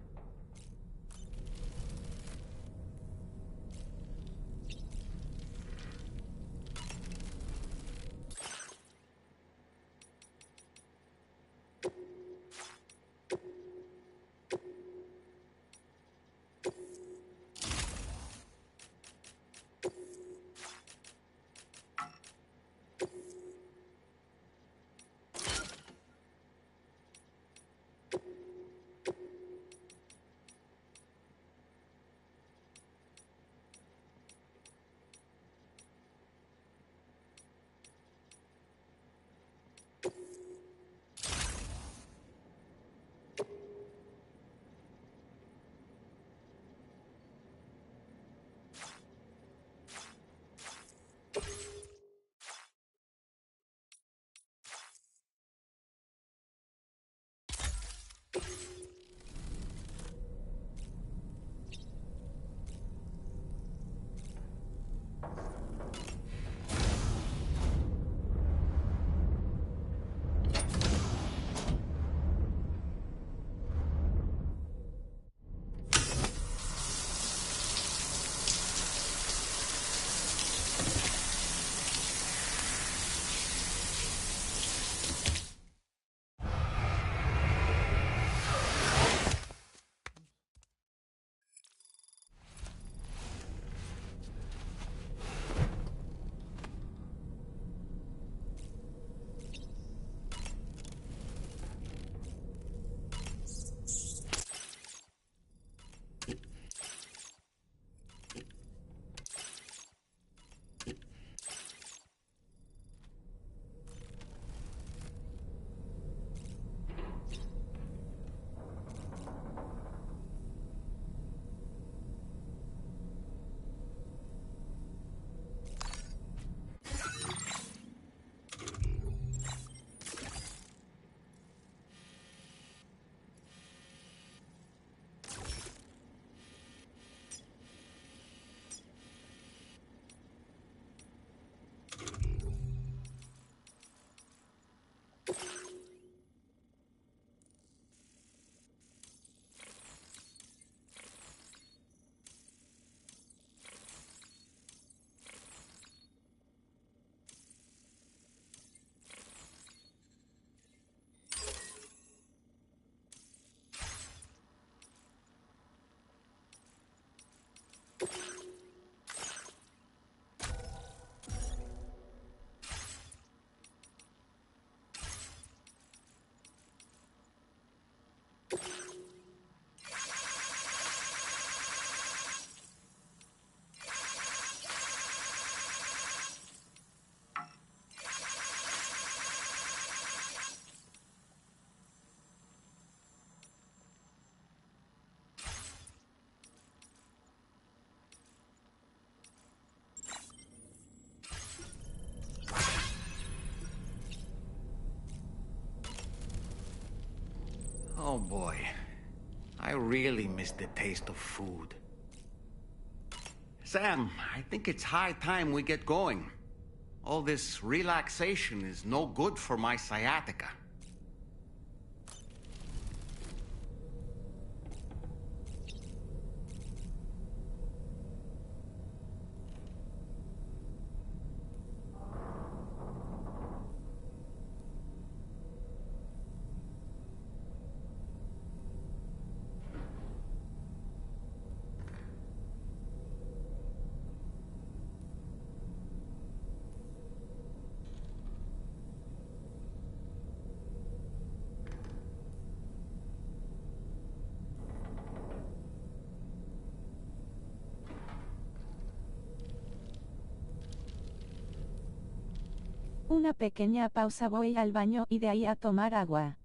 Oh boy. I really miss the taste of food. Sam, I think it's high time we get going. All this relaxation is no good for my sciatica. Una pequeña pausa, voy al baño y de ahí a tomar agua.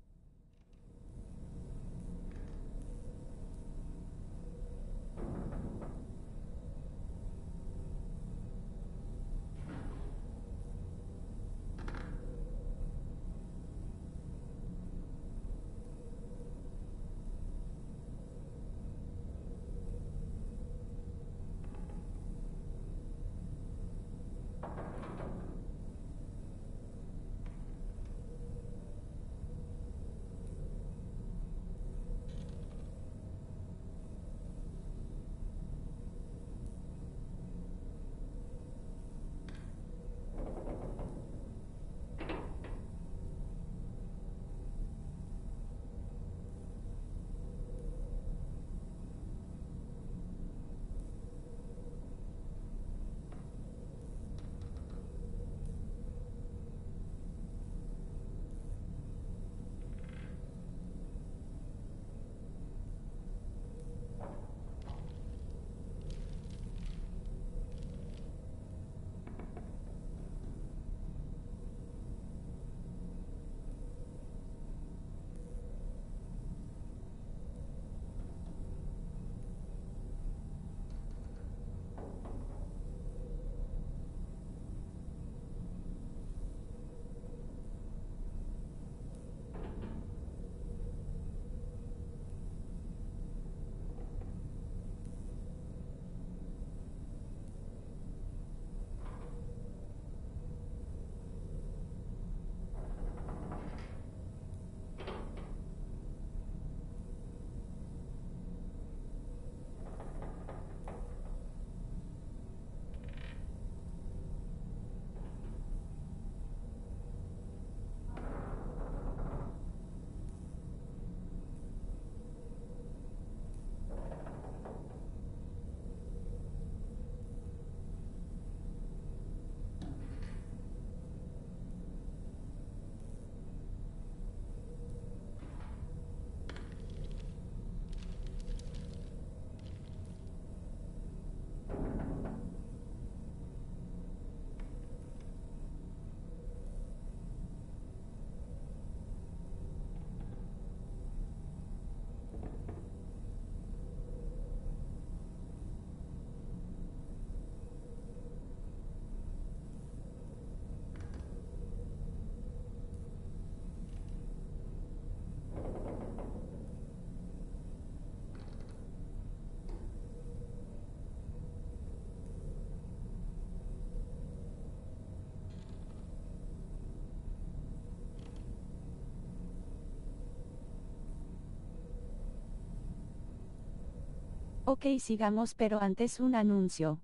Ok, sigamos, pero antes un anuncio.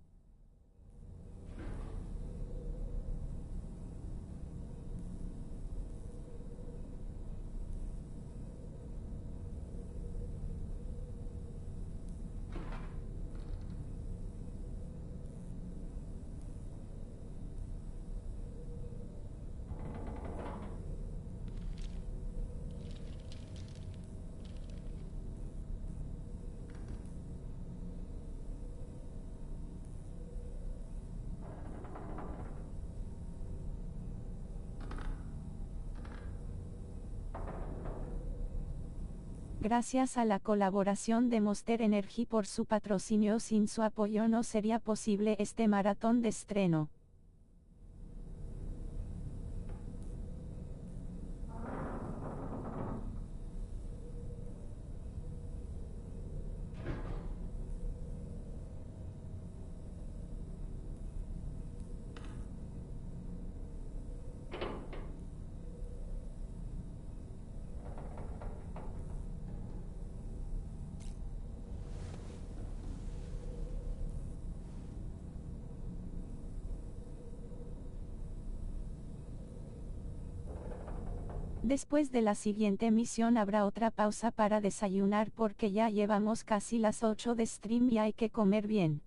Gracias a la colaboración de Monster Energy por su patrocinio, sin su apoyo no sería posible este maratón de estreno. Después de la siguiente misión habrá otra pausa para desayunar porque ya llevamos casi las 8 de stream y hay que comer bien.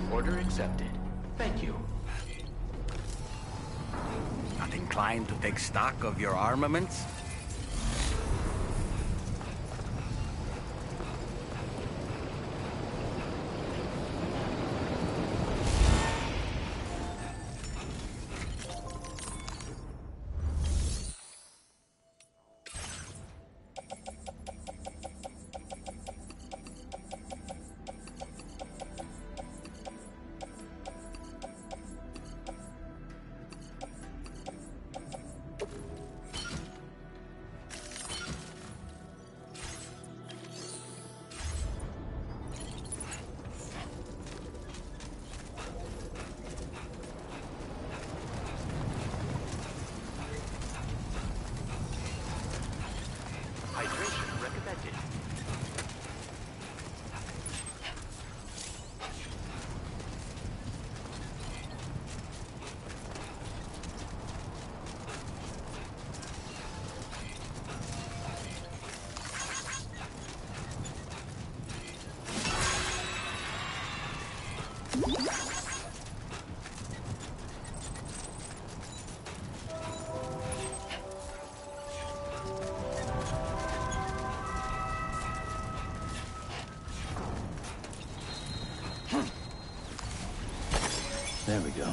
Order accepted. Thank you. Not inclined to take stock of your armaments? Hydration recommended. There we go.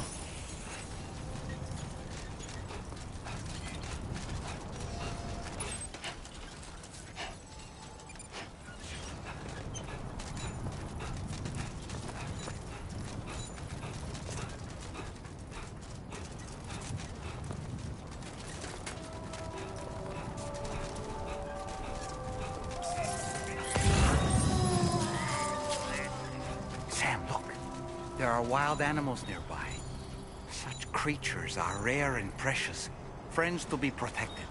Sam, look. There are wild animals nearby. Such creatures are rare and precious. Friends to be protected.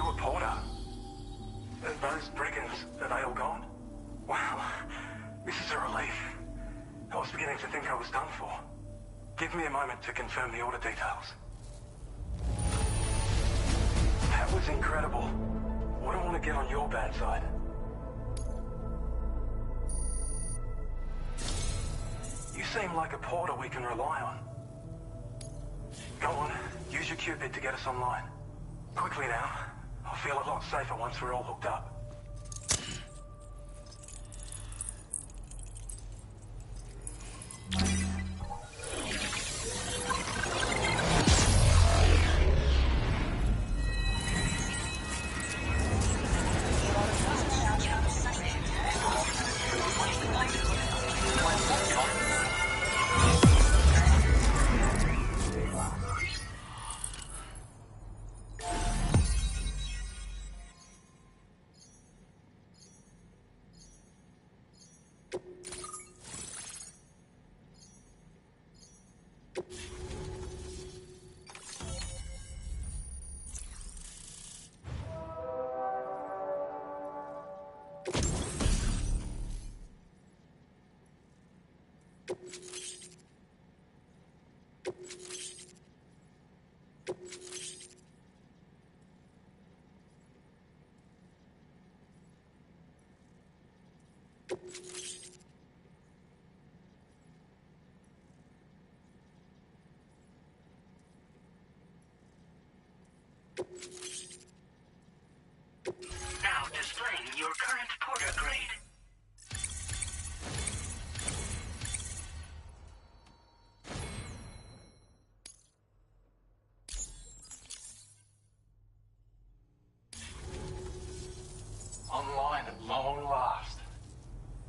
you a porter? Those brigands, are they all gone? Wow, this is a relief. I was beginning to think I was done for. Give me a moment to confirm the order details. That was incredible. Wouldn't want to get on your bad side. You seem like a porter we can rely on. Go on, use your Cupid to get us online. Quickly now. I'll feel a lot safer once we're all hooked up. Now displaying your current porter grade. Online at long last.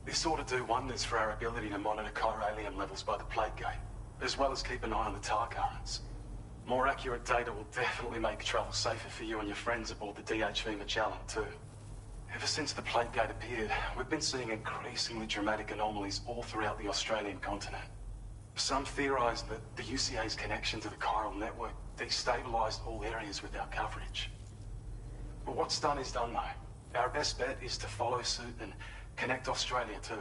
This ought to do wonders for our ability to monitor chiralium levels by the plate gate, as well as keep an eye on the tar currents. More accurate data will definitely make travel safer for you and your friends aboard the DHV Magellan, too. Ever since the plate gate appeared, we've been seeing increasingly dramatic anomalies all throughout the Australian continent. Some theorize that the UCA's connection to the chiral network destabilized all areas without coverage. But what's done is done, though. Our best bet is to follow suit and connect Australia, too.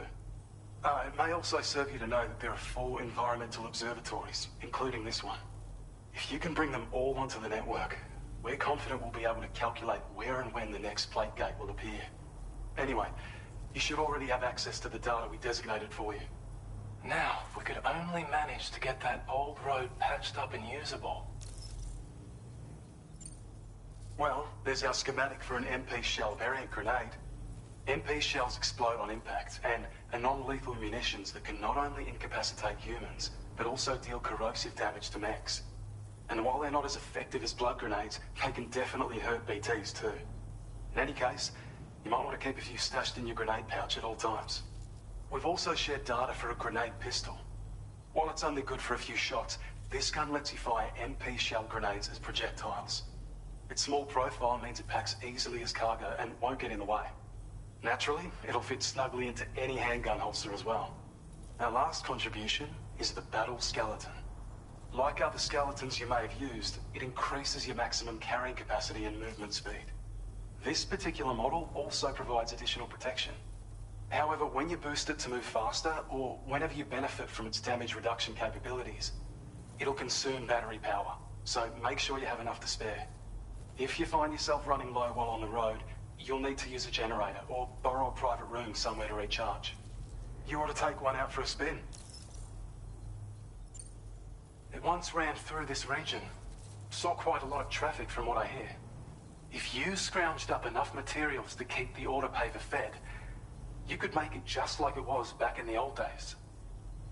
It may also serve you to know that there are 4 environmental observatories, including this one. If you can bring them all onto the network, we're confident we'll be able to calculate where and when the next plate gate will appear. Anyway, you should already have access to the data we designated for you. Now, if we could only manage to get that old road patched up and usable. Well, there's our schematic for an MP shell variant grenade. MP shells explode on impact and are non-lethal munitions that can not only incapacitate humans, but also deal corrosive damage to mechs. And while they're not as effective as blood grenades, they can definitely hurt BTs too. In any case, you might want to keep a few stashed in your grenade pouch at all times. We've also shared data for a grenade pistol. While it's only good for a few shots, this gun lets you fire MP shell grenades as projectiles. Its small profile means it packs easily as cargo and won't get in the way. Naturally, it'll fit snugly into any handgun holster as well. Our last contribution is the battle skeleton. Like other skeletons you may have used, it increases your maximum carrying capacity and movement speed. This particular model also provides additional protection. However, when you boost it to move faster, or whenever you benefit from its damage reduction capabilities, it'll consume battery power, so make sure you have enough to spare. If you find yourself running low while on the road, you'll need to use a generator, or borrow a private room somewhere to recharge. You ought to take one out for a spin. It once ran through this region. Saw quite a lot of traffic from what I hear. If you scrounged up enough materials to keep the autopaver fed, you could make it just like it was back in the old days.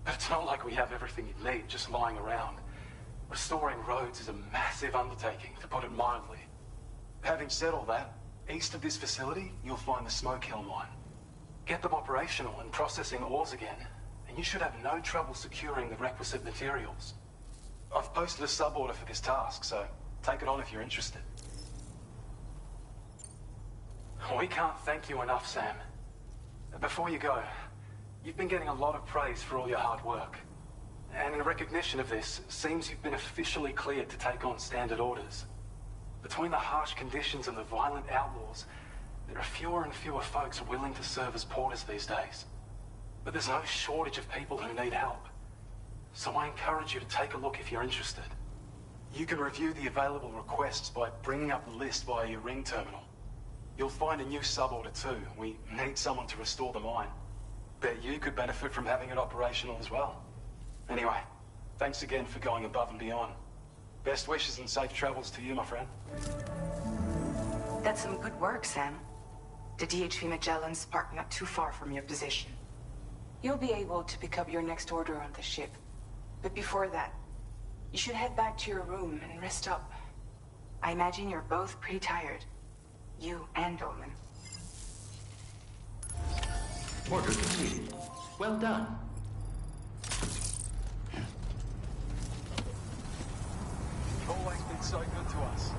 But it's not like we have everything you need just lying around. Restoring roads is a massive undertaking, to put it mildly. Having said all that, east of this facility, you'll find the Smoke Hill mine. Get them operational and processing ores again, and you should have no trouble securing the requisite materials. I've posted a sub-order for this task, so take it on if you're interested. We can't thank you enough, Sam. Before you go, you've been getting a lot of praise for all your hard work. And in recognition of this, it seems you've been officially cleared to take on standard orders. Between the harsh conditions and the violent outlaws, there are fewer and fewer folks willing to serve as porters these days. But there's no shortage of people who need help. So I encourage you to take a look if you're interested. You can review the available requests by bringing up the list via your ring terminal. You'll find a new sub-order too. We need someone to restore the mine. Bet you could benefit from having it operational as well. Anyway, thanks again for going above and beyond. Best wishes and safe travels to you, my friend. That's some good work, Sam. The DHV Magellan's parked not too far from your position. You'll be able to pick up your next order on the ship. But before that, you should head back to your room and rest up. I imagine you're both pretty tired. You and Dolman. Order completed. Well done. You've always been so good to us.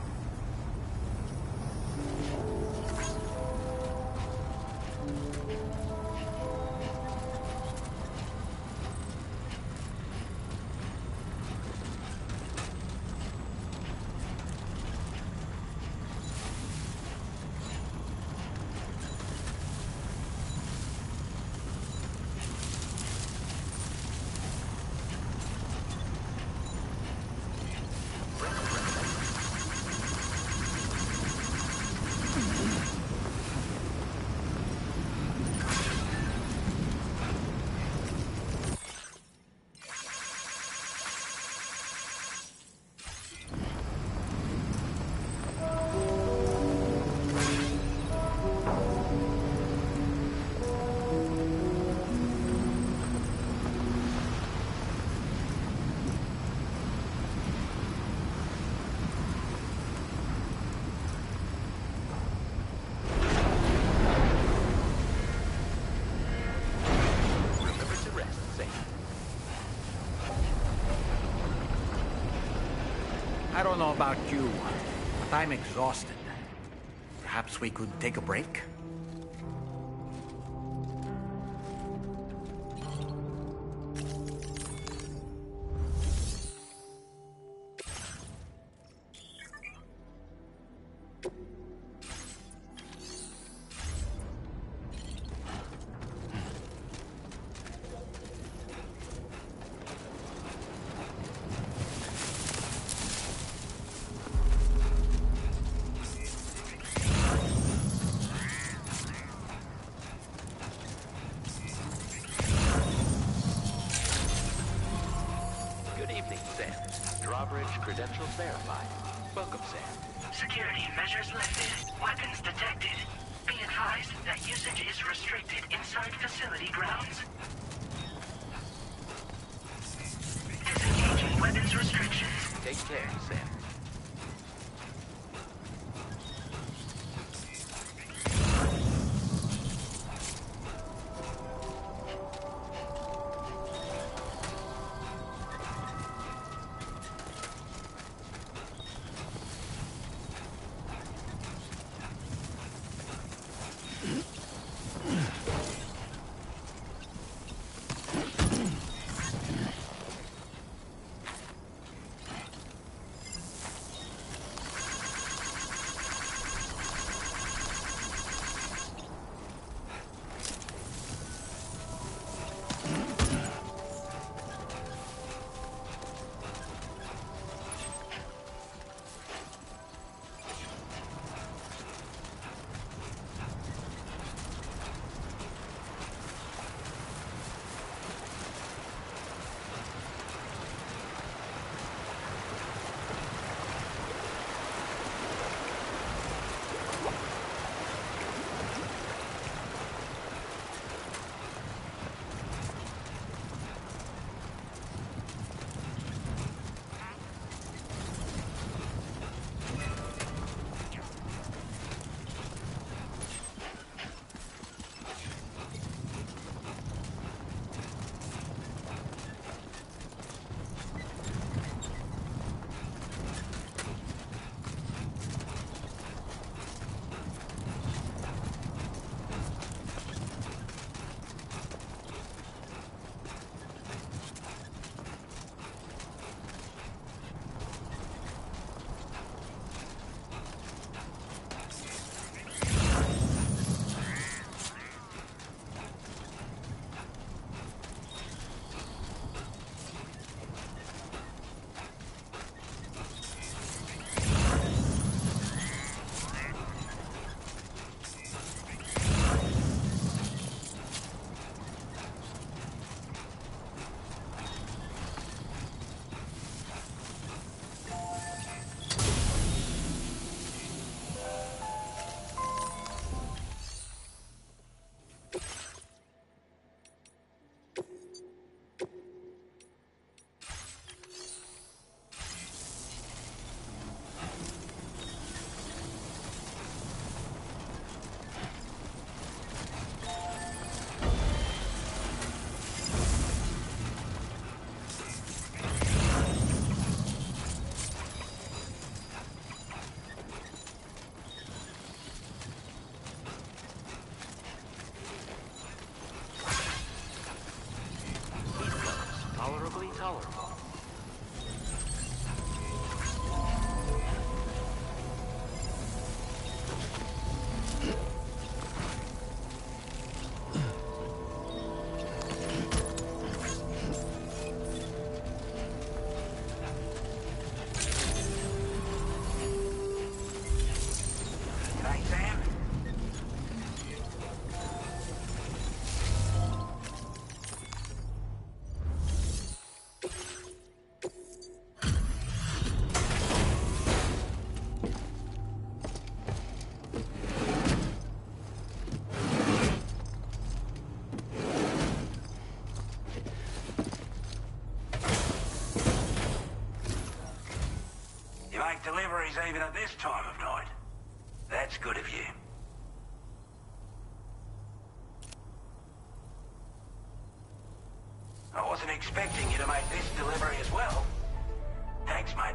I don't know about you, but I'm exhausted. Perhaps we could take a break? Credentials verified. Welcome, Sam. Security measures lifted. Weapons detected. Be advised that usage is restricted inside facility grounds. Disengaging weapons restrictions. Take care, Sam. deliveries even at this time of night. That's good of you. I wasn't expecting you to make this delivery as well. Thanks, mate.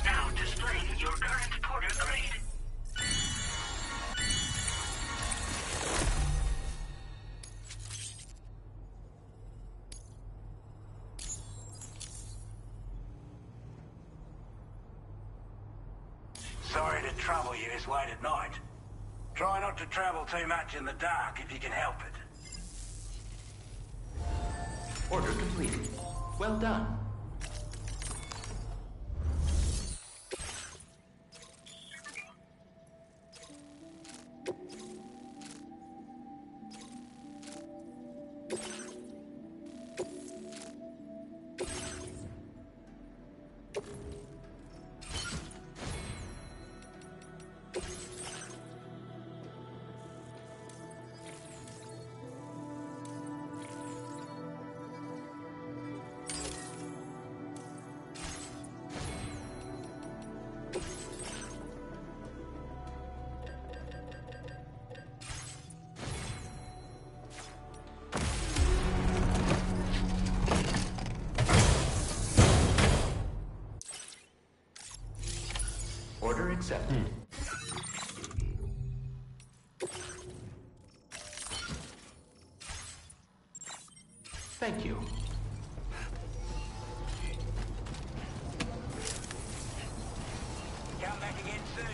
Now displaying your current porter grade. Sorry to trouble you this late at night. Try not to travel too much in the dark if you can help it. Order completed. Well done. Order accepted. Thank you. Come back again soon.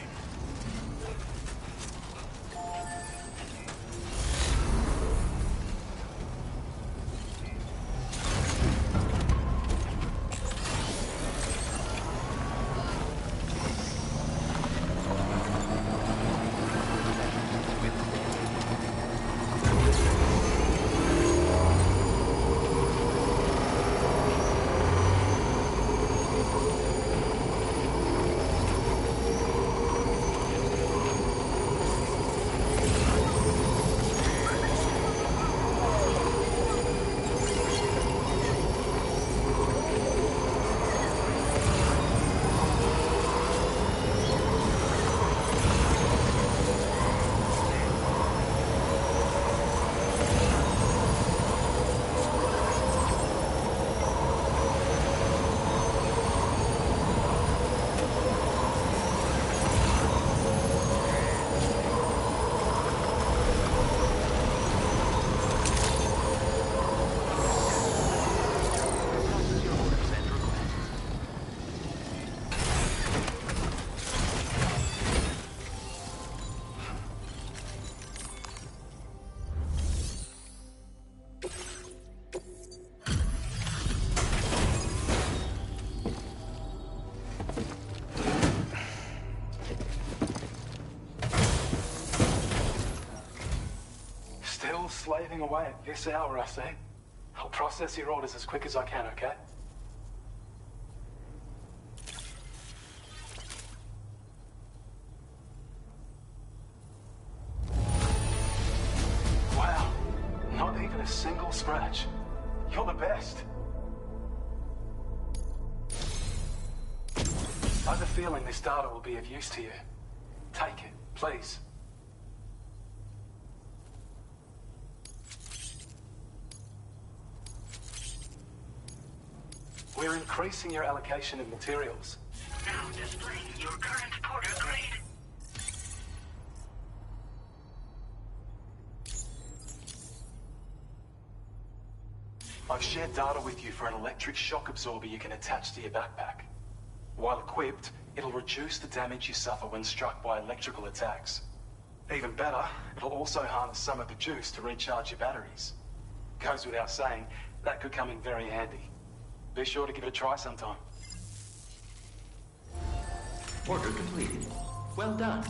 Still slaving away at this hour, I see. I'll process your orders as quick as I can, okay? Wow, not even a single scratch. You're the best. I have a feeling this data will be of use to you. Take it, please. We're increasing your allocation of materials. Now displaying your current porter grade. I've shared data with you for an electric shock absorber you can attach to your backpack. While equipped, it'll reduce the damage you suffer when struck by electrical attacks. Even better, it'll also harness some of the juice to recharge your batteries. Goes without saying, that could come in very handy. Be sure to give it a try sometime. Order completed. Well done.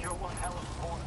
You're one hell of a porter.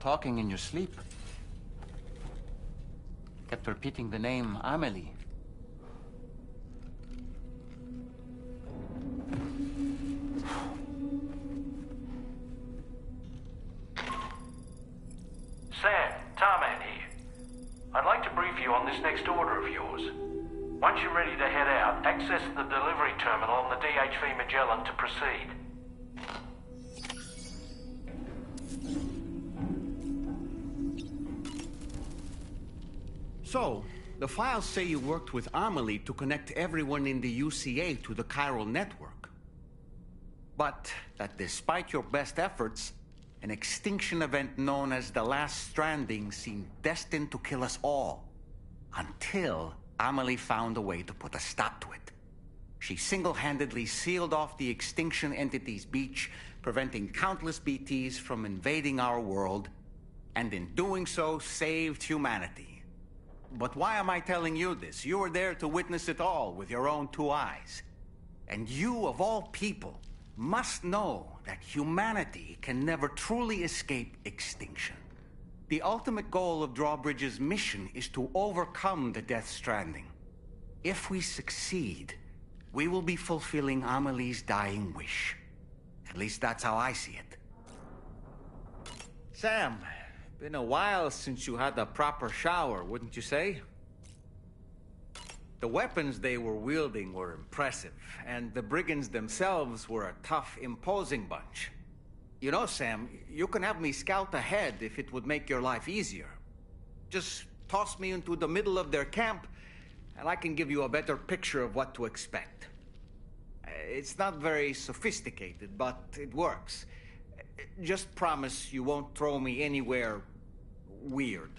talking in your sleep. Kept repeating the name Amelie. Sam, Tarman here. I'd like to brief you on this next order of yours. Once you're ready to head out, access the delivery terminal on the DHV Magellan to proceed. So, the files say you worked with Amelie to connect everyone in the UCA to the chiral network. But that despite your best efforts, an extinction event known as the Last Stranding seemed destined to kill us all. Until Amelie found a way to put a stop to it. She single-handedly sealed off the extinction entity's beach, preventing countless BTs from invading our world, and in doing so, saved humanity. But why am I telling you this? You were there to witness it all with your own 2 eyes. And you, of all people, must know that humanity can never truly escape extinction. The ultimate goal of Drawbridge's mission is to overcome the Death Stranding. If we succeed, we will be fulfilling Amelie's dying wish. At least that's how I see it. Sam, been a while since you had a proper shower, wouldn't you say? The weapons they were wielding were impressive, and the brigands themselves were a tough, imposing bunch. You know, Sam, you can have me scout ahead if it would make your life easier. Just toss me into the middle of their camp, and I can give you a better picture of what to expect. It's not very sophisticated, but it works. Just promise you won't throw me anywhere weird.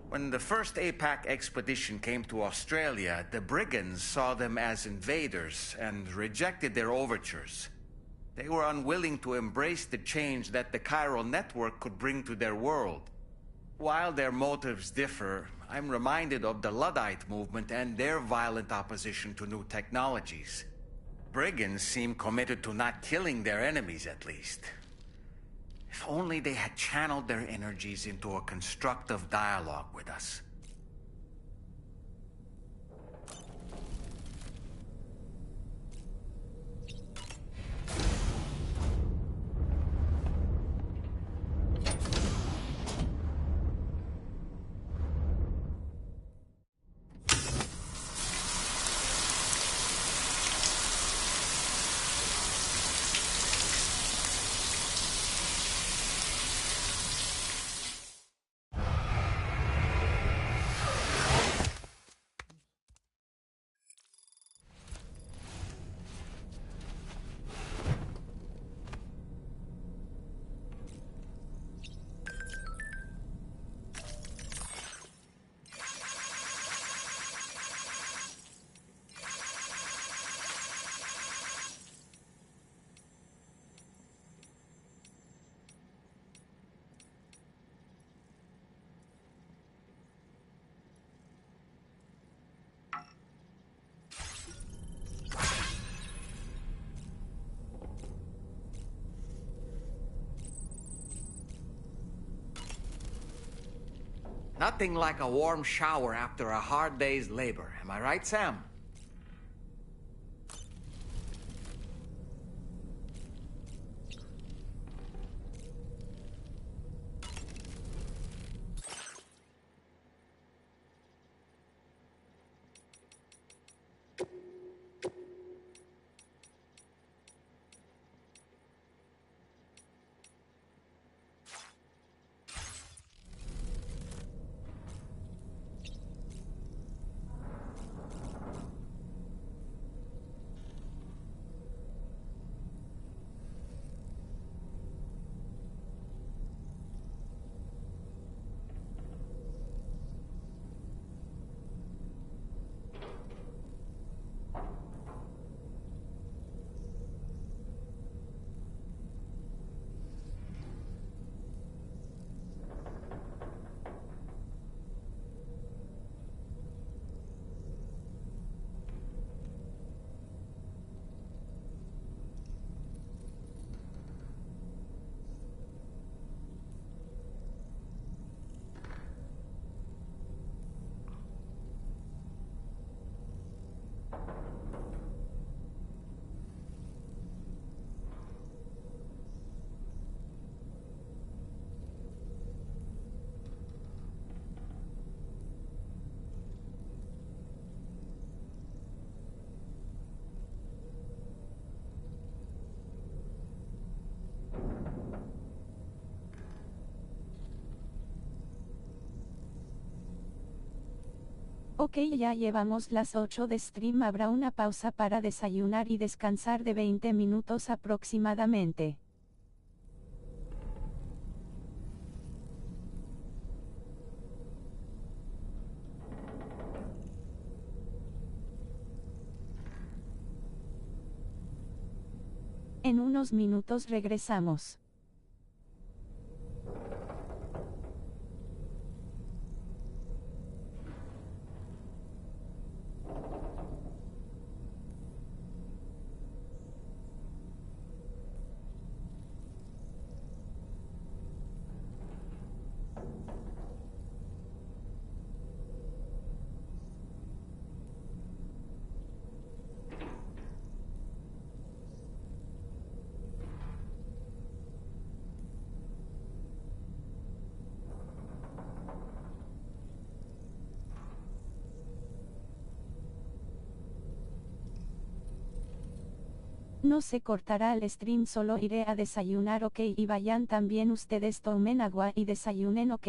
When the first APAC expedition came to Australia, the brigands saw them as invaders and rejected their overtures. They were unwilling to embrace the change that the chiral network could bring to their world. While their motives differ, I'm reminded of the Luddite movement and their violent opposition to new technologies. Brigands seem committed to not killing their enemies, at least. If only they had channeled their energies into a constructive dialogue with us. Nothing like a warm shower after a hard day's labor. Am I right, Sam? Ok, ya llevamos las 8 de stream, habrá una pausa para desayunar y descansar de 20 minutos aproximadamente. En unos minutos regresamos. No se cortará el stream, solo iré a desayunar, ok, y vayan también ustedes, tomen agua y desayunen, ok.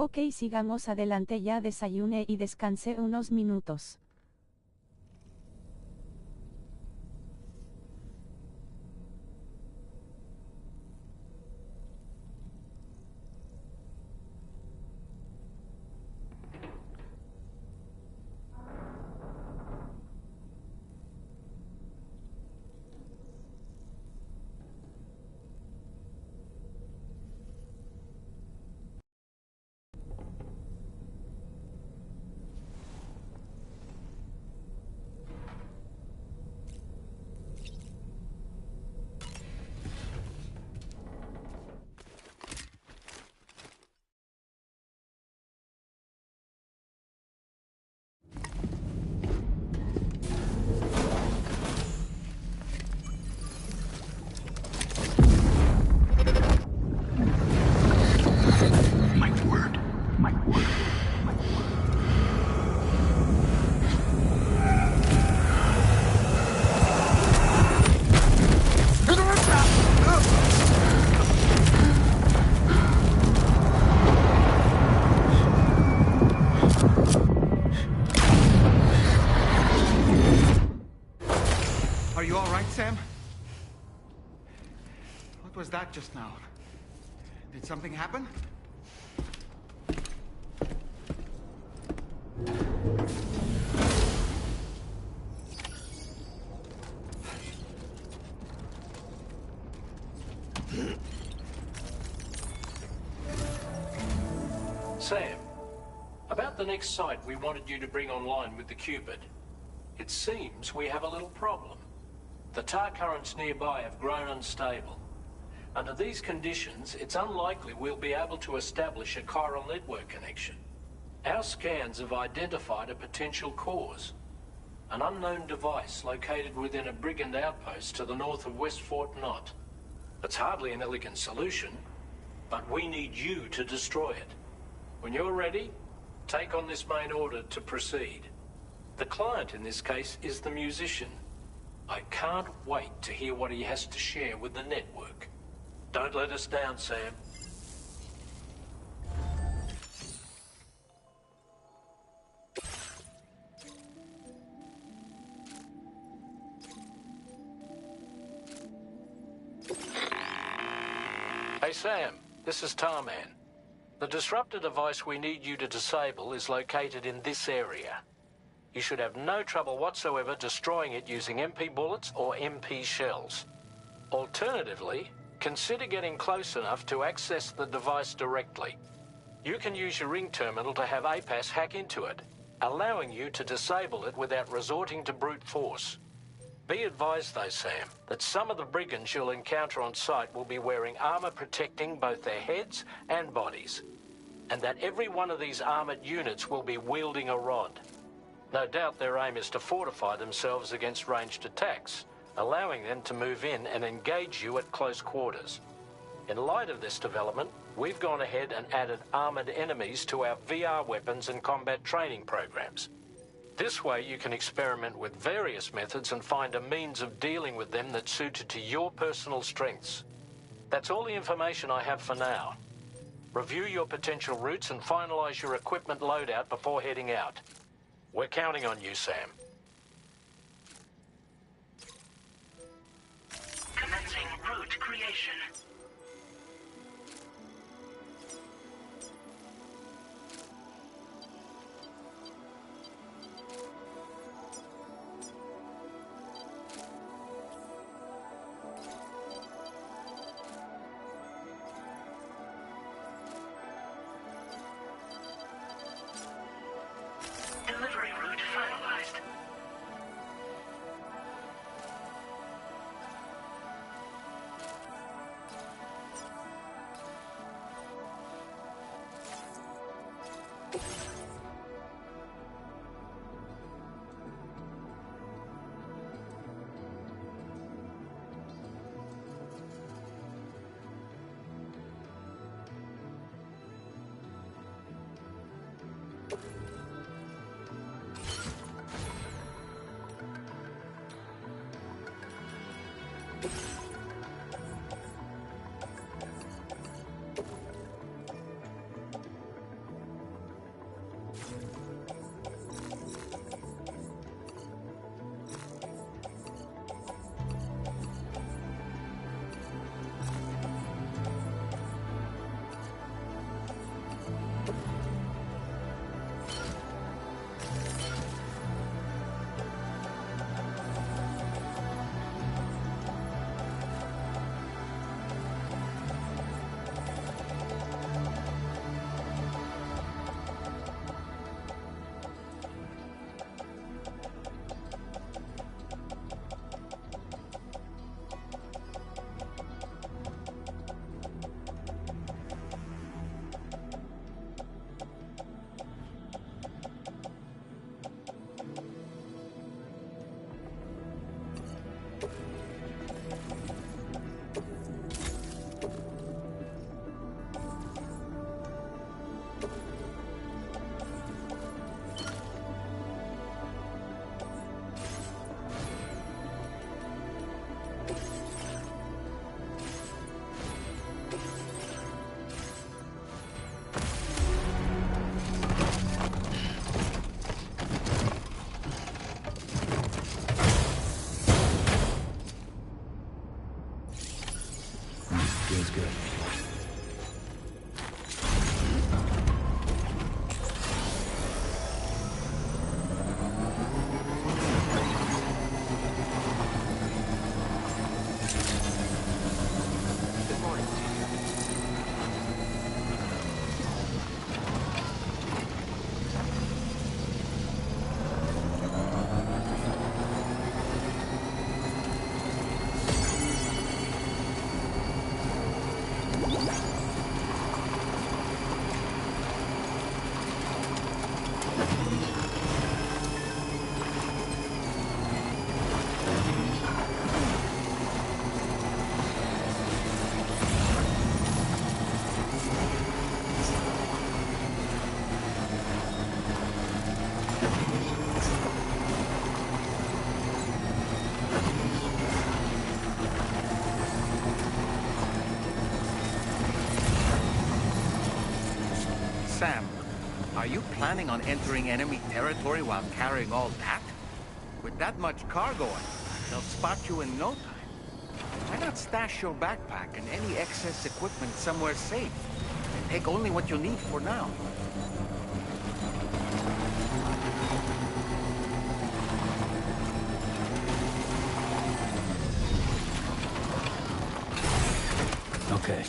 Ok, sigamos adelante, ya desayune y descanse unos minutos. Are you all right, Sam? What was that just now? Did something happen? Sam, about the next site we wanted you to bring online with the Cupid. It seems we have a little problem. The tar currents nearby have grown unstable. Under these conditions, it's unlikely we'll be able to establish a chiral network connection. Our scans have identified a potential cause. An unknown device located within a brigand outpost to the north of West Fort Knot. It's hardly an elegant solution, but we need you to destroy it. When you're ready, take on this main order to proceed. The client in this case is the musician. I can't wait to hear what he has to share with the network. Don't let us down, Sam. Hey, Sam. This is Tarman. The disruptor device we need you to disable is located in this area. You should have no trouble whatsoever destroying it using MP bullets or MP shells. Alternatively, consider getting close enough to access the device directly. You can use your ring terminal to have APAS hack into it, allowing you to disable it without resorting to brute force. Be advised though, Sam, that some of the brigands you'll encounter on site will be wearing armor protecting both their heads and bodies, and that every one of these armored units will be wielding a rod. No doubt their aim is to fortify themselves against ranged attacks, allowing them to move in and engage you at close quarters. In light of this development, we've gone ahead and added armored enemies to our VR weapons and combat training programs. This way you can experiment with various methods and find a means of dealing with them that's suited to your personal strengths. That's all the information I have for now. Review your potential routes and finalize your equipment loadout before heading out. We're counting on you, Sam. Commencing route creation. Delivery route finalized. Are you planning on entering enemy territory while carrying all that? With that much cargo, they'll spot you in no time. Why not stash your backpack and any excess equipment somewhere safe? And take only what you need for now. Okay.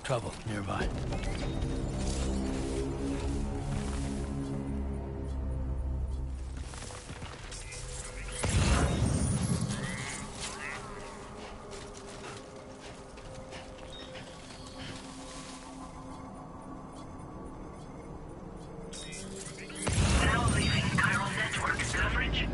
Trouble nearby. Now leaving chiral network coverage.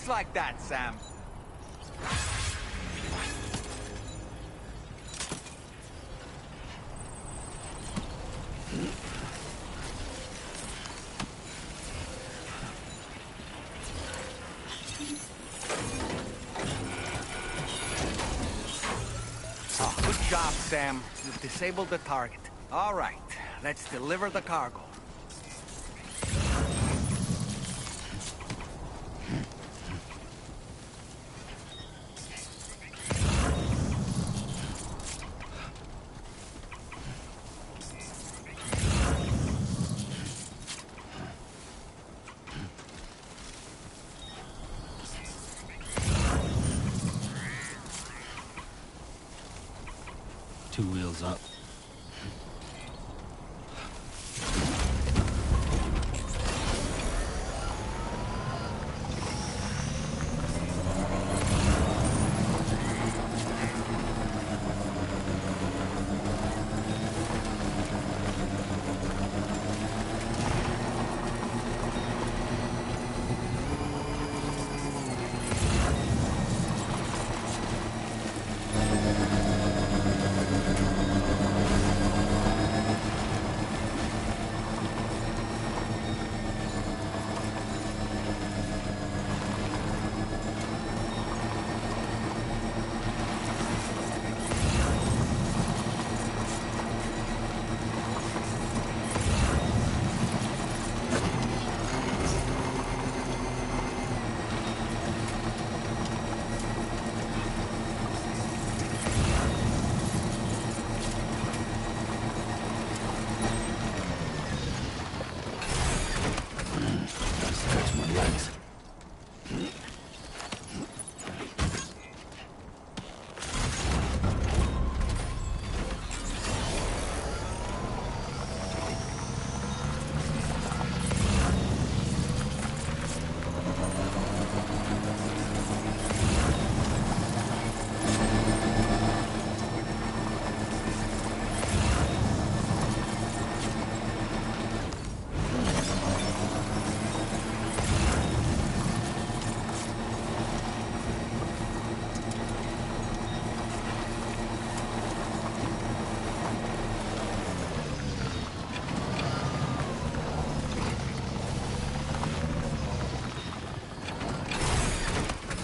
Just like that, Sam. Good job, Sam. You've disabled the target. All right, let's deliver the cargo. Two wheels up.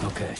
Okay.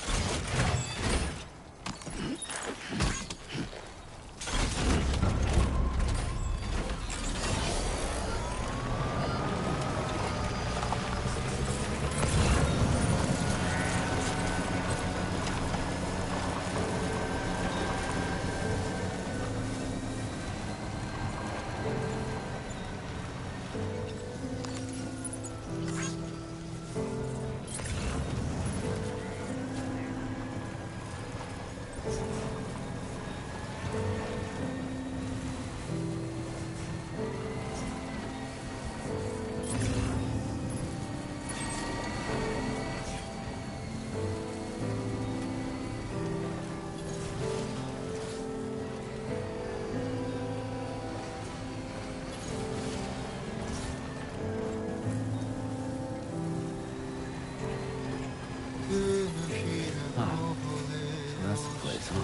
That's the place, huh?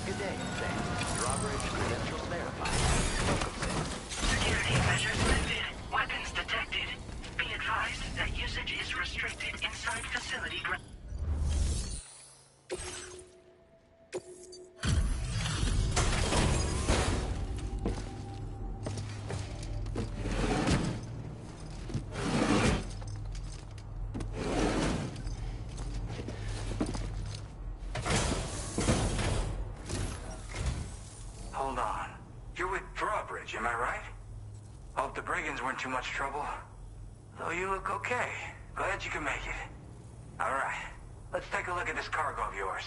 Good day, Sam. Drawbridge credentials verified. Welcome, Sam. Security measures lifted. Weapons detected. Be advised that usage is restricted inside facility grounds. Hold on. You're with Drawbridge, am I right? Hope the brigands weren't too much trouble. Though you look okay. Glad you can make it. All right. Let's take a look at this cargo of yours.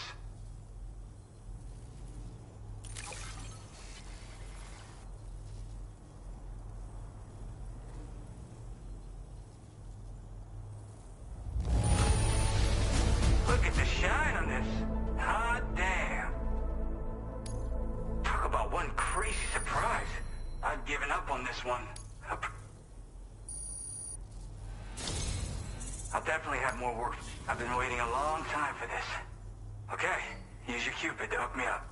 definitely have more work. I've been waiting a long time for this. Okay, use your Cupid to hook me up.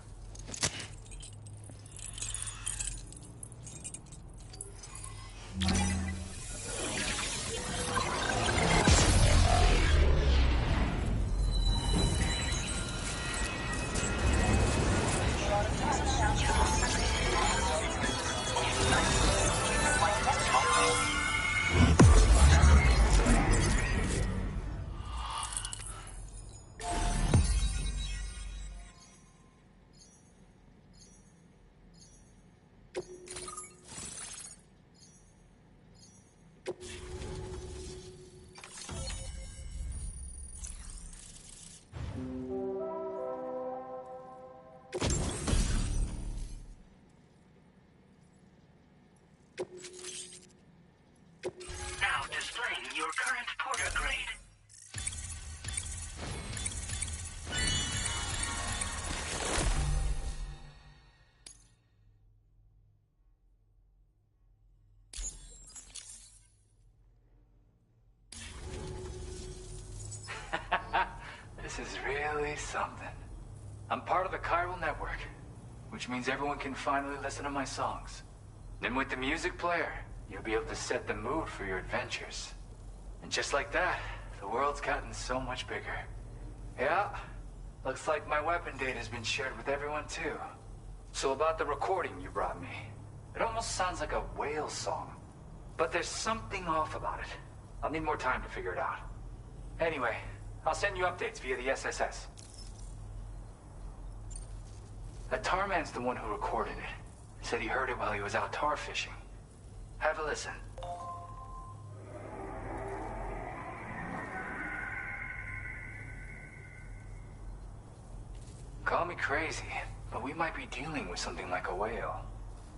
Now displaying your current porter grade. This is really something. I'm part of the chiral network, which means everyone can finally listen to my songs. Then with the music player, you'll be able to set the mood for your adventures. And just like that, the world's gotten so much bigger. Yeah, looks like my weapon data has been shared with everyone too. So about the recording you brought me, it almost sounds like a whale song. But there's something off about it. I'll need more time to figure it out. Anyway, I'll send you updates via the SSS. That tar man's the one who recorded it. He said he heard it while he was out tar fishing. Have a listen. Call me crazy, but we might be dealing with something like a whale.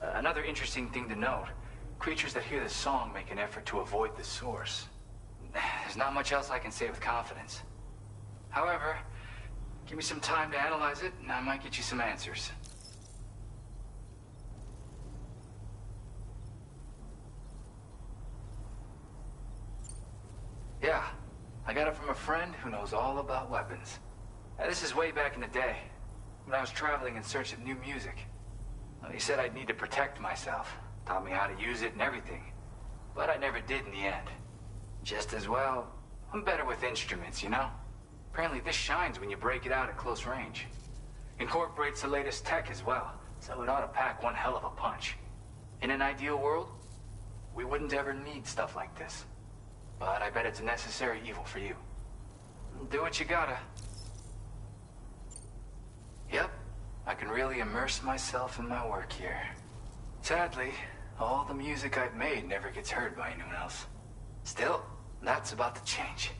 Another interesting thing to note, creatures that hear the song make an effort to avoid the source. There's not much else I can say with confidence. However, give me some time to analyze it, and I might get you some answers. Yeah, I got it from a friend who knows all about weapons. This is way back in the day, when I was traveling in search of new music. He said I'd need to protect myself, taught me how to use it and everything. But I never did in the end. Just as well, I'm better with instruments, you know? Apparently this shines when you break it out at close range. Incorporates the latest tech as well, so it ought to pack one hell of a punch. In an ideal world, we wouldn't ever need stuff like this. But I bet it's a necessary evil for you. Do what you gotta. Yep, I can really immerse myself in my work here. Sadly, all the music I've made never gets heard by anyone else. Still, that's about to change.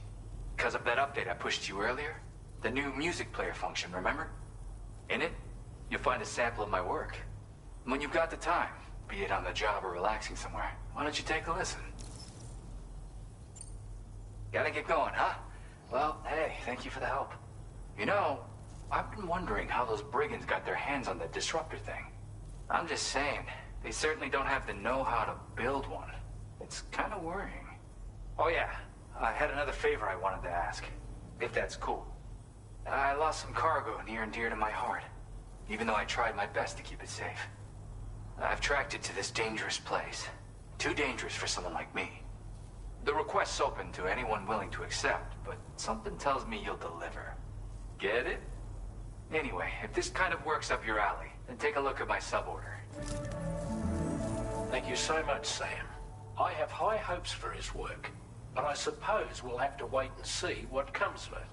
Because of that update I pushed you earlier, the new music player function, remember? In it, you'll find a sample of my work. When you've got the time, be it on the job or relaxing somewhere, why don't you take a listen? Gotta get going, huh? Well, hey, thank you for the help. You know, I've been wondering how those brigands got their hands on the disruptor thing. I'm just saying, they certainly don't have the know-how to build one. It's kind of worrying. Oh yeah, I had another favor I wanted to ask, if that's cool. I lost some cargo near and dear to my heart, even though I tried my best to keep it safe. I've tracked it to this dangerous place. Too dangerous for someone like me. The request's open to anyone willing to accept, but something tells me you'll deliver. Get it? Anyway, if this kind of works up your alley, then take a look at my suborder. Thank you so much, Sam. I have high hopes for his work, but I suppose we'll have to wait and see what comes of it.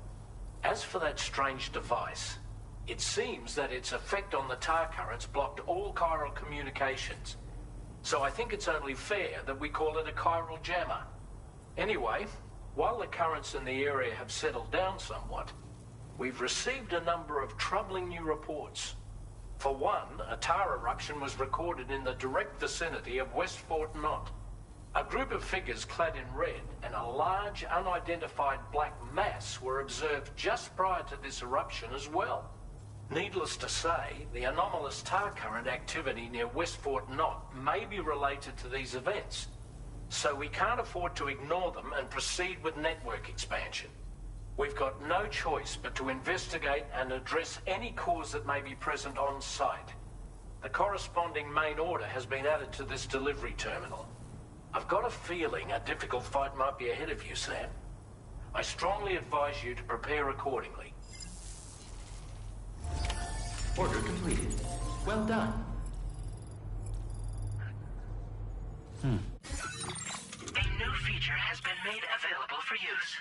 As for that strange device, it seems that its effect on the tar currents blocked all chiral communications. So I think it's only fair that we call it a chiral jammer. Anyway, while the currents in the area have settled down somewhat, we've received a number of troubling new reports. For one, a tar eruption was recorded in the direct vicinity of West Fort Knot. A group of figures clad in red and a large unidentified black mass were observed just prior to this eruption as well. Needless to say, the anomalous tar current activity near West Fort Knot may be related to these events. So we can't afford to ignore them and proceed with network expansion. We've got no choice but to investigate and address any cause that may be present on site. The corresponding main order has been added to this delivery terminal. I've got a feeling a difficult fight might be ahead of you, Sam. I strongly advise you to prepare accordingly. Order completed. Well done. A new feature has been made available for use.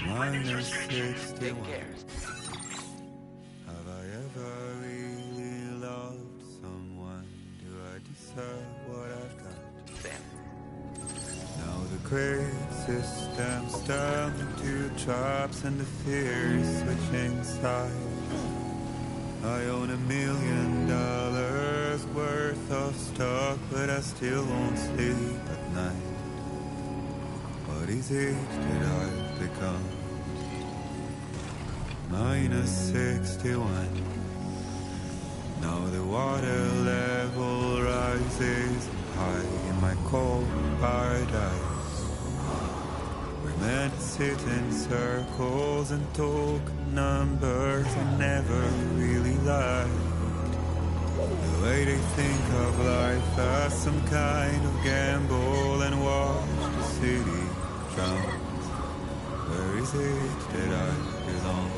Minus 61. Have I ever really loved someone? Do I deserve what I've got? Now the great system's down into traps and the fear is switching sides. I own $1 million worth of stock, but I still won't sleep at night. What is it that I've become? Minus 61. Now the water level rises high in my cold paradise. We're meant to sit in circles and talk numbers and never really lie. The way they think of life as some kind of gamble and watch the city drown. Where is it that I belong?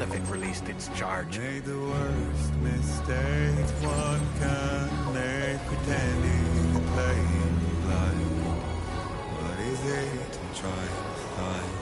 If it released its charge. Made the worst mistake one can make, pretending playing blind. What is it I'm trying to find?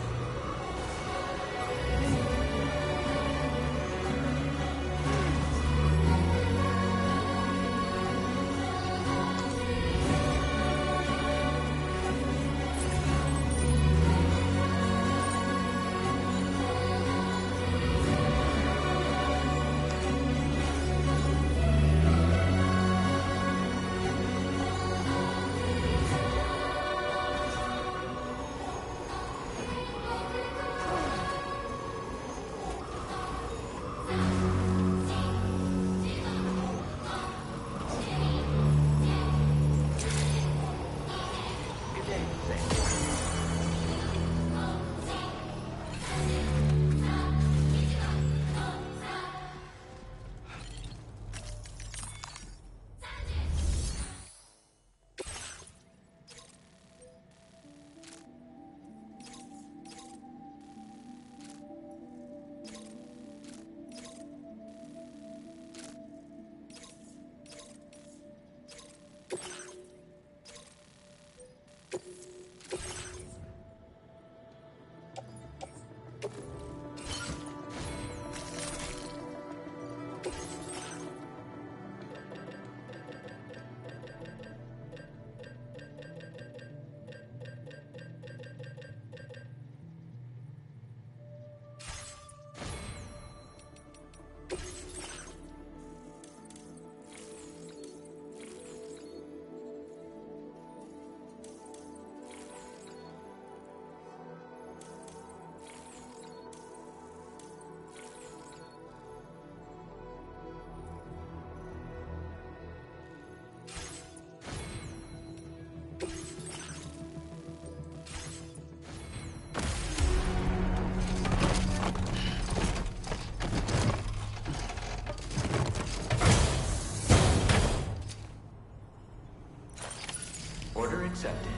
accepted.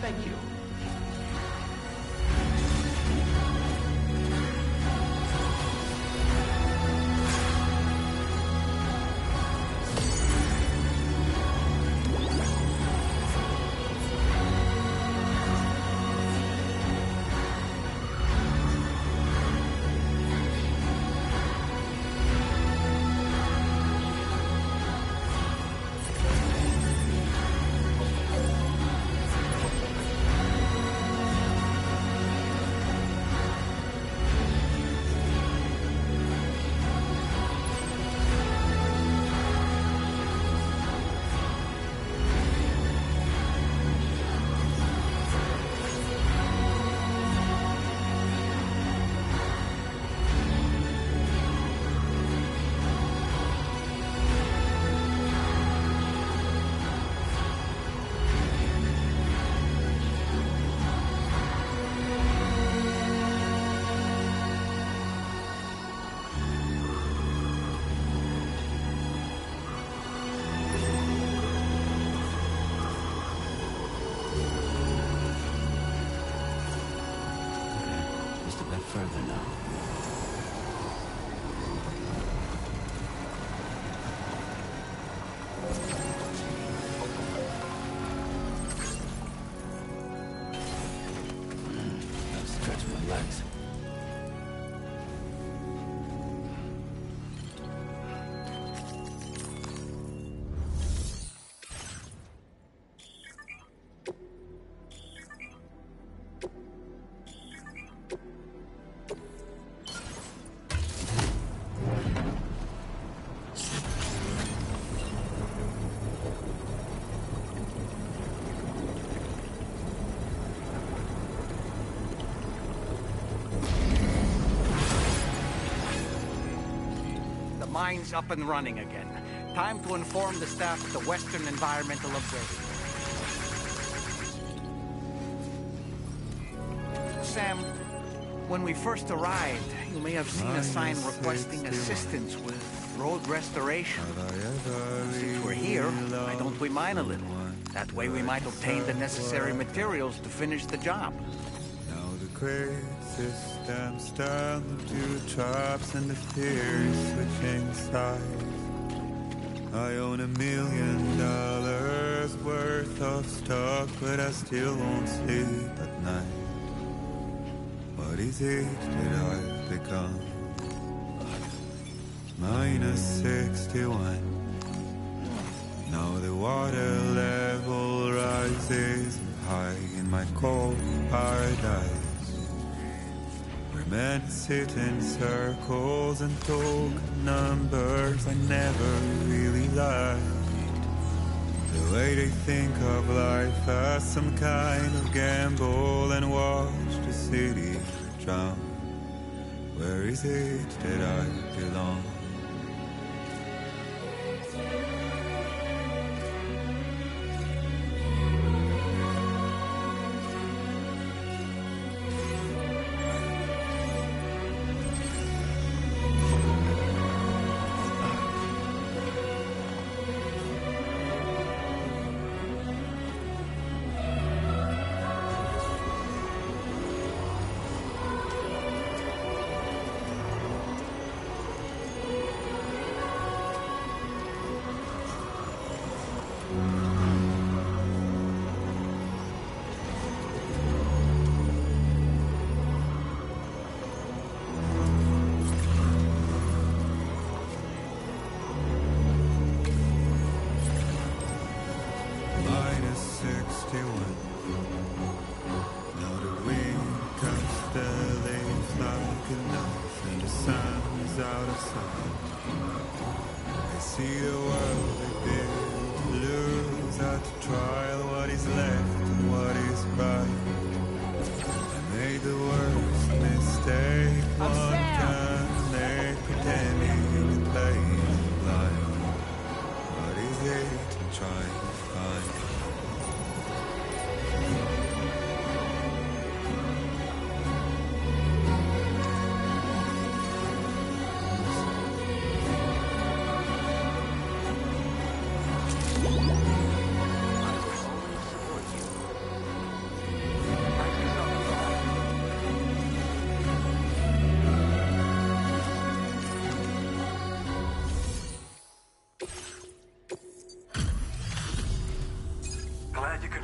Thank you. Further now. Gotta stretch my legs. Mine's up and running again. Time to inform the staff of the Western Environmental Observatory. Sam, when we first arrived, you may have seen a sign requesting assistance with road restoration. Since we're here, why don't we mine a little? That way we might obtain the necessary materials to finish the job. Now the great systems turn to traps and the fear is switching sides. I own $1 million worth of stock, but I still won't sleep at night. What is it that I've become? -61. Now the water level rises high in my cold paradise. Men sit in circles and talk numbers I never really liked. The way they think of life as some kind of gamble and watch the city drown. Where is it that I belong?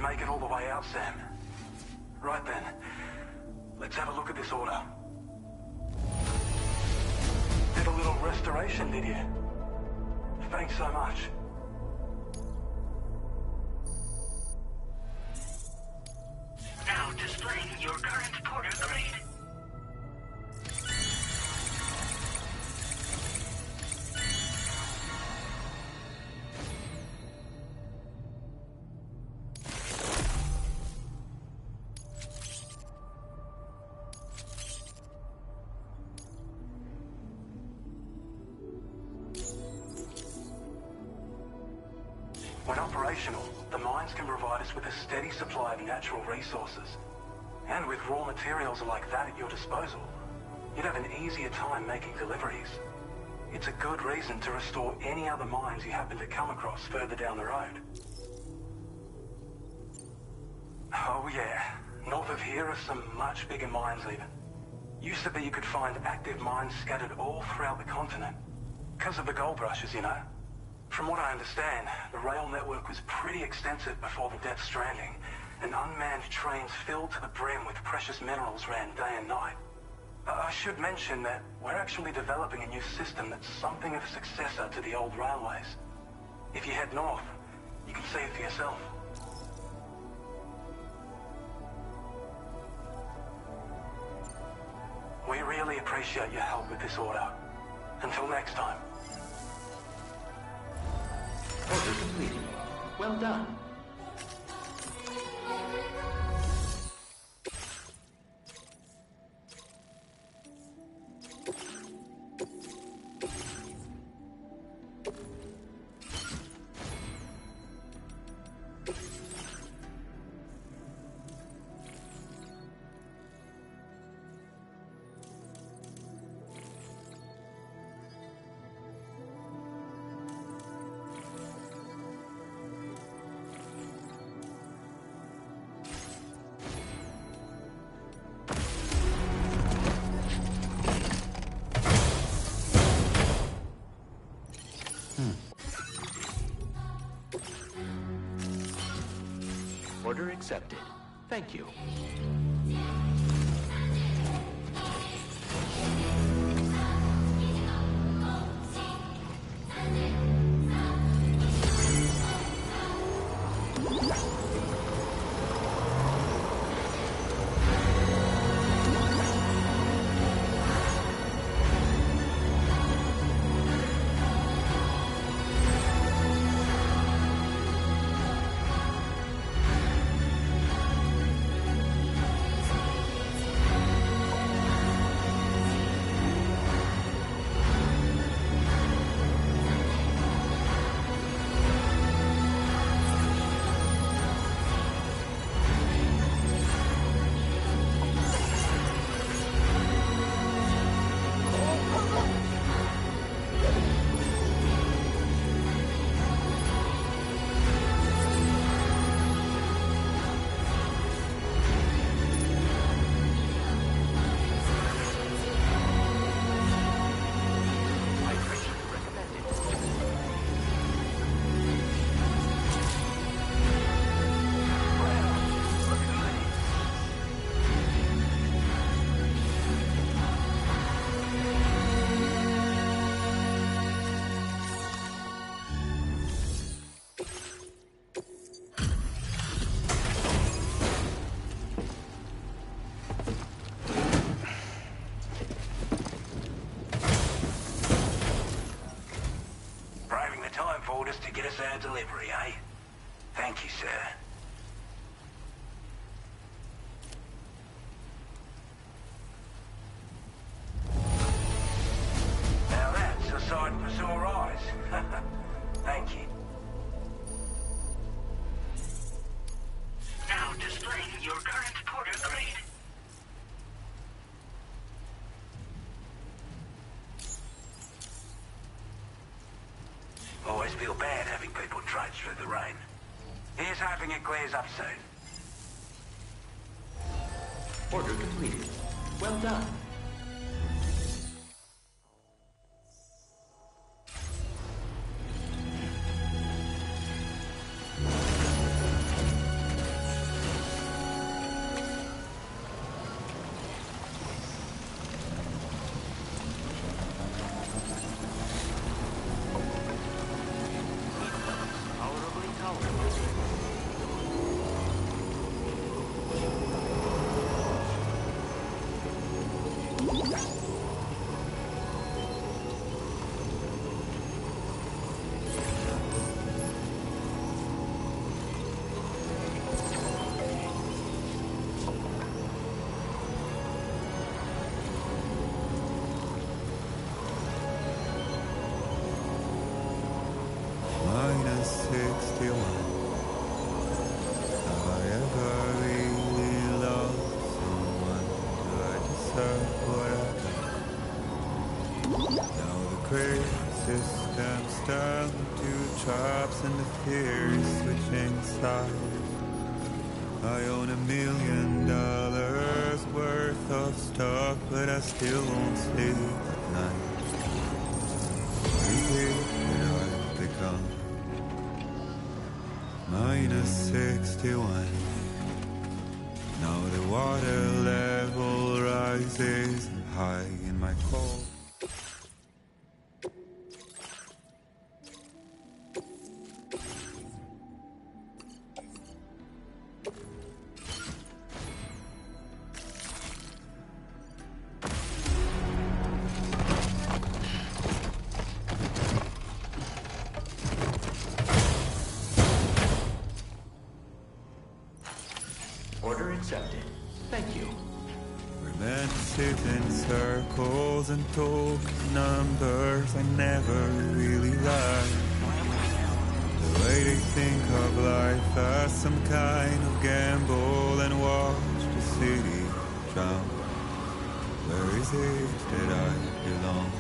should make it all the way out, Sam. Right then. Let's have a look at this order. Did a little restoration, did you? Thanks so much. Now displaying your current porter grade. When operational, the mines can provide us with a steady supply of natural resources. And with raw materials like that at your disposal, you'd have an easier time making deliveries. It's a good reason to restore any other mines you happen to come across further down the road. Oh yeah, north of here are some much bigger mines even. Used to be you could find active mines scattered all throughout the continent. Because of the gold rushes, you know. From what I understand, the rail network was pretty extensive before the Death Stranding, and unmanned trains filled to the brim with precious minerals ran day and night. I should mention that we're actually developing a new system that's something of a successor to the old railways. If you head north, you can see it for yourself. We really appreciate your help with this order. Until next time. Order completed. Well done. Order accepted. Thank you. To get us our delivery, eh? Thank you, sir. Now that's a sight for sore eyes. Thank you. Now displaying your current porter grade. Always feel bad having people trudge through the rain. Here's hoping it clears up soon. Order completed. Well done. systems turn to traps and the fear is switching sides. I own $1 million worth of stock, but I still won't sleep at night. What is it that I've become? -61. Now the water level rises high in my cold. Order accepted. Thank you. We're meant to sit in circles and talk numbers. I never really lied. The way they think of life as some kind of gamble and watch the city drown. Where is it that I belong?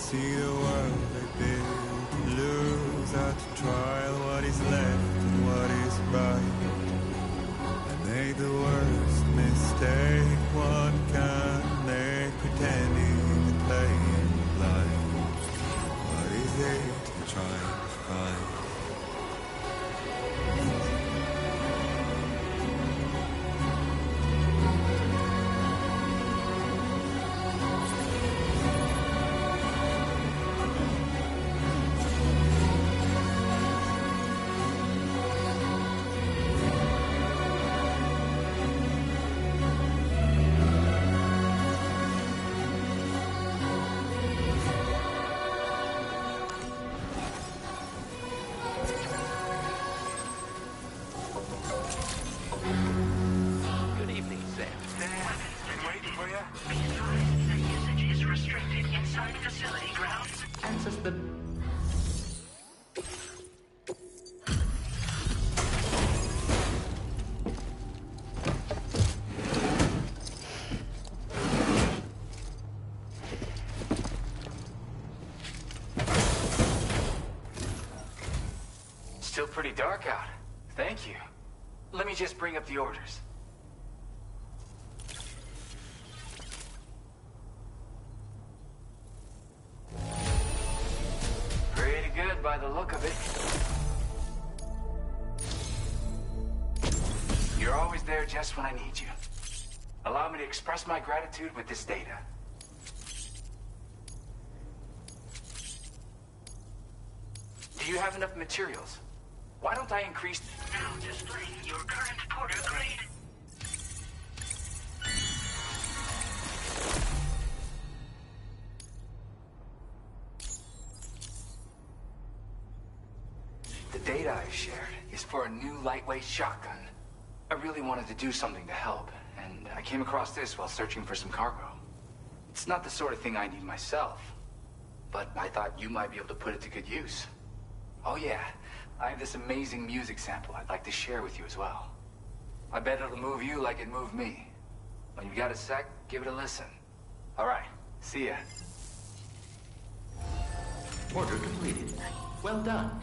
See the world they build, lose at trial what is left and what is right. I made the worst mistake one can make, pretending and playing blind. What is it you're trying to find? Still pretty dark out. Thank you. Let me just bring up the orders. Pretty good by the look of it. You're always there just when I need you. Allow me to express my gratitude with this data. Do you have enough materials? Why don't I increase... Now displaying your current porter grade. The data I shared is for a new lightweight shotgun. I really wanted to do something to help, and I came across this while searching for some cargo. It's not the sort of thing I need myself, but I thought you might be able to put it to good use. Oh yeah, I have this amazing music sample I'd like to share with you as well. I bet it'll move you like it moved me. When you've got a sec, give it a listen. All right, see ya. Order completed. Well done.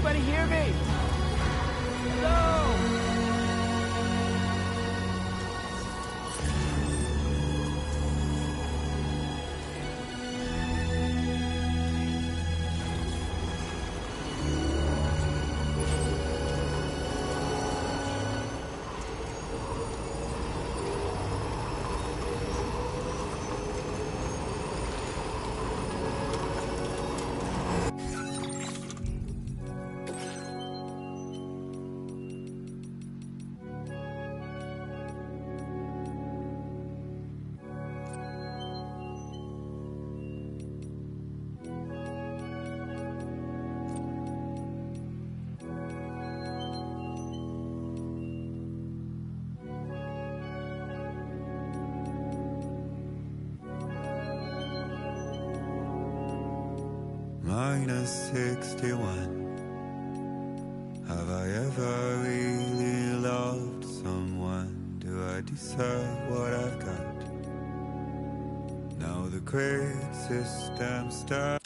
Anybody hear me? Hello? Minus 61. Have I ever really loved someone? Do I deserve what I've got? Now the crate system starts.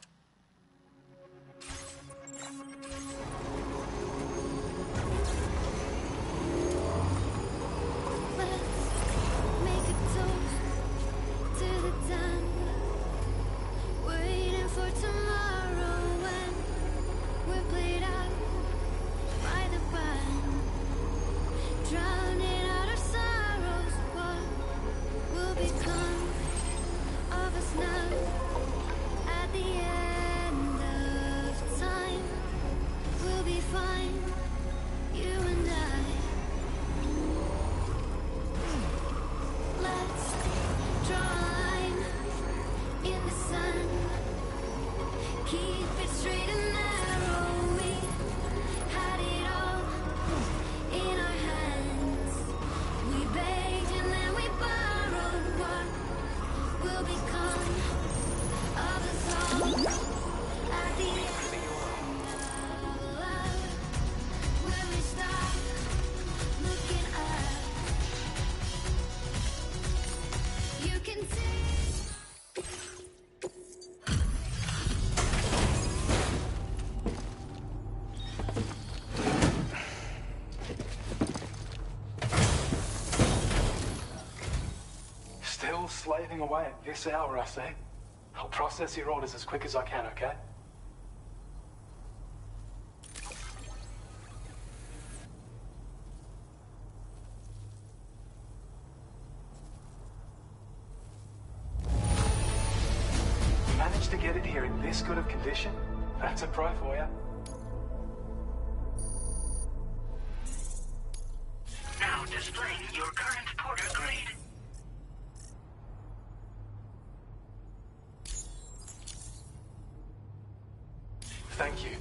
Slaving away at this hour, I say. I'll process your orders as quick as I can, okay? Managed to get it here in this good of condition? That's a pro for you. Now displaying your current porter grade. Thank you.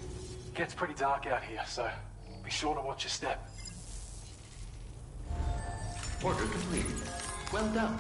Gets pretty dark out here, so be sure to watch your step. Order completed. Well done.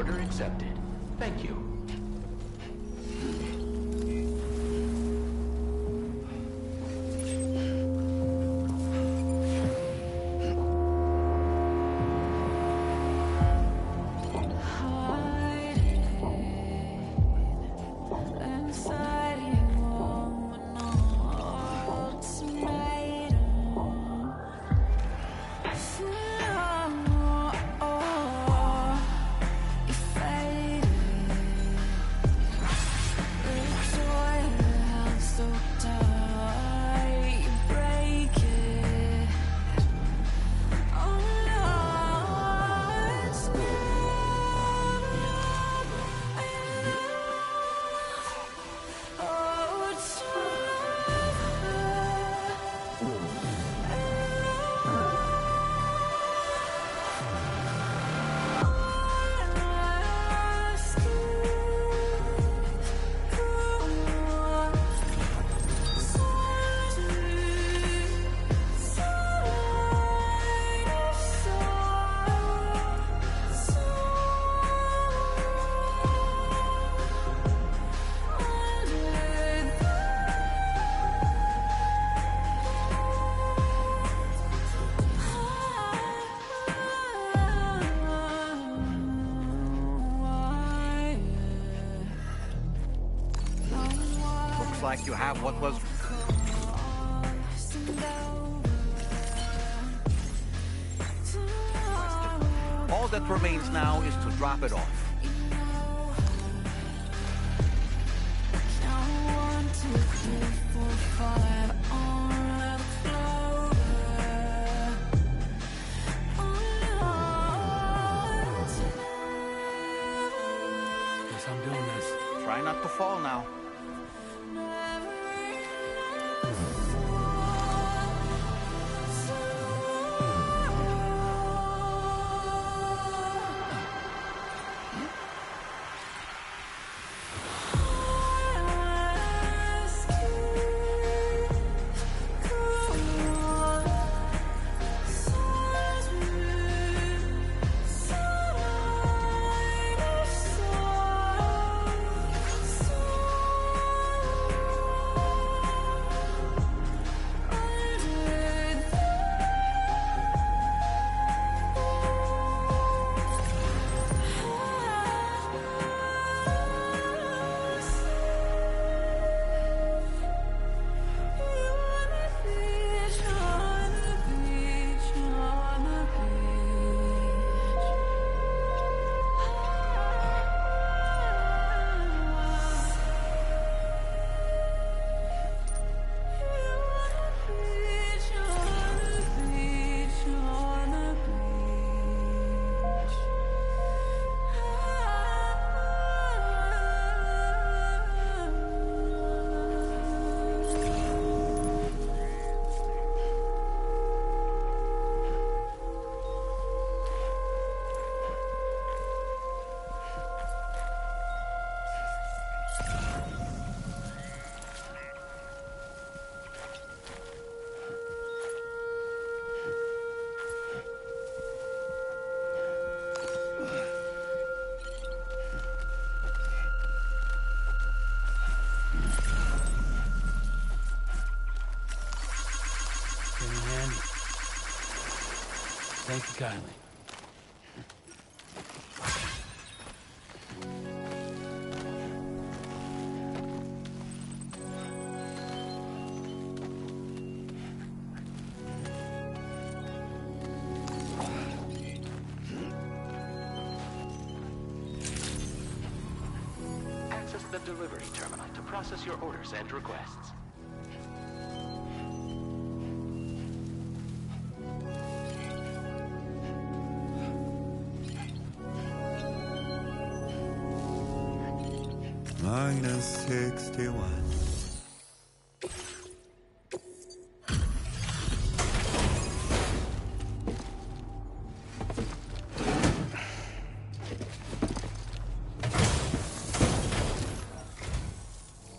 Order accepted. Thank you. Like you have what was... All that remains now is to drop it off. Guess I'm doing this. Try not to fall now. Thank you kindly. Access the delivery terminal to process your orders and requests. -61.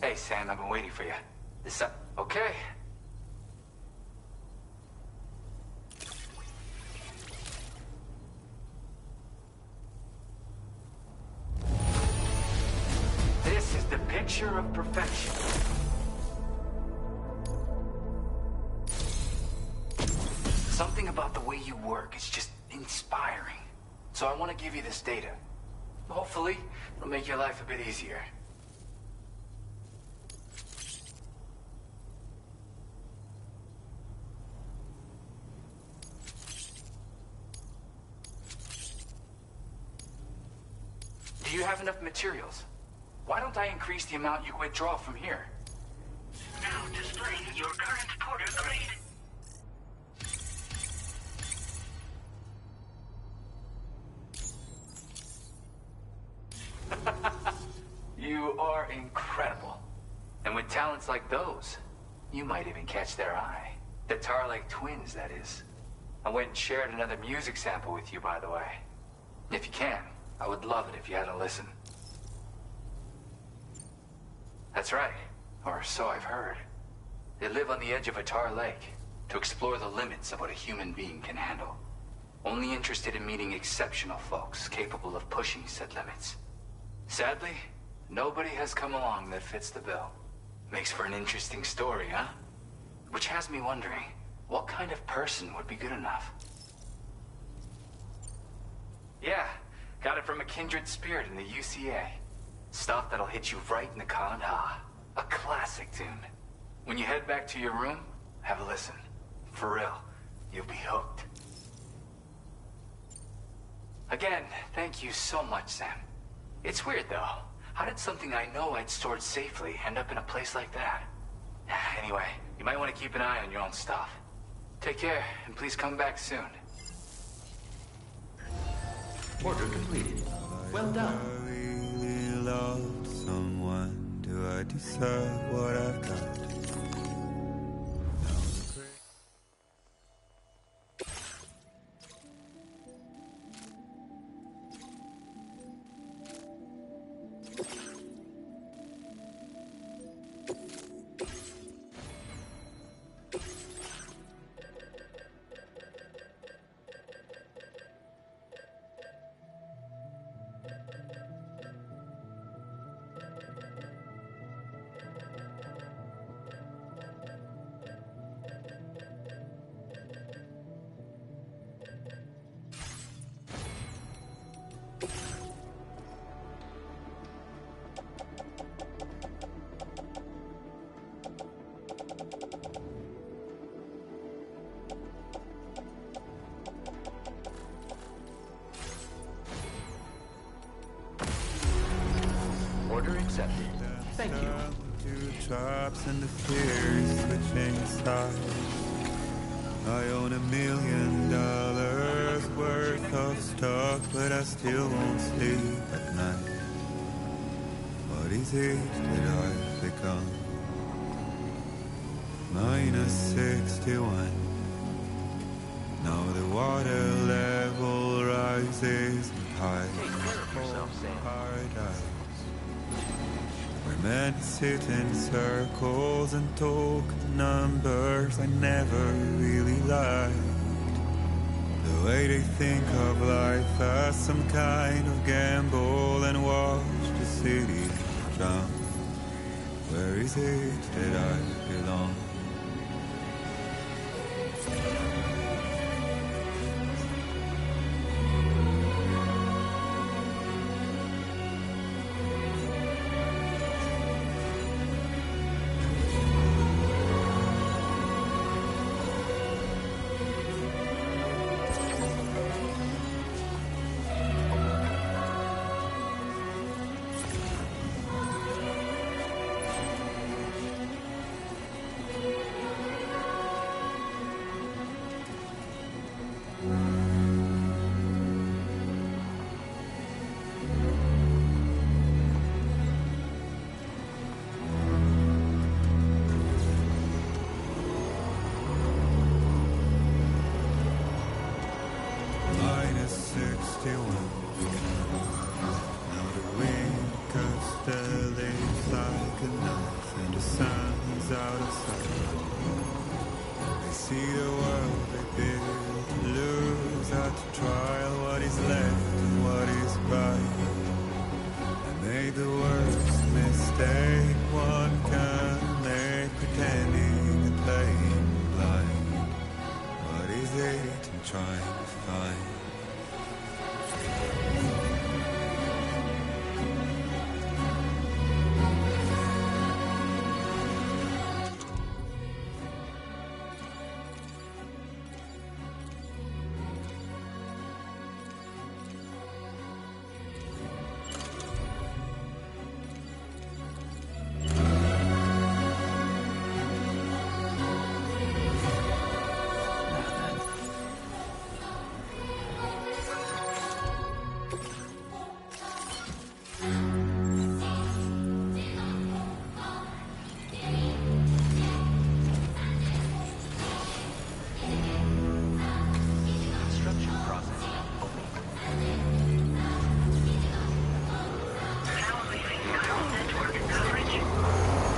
Hey, Sam, I've been waiting for you. This up? Okay. picture of perfection. Something about the way you work is just inspiring. So I want to give you this data. Hopefully, it'll make your life a bit easier. Do you have enough materials? Why don't I increase the amount you withdraw from here? Now displaying your current porter grade. You are incredible. And with talents like those, you might even catch their eye. The Tar-like twins, that is. I went and shared another music sample with you, by the way. If you can, I would love it if you had a listen. That's right, or so I've heard. They live on the edge of a tar lake to explore the limits of what a human being can handle. Only interested in meeting exceptional folks capable of pushing said limits. Sadly, nobody has come along that fits the bill. Makes for an interesting story, huh? Which has me wondering, what kind of person would be good enough? Yeah, got it from a kindred spirit in the UCA. Stuff that'll hit you right in the con ha. A classic tune. When you head back to your room, have a listen. For real, you'll be hooked. Again, thank you so much, Sam. It's weird, though. How did something I know I'd stored safely end up in a place like that? Anyway, you might want to keep an eye on your own stuff. Take care, and please come back soon. Order completed. Well done. I really loved someone. Do I deserve what I've got? Order accepted. Thank you. Two drops and the fears switching sides. I own $1 million worth of stock, but I still won't sleep at night. What is it that I've become? -61. Now the water level rises high. Take care of yourself, Sam. Paradise. Where men sit in circles and talk numbers I never really liked. The way they think of life as some kind of gamble and watch the city drown. Where is it that I belong? Now the wind cuts the leaves like a knife, and the sun's out of sight. They see the world they build, lose at the trial what is left and what is right. I made the worst mistake mistake one can make pretending and playing blind. What is it I'm trying to find?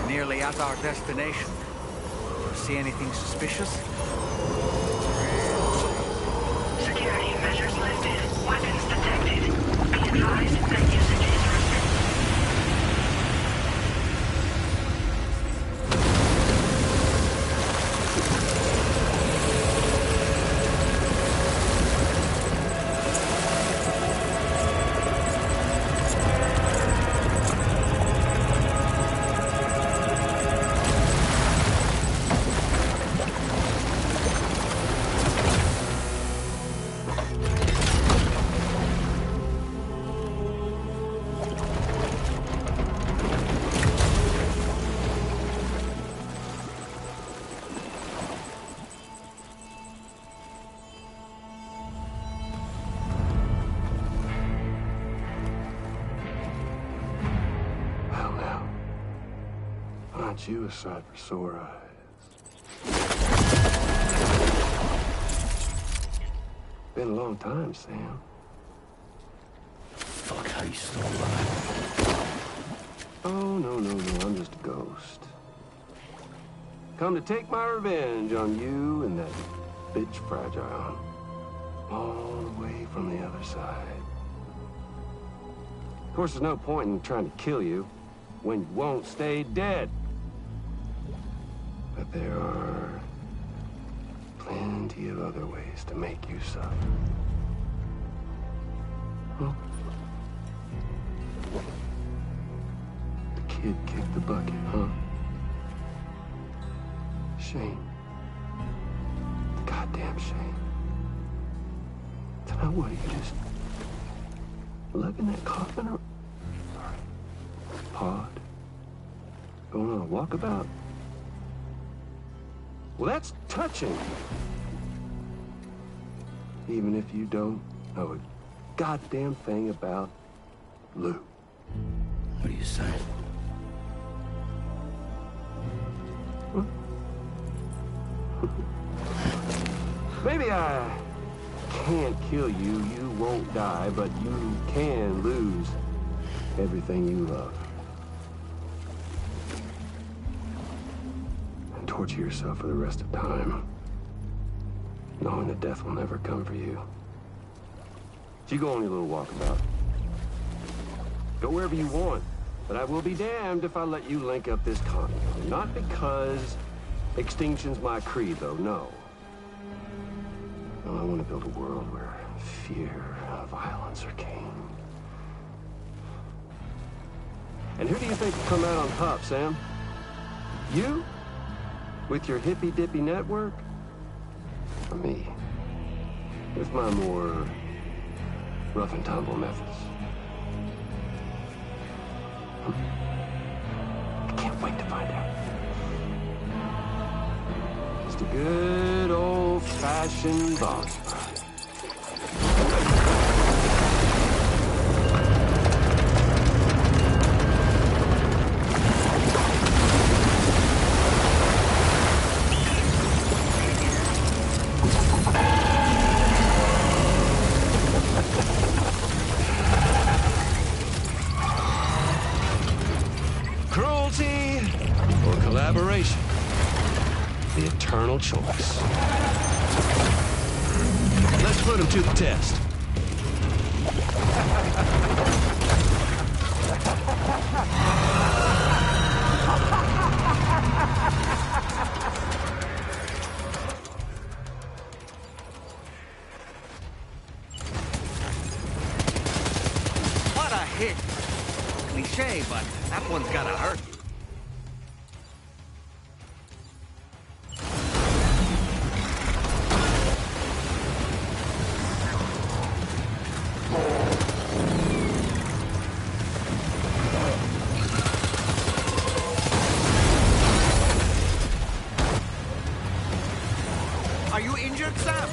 Nearly at our destination. See anything suspicious? Security measures lifted. Weapons detected. Be advised that usage is restricted. Aren't you a sight for sore eyes? Been a long time, Sam. Fuck, how you still alive? Oh, no, I'm just a ghost. Come to take my revenge on you and that bitch Fragile. All the way from the other side. Of course, there's no point in trying to kill you when you won't stay dead. But there are plenty of other ways to make you suffer. Huh? The kid kicked the bucket, huh? Shame. Goddamn shame. So now what, are you just lugging that coffin or pod? Going on a walkabout? Well, that's touching. Even if you don't know a goddamn thing about Lou. What do you say? Huh? Maybe I can't kill you, you won't die, but you can lose everything you love. And torture yourself for the rest of time, knowing that death will never come for you. So you go on your little walkabout. Go wherever you want, but I will be damned if I let you link up this continent. Not because extinction's my creed, though, no. No, I want to build a world where fear and violence are king. And who do you think will come out on top, Sam? You? With your hippy-dippy network? Or me? With my more rough and tumble methods? I can't wait to find out. Just a good old-fashioned boss fight. Cruelty or collaboration? The eternal choice. Let's put him to the test. hit. Cliché, but that one's gotta hurt. Are you injured, Sam?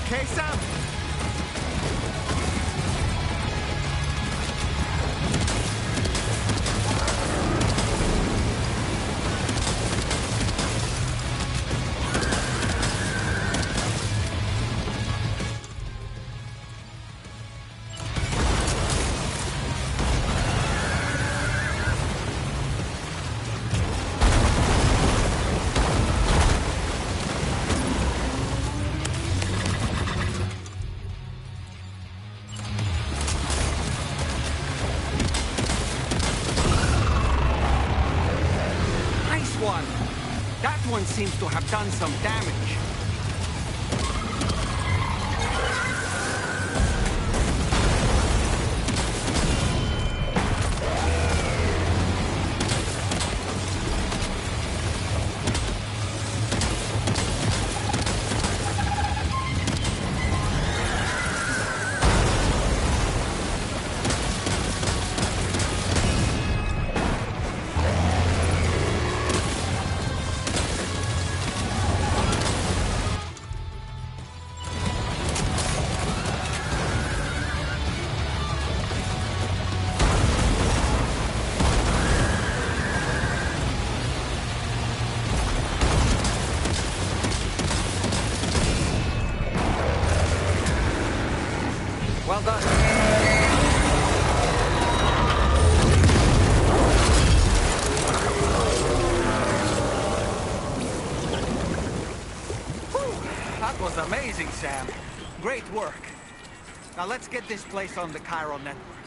Okay, Sam? That one seems to have done some damage. Well done. That was amazing, Sam. Great work. Now let's get this place on the Chiral network.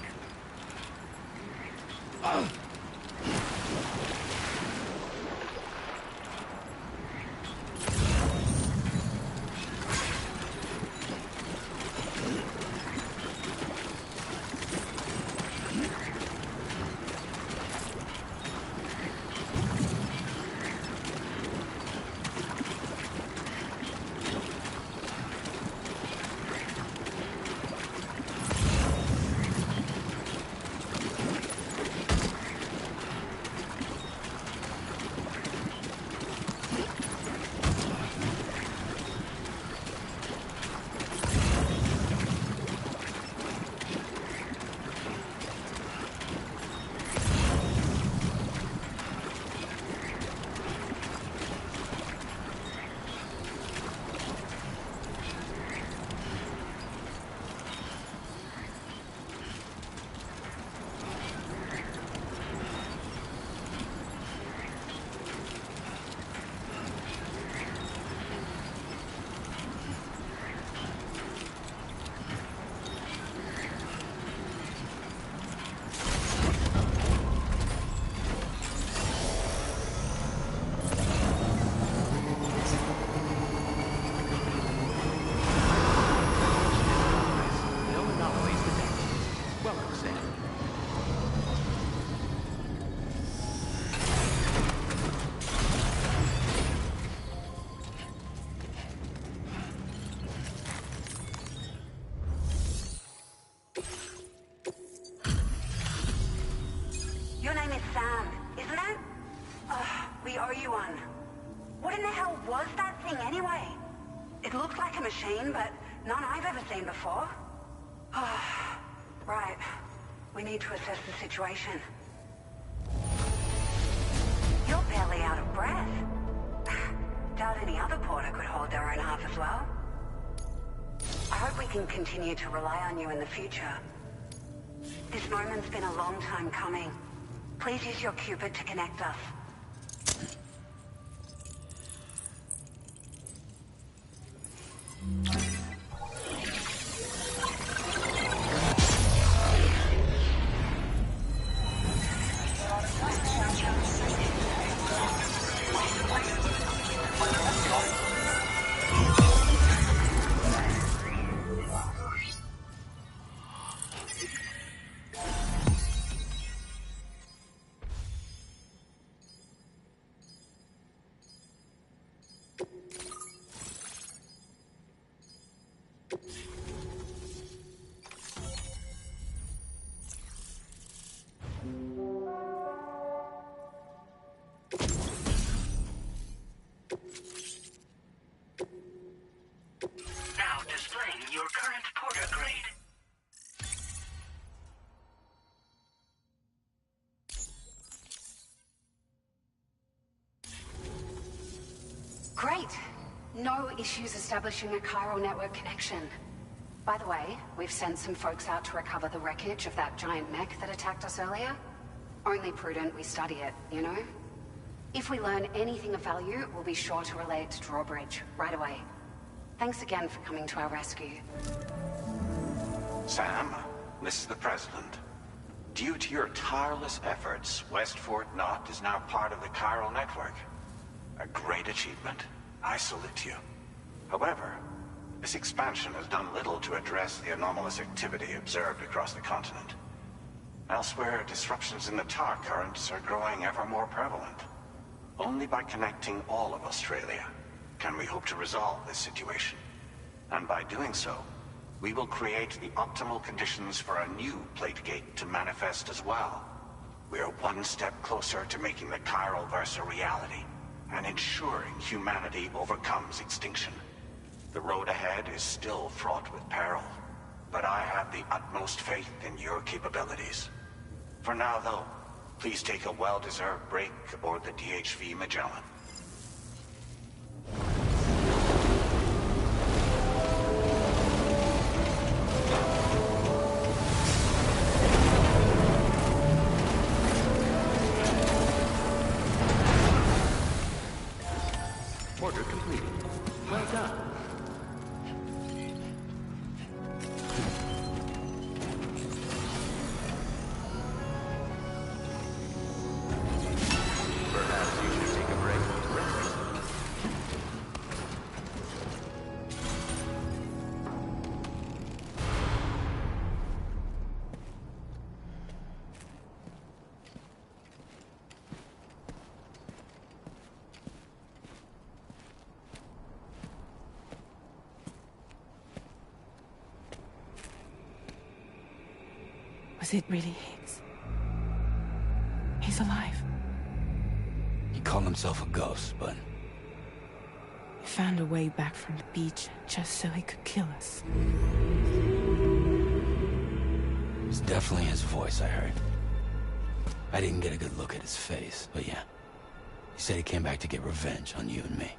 machine, but none I've ever seen before. Right. We need to assess the situation. You're barely out of breath. Doubt any other porter could hold their own half as well. I hope we can continue to rely on you in the future. This moment's been a long time coming. Please use your Cupid to connect us. Now displaying your current porter grade. Great. No issues establishing a chiral network connection. By the way, we've sent some folks out to recover the wreckage of that giant mech that attacked us earlier. Only prudent we study it, you know? If we learn anything of value, we'll be sure to relay it to Drawbridge right away. Thanks again for coming to our rescue. Sam, this is the President. Due to your tireless efforts, West Fort Knot is now part of the chiral network. A great achievement. I salute you. However, this expansion has done little to address the anomalous activity observed across the continent. Elsewhere, disruptions in the tar currents are growing ever more prevalent. Only by connecting all of Australia can we hope to resolve this situation. And by doing so, we will create the optimal conditions for a new Plategate to manifest as well. We are one step closer to making the chiral verse a reality, and ensuring humanity overcomes extinction. The road ahead is still fraught with peril, but I have the utmost faith in your capabilities. For now, though, please take a well-deserved break aboard the DHV Magellan. Order completed. Well done. Perhaps you should take a break to rest. Was it really Higgs? He's alive. He called himself a ghost, but... He found a way back from the beach just so he could kill us. It was definitely his voice I heard. I didn't get a good look at his face, but yeah. He said he came back to get revenge on you and me.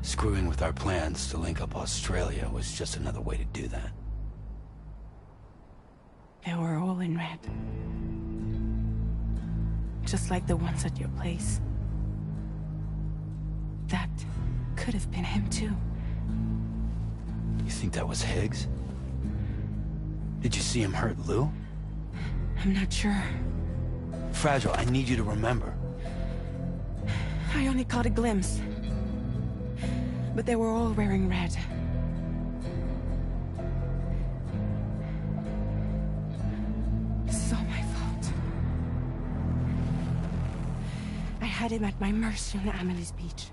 Screwing with our plans to link up Australia was just another way to do that. They were all in red. Just like the ones at your place. That could have been him too. You think that was Higgs? Did you see him hurt Lou? I'm not sure. Fragile, I need you to remember. I only caught a glimpse. But they were all wearing red. This is all my fault. I had him at my mercy on Amelie's beach.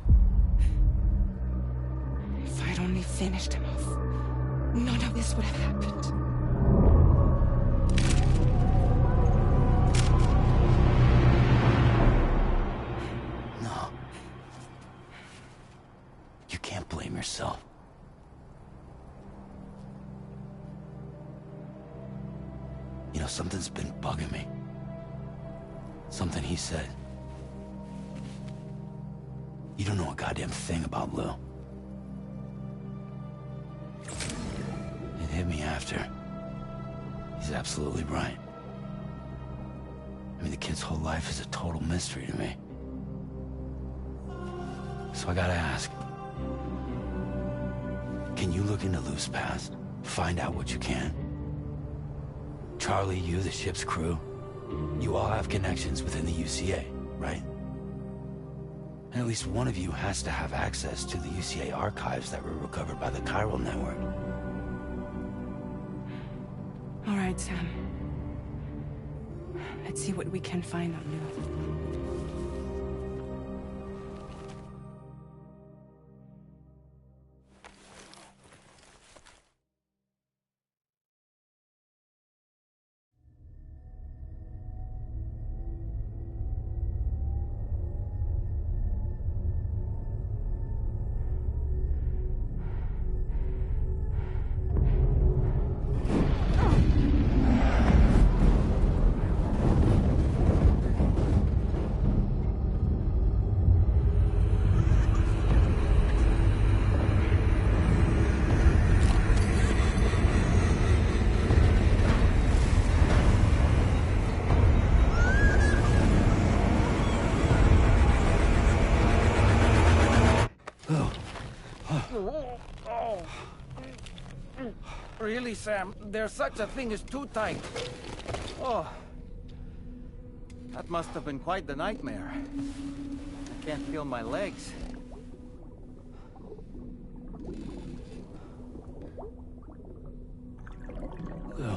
If I'd only finished him off, none of this would have happened. No. You can't blame yourself. You know, something's been bugging me. Something he said. You don't know a goddamn thing about Lou. It hit me after. He's absolutely right. I mean, the kid's whole life is a total mystery to me. So I gotta ask. Can you look into Lou's past? Find out what you can? Charlie, you, the ship's crew, you all have connections within the UCA, right? And at least one of you has to have access to the UCA archives that were recovered by the chiral network. All right, Sam. Let's see what we can find on Lou. Really, Sam? There's such a thing as too tight. Oh. That must have been quite the nightmare. I can't feel my legs. Lou.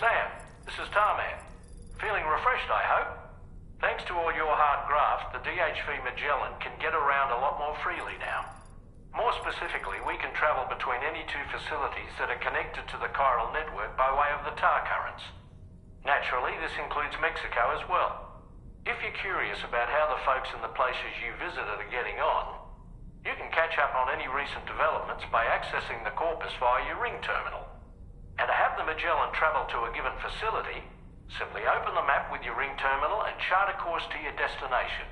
Sam, this is Tarman. Feeling refreshed, I hope? Thanks to all your hard graft, the DHV Magellan can get around a lot more freely now. More specifically, we can travel between any two facilities that are connected to the chiral network by way of the tar currents. Naturally, this includes Mexico as well. If you're curious about how the folks in the places you visited are getting on, you can catch up on any recent developments by accessing the corpus via your ring terminal. And to have the Magellan travel to a given facility, simply open the map with your ring terminal and chart a course to your destination.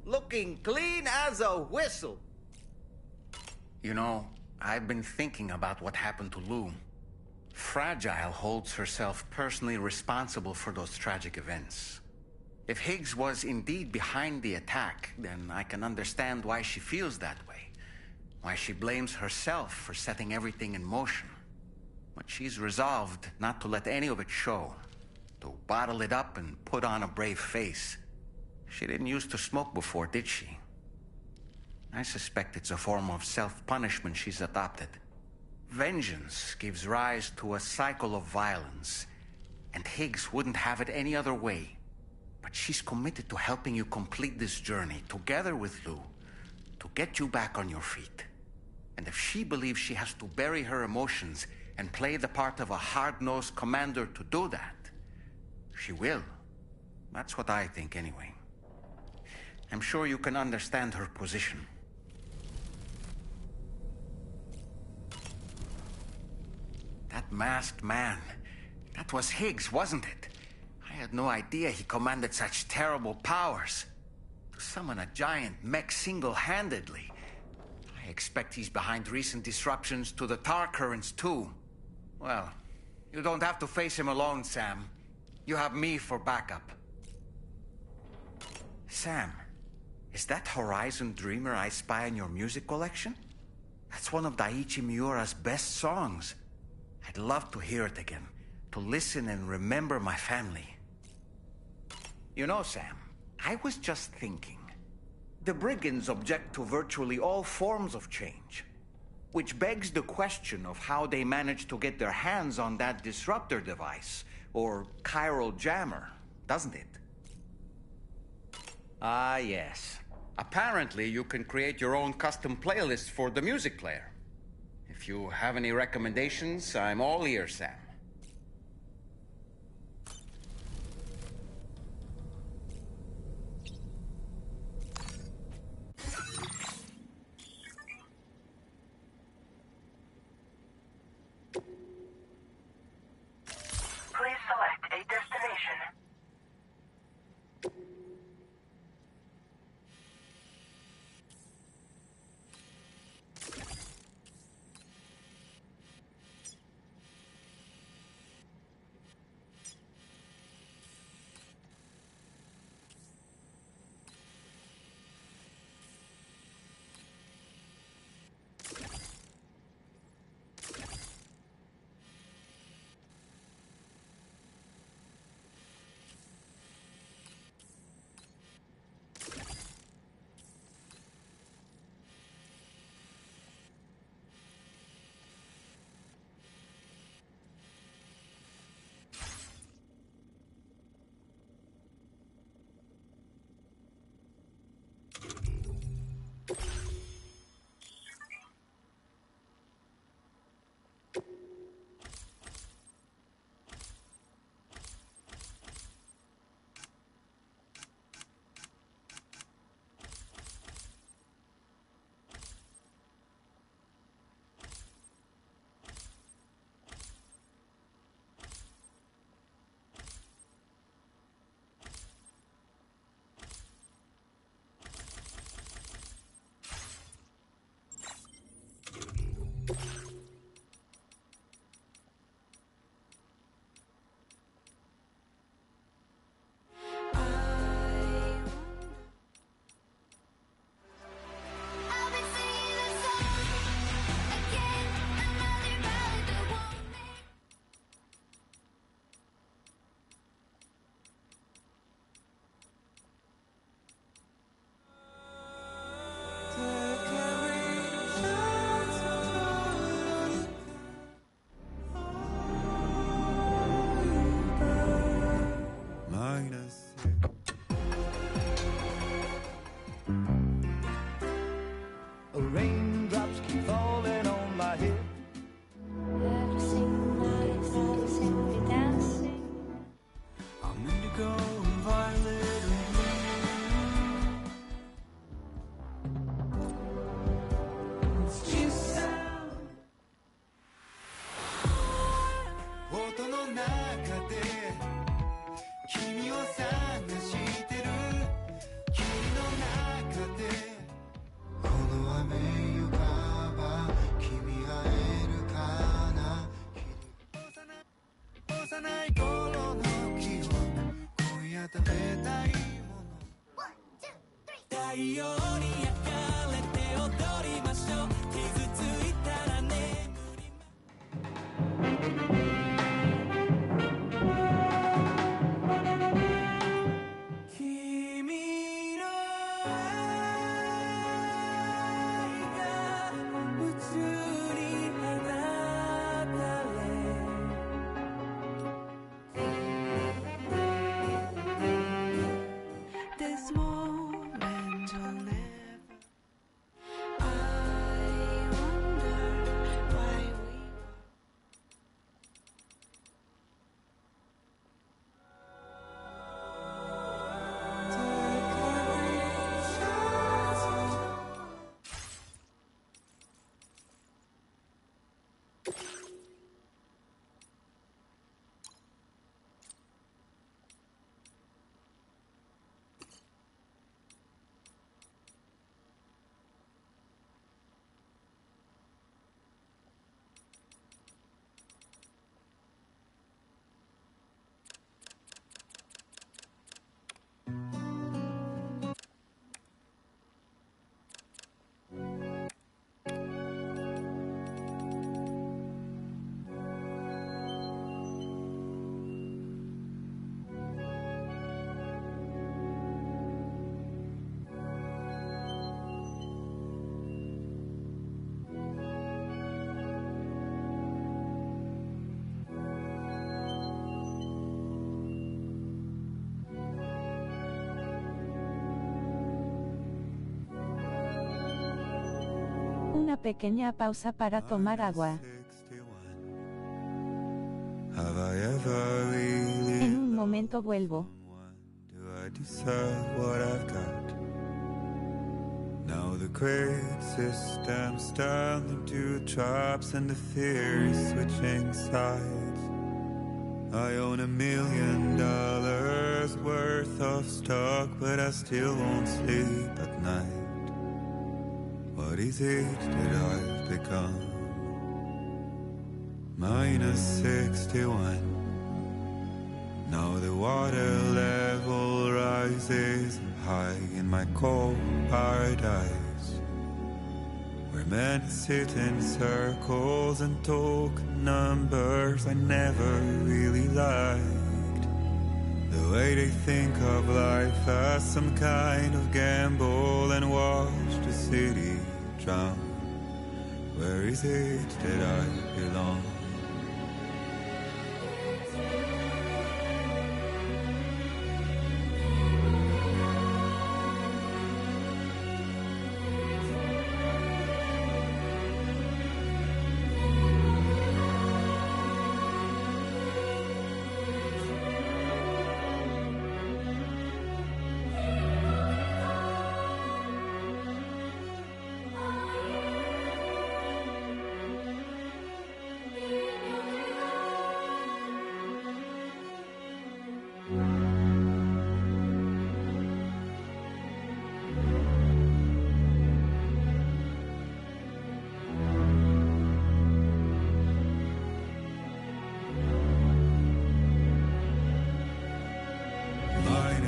Looking clean as a whistle. You know, I've been thinking about what happened to Lou. Fragile holds herself personally responsible for those tragic events. If Higgs was indeed behind the attack, then I can understand why she feels that way. Why she blames herself for setting everything in motion. But she's resolved not to let any of it show, to bottle it up and put on a brave face. She didn't used to smoke before, did she? I suspect it's a form of self-punishment she's adopted. Vengeance gives rise to a cycle of violence, and Higgs wouldn't have it any other way. But she's committed to helping you complete this journey, together with Lou, to get you back on your feet. And if she believes she has to bury her emotions and play the part of a hard-nosed commander to do that, she will. That's what I think, anyway. I'm sure you can understand her position. That masked man, that was Higgs, wasn't it? I had no idea he commanded such terrible powers. To summon a giant mech single-handedly. I expect he's behind recent disruptions to the tar currents, too. Well, you don't have to face him alone, Sam. You have me for backup. Sam, is that Horizon Dreamer I spy in your music collection? That's one of Daiichi Miura's best songs. I'd love to hear it again, to listen and remember my family. You know, Sam, I was just thinking. The brigands object to virtually all forms of change, which begs the question of how they managed to get their hands on that disruptor device, or chiral jammer, doesn't it? Ah, yes. Apparently, you can create your own custom playlist for the music player. If you have any recommendations, I'm all ears, Sam. Please select a destination. Raindrops keep falling on my head. I'm indigo and violet and blue. It's just sound. 音の中で君を探してる。君の中でこの雨ゆかば君会えるかな。幼い頃の記憶今夜食べたいもの。太陽に焼かれて踊りましょう。傷ついたら眠りま una pequeña pausa para tomar agua. Have I ever really En un momento vuelvo. do I deserve what I've got? Now the great system's turned into traps and the fear is switching sides. I own $1 million worth of stock, but I still won't sleep at night. What is it that I've become? -61. Now the water level rises high in my cold paradise, where men sit in circles and talk numbers I never really liked. The way they think of life as some kind of gamble and watch the city drown. Where is it that I belong?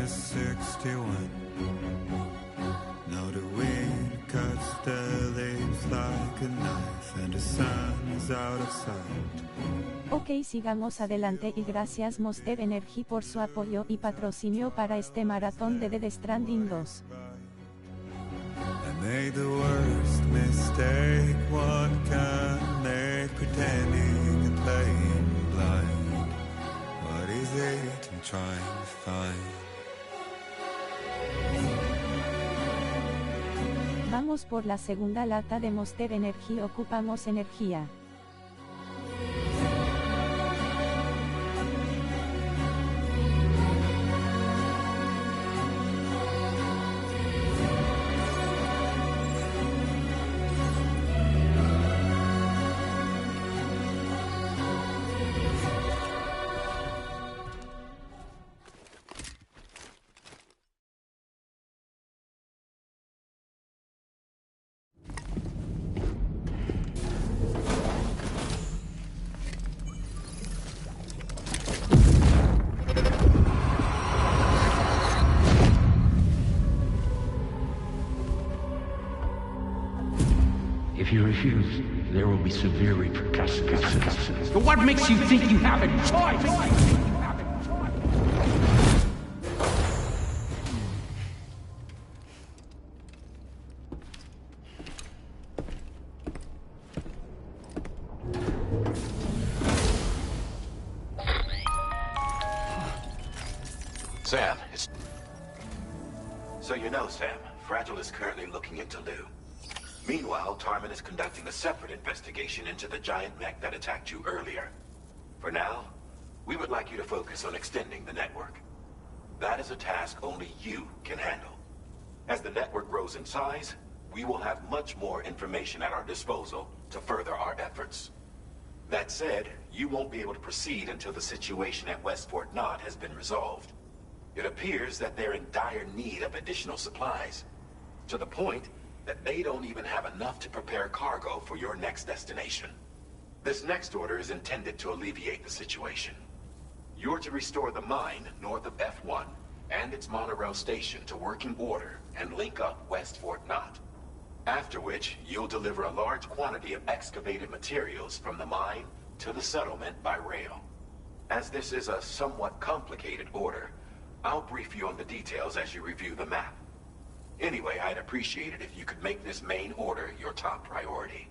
-61. Now the wind cuts the leaves like a knife and the sun is out of sight. Ok, sigamos adelante y gracias Monster Energy por su apoyo y patrocinio para este maratón de Dead Stranding 2. I made the worst mistake one can make, pretending and playing blind. What is it I'm trying to find? Vamos por la segunda lata de Monster Energy, ocupamos energía. If you refuse, there will be severe repercussions. But what makes you think you have a choice? Sam, it's... So you know, Sam, Fragile is currently looking into Lou. Meanwhile, Tarman is conducting a separate investigation into the giant mech that attacked you earlier. For now, we would like you to focus on extending the network. That is a task only you can handle. As the network grows in size, we will have much more information at our disposal to further our efforts. That said, you won't be able to proceed until the situation at West Fort Knott has been resolved. It appears that they're in dire need of additional supplies, to the point that they don't even have enough to prepare cargo for your next destination. This next order is intended to alleviate the situation. You're to restore the mine north of F1 and its monorail station to working order and link up West Fort Knott. After which, you'll deliver a large quantity of excavated materials from the mine to the settlement by rail. As this is a somewhat complicated order, I'll brief you on the details as you review the map. Anyway, I'd appreciate it if you could make this main order your top priority.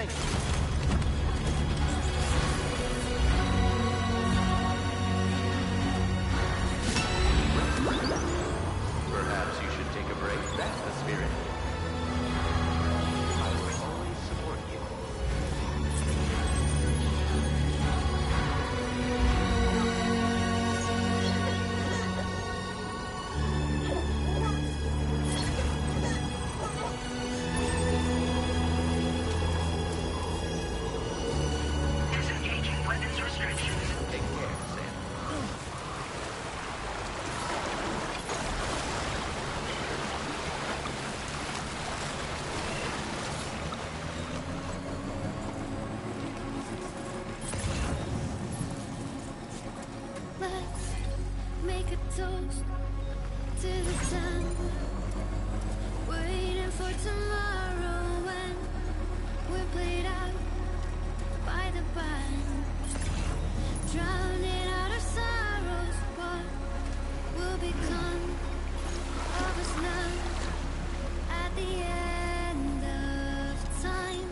Thank you. Perhaps you should take a break. That's the spirit. I will always support you. Disengaging weapons restrictions. Take care, Sam. Let's make a toast to the sun. Waiting for tomorrow when we're played out by the band. Drowning out our sorrows, what will become of us now at the end of time?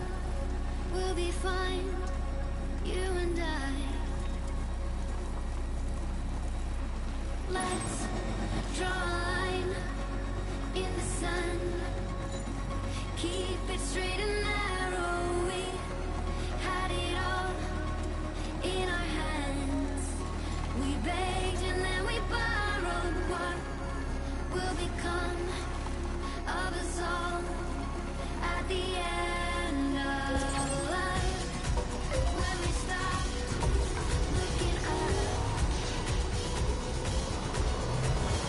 We'll be fine, you and I. Let's draw a line in the sun. Keep it straight and narrow. We had it all in our hands. We begged and then we borrowed. What will become of us all at the end of life? When we stop looking up,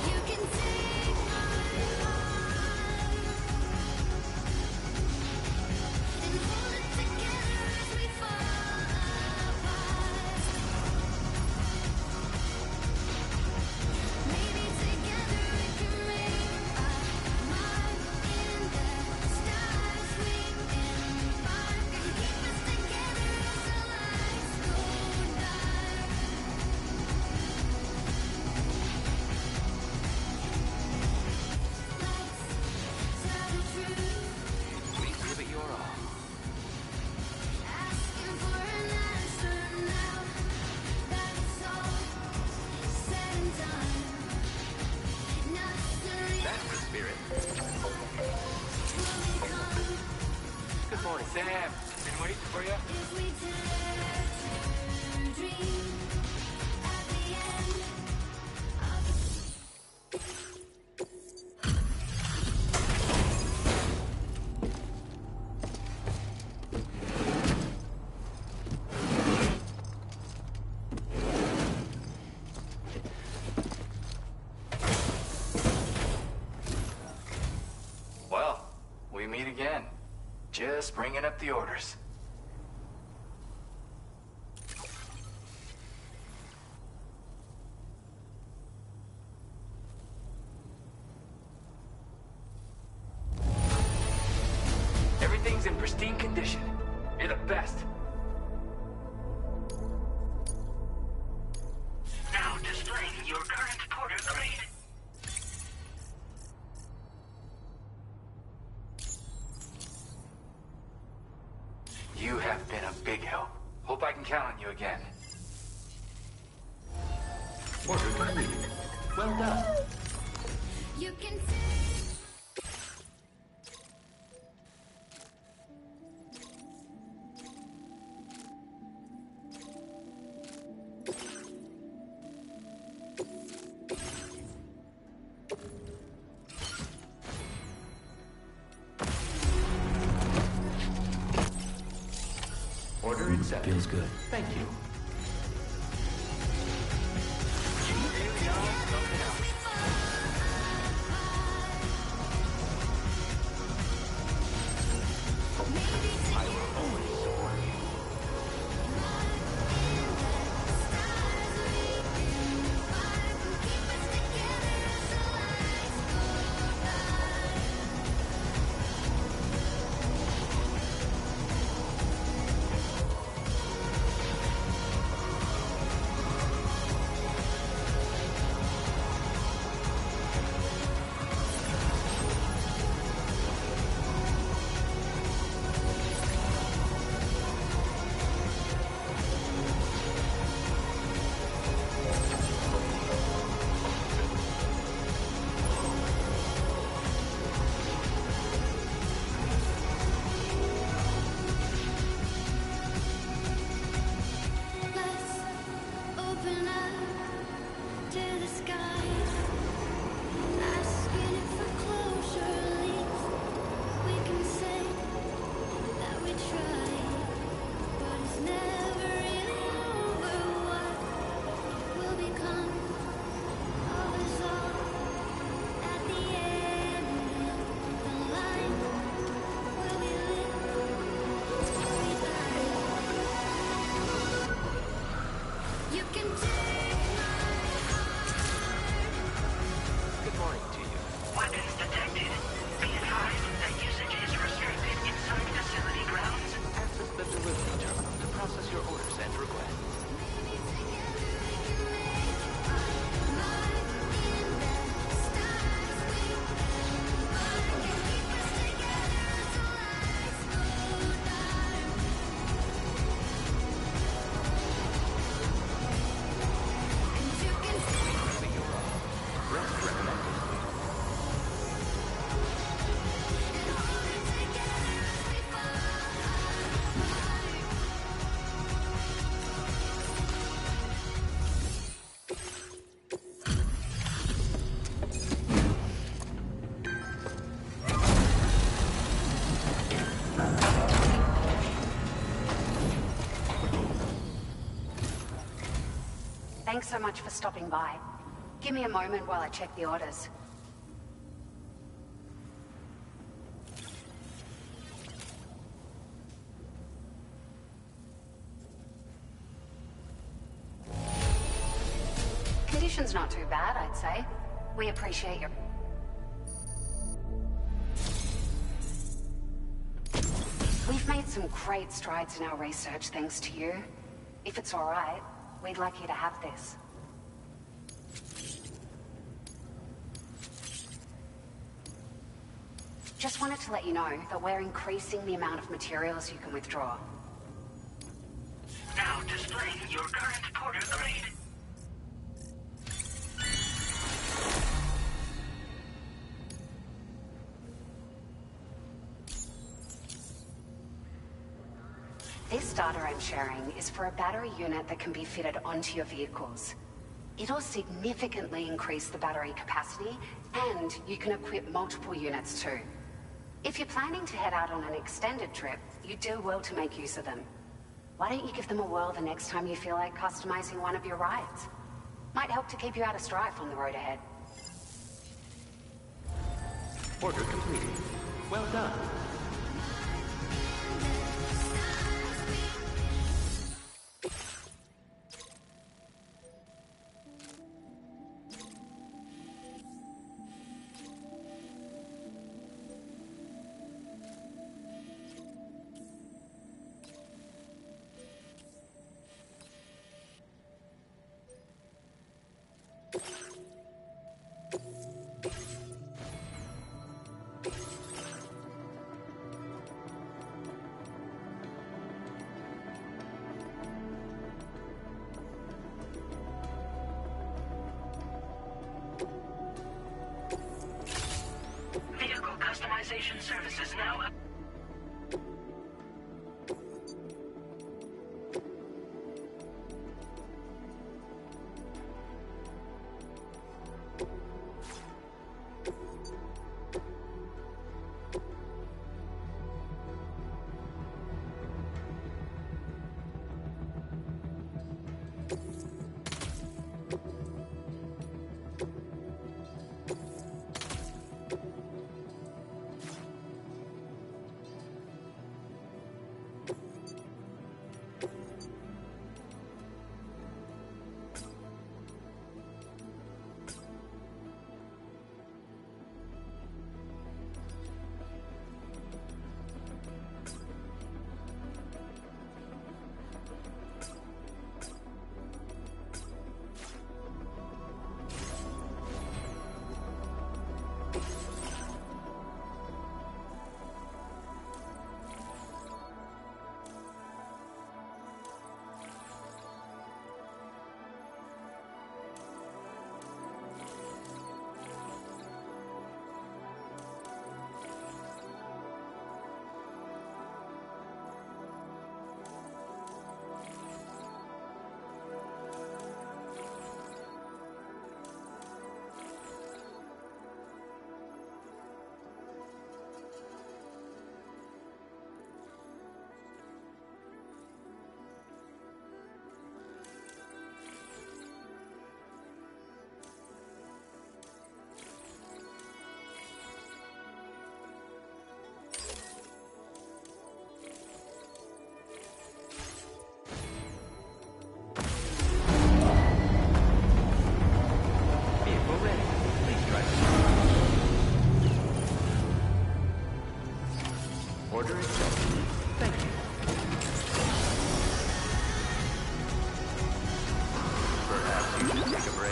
you can take my heart and hold it together as we fall apart. Maybe together we can make a mark in the stars we embark and keep us together as our lives go dark. Let's tell the truth. Please give it your all. Asking for an answer now that it's all said and done. Nothing That's the spirit. will become Good morning, Sam. Been waiting for you. if we dare to dream at the end of Well, we meet again. Just bringing up the orders. Everything's in pristine condition. You're the best. Now displaying your current porter grade. You have been a big help. Hope I can count on you again. Order completed. Well done. you can Order accepted. Feels good. Thank you. I will always support you. delivery terminal to process your orders and requests. Thanks so much for stopping by. Give me a moment while I check the orders. Condition's not too bad, I'd say. We appreciate your... We've made some great strides in our research thanks to you. If it's all right, we'd like you to have this. Just wanted to let you know that we're increasing the amount of materials you can withdraw. Now displaying your current porter grade. This data I'm sharing is for a battery unit that can be fitted onto your vehicles. It'll significantly increase the battery capacity, and you can equip multiple units too. If you're planning to head out on an extended trip, you do well to make use of them. Why don't you give them a whirl the next time you feel like customizing one of your rides? Might help to keep you out of strife on the road ahead. Order completed. Well done. Vehicle customization services now up.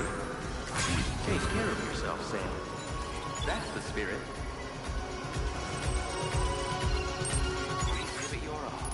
right? Take care of yourself, Sam. That's the spirit. Give it your all.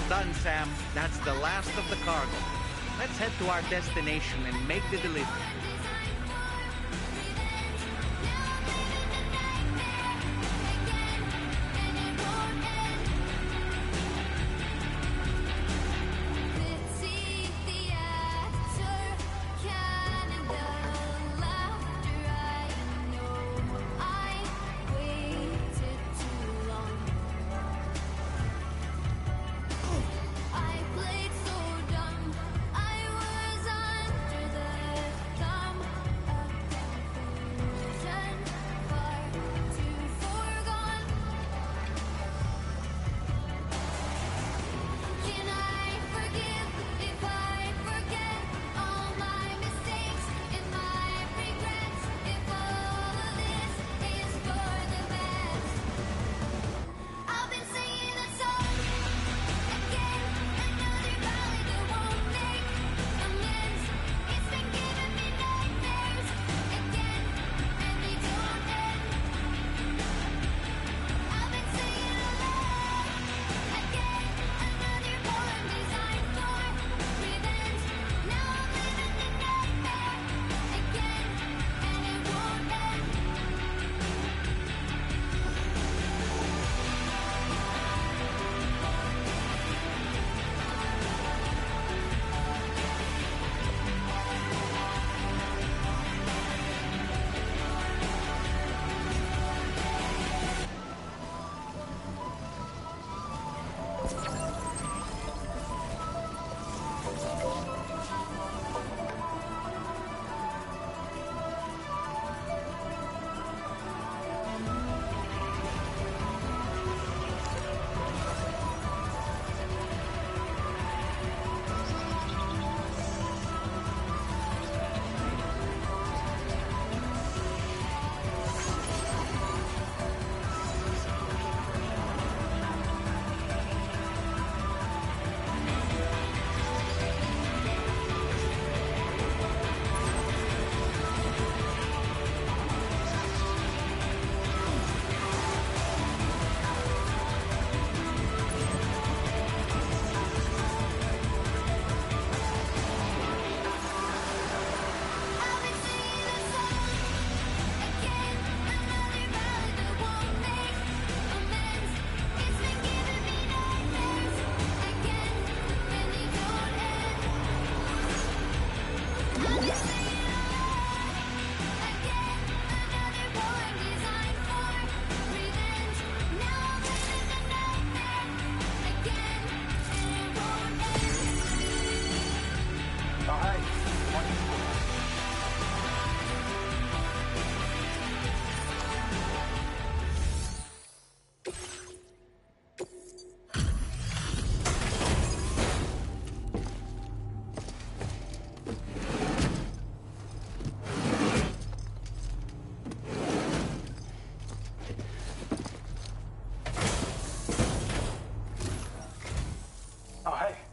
Well done, Sam. That's the last of the cargo. Let's head to our destination and make the delivery.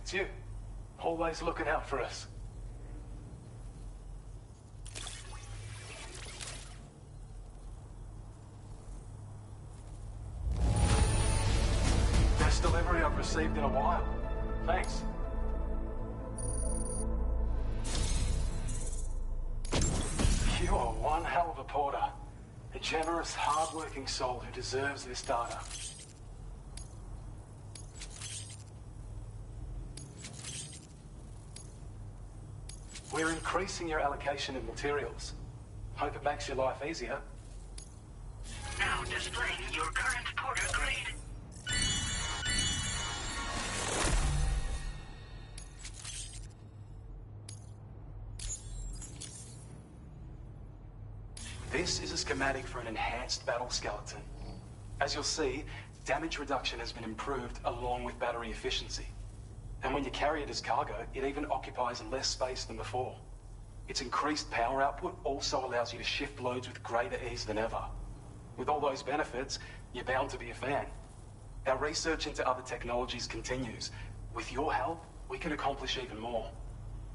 It's you. Always looking out for us. Best delivery I've received in a while. Thanks. You are one hell of a porter. A generous, hard-working soul who deserves this data. We're increasing your allocation of materials. Hope it makes your life easier. Now displaying your current porter grade. This is a schematic for an enhanced battle skeleton. As you'll see, damage reduction has been improved along with battery efficiency. And when you carry it as cargo, it even occupies less space than before. Its increased power output also allows you to shift loads with greater ease than ever. With all those benefits, you're bound to be a fan. Our research into other technologies continues. With your help, we can accomplish even more.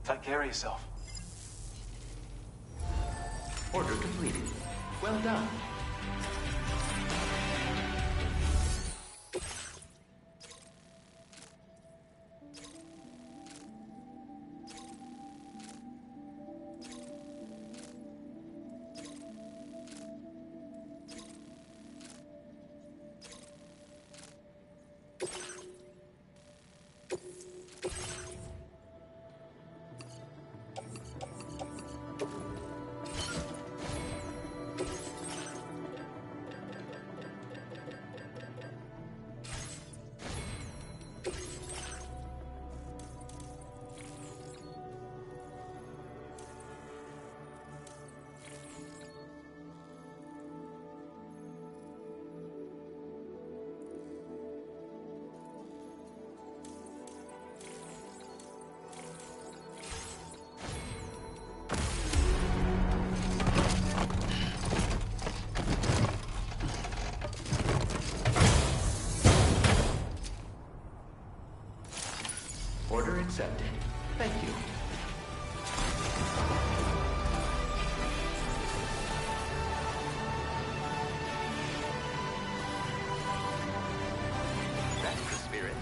Take care of yourself. Order completed. Well done. accepted. Thank you. That's the spirit.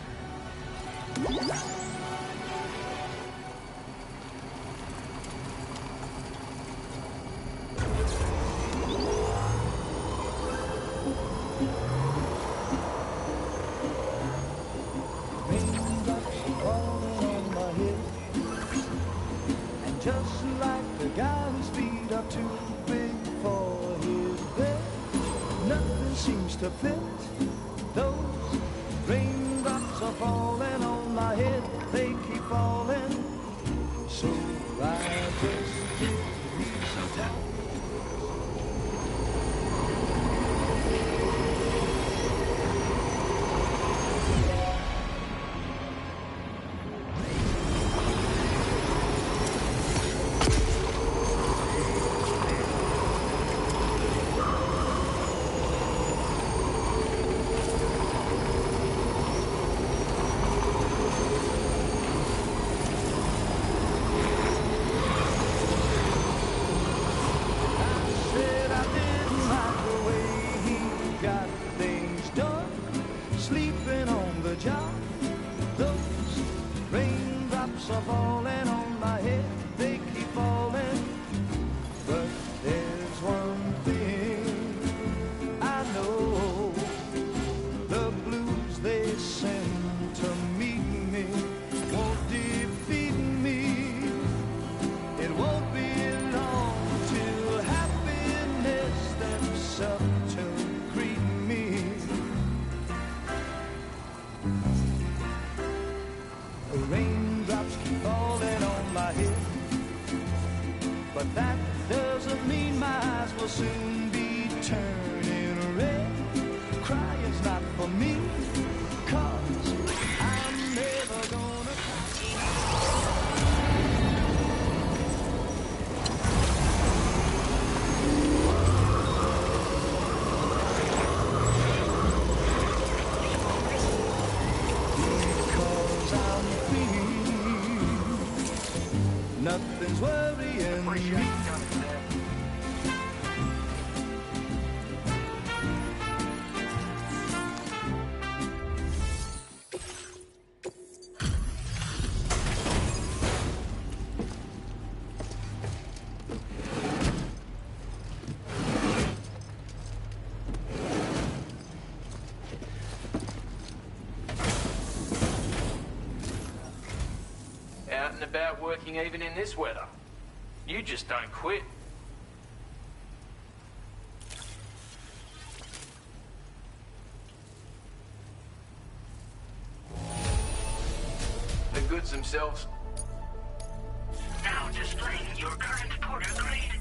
Just like the guy whose feet are too big for his bed, nothing seems to fit. Those raindrops are falling on my head, they keep falling. So I just keep nothing's worrying me. Out and about working even in this weather. You just don't quit. The goods themselves. Now displaying your current porter grade.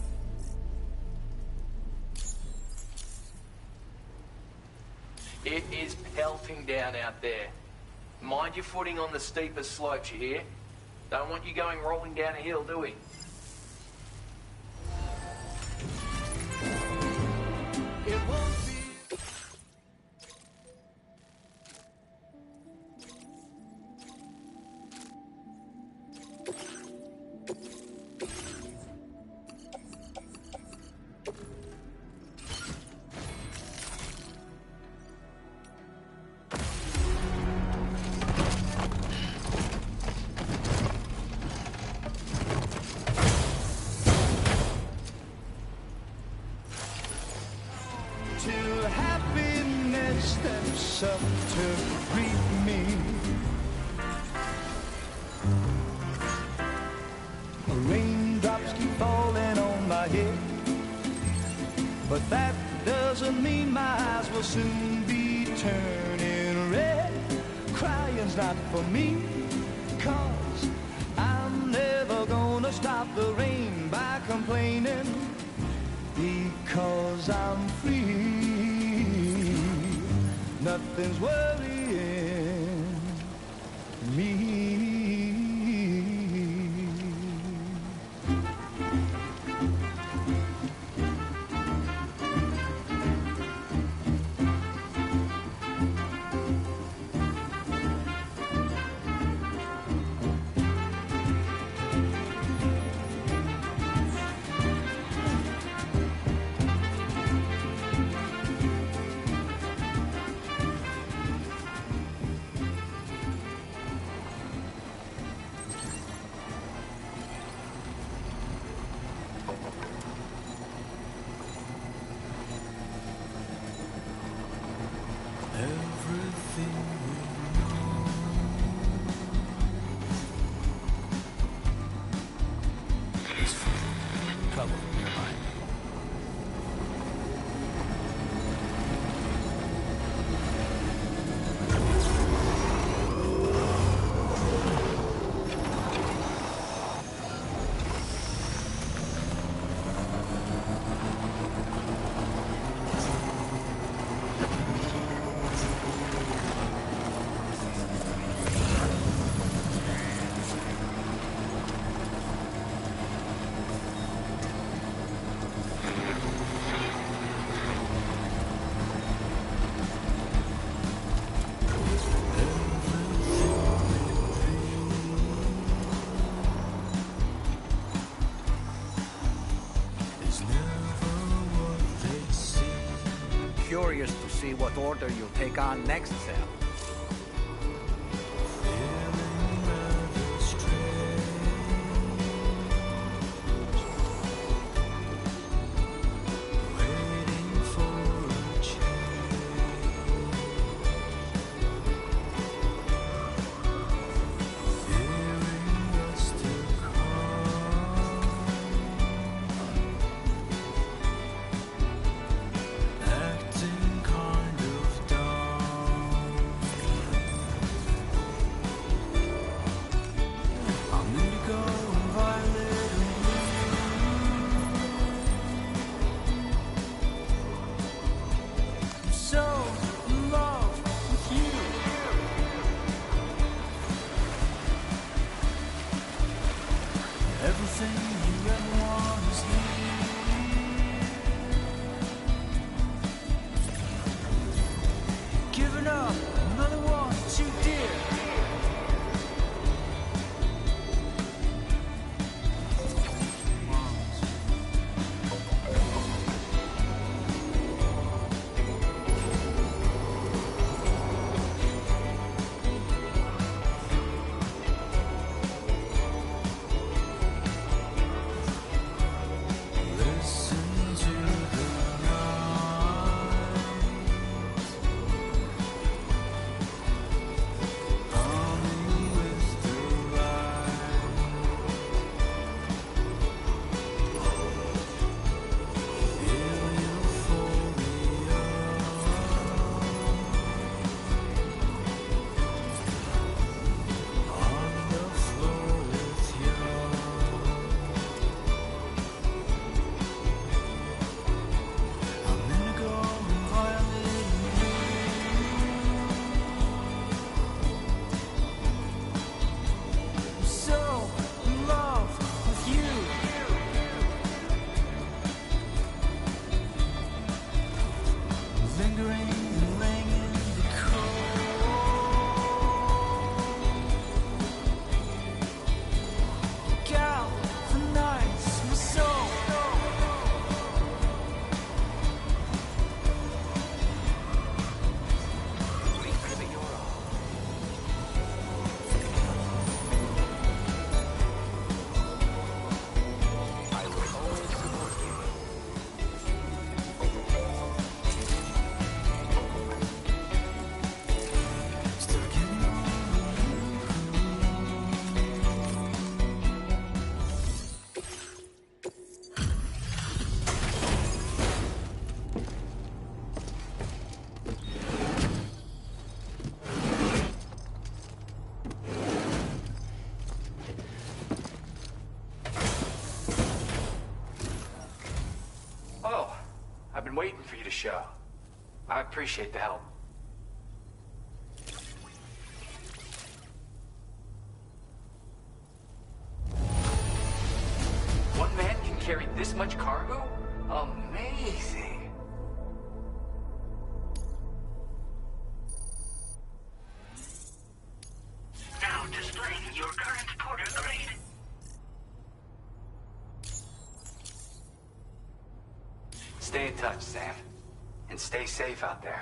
It is pelting down out there. Mind your footing on the steepest slopes, you hear? Don't want you going rolling down a hill, do we? It won't be. Till happiness steps up to greet me. Raindrops keep falling on my head, but that doesn't mean my eyes will soon be turning red. Crying's not for me, 'cause I'm never gonna stop the rain by complaining. Because I'm free, nothing's worrying me. see what order you'll take on next, Sam. I've been waiting for you to show. I appreciate the help. One man can carry this much cargo? Amazing. Now displaying your current porter grade. Stay in touch, Sam. And stay safe out there.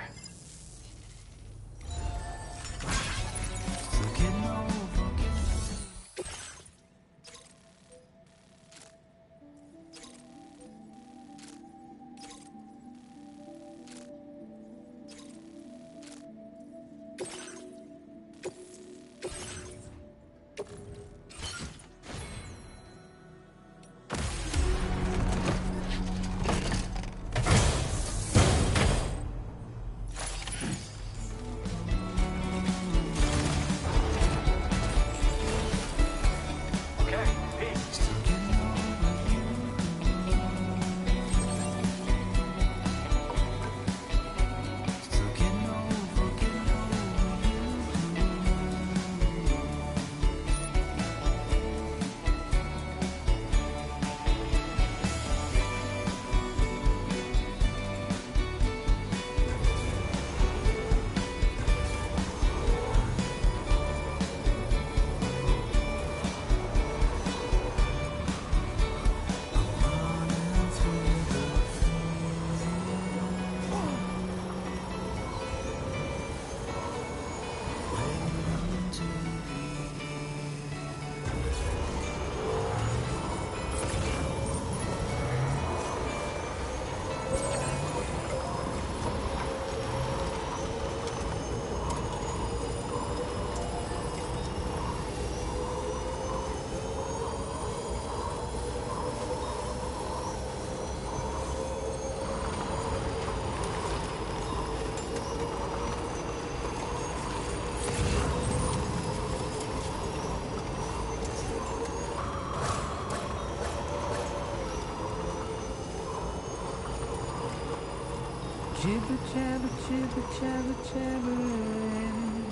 Jibber jabber, jibber jabber, jabbering.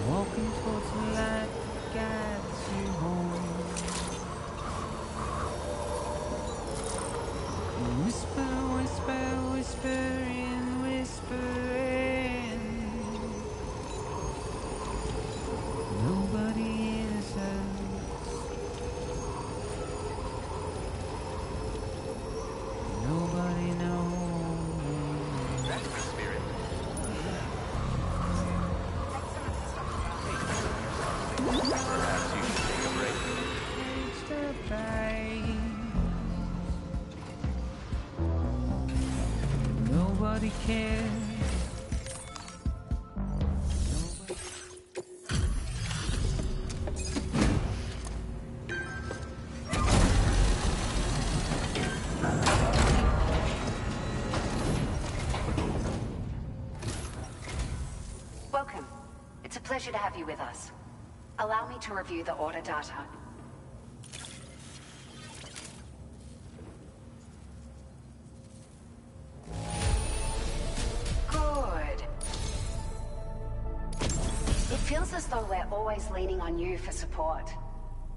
Walking towards the light that guides you home. Whisper, whisper, whispering, whispering. Nobody innocent. Nobody knows. That's the spirit. Perhaps you should take a break. It's the pain. Nobody cares. Welcome. It's a pleasure to have you with us. Allow me to review the order data. Good. It feels as though we're always leaning on you for support.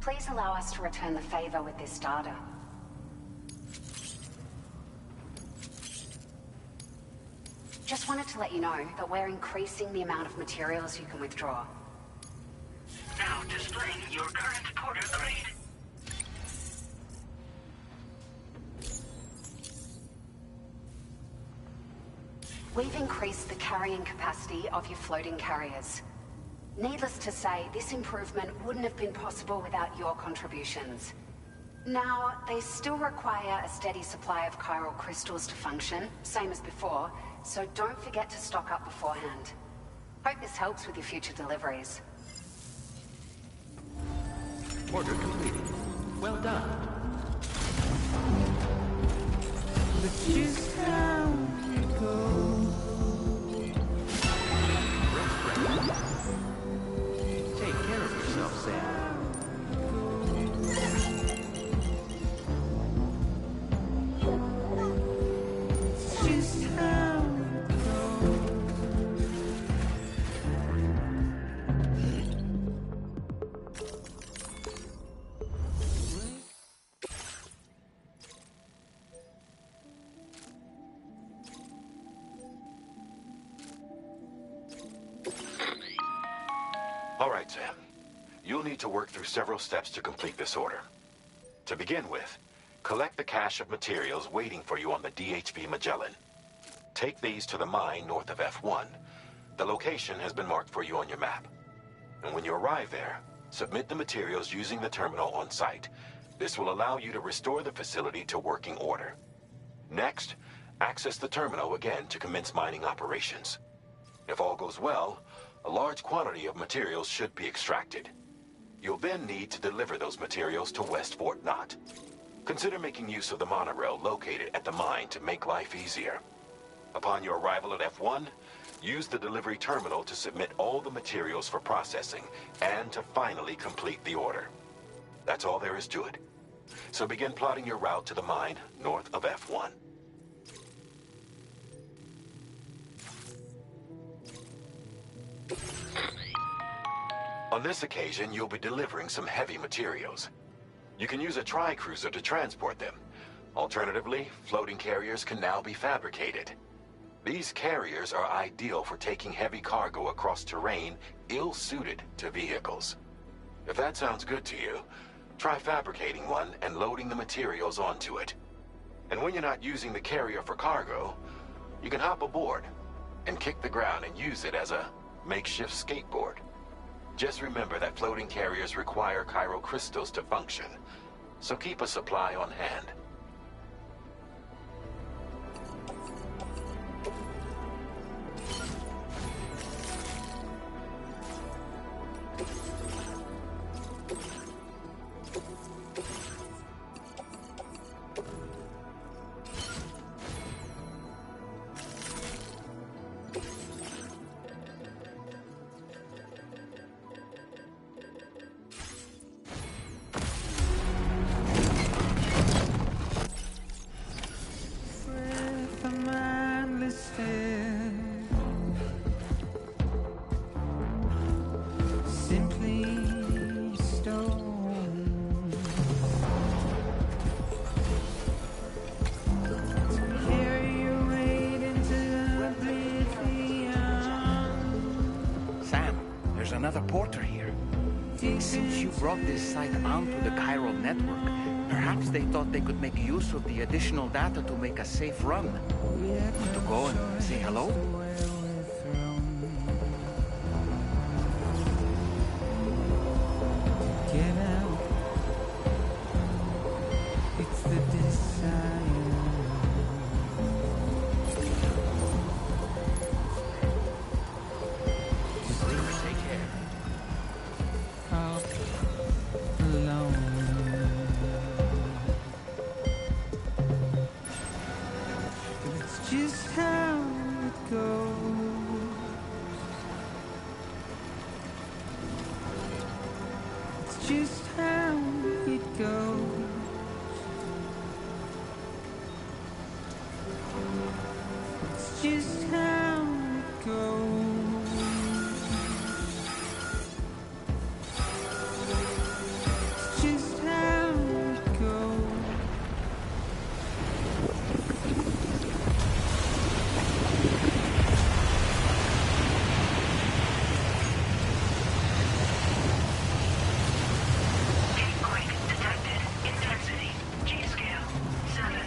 Please allow us to return the favor with this data. Just wanted to let you know that we're increasing the amount of materials you can withdraw. Now displaying your current porter grade. We've increased the carrying capacity of your floating carriers. Needless to say, this improvement wouldn't have been possible without your contributions. Now, they still require a steady supply of chiral crystals to function, same as before, so don't forget to stock up beforehand. Hope this helps with your future deliveries. Order completed. Well done. But just how it goes. Take care of yourself, Sam. Just how it goes. All right, Sam. You'll need to work through several steps to complete this order. To begin with, collect the cache of materials waiting for you on the DHV Magellan. Take these to the mine north of F1. The location has been marked for you on your map. And when you arrive there, submit the materials using the terminal on site. This will allow you to restore the facility to working order. Next, access the terminal again to commence mining operations. If all goes well, a large quantity of materials should be extracted. You'll then need to deliver those materials to West Fort Knott. Consider making use of the monorail located at the mine to make life easier. Upon your arrival at F1, use the delivery terminal to submit all the materials for processing and to finally complete the order. That's all there is to it. So begin plotting your route to the mine north of F1. On this occasion, you'll be delivering some heavy materials. You can use a tri-cruiser to transport them. Alternatively, floating carriers can now be fabricated. These carriers are ideal for taking heavy cargo across terrain ill-suited to vehicles. If that sounds good to you, try fabricating one and loading the materials onto it. And when you're not using the carrier for cargo, you can hop aboard and kick the ground and use it as a makeshift skateboard. Just remember that floating carriers require chiral crystals to function, so keep a supply on hand. another porter here. Since you brought this site onto the chiral network, perhaps they thought they could make use of the additional data to make a safe run. Want to go and say hello? Get out. It's the desire. Take care. Out alone. It's just how it goes. It's just how it goes. It's just how it goes. It's just how it goes. Earthquake detected. Intensity. G-scale. 7.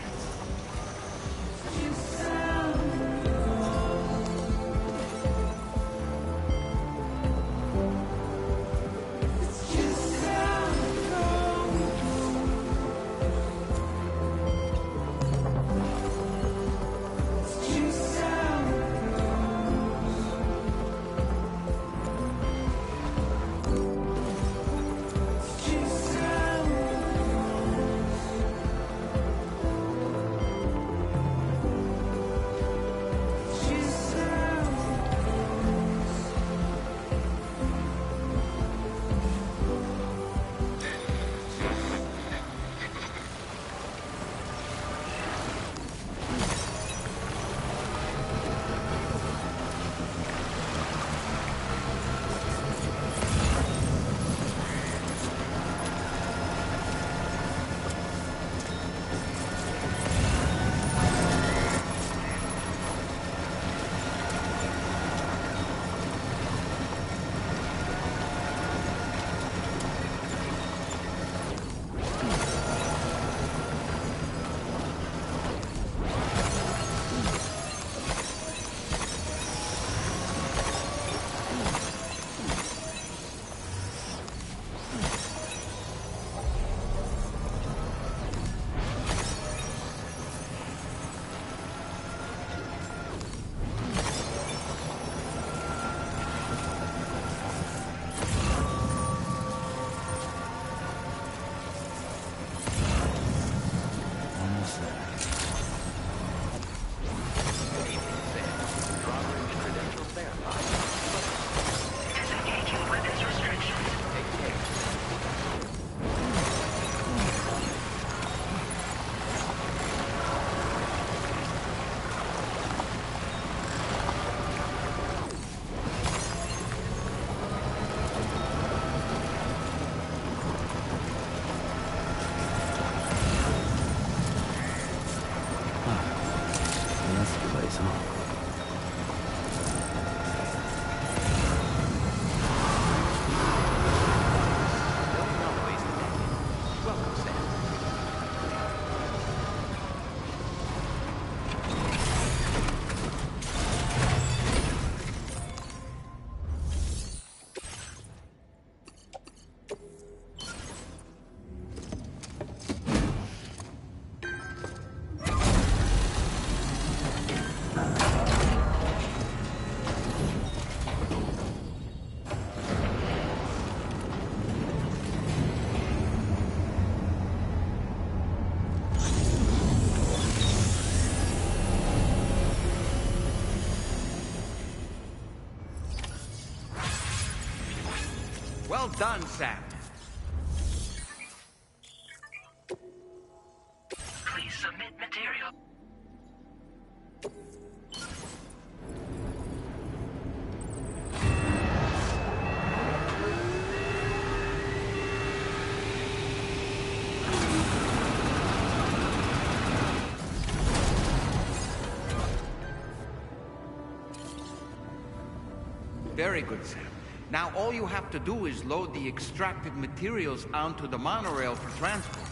Well done, Sam. Please submit material. Very good, Sam. Now all you have to do is load the extracted materials onto the monorail for transport.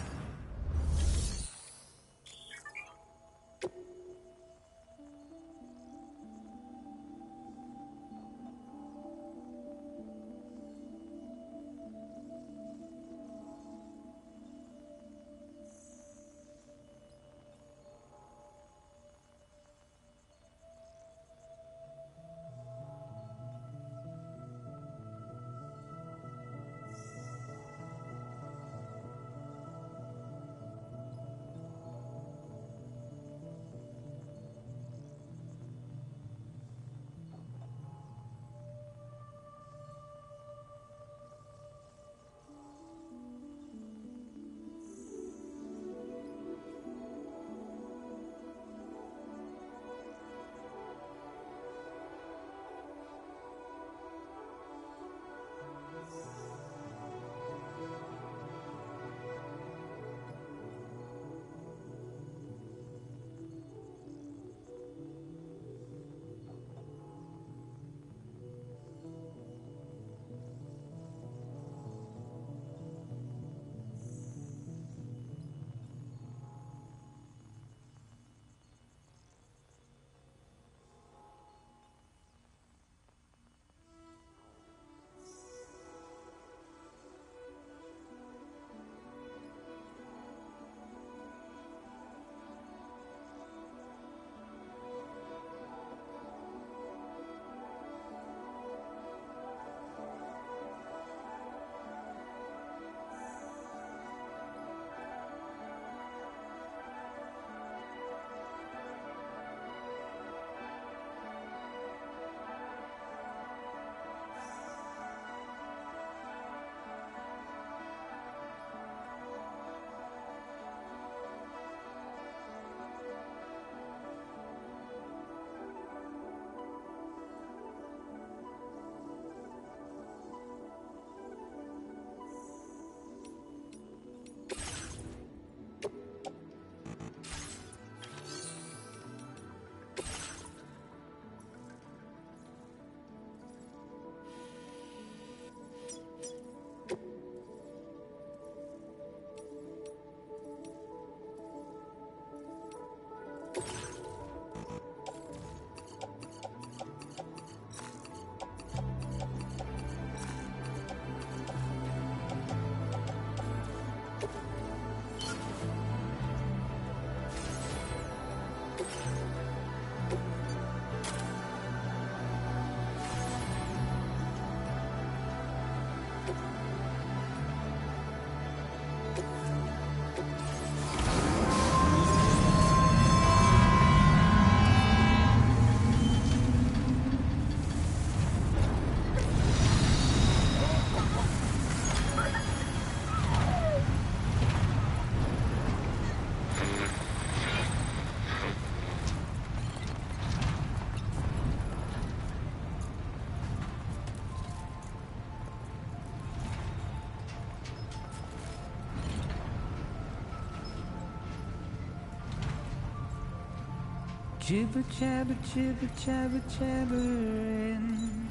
Jibber jabber jibber jabber jabbering,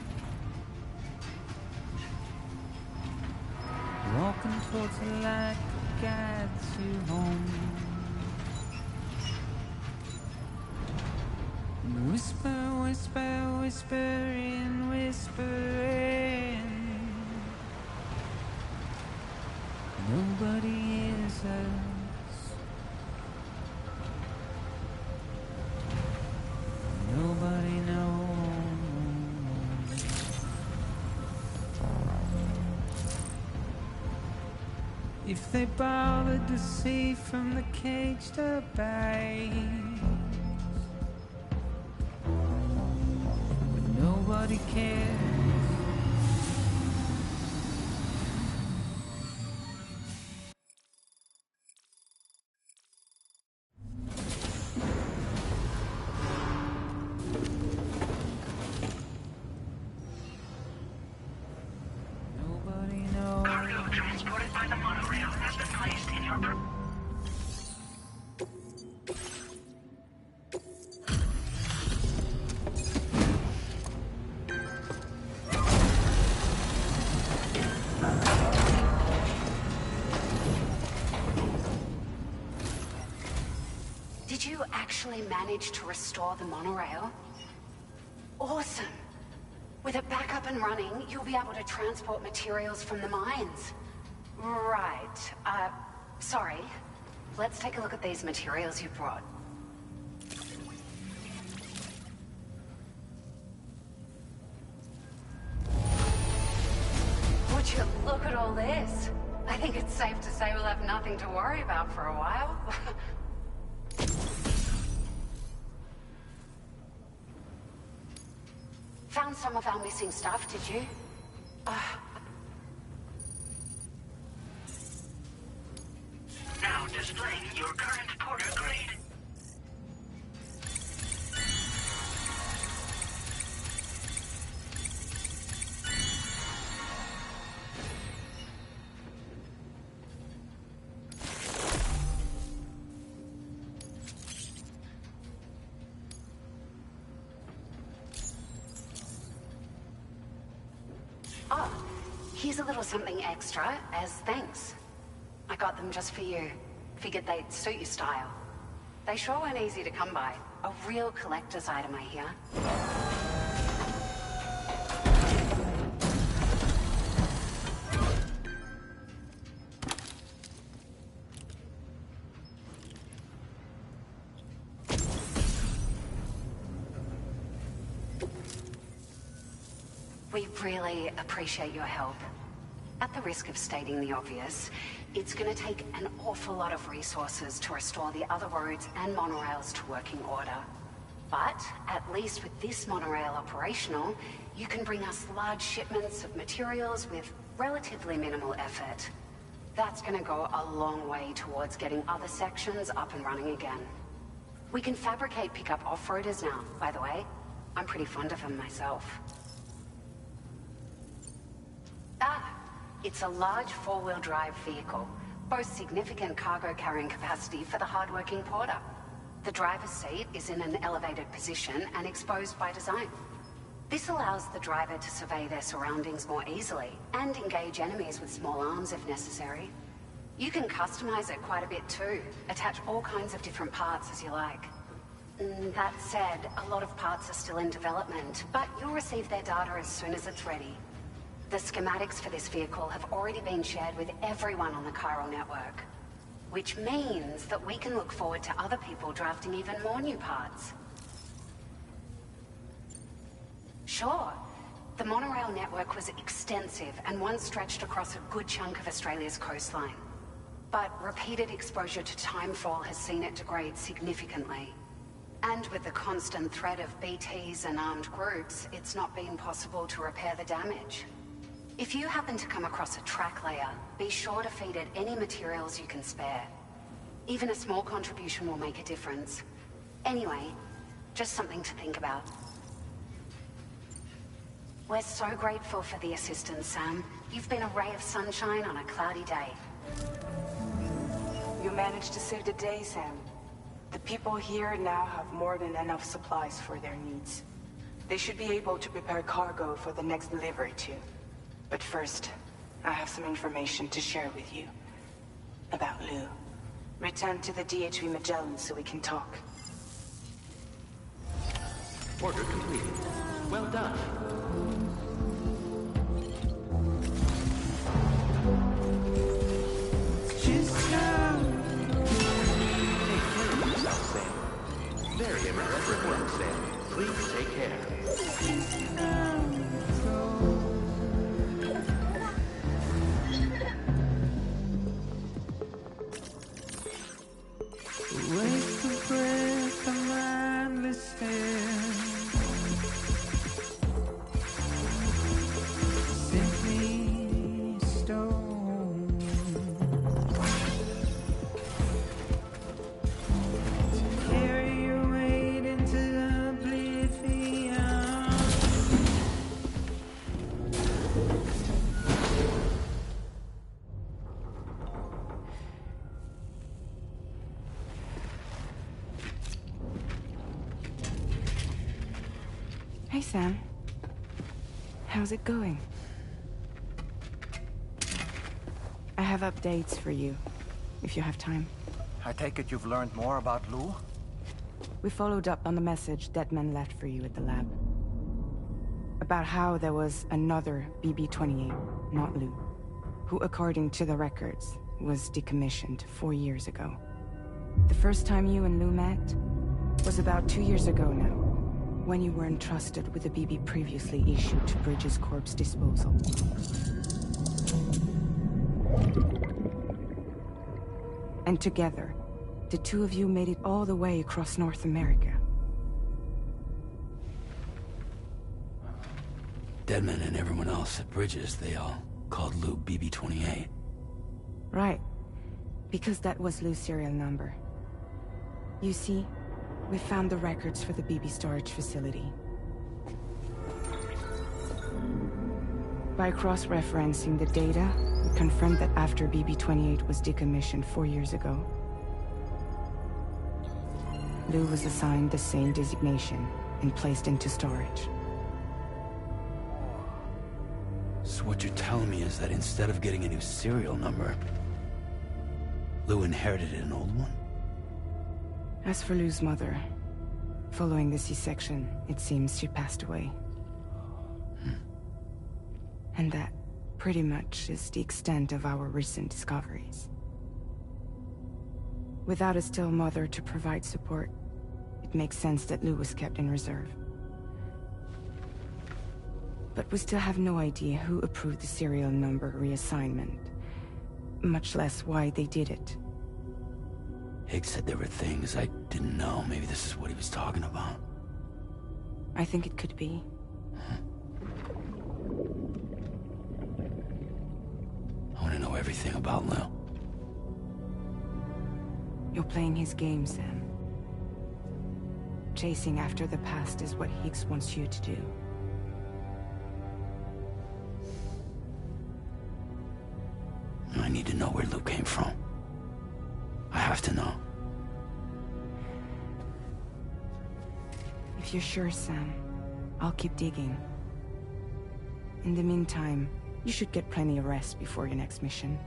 walking towards the light that guides you home. And whisper, whisper, whispering, whispering. Nobody hears us. Nobody knows. If they bothered to see from the caged up eyes, but nobody cares. Transported by the monorail has been placed in your... actually managed to restore the monorail? Awesome! With it back up and running, you'll be able to transport materials from the mines. Right. Sorry. Let's take a look at these materials you brought. Would you look at all this? I think it's safe to say we'll have nothing to worry about for a while. Found some of our missing stuff, did you? Now displaying your current porter grade. Oh, here's a little something extra as thanks. I got them just for you. Figured they'd suit your style. They sure weren't easy to come by. A real collector's item, I hear. We really appreciate your help. At the risk of stating the obvious, it's gonna take an awful lot of resources to restore the other roads and monorails to working order. But, at least with this monorail operational, you can bring us large shipments of materials with relatively minimal effort. That's gonna go a long way towards getting other sections up and running again. We can fabricate pickup off-roaders now, by the way. I'm pretty fond of them myself. It's a large four-wheel drive vehicle, boasts significant cargo carrying capacity for the hard-working porter. The driver's seat is in an elevated position and exposed by design. This allows the driver to survey their surroundings more easily and engage enemies with small arms if necessary. You can customize it quite a bit too, attach all kinds of different parts as you like. That said, a lot of parts are still in development, but you'll receive their data as soon as it's ready. The schematics for this vehicle have already been shared with everyone on the chiral network, which means that we can look forward to other people drafting even more new parts. Sure, the monorail network was extensive and once stretched across a good chunk of Australia's coastline. But repeated exposure to timefall has seen it degrade significantly. And with the constant threat of BTs and armed groups, it's not been possible to repair the damage. If you happen to come across a track layer, be sure to feed it any materials you can spare. Even a small contribution will make a difference. Anyway, just something to think about. We're so grateful for the assistance, Sam. You've been a ray of sunshine on a cloudy day. You managed to save the day, Sam. The people here now have more than enough supplies for their needs. They should be able to prepare cargo for the next delivery too. But first, I have some information to share with you. About Lou. Return to the DHV Magellan so we can talk. Order completed. Well done. Just now. Take care of yourself, Sam. Very impressive work, Sam. Please take care. Waste of breath, a mindless stare. Simply stone. To carry your weight into oblivion. Hey, Sam. How's it going? I have updates for you, if you have time. I take it you've learned more about Lou? We followed up on the message Deadman left for you at the lab. About how there was another BB-28, not Lou, who, according to the records, was decommissioned 4 years ago. The first time you and Lou met was about 2 years ago now, when you were entrusted with the BB previously issued to Bridges Corp's disposal. And together, the two of you made it all the way across North America. Deadman and everyone else at Bridges, they all called Lou BB-28. Right. Because that was Lou's serial number. You see, we found the records for the BB storage facility. By cross-referencing the data, we confirmed that after BB-28 was decommissioned 4 years ago, Lou was assigned the same designation and placed into storage. So what you're telling me is that instead of getting a new serial number, Lou inherited an old one? As for Lou's mother, following the C-section, it seems she passed away. And that pretty much is the extent of our recent discoveries. Without a still mother to provide support, it makes sense that Lou was kept in reserve. But we still have no idea who approved the serial number reassignment, much less why they did it. Higgs said there were things I didn't know. Maybe this is what he was talking about. I think it could be. I want to know everything about Lou. You're playing his game, Sam. Chasing after the past is what Higgs wants you to do. I need to know where Lou came from. I have to know. If you're sure, Sam, I'll keep digging. In the meantime, you should get plenty of rest before your next mission.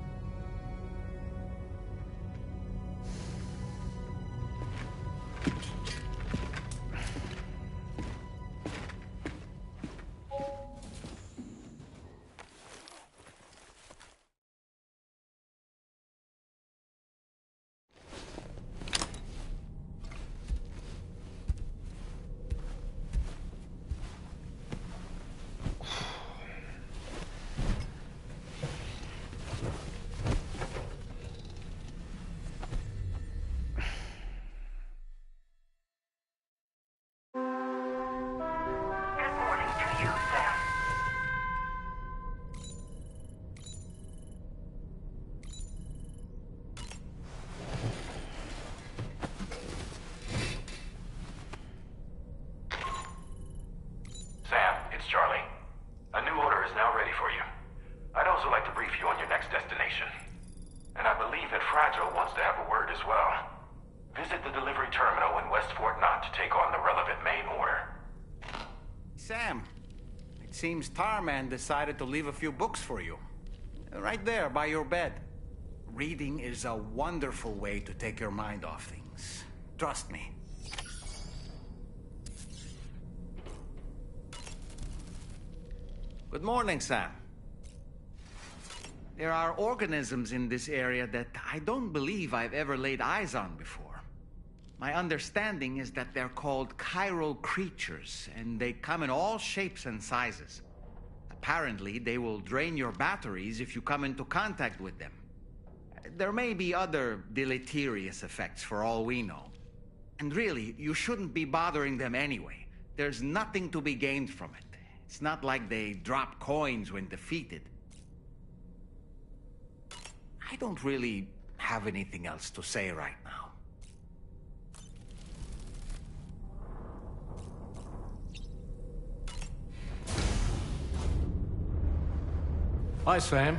Seems Tarman decided to leave a few books for you. Right there, by your bed. Reading is a wonderful way to take your mind off things. Trust me. Good morning, Sam. There are organisms in this area that I don't believe I've ever laid eyes on before. My understanding is that they're called chiral creatures, and they come in all shapes and sizes. Apparently, they will drain your batteries if you come into contact with them. There may be other deleterious effects for all we know. And really, you shouldn't be bothering them anyway. There's nothing to be gained from it. It's not like they drop coins when defeated. I don't really have anything else to say right now. Hi, Sam.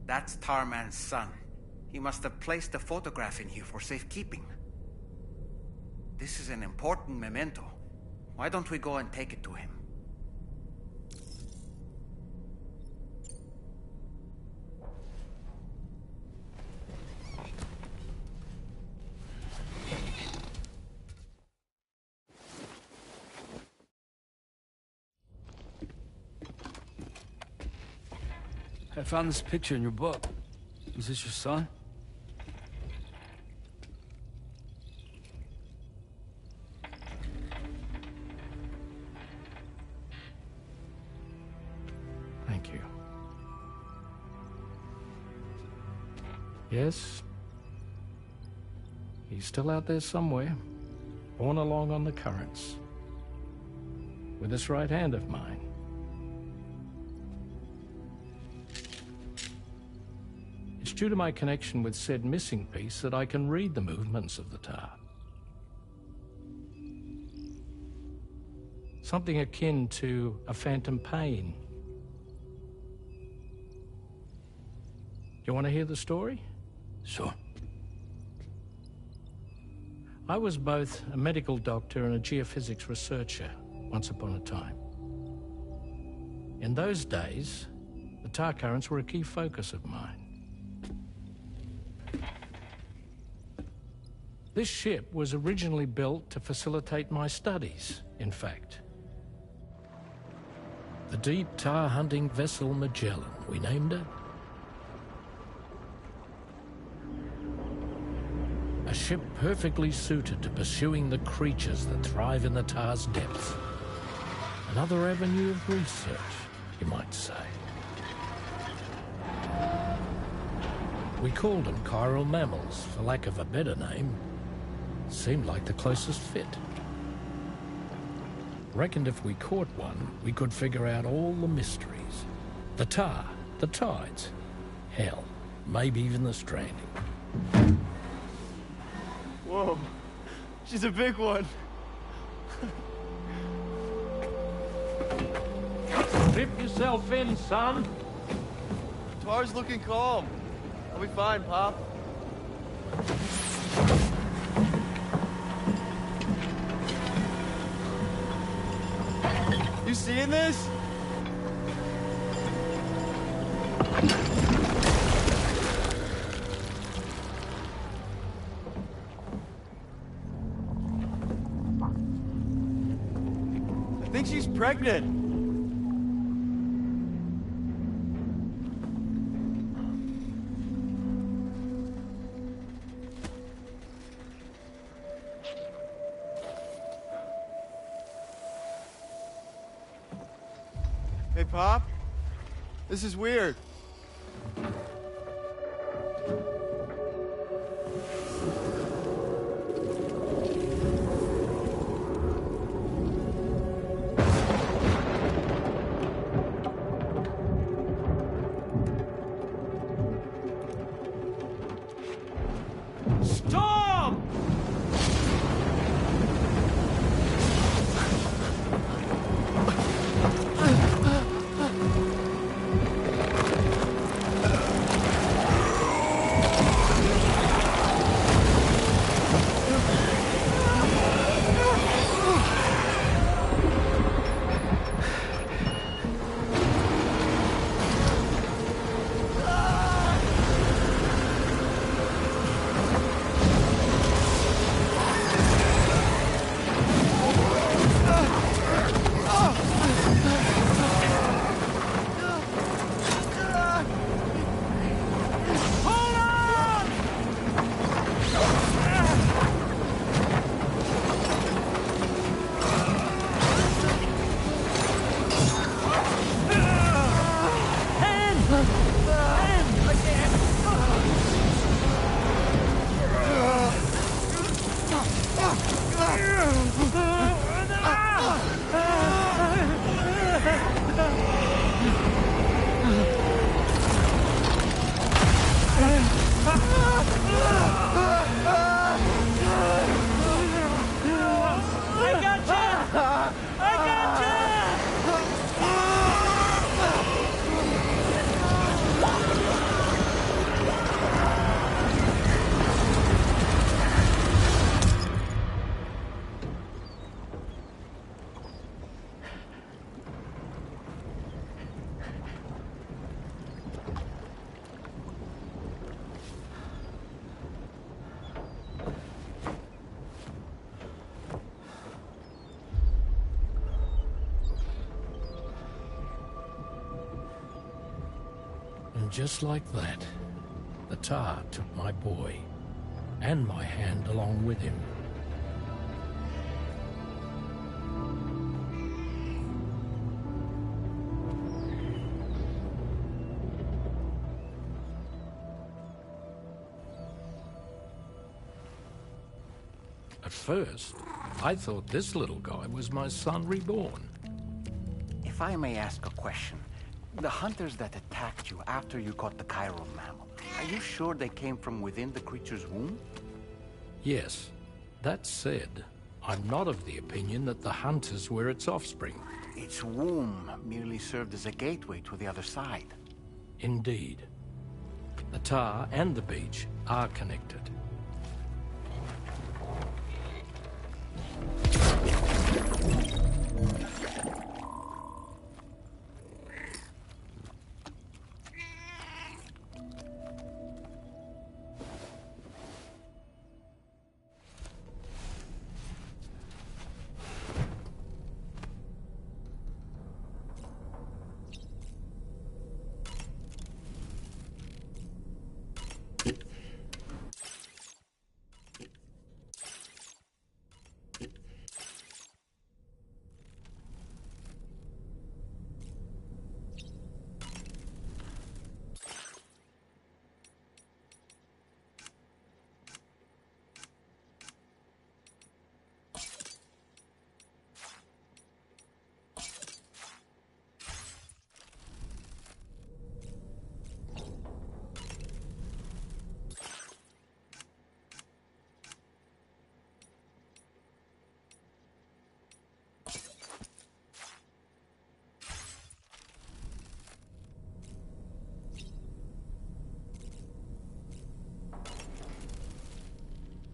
That's Tarman's son. He must have placed a photograph in here for safekeeping. This is an important memento. Why don't we go and take it to him? I found this picture in your book. Is this your son? Thank you. Yes. He's still out there somewhere, borne along on the currents, with this right hand of mine. It's due to my connection with said missing piece that I can read the movements of the tar. Something akin to a phantom pain. You want to hear the story? Sure. I was both a medical doctor and a geophysics researcher once upon a time. In those days, the tar currents were a key focus of mine. This ship was originally built to facilitate my studies, in fact. The deep tar hunting vessel Magellan, we named it. A ship perfectly suited to pursuing the creatures that thrive in the tar's depths. Another avenue of research, you might say. We called them chiral mammals, for lack of a better name. Seemed like the closest fit. Reckoned if we caught one, we could figure out all the mysteries. The tar, the tides, hell, maybe even the stranding. Whoa, she's a big one. Strip yourself in, son. Tar's looking calm. I'll be fine, Pop. You seeing this? I think she's pregnant. Hey, Pop. This is weird. Storm! And just like that, the tar took my boy, and my hand along with him. At first, I thought this little guy was my son reborn. If I may ask a question, the hunters that attacked you after you caught the chiral mammal, are you sure they came from within the creature's womb? Yes. That said, I'm not of the opinion that the hunters were its offspring. Its womb merely served as a gateway to the other side. Indeed. The tar and the beach are connected.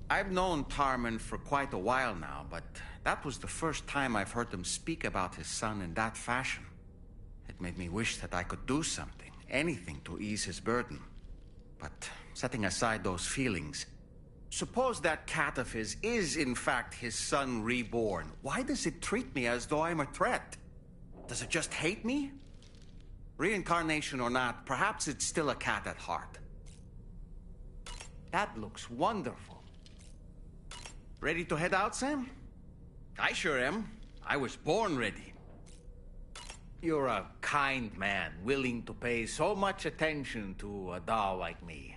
I've known Tarman for quite a while now, but that was the first time I've heard him speak about his son in that fashion. It made me wish that I could do something, anything to ease his burden. But setting aside those feelings, suppose that cat of his is in fact his son reborn. Why does it treat me as though I'm a threat? Does it just hate me? Reincarnation or not, perhaps it's still a cat at heart. That looks wonderful. Ready to head out, Sam? I sure am. I was born ready. You're a kind man, willing to pay so much attention to a doll like me.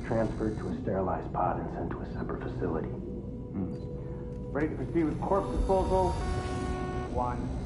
Transferred to a sterilized pod and sent to a separate facility. Ready to proceed with corpse disposal? 1.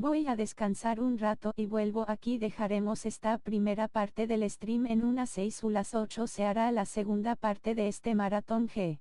Voy a descansar un rato y vuelvo aquí. Dejaremos esta primera parte del stream en unas 6 o las 8 se hará la segunda parte de este maratón G.